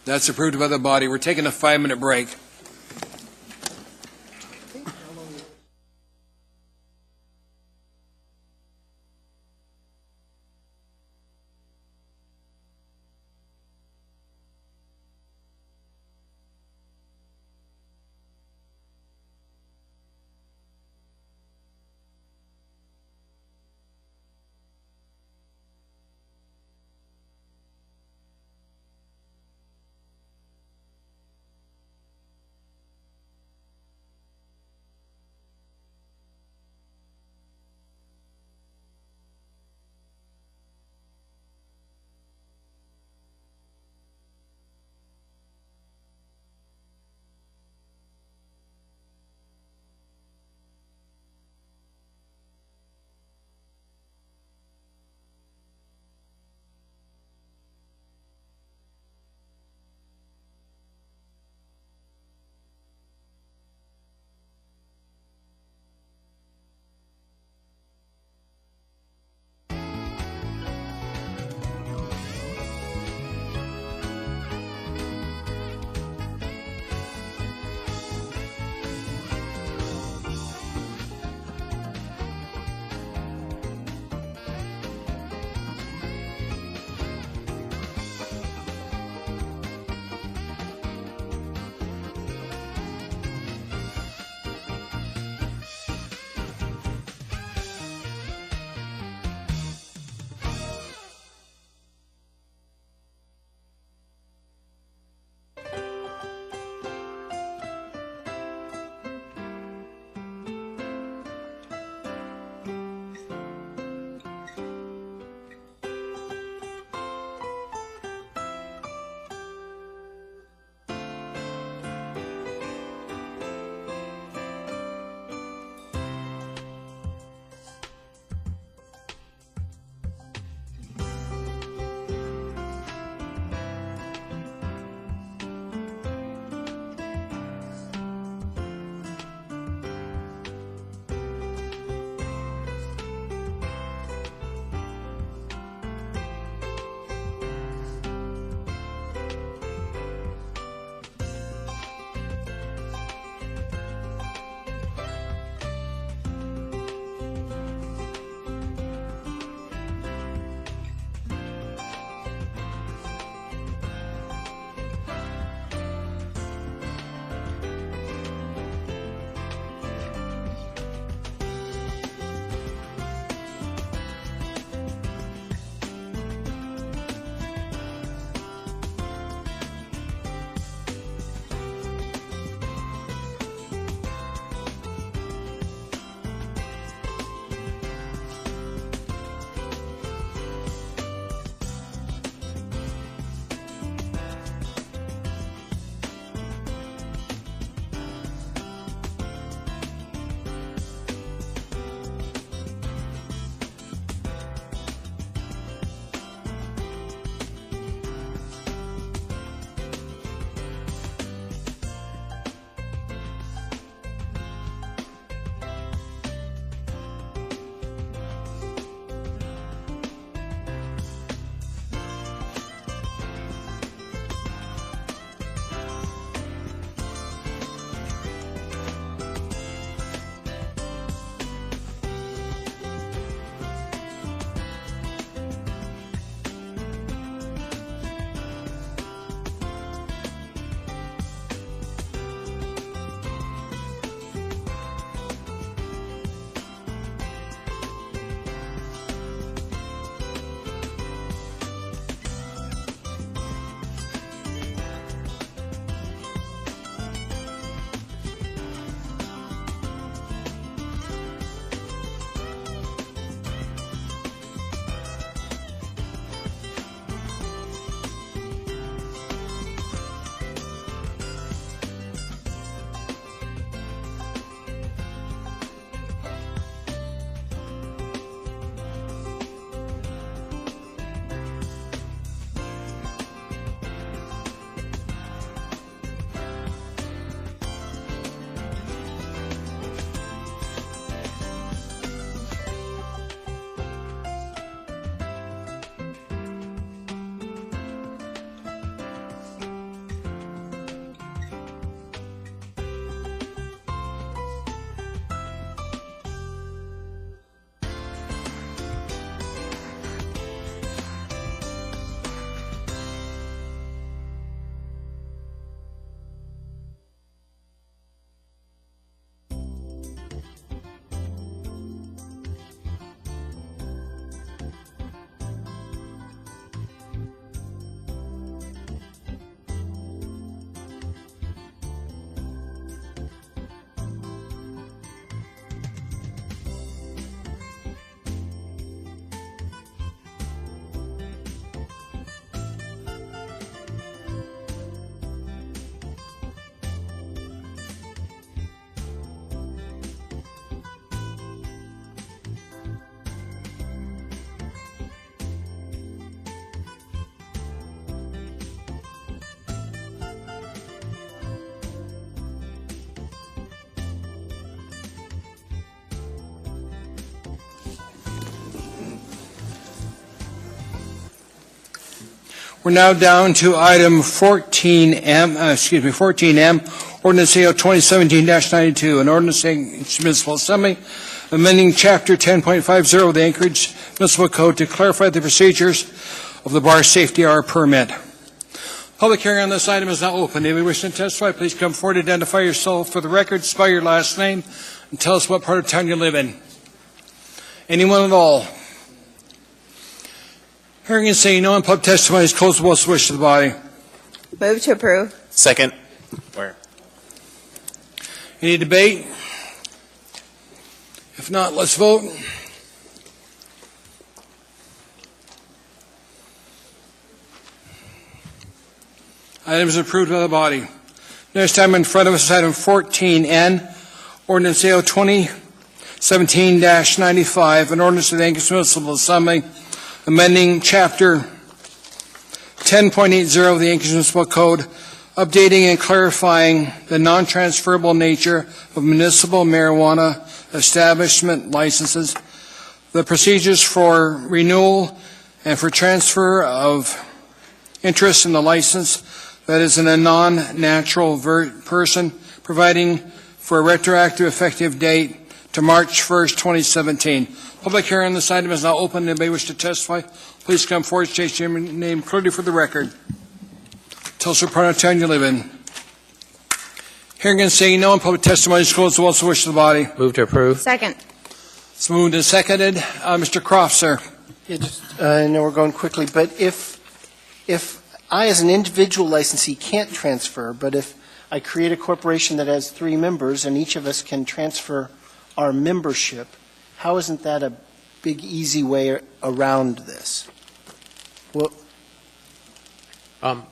A: That's approved by the body. We're taking a 5-minute break. We're now down to item 14M, Ordinance AO 2017-92, an ordinance Anchorage Municipal Assembly amending Chapter 10.50 of the Anchorage Municipal Code to clarify the procedures of the bar safety hour permit. Public hearing on this item is now open. If you wish to testify, please come forward, identify yourself for the record, spell your last name, and tell us what part of town you live in. Anyone at all? Hearing and seeing no one, public testimony is closed. What's the wish of the body?
J: Move to approve.
H: Second. Where?
A: Any debate? If not, let's vote. Item is approved by the body. Next item in front of us is item 14N, Ordinance AO 2017-95, an ordinance of the Anchorage Municipal Assembly amending Chapter 10.80 of the Anchorage Municipal Code, updating and clarifying the non-transferable nature of municipal marijuana establishment licenses, the procedures for renewal and for transfer of interest in the license that is in a non-natural person, providing for a retroactive effective date to March 1st, 2017. Public hearing on this item is now open. Anybody wish to testify, please come forward, state your name clearly for the record. Tell us what part of town you live in. Hearing and seeing no one, public testimony is closed. What's the wish of the body?
F: Move to approve.
J: Second.
A: It's moved and seconded. Mr. Croft, sir.
Q: Yeah, I know we're going quickly, but if I, as an individual licensee, can't transfer, but if I create a corporation that has 3 members and each of us can transfer our membership, how isn't that a big, easy way around this? Well,
F: I'm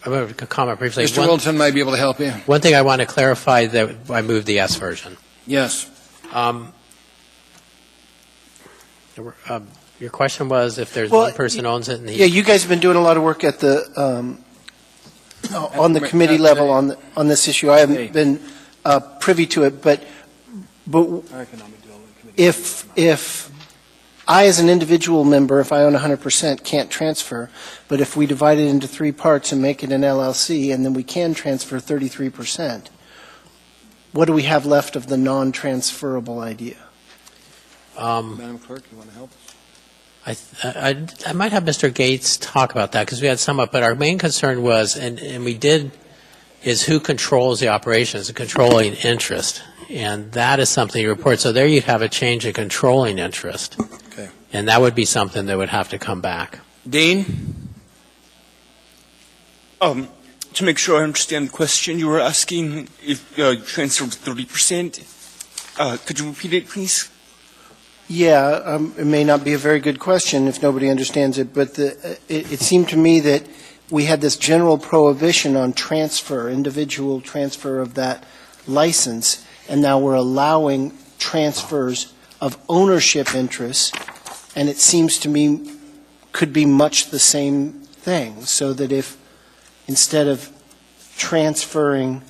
F: going to comment briefly.
A: Mr. Wilton might be able to help you.
F: One thing I want to clarify that I moved the S version.
A: Yes.
F: Your question was if there's
Q: Well,
F: one person owns it and
Q: yeah, you guys have been doing a lot of work at the on the committee level on this issue. I haven't been privy to it, but if I, as an individual member, if I own 100%, can't transfer, but if we divide it into 3 parts and make it an LLC, and then we can transfer 33%, what do we have left of the non-transferable idea?
A: Madam Clerk, you want to help?
F: I might have Mr. Gates talk about that because we had some up, but our main concern was, and we did, is who controls the operations, the controlling interest. And that is something you report. So there you'd have a change in controlling interest.
A: Okay.
F: And that would be something that would have to come back.
A: Dean?
K: To make sure I understand the question, you were asking if transfer was 30%. Could you repeat it, please?
Q: Yeah, it may not be a very good question if nobody understands it, but it seemed to me that we had this general prohibition on transfer, individual transfer of that license, and now we're allowing transfers of ownership interests, and it seems to me could be much the same thing, so that if instead of transferring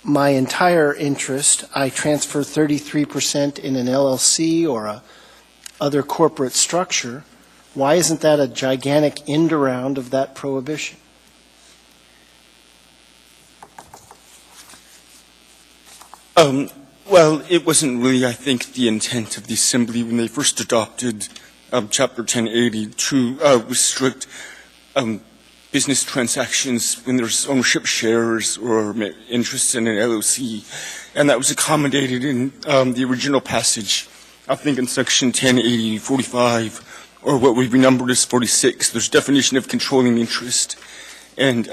Q: my entire interest, I transfer 33% in an LLC or a other corporate structure, why isn't that a gigantic end around of that prohibition?
K: Well, it wasn't really, I think, the intent of the Assembly when they first adopted Chapter 1080 to restrict business transactions when there's ownership shares or interest in an LLC. And that was accommodated in the original passage, I think in Section 1080-45, or what we've renumbered as 46. There's definition of controlling interest. And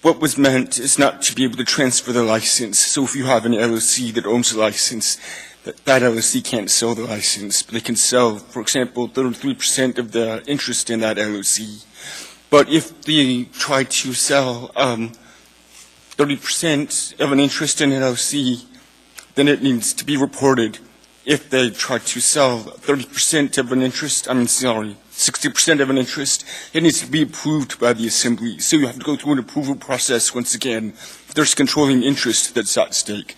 K: what was meant is not to be able to transfer the license. So if you have an LLC that owns a license, that LLC can't sell the license, but they can sell, for example, 33% of the interest in that LLC. But if they try to sell 30% of an interest in an LLC, then it needs to be reported. If they try to sell 30% of an interest, 60% of an interest, it needs to be approved by the Assembly. So you have to go through an approval process once again. There's controlling interest that's at stake.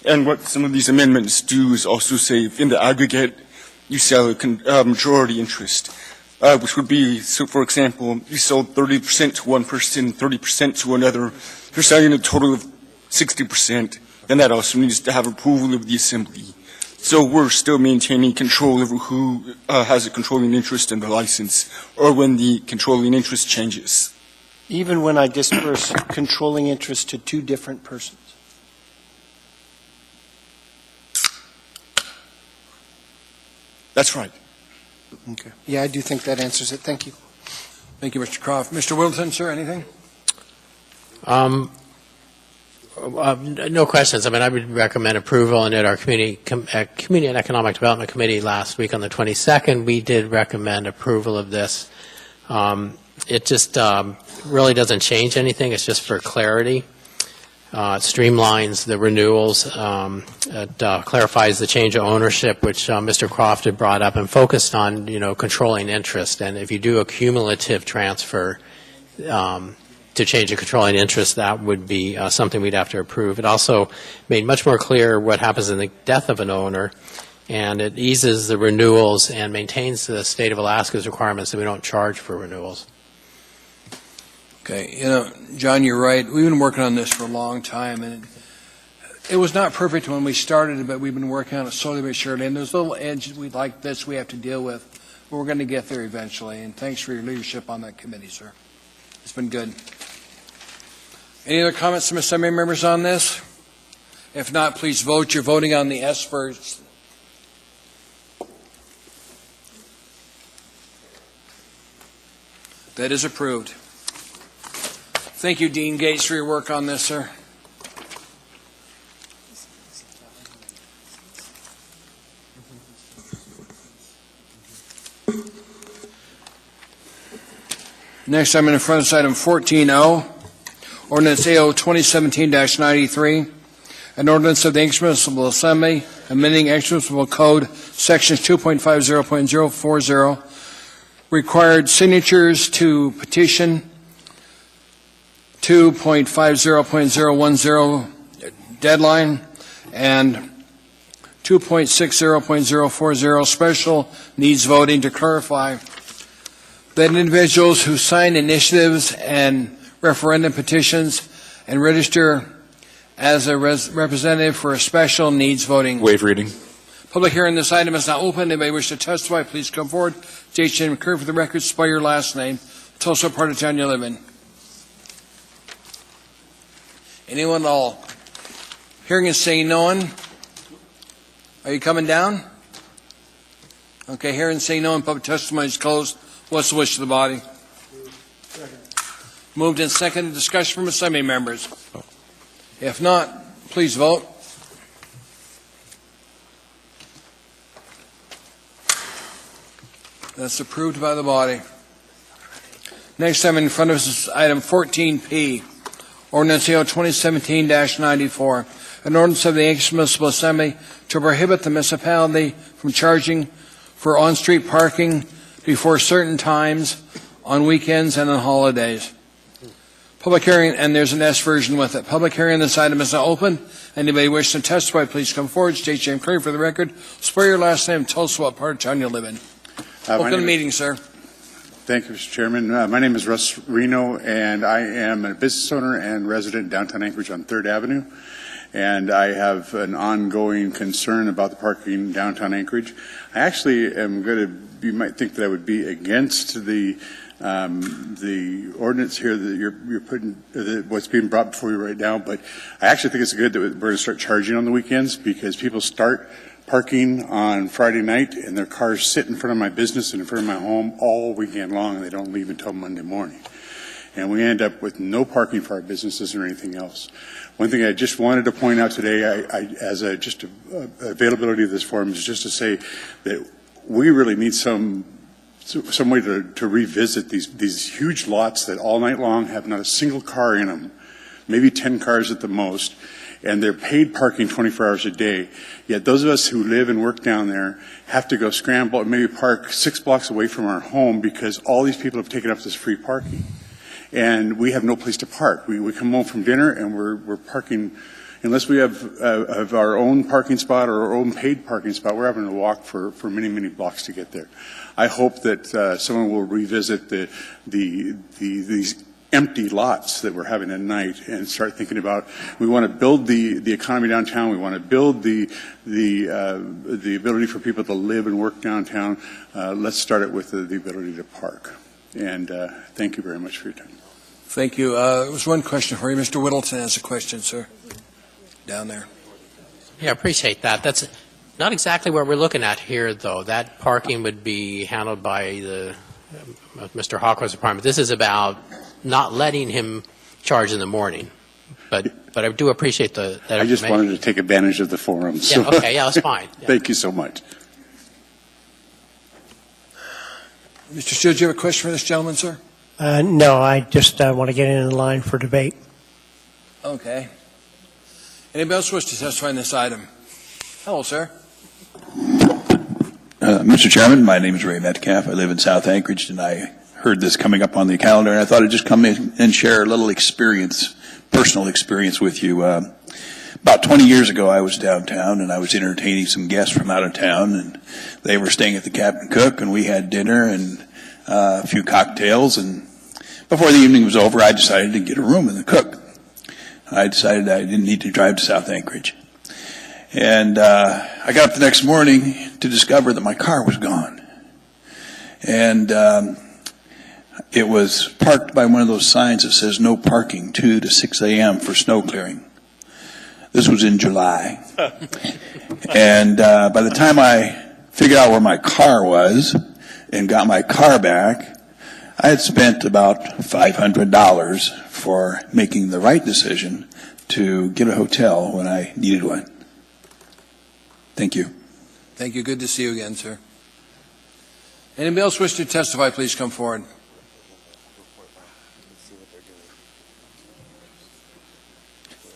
K: And what some of these amendments do is also say if in the aggregate you sell a majority interest, which would be, so for example, you sold 30% to one person, 30% to another, you're selling a total of 60%, then that also needs to have approval of the assembly. So we're still maintaining control over who has a controlling interest in the license, or when the controlling interest changes.
Q: Even when I disperse controlling interest to two different persons?
K: That's right.
Q: Okay. Yeah, I do think that answers it. Thank you.
A: Thank you, Mr. Croft. Mr. Wilton, sir, anything?
F: No questions. I mean, I would recommend approval, and at our Community and Economic Development Committee last week on the 22nd, we did recommend approval of this. It just really doesn't change anything. It's just for clarity. It streamlines the renewals. It clarifies the change of ownership, which Mr. Croft had brought up, and focused on, controlling interest. And if you do a cumulative transfer to change a controlling interest, that would be something we'd have to approve. It also made much more clear what happens in the death of an owner, and it eases the renewals and maintains the state of Alaska's requirements that we don't charge for renewals.
A: Okay, John, you're right. We've been working on this for a long time, and it was not perfect when we started it, but we've been working on it slowly but surely. And there's little edges we have to deal with, but we're going to get there eventually. And thanks for your leadership on that committee, sir. It's been good. Any other comments from assembly members on this? If not, please vote. You're voting on the S first. That is approved. Thank you, Dean Gates, for your work on this, sir. Next, I'm in front of item 14O, ordinance AO 2017-93, an ordinance of the Anchorage Municipal Assembly amending Anchorage Municipal Code sections 2.50.040, required signatures to petition 2.50.010 deadline, and 2.60.040 special needs voting to clarify that individuals who sign initiatives and referendum petitions and register as a representative for a special needs voting.
E: Waive reading.
A: Public hearing on this item is now open. Anybody wish to testify, please come forward. State your name and occur for the record. Spell your last name. Tell us what part of town you live in. Anyone at all? Hearing is saying no one. Are you coming down? Okay, hearing and saying no one. Public testimony is closed. What's the wish of the body? Moved and seconded. Discussion from assembly members. If not, please vote. That's approved by the body. Next item in front of us is item 14P, ordinance AO 2017-94, an ordinance of the Anchorage Municipal Assembly to prohibit the municipality from charging for on-street parking before certain times on weekends and on holidays. Public hearing, and there's an S version with it. Public hearing on this item is now open. Anybody wishing to testify, please come forward. State your name clearly for the record. Spell your last name. Tell us what part of town you live in. Open the meeting, sir.
S: Thank you, Mr. Chairman. My name is Russ Reno, and I am a business owner and resident in downtown Anchorage on 3rd Avenue. And I have an ongoing concern about the parking in downtown Anchorage. I actually am going to, you might think that I would be against the ordinance here that you're putting, what's being brought before you right now, but I actually think it's good that we're going to start charging on the weekends, because people start parking on Friday night and their cars sit in front of my business and in front of my home all weekend long, and they don't leave until Monday morning. And we end up with no parking for our businesses or anything else. One thing I just wanted to point out today, as availability of this forum, is just to say that we really need some way to revisit these huge lots that all night long have not a single car in them, maybe 10 cars at the most, and they're paid parking 24 hours a day. Yet those of us who live and work down there have to go scramble and maybe park 6 blocks away from our home because all these people have taken up this free parking. And we have no place to park. We come home from dinner and we're parking unless we have our own parking spot or our own paid parking spot, we're having to walk for many, many blocks to get there. I hope that someone will revisit these empty lots that we're having at night and start thinking about, we want to build the economy downtown, we want to build the ability for people to live and work downtown. Let's start it with the ability to park. And thank you very much for your time.
A: Thank you. There was one question for you. Mr. Whittleton has a question, sir, down there.
F: Yeah, I appreciate that. That's not exactly what we're looking at here, though. That parking would be handled by Mr. Hawker's department. This is about not letting him charge in the morning. But I do appreciate that.
S: I just wanted to take advantage of the forum. So.
F: Yeah, okay, yeah, that's fine. Yeah.
S: Thank you so much.
A: Mr. Stewart, do you have a question for this gentleman, sir?
C: No, I just want to get in line for debate.
A: Okay. Anybody else wish to testify on this item? Hello, sir.
B: Mr. Chairman, my name is Ray Metcalf. I live in South Anchorage, and I heard this coming up on the calendar, and I thought I'd just come in and share a little personal experience with you. About 20 years ago, I was downtown, and I was entertaining some guests from out of town, and they were staying at the Captain Cook, and we had dinner and a few cocktails, and before the evening was over, I decided to get a room in the Cook. I decided I didn't need to drive to South Anchorage. And I got up the next morning to discover that my car was gone. And it was parked by one of those signs that says no parking 2 to 6 a.m. for snow clearing. This was in July. And by the time I figured out where my car was and got my car back, I had spent about $500 for making the right decision to get a hotel when I needed one. Thank you.
A: Thank you. Good to see you again, sir. Anybody else wish to testify, please come forward.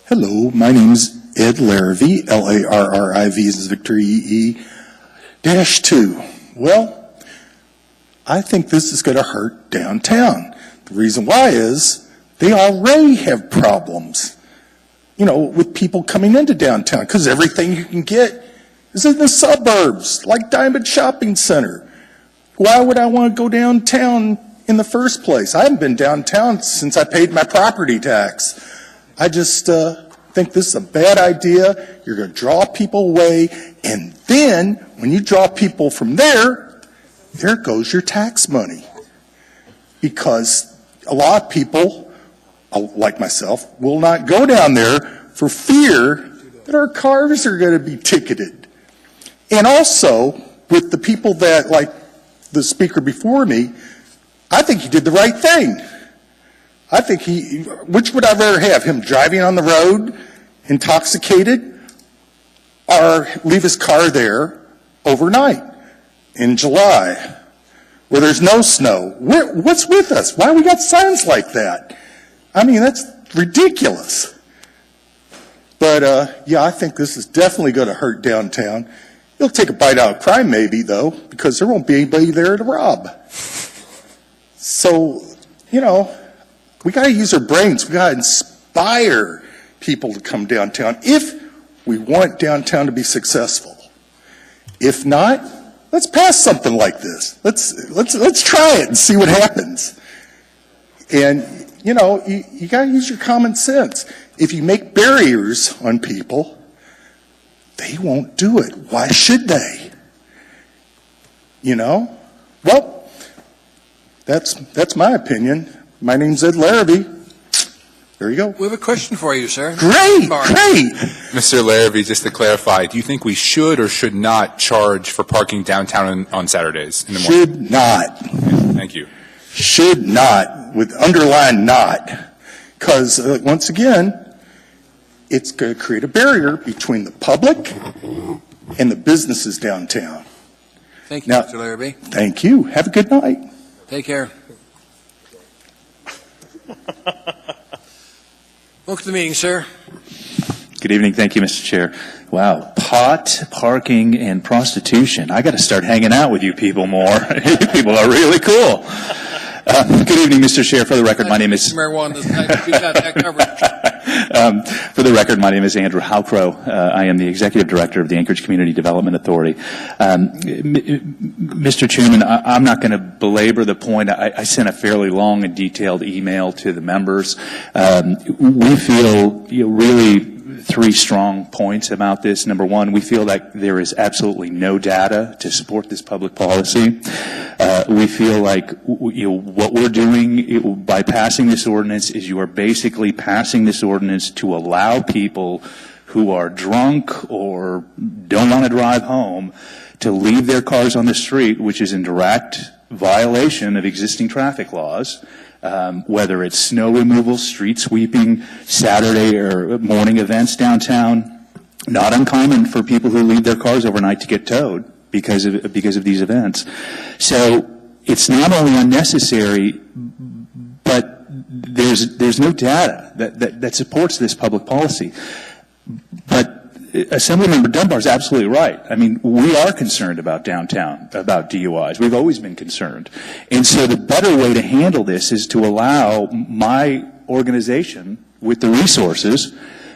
T: Hello, my name is Ed Larrivee, L-A-R-R-I-V is Victor E-2. Well, I think this is going to hurt downtown. The reason why is they already have problems, with people coming into downtown because everything you can get is in the suburbs, like Diamond Shopping Center. Why would I want to go downtown in the first place? I haven't been downtown since I paid my property tax. I just think this is a bad idea. You're going to draw people away, and then when you draw people from there goes your tax money. Because a lot of people, like myself, will not go down there for fear that our cars are going to be ticketed. And also, with the people that, like the speaker before me, I think he did the right thing. I think which would I rather have, him driving on the road, intoxicated, or leave his car there overnight in July, where there's no snow? What's with us? Why we got signs like that? I mean, that's ridiculous. But, yeah, I think this is definitely going to hurt downtown. It'll take a bite out of crime, maybe, though, because there won't be anybody there to rob. So, we got to use our brains. We got to inspire people to come downtown if we want downtown to be successful. If not, let's pass something like this. Let's try it and see what happens. And you got to use your common sense. If you make barriers on people, they won't do it. Why should they? Well, that's my opinion. My name's Ed Larrivee. There you go.
A: We have a question for you, sir.
T: Great.
E: Mr. Larrivee, just to clarify, do you think we should or should not charge for parking downtown on Saturdays in the morning?
T: Should not.
E: Thank you.
T: Should not, with underline not. Because, once again, it's going to create a barrier between the public and the businesses downtown.
A: Thank you, Mr. Larrivee.
T: Thank you. Have a good night.
A: Take care. Welcome to the meeting, sir.
W: Good evening. Thank you, Mr. Chair. Wow. Pot, parking, and prostitution. I got to start hanging out with you people more. You people are really cool. Good evening, Mr. Chair. For the record, my name is...
A: Marijuana, we got that covered.
W: For the record, my name is Andrew Halcrow. I am the Executive Director of the Anchorage Community Development Authority. Mr. Chairman, I'm not going to belabor the point. I sent a fairly long and detailed email to the members. We feel really three strong points about this. Number one, we feel like there is absolutely no data to support this public policy. We feel like what we're doing by passing this ordinance is you are basically passing this ordinance to allow people who are drunk or don't want to drive home to leave their cars on the street, which is in direct violation of existing traffic laws. Whether it's snow removal, street sweeping, Saturday or morning events downtown, not uncommon for people who leave their cars overnight to get towed because of these events. So it's not only unnecessary, but there's no data that supports this public policy. But Assemblymember Dunbar is absolutely right. I mean, we are concerned about downtown, about DUIs. We've always been concerned. And so the better way to handle this is to allow my organization with the resources,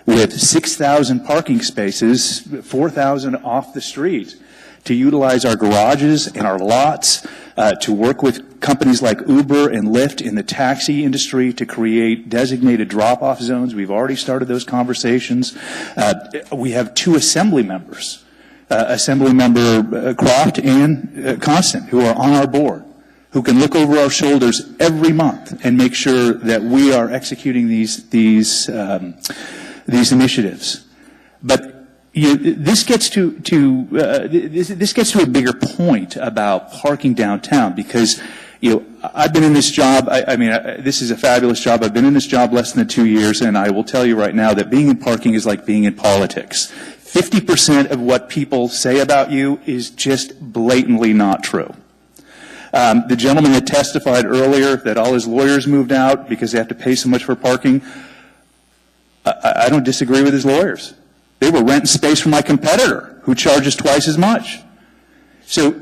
W: with 6,000 parking spaces, 4,000 off the street, to utilize our garages and our lots, to work with companies like Uber and Lyft in the taxi industry to create designated drop-off zones. We've already started those conversations. We have two assembly members, Assemblymember Croft and Constant, who are on our board, who can look over our shoulders every month and make sure that we are executing these initiatives. But this gets to a bigger point about parking downtown, because I've been in this job. This is a fabulous job. I've been in this job less than 2 years, and I will tell you right now that being in parking is like being in politics. 50% of what people say about you is just blatantly not true. The gentleman that testified earlier that all his lawyers moved out because they have to pay so much for parking, I don't disagree with his lawyers. They were renting space from my competitor, who charges twice as much. So,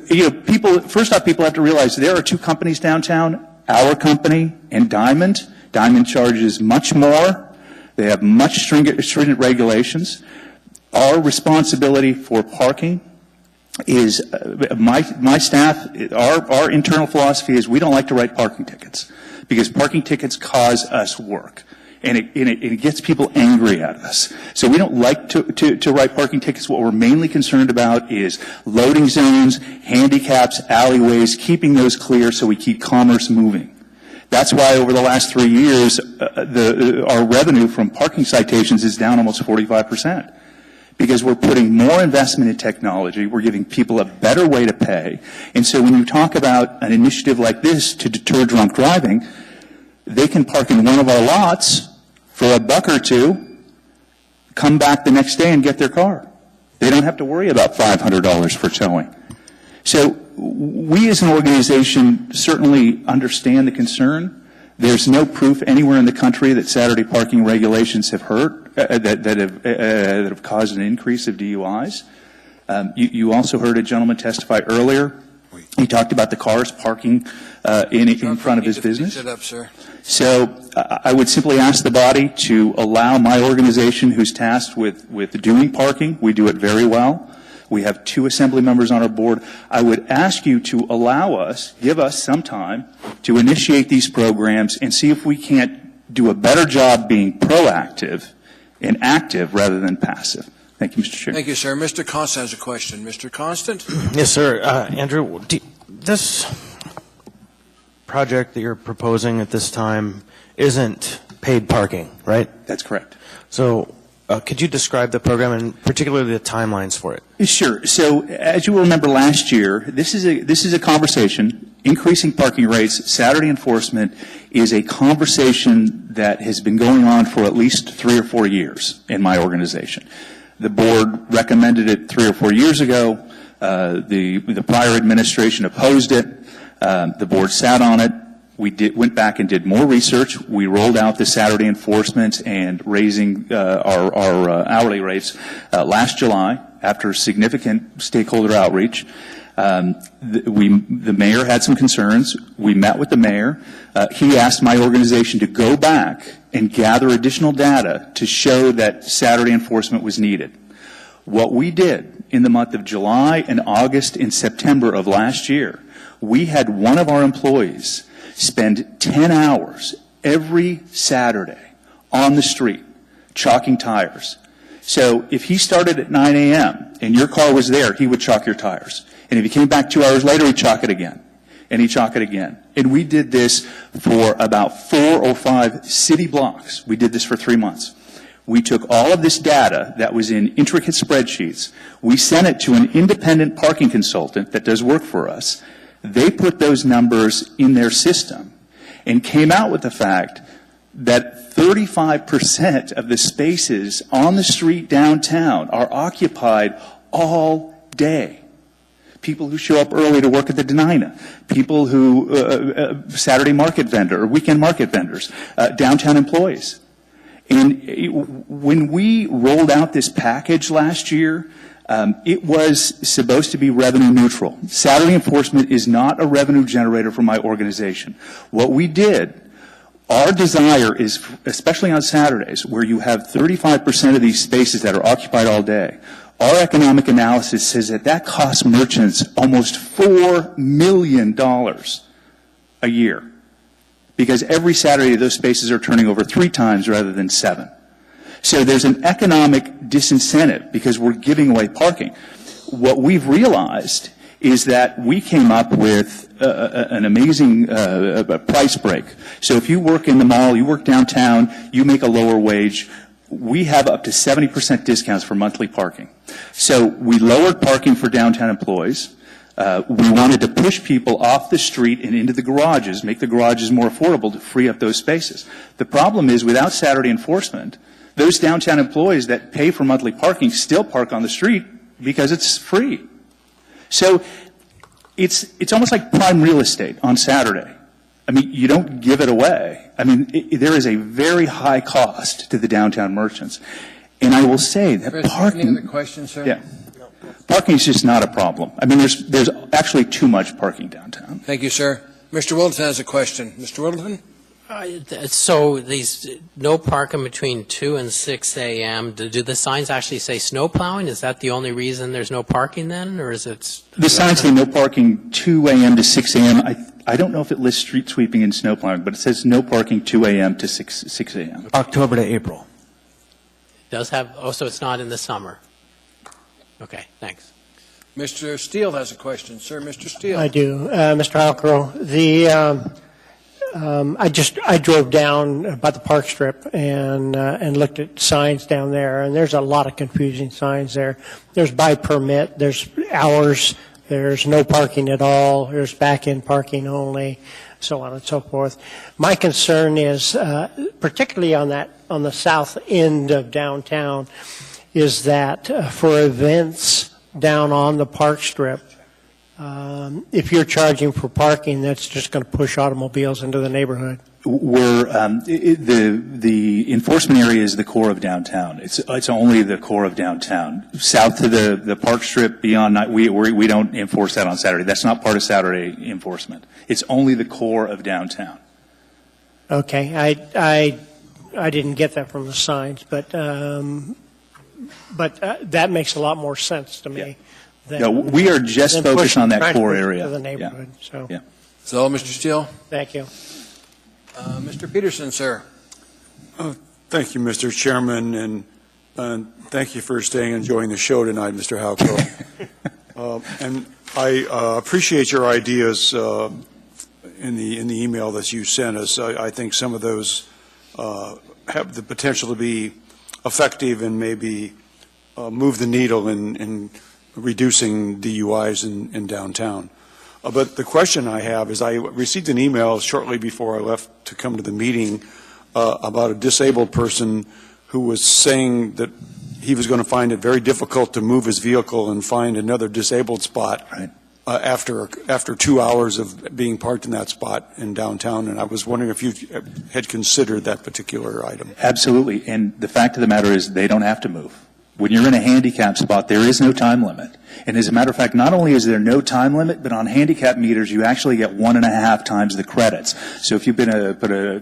W: first off, people have to realize there are two companies downtown, our company and Diamond. Diamond charges much more. They have much stringent regulations. Our responsibility for parking is, my staff, our internal philosophy is we don't like to write parking tickets, because parking tickets cause us work. And it gets people angry at us. So we don't like to write parking tickets. What we're mainly concerned about is loading zones, handicaps, alleyways, keeping those clear so we keep commerce moving. That's why over the last 3 years, our revenue from parking citations is down almost 45%. Because we're putting more investment in technology, we're giving people a better way to pay. And so when you talk about an initiative like this to deter drunk driving, they can park in one of our lots for $1 or $2, come back the next day and get their car. They don't have to worry about $500 for towing. So we as an organization certainly understand the concern. There's no proof anywhere in the country that Saturday parking regulations have hurt, that have caused an increase of DUIs. You also heard a gentleman testify earlier. He talked about the cars parking in front of his business.
A: Sit up, sir.
W: So I would simply ask the body to allow my organization, who's tasked with doing parking. We do it very well. We have 2 assembly members on our board. I would ask you to give us some time to initiate these programs and see if we can't do a better job being proactive and active rather than passive. Thank you, Mr. Chair.
A: Thank you, sir. Mr. Constant has a question. Mr. Constant?
G: Yes, sir. Andrew, this project that you're proposing at this time isn't paid parking, right?
W: That's correct.
G: So could you describe the program and particularly the timelines for it?
W: Sure. So as you will remember last year, this is a conversation. Increasing parking rates, Saturday enforcement is a conversation that has been going on for at least 3 or 4 years in my organization. The board recommended it 3 or 4 years ago. The prior administration opposed it. The board sat on it. We went back and did more research. We rolled out the Saturday enforcement and raising our hourly rates last July after significant stakeholder outreach. The mayor had some concerns. We met with the mayor. He asked my organization to go back and gather additional data to show that Saturday enforcement was needed. What we did in the month of July and August and September of last year, we had one of our employees spend 10 hours every Saturday on the street chalking tires. So if he started at 9 a.m. and your car was there, he would chalk your tires. And if he came back 2 hours later, he'd chalk it again. And he'd chalk it again. And we did this for about 4 or 5 city blocks. We did this for 3 months. We took all of this data that was in intricate spreadsheets. We sent it to an independent parking consultant that does work for us. They put those numbers in their system and came out with the fact that 35% of the spaces on the street downtown are occupied all day. People who show up early to work at the Denina, people who, Saturday market vendor or weekend market vendors, downtown employees. And when we rolled out this package last year, it was supposed to be revenue neutral. Saturday enforcement is not a revenue generator for my organization. What we did, our desire is, especially on Saturdays, where you have 35% of these spaces that are occupied all day, our economic analysis says that that costs merchants almost $4 million a year. Because every Saturday those spaces are turning over 3 times rather than 7. So there's an economic disincentive because we're giving away parking. What we've realized is that we came up with an amazing price break. So if you work in the mall, you work downtown, you make a lower wage, we have up to 70% discounts for monthly parking. So we lowered parking for downtown employees. We wanted to push people off the street and into the garages, make the garages more affordable to free up those spaces. The problem is, without Saturday enforcement, those downtown employees that pay for monthly parking still park on the street because it's free. So it's almost like prime real estate on Saturday. I mean, you don't give it away. I mean, there is a very high cost to the downtown merchants. And I will say that parking...
A: Any other questions, sir?
W: Yeah. Parking is just not a problem. I mean, there's actually too much parking downtown.
A: Thank you, sir. Mr. Wilton has a question. Mr. Wilton?
F: So these no parking between 2 and 6 a.m., do the signs actually say snow plowing? Is that the only reason there's no parking then, or is it?
W: The signs say no parking 2 a.m. to 6 a.m. I don't know if it lists street sweeping and snow plowing, but it says no parking 2 a.m. to 6 a.m.
G: October to April.
F: It does have, oh, so it's not in the summer. Okay, thanks.
A: Mr. Steele has a question. Sir, Mr. Steele.
C: I do. Mr. Halcrow, I drove down by the park strip and looked at signs down there, and there's a lot of confusing signs there. There's by permit, there's hours, there's no parking at all, there's back-end parking only, so on and so forth. My concern is, particularly on the south end of downtown, is that for events down on the park strip, if you're charging for parking, that's just going to push automobiles into the neighborhood.
W: The enforcement area is the core of downtown. It's only the core of downtown. South to the park strip, beyond that, we don't enforce that on Saturday. That's not part of Saturday enforcement. It's only the core of downtown.
C: Okay, I didn't get that from the signs, but that makes a lot more sense to me.
W: Yeah. No, we are just focused on that core area.
C: The neighborhood. Yeah. So.
W: Yeah.
A: So, Mr. Steele.
C: Thank you.
A: Mr. Peterson, sir.
L: Thank you, Mr. Chairman, and thank you for staying and enjoying the show tonight, Mr. Halcrow. And I appreciate your ideas in the email that you sent us. I think some of those have the potential to be effective and maybe move the needle in reducing DUIs in downtown. But the question I have is, I received an email shortly before I left to come to the meeting about a disabled person who was saying that he was going to find it very difficult to move his vehicle and find another disabled spot after 2 hours of being parked in that spot in downtown. And I was wondering if you had considered that particular item.
W: Absolutely. And the fact of the matter is they don't have to move. When you're in a handicap spot, there is no time limit. And as a matter of fact, not only is there no time limit, but on handicap meters, you actually get 1.5 times the credits. So if you put a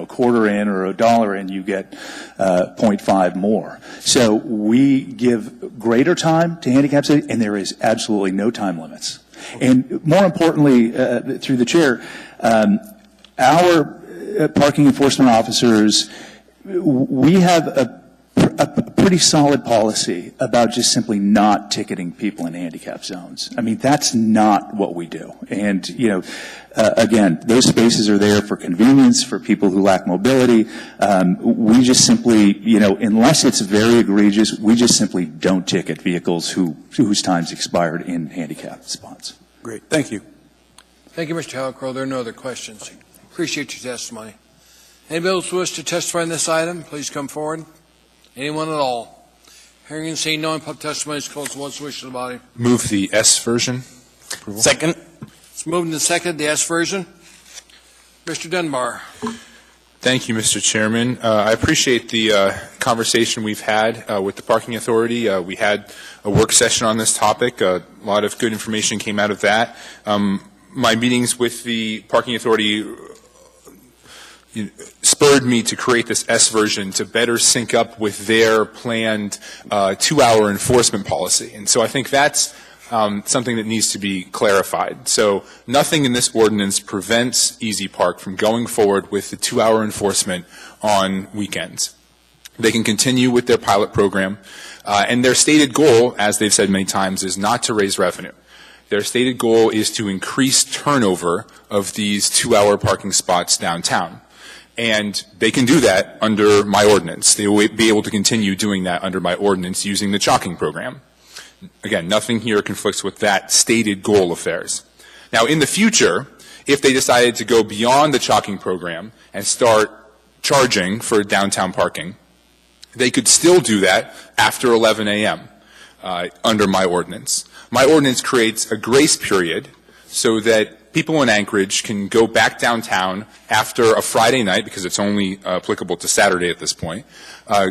W: quarter in or $1 in, you get 0.5 more. So we give greater time to handicap cities, and there is absolutely no time limits. And more importantly, through the chair, our parking enforcement officers, we have a pretty solid policy about just simply not ticketing people in handicap zones. I mean, that's not what we do. And, again, those spaces are there for convenience, for people who lack mobility. We just simply, unless it's very egregious, we just simply don't ticket vehicles whose time's expired in handicap spots.
L: Great. Thank you.
A: Thank you, Mr. Halcrow. There are no other questions. Appreciate your testimony. Anybody else wish to testify on this item, please come forward. Anyone at all? Hearing and seeing no one, public testimony is closed. What's the wish of the body?
E: Move the S version. Approval.
H: Second.
A: It's moved and seconded, the S version. Mr. Dunbar.
E: Thank you, Mr. Chairman. I appreciate the conversation we've had with the Parking Authority. We had a work session on this topic. A lot of good information came out of that. My meetings with the Parking Authority spurred me to create this S version to better sync up with their planned 2-hour enforcement policy. And so I think that's something that needs to be clarified. So nothing in this ordinance prevents Easy Park from going forward with the 2-hour enforcement on weekends. They can continue with their pilot program, and their stated goal, as they've said many times, is not to raise revenue. Their stated goal is to increase turnover of these 2-hour parking spots downtown. And they can do that under my ordinance. They will be able to continue doing that under my ordinance using the chalking program. Again, nothing here conflicts with that stated goal of theirs. Now, in the future, if they decided to go beyond the chalking program and start charging for downtown parking, they could still do that after 11 a.m. Under my ordinance. My ordinance creates a grace period so that people in Anchorage can go back downtown after a Friday night, because it's only applicable to Saturday at this point,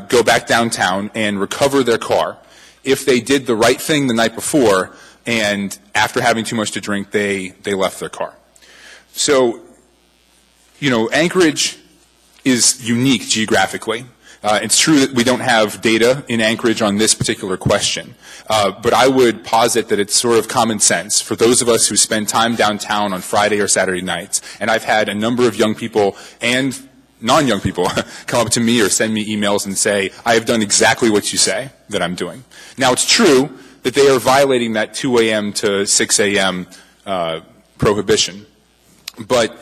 E: go back downtown and recover their car. If they did the right thing the night before, and after having too much to drink, they left their car. So, Anchorage is unique geographically. It's true that we don't have data in Anchorage on this particular question, but I would posit that it's sort of common sense for those of us who spend time downtown on Friday or Saturday nights. And I've had a number of young people and non-young people come up to me or send me emails and say, I have done exactly what you say that I'm doing. Now, it's true that they are violating that 2 a.m. to 6 a.m. Prohibition, but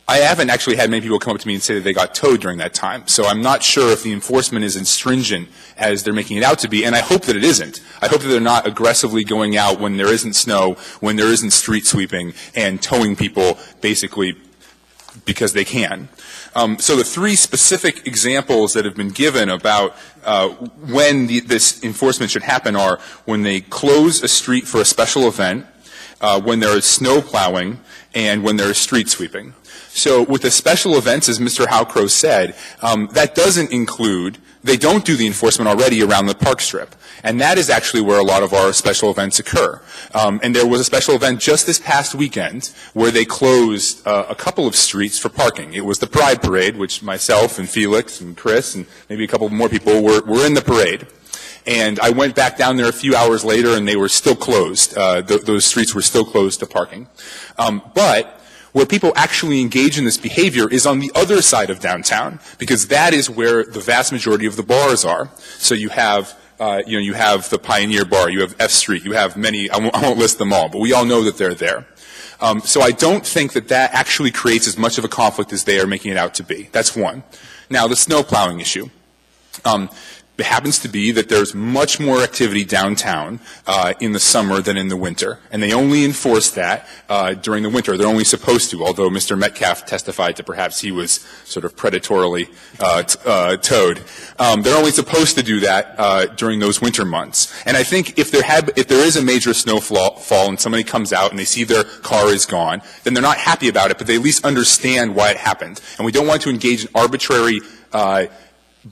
E: I haven't actually had many people come up to me and say that they got towed during that time. So I'm not sure if the enforcement is as stringent as they're making it out to be, and I hope that it isn't. I hope that they're not aggressively going out when there isn't snow, when there isn't street sweeping, and towing people basically because they can. So the three specific examples that have been given about when this enforcement should happen are when they close a street for a special event, when there is snow plowing, and when there is street sweeping. So with the special events, as Mr. Halcrow said, that doesn't include, they don't do the enforcement already around the park strip. And that is actually where a lot of our special events occur. And there was a special event just this past weekend where they closed a couple of streets for parking. It was the Pride Parade, which myself and Felix and Chris and maybe a couple more people were in the parade. And I went back down there a few hours later and they were still closed. Those streets were still closed to parking. But where people actually engage in this behavior is on the other side of downtown, because that is where the vast majority of the bars are. So you have, you have the Pioneer Bar, you have F Street, you have many, I won't list them all, but we all know that they're there. So I don't think that that actually creates as much of a conflict as they are making it out to be. That's one. Now, the snow plowing issue. It happens to be that there's much more activity downtown in the summer than in the winter, and they only enforce that during the winter. They're only supposed to, although Mr. Metcalf testified that perhaps he was sort of predatorily towed. They're only supposed to do that during those winter months. And I think if there is a major snowfall and somebody comes out and they see their car is gone, then they're not happy about it, but they at least understand why it happened. And we don't want to engage in arbitrary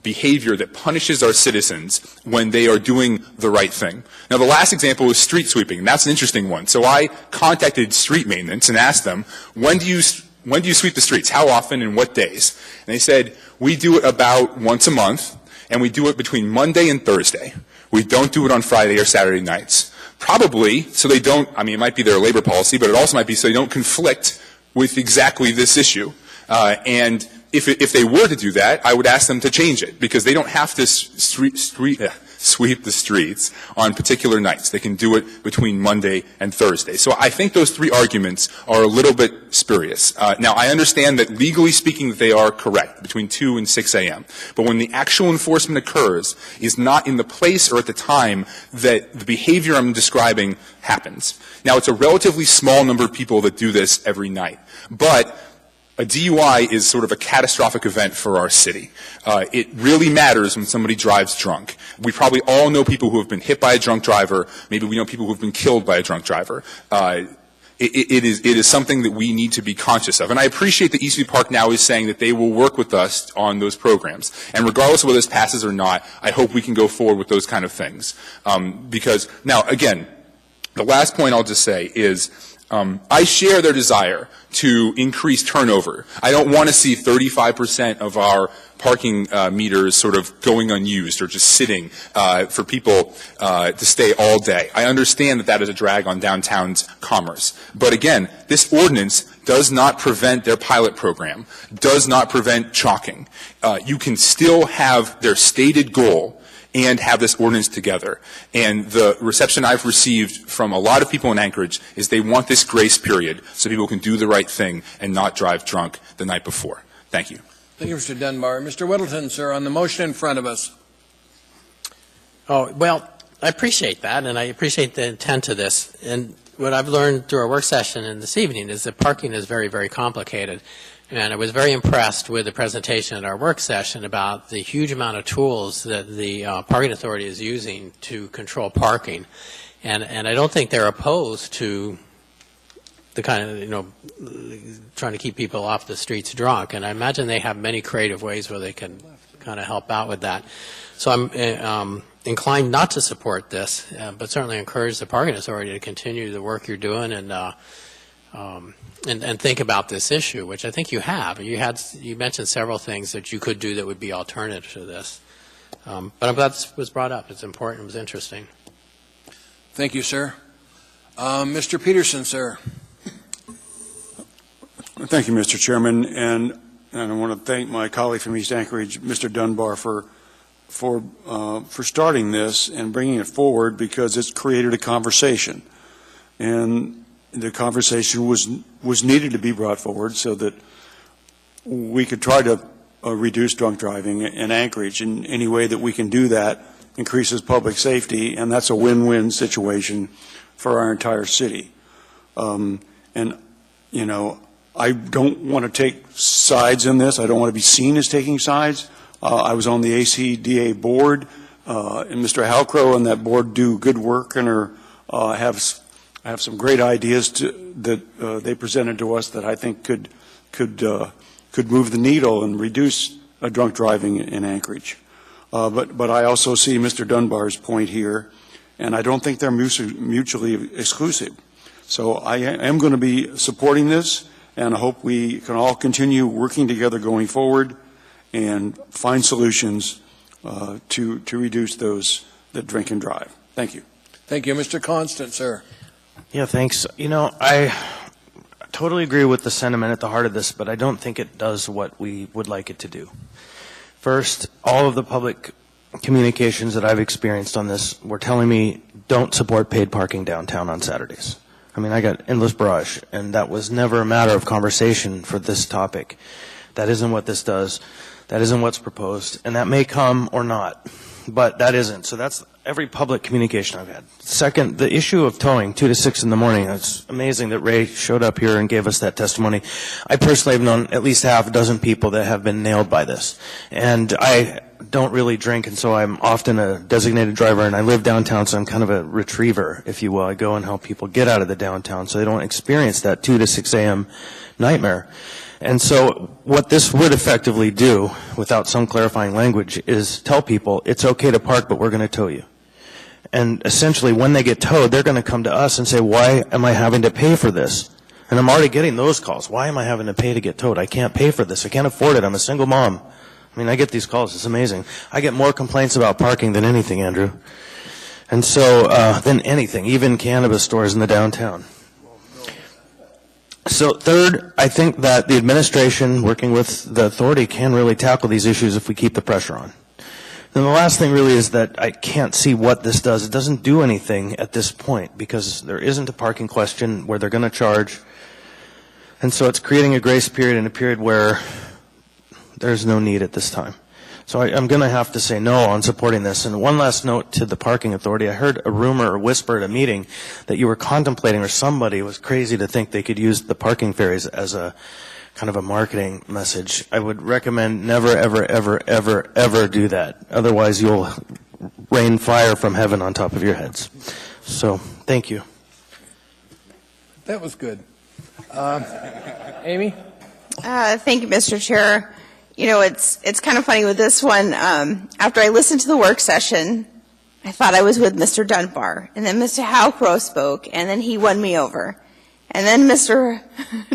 E: behavior that punishes our citizens when they are doing the right thing. Now, the last example was street sweeping, and that's an interesting one. So I contacted street maintenance and asked them, when do you sweep the streets? How often and what days? And they said, we do it about once a month, and we do it between Monday and Thursday. We don't do it on Friday or Saturday nights. Probably so they don't, I mean, it might be their labor policy, but it also might be so they don't conflict with exactly this issue. And if they were to do that, I would ask them to change it, because they don't have to sweep the streets on particular nights. They can do it between Monday and Thursday. So I think those three arguments are a little bit spurious. Now, I understand that legally speaking that they are correct, between 2 and 6 a.m. But when the actual enforcement occurs is not in the place or at the time that the behavior I'm describing happens. Now, it's a relatively small number of people that do this every night. But a DUI is sort of a catastrophic event for our city. It really matters when somebody drives drunk. We probably all know people who have been hit by a drunk driver. Maybe we know people who have been killed by a drunk driver. It is something that we need to be conscious of. And I appreciate that Eastview Park now is saying that they will work with us on those programs. And regardless of whether this passes or not, I hope we can go forward with those kind of things. Because, now, again, the last point I'll just say is I share their desire to increase turnover. I don't want to see 35% of our parking meters sort of going unused or just sitting for people to stay all day. I understand that that is a drag on downtown's commerce. But again, this ordinance does not prevent their pilot program, does not prevent chalking. You can still have their stated goal and have this ordinance together. And the reception I've received from a lot of people in Anchorage is they want this grace period so people can do the right thing and not drive drunk the night before. Thank you.
A: Thank you, Mr. Dunbar. Mr. Whittleton, sir, on the motion in front of us.
F: Oh, well, I appreciate that, and I appreciate the intent of this. And what I've learned through our work session and this evening is that parking is very, very complicated. And I was very impressed with the presentation at our work session about the huge amount of tools that the parking authority is using to control parking. And I don't think they're opposed to the kind of, trying to keep people off the streets drunk. And I imagine they have many creative ways where they can kind of help out with that. So I'm inclined not to support this, but certainly encourage the parking authority to continue the work you're doing and think about this issue, which I think you have. You mentioned several things that you could do that would be alternative to this. But I'm glad this was brought up. It's important. It was interesting.
A: Thank you, sir. Mr. Peterson, sir.
L: Thank you, Mr. Chairman, and I want to thank my colleague from East Anchorage, Mr. Dunbar, for starting this and bringing it forward, because it's created a conversation, and the conversation was needed to be brought forward so that we could try to reduce drunk driving in Anchorage. In any way that we can do that increases public safety, and that's a win-win situation for our entire city. I don't want to take sides in this. I don't want to be seen as taking sides. I was on the ACDA board, and Mr. Halcrow and that board do good work and have some great ideas that they presented to us that I think could move the needle and reduce drunk driving in Anchorage. But I also see Mr. Dunbar's point here, and I don't think they're mutually exclusive. So I am going to be supporting this, and I hope we can all continue working together going forward and find solutions to reduce those that drink and drive. Thank you.
A: Thank you. Mr. Constant, sir.
G: Yeah, thanks. I totally agree with the sentiment at the heart of this, but I don't think it does what we would like it to do. First, all of the public communications that I've experienced on this were telling me don't support paid parking downtown on Saturdays. I mean, I got endless barrage, and that was never a matter of conversation for this topic. That isn't what this does. That isn't what's proposed, and that may come or not, but that isn't. So that's every public communication I've had. Second, the issue of towing 2 to 6 in the morning. It's amazing that Ray showed up here and gave us that testimony. I personally have known at least half a dozen people that have been nailed by this, and I don't really drink, and so I'm often a designated driver, and I live downtown, so I'm kind of a retriever, if you will. I go and help people get out of the downtown so they don't experience that 2 to 6 a.m. nightmare. And so what this would effectively do, without some clarifying language, is tell people it's okay to park, but we're going to tow you. And essentially, when they get towed, they're going to come to us and say, why am I having to pay for this? And I'm already getting those calls. Why am I having to pay to get towed? I can't pay for this. I can't afford it. I'm a single mom. I mean, I get these calls. It's amazing. I get more complaints about parking than anything, Andrew. And so, than anything, even cannabis stores in the downtown. So third, I think that the administration, working with the authority, can really tackle these issues if we keep the pressure on. And the last thing really is that I can't see what this does. It doesn't do anything at this point because there isn't a parking question where they're going to charge. And so it's creating a grace period and a period where there's no need at this time. So I'm going to have to say no on supporting this. And one last note to the parking authority. I heard a rumor or whisper at a meeting that you were contemplating, or somebody was crazy to think they could use the parking ferries as a kind of a marketing message. I would recommend never, ever, ever, ever, ever do that. Otherwise, you'll rain fire from heaven on top of your heads. So, thank you.
A: That was good. Amy?
J: Thank you, Mr. Chair. You know, it's kind of funny with this one. After I listened to the work session, I thought I was with Mr. Dunbar, and then Mr. Halcrow spoke, and then he won me over. And then Mr.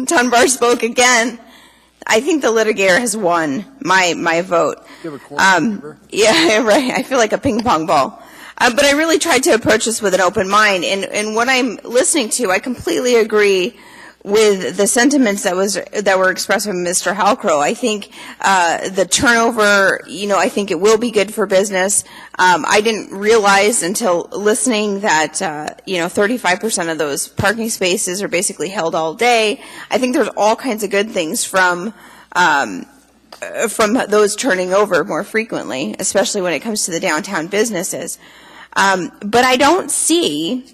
J: Dunbar spoke again. I think the litigator has won my vote. Yeah, right. I feel like a ping pong ball. But I really tried to approach this with an open mind. And what I'm listening to, I completely agree with the sentiments that were expressed from Mr. Halcrow. I think the turnover, you know, I think it will be good for business. I didn't realize until listening that, you know, 35% of those parking spaces are basically held all day. I think there's all kinds of good things from those turning over more frequently, especially when it comes to the downtown businesses. But I don't see,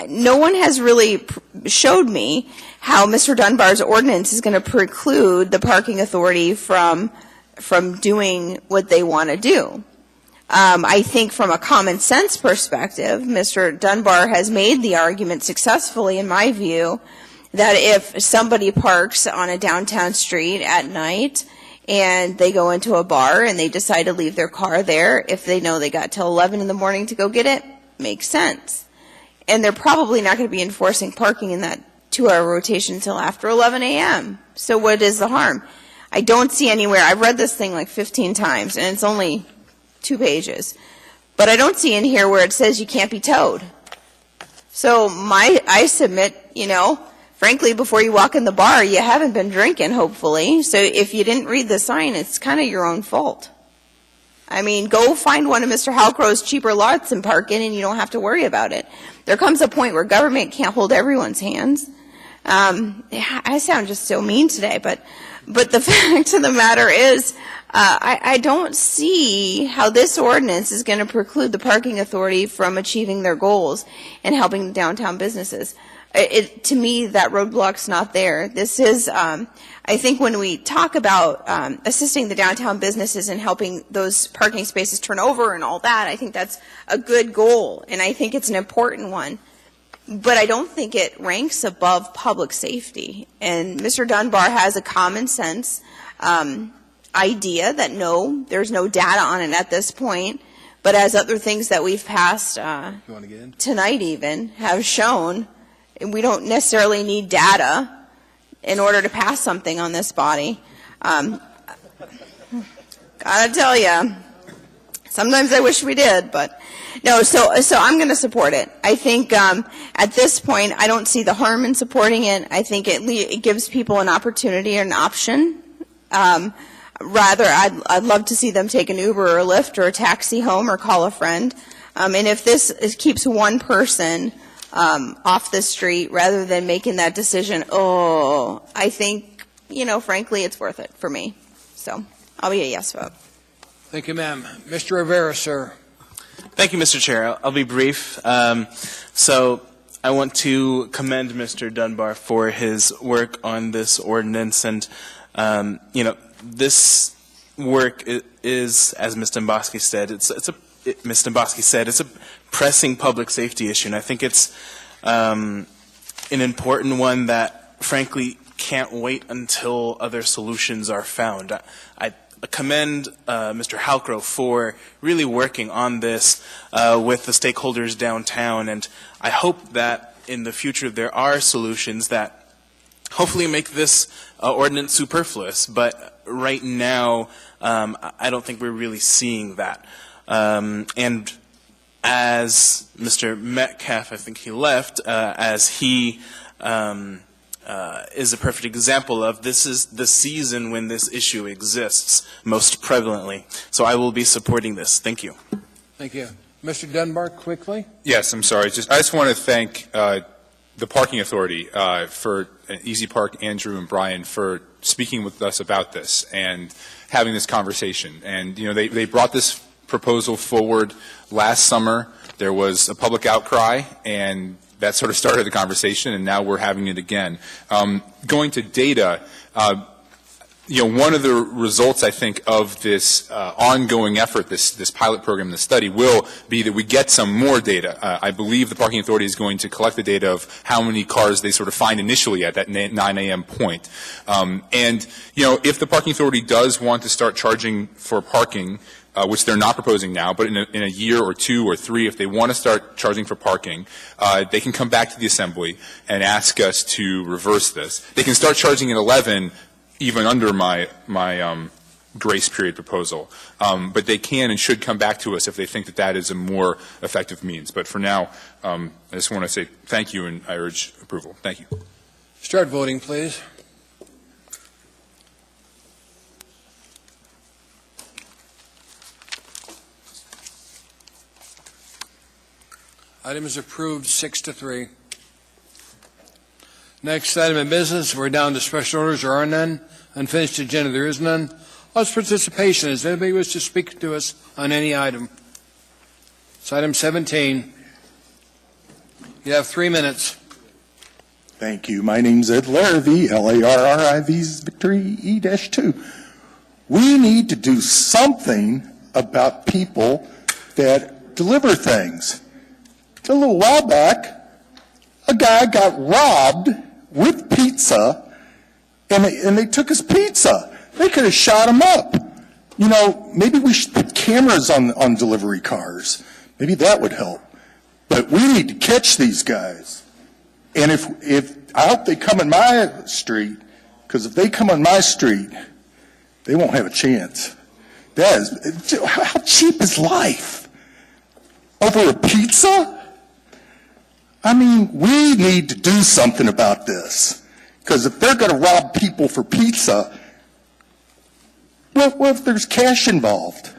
J: no one has really showed me how Mr. Dunbar's ordinance is going to preclude the parking authority from doing what they want to do. I think from a common sense perspective, Mr. Dunbar has made the argument successfully, in my view, that if somebody parks on a downtown street at night and they go into a bar and they decide to leave their car there, if they know they got till 11 in the morning to go get it, makes sense. And they're probably not going to be enforcing parking in that 2-hour rotation until after 11 a.m. So what is the harm? I don't see anywhere. I've read this thing like 15 times, and it's only 2 pages. But I don't see in here where it says you can't be towed. So I submit, you know, frankly, before you walk in the bar, you haven't been drinking, hopefully. So if you didn't read the sign, it's kind of your own fault. I mean, go find one of Mr. Halcrow's cheaper lots and park in, and you don't have to worry about it. There comes a point where government can't hold everyone's hands. I sound just so mean today, but the fact of the matter is, I don't see how this ordinance is going to preclude the parking authority from achieving their goals and helping the downtown businesses. To me, that roadblock's not there. This is, I think when we talk about assisting the downtown businesses and helping those parking spaces turn over and all that, I think that's a good goal, and I think it's an important one. But I don't think it ranks above public safety. And Mr. Dunbar has a common sense idea that no, there's no data on it at this point. But as other things that we've passed tonight even have shown, we don't necessarily need data in order to pass something on this body. Gotta tell you, sometimes I wish we did, but no, so I'm going to support it. I think at this point, I don't see the harm in supporting it. I think it gives people an opportunity or an option. Rather, I'd love to see them take an Uber or a Lyft or a taxi home or call a friend. And if this keeps one person off the street rather than making that decision, I think, you know, frankly, it's worth it for me. So I'll be a yes vote.
A: Thank you, ma'am. Mr. Rivera, sir.
H: Thank you, Mr. Chair. I'll be brief. So I want to commend Mr. Dunbar for his work on this ordinance. And, you know, this work is, as Ms. Domboski said, it's a pressing public safety issue. And I think it's an important one that, frankly, can't wait until other solutions are found. I commend Mr. Halcrow for really working on this with the stakeholders downtown, and I hope that in the future there are solutions that hopefully make this ordinance superfluous, but right now I don't think we're really seeing that. And as Mr. Metcalf, I think he left, as he is a perfect example of, this is the season when this issue exists most prevalently. So I will be supporting this. Thank you.
A: Thank you. Mr. Dunbar, quickly.
E: Yes, I'm sorry. I just want to thank the Parking Authority for Easy Park, Andrew and Brian, for speaking with us about this and having this conversation. And, you know, they brought this proposal forward last summer. There was a public outcry, and that sort of started the conversation, and now we're having it again. Going to data, you know, one of the results, I think, of this ongoing effort, this pilot program, this study, will be that we get some more data. I believe the Parking Authority is going to collect the data of how many cars they sort of find initially at that 9 a.m. point. And, you know, if the Parking Authority does want to start charging for parking, which they're not proposing now, but in a year or 2 or 3, if they want to start charging for parking, they can come back to the Assembly and ask us to reverse this. They can start charging at 11, even under my grace period proposal. But they can and should come back to us if they think that that is a more effective means. But for now, I just want to say thank you, and I urge approval. Thank you.
A: Start voting, please. Item is approved 6-3. Next item of business, we're down to special orders. There are none. Unfinished agenda, there is none. Let's participation. Does anybody wish to speak to us on any item? It's item 17. You have 3 minutes.
T: Thank you. My name's Ed Larrivee, L-A-R-R-I-V's Victory E-2. We need to do something about people that deliver things. A little while back, a guy got robbed with pizza, and they took his pizza. They could have shot him up. You know, maybe we should put cameras on delivery cars. Maybe that would help. But we need to catch these guys. And if I hope they come in my street, because if they come on my street, they won't have a chance. That is, how cheap is life? Over a pizza? I mean, we need to do something about this. Because if they're going to rob people for pizza, what if there's cash involved?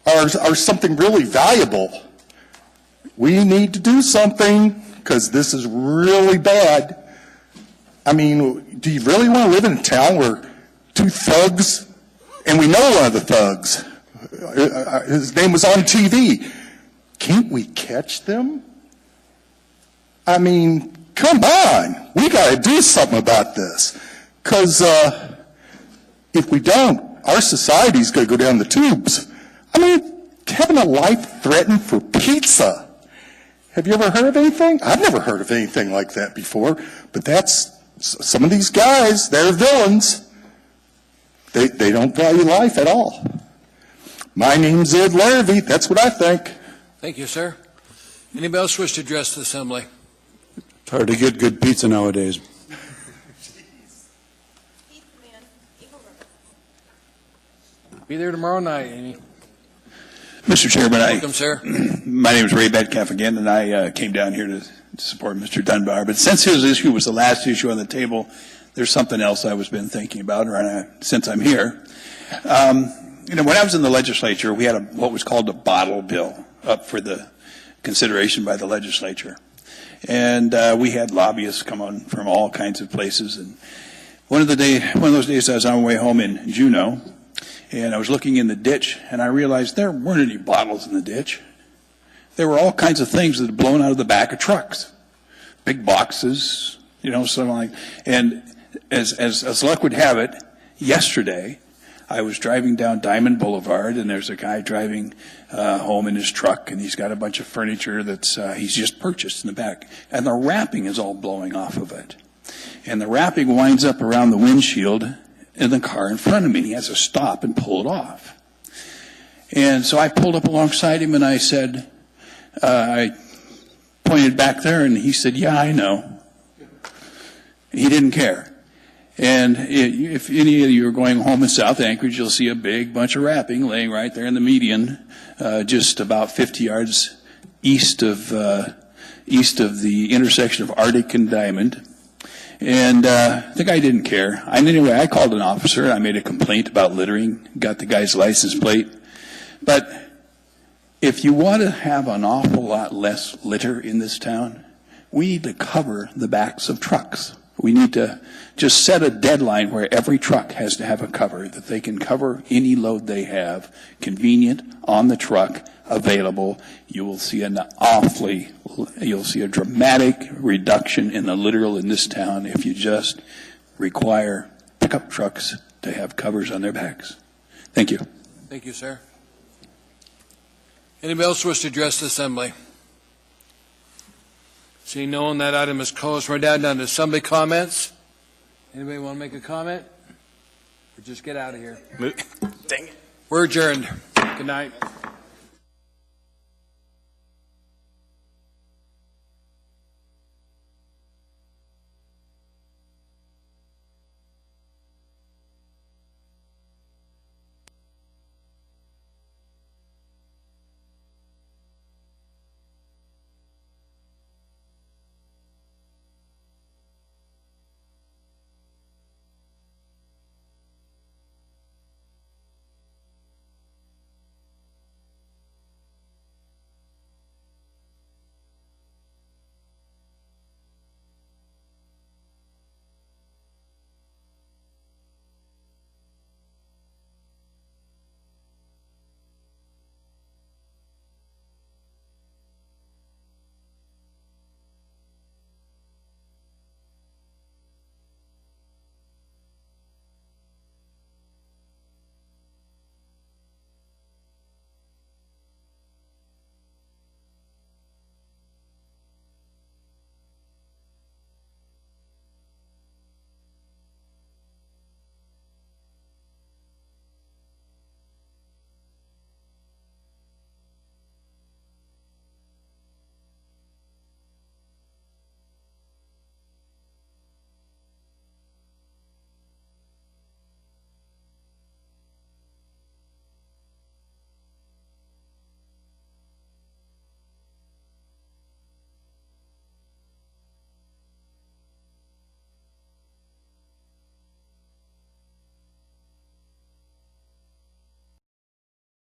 T: Or something really valuable? We need to do something, because this is really bad. I mean, do you really want to live in a town where 2 thugs, and we know one of the thugs, his name was on TV, can't we catch them? I mean, come on. We got to do something about this. Because if we don't, our society's going to go down the tubes. I mean, having a life threatened for pizza. Have you ever heard of anything? I've never heard of anything like that before. But that's, some of these guys, they're villains. They don't value life at all. My name's Ed Larrivee. That's what I think.
A: Thank you, sir. Anybody else wish to address the Assembly?
L: It's hard to get good pizza nowadays.
A: Be there tomorrow night, Amy.
B: Mr. Chairman,
A: Welcome, sir.
B: My name is Ray Metcalf again, and I came down here to support Mr. Dunbar. But since his issue was the last issue on the table, there's something else I was been thinking about since I'm here. You know, when I was in the legislature, we had what was called a bottle bill up for the consideration by the legislature. And we had lobbyists come on from all kinds of places. And one of those days I was on my way home in Juneau, and I was looking in the ditch, and I realized there weren't any bottles in the ditch. There were all kinds of things that had blown out of the back of trucks. Big boxes, you know, something like. And as luck would have it, yesterday I was driving down Diamond Boulevard, and there's a guy driving home in his truck, and he's got a bunch of furniture that's he's just purchased in the back, and the wrapping is all blowing off of it. And the wrapping winds up around the windshield in the car in front of me. He has to stop and pull it off. And so I pulled up alongside him and I said, I pointed back there and he said, yeah, I know. He didn't care. And if any of you are going home in South Anchorage, you'll see a big bunch of wrapping laying right there in the median, just about 50 yards east of the intersection of Arctic and Diamond. And the guy didn't care. Anyway, I called an officer and I made a complaint about littering, got the guy's license plate. But if you want to have an awful lot less litter in this town, we need to cover the backs of trucks. We need to just set a deadline where every truck has to have a cover, that they can cover any load they have, convenient, on the truck, available. You'll see a dramatic reduction in the litter in this town if you just require pickup trucks to have covers on their backs. Thank you.
A: Thank you, sir. Anybody else wish to address the assembly? Seeing no one, that item is closed. We're down to assembly comments. Anybody want to make a comment? Or just get out of here?
H: Dang it.
A: We're adjourned. Good night.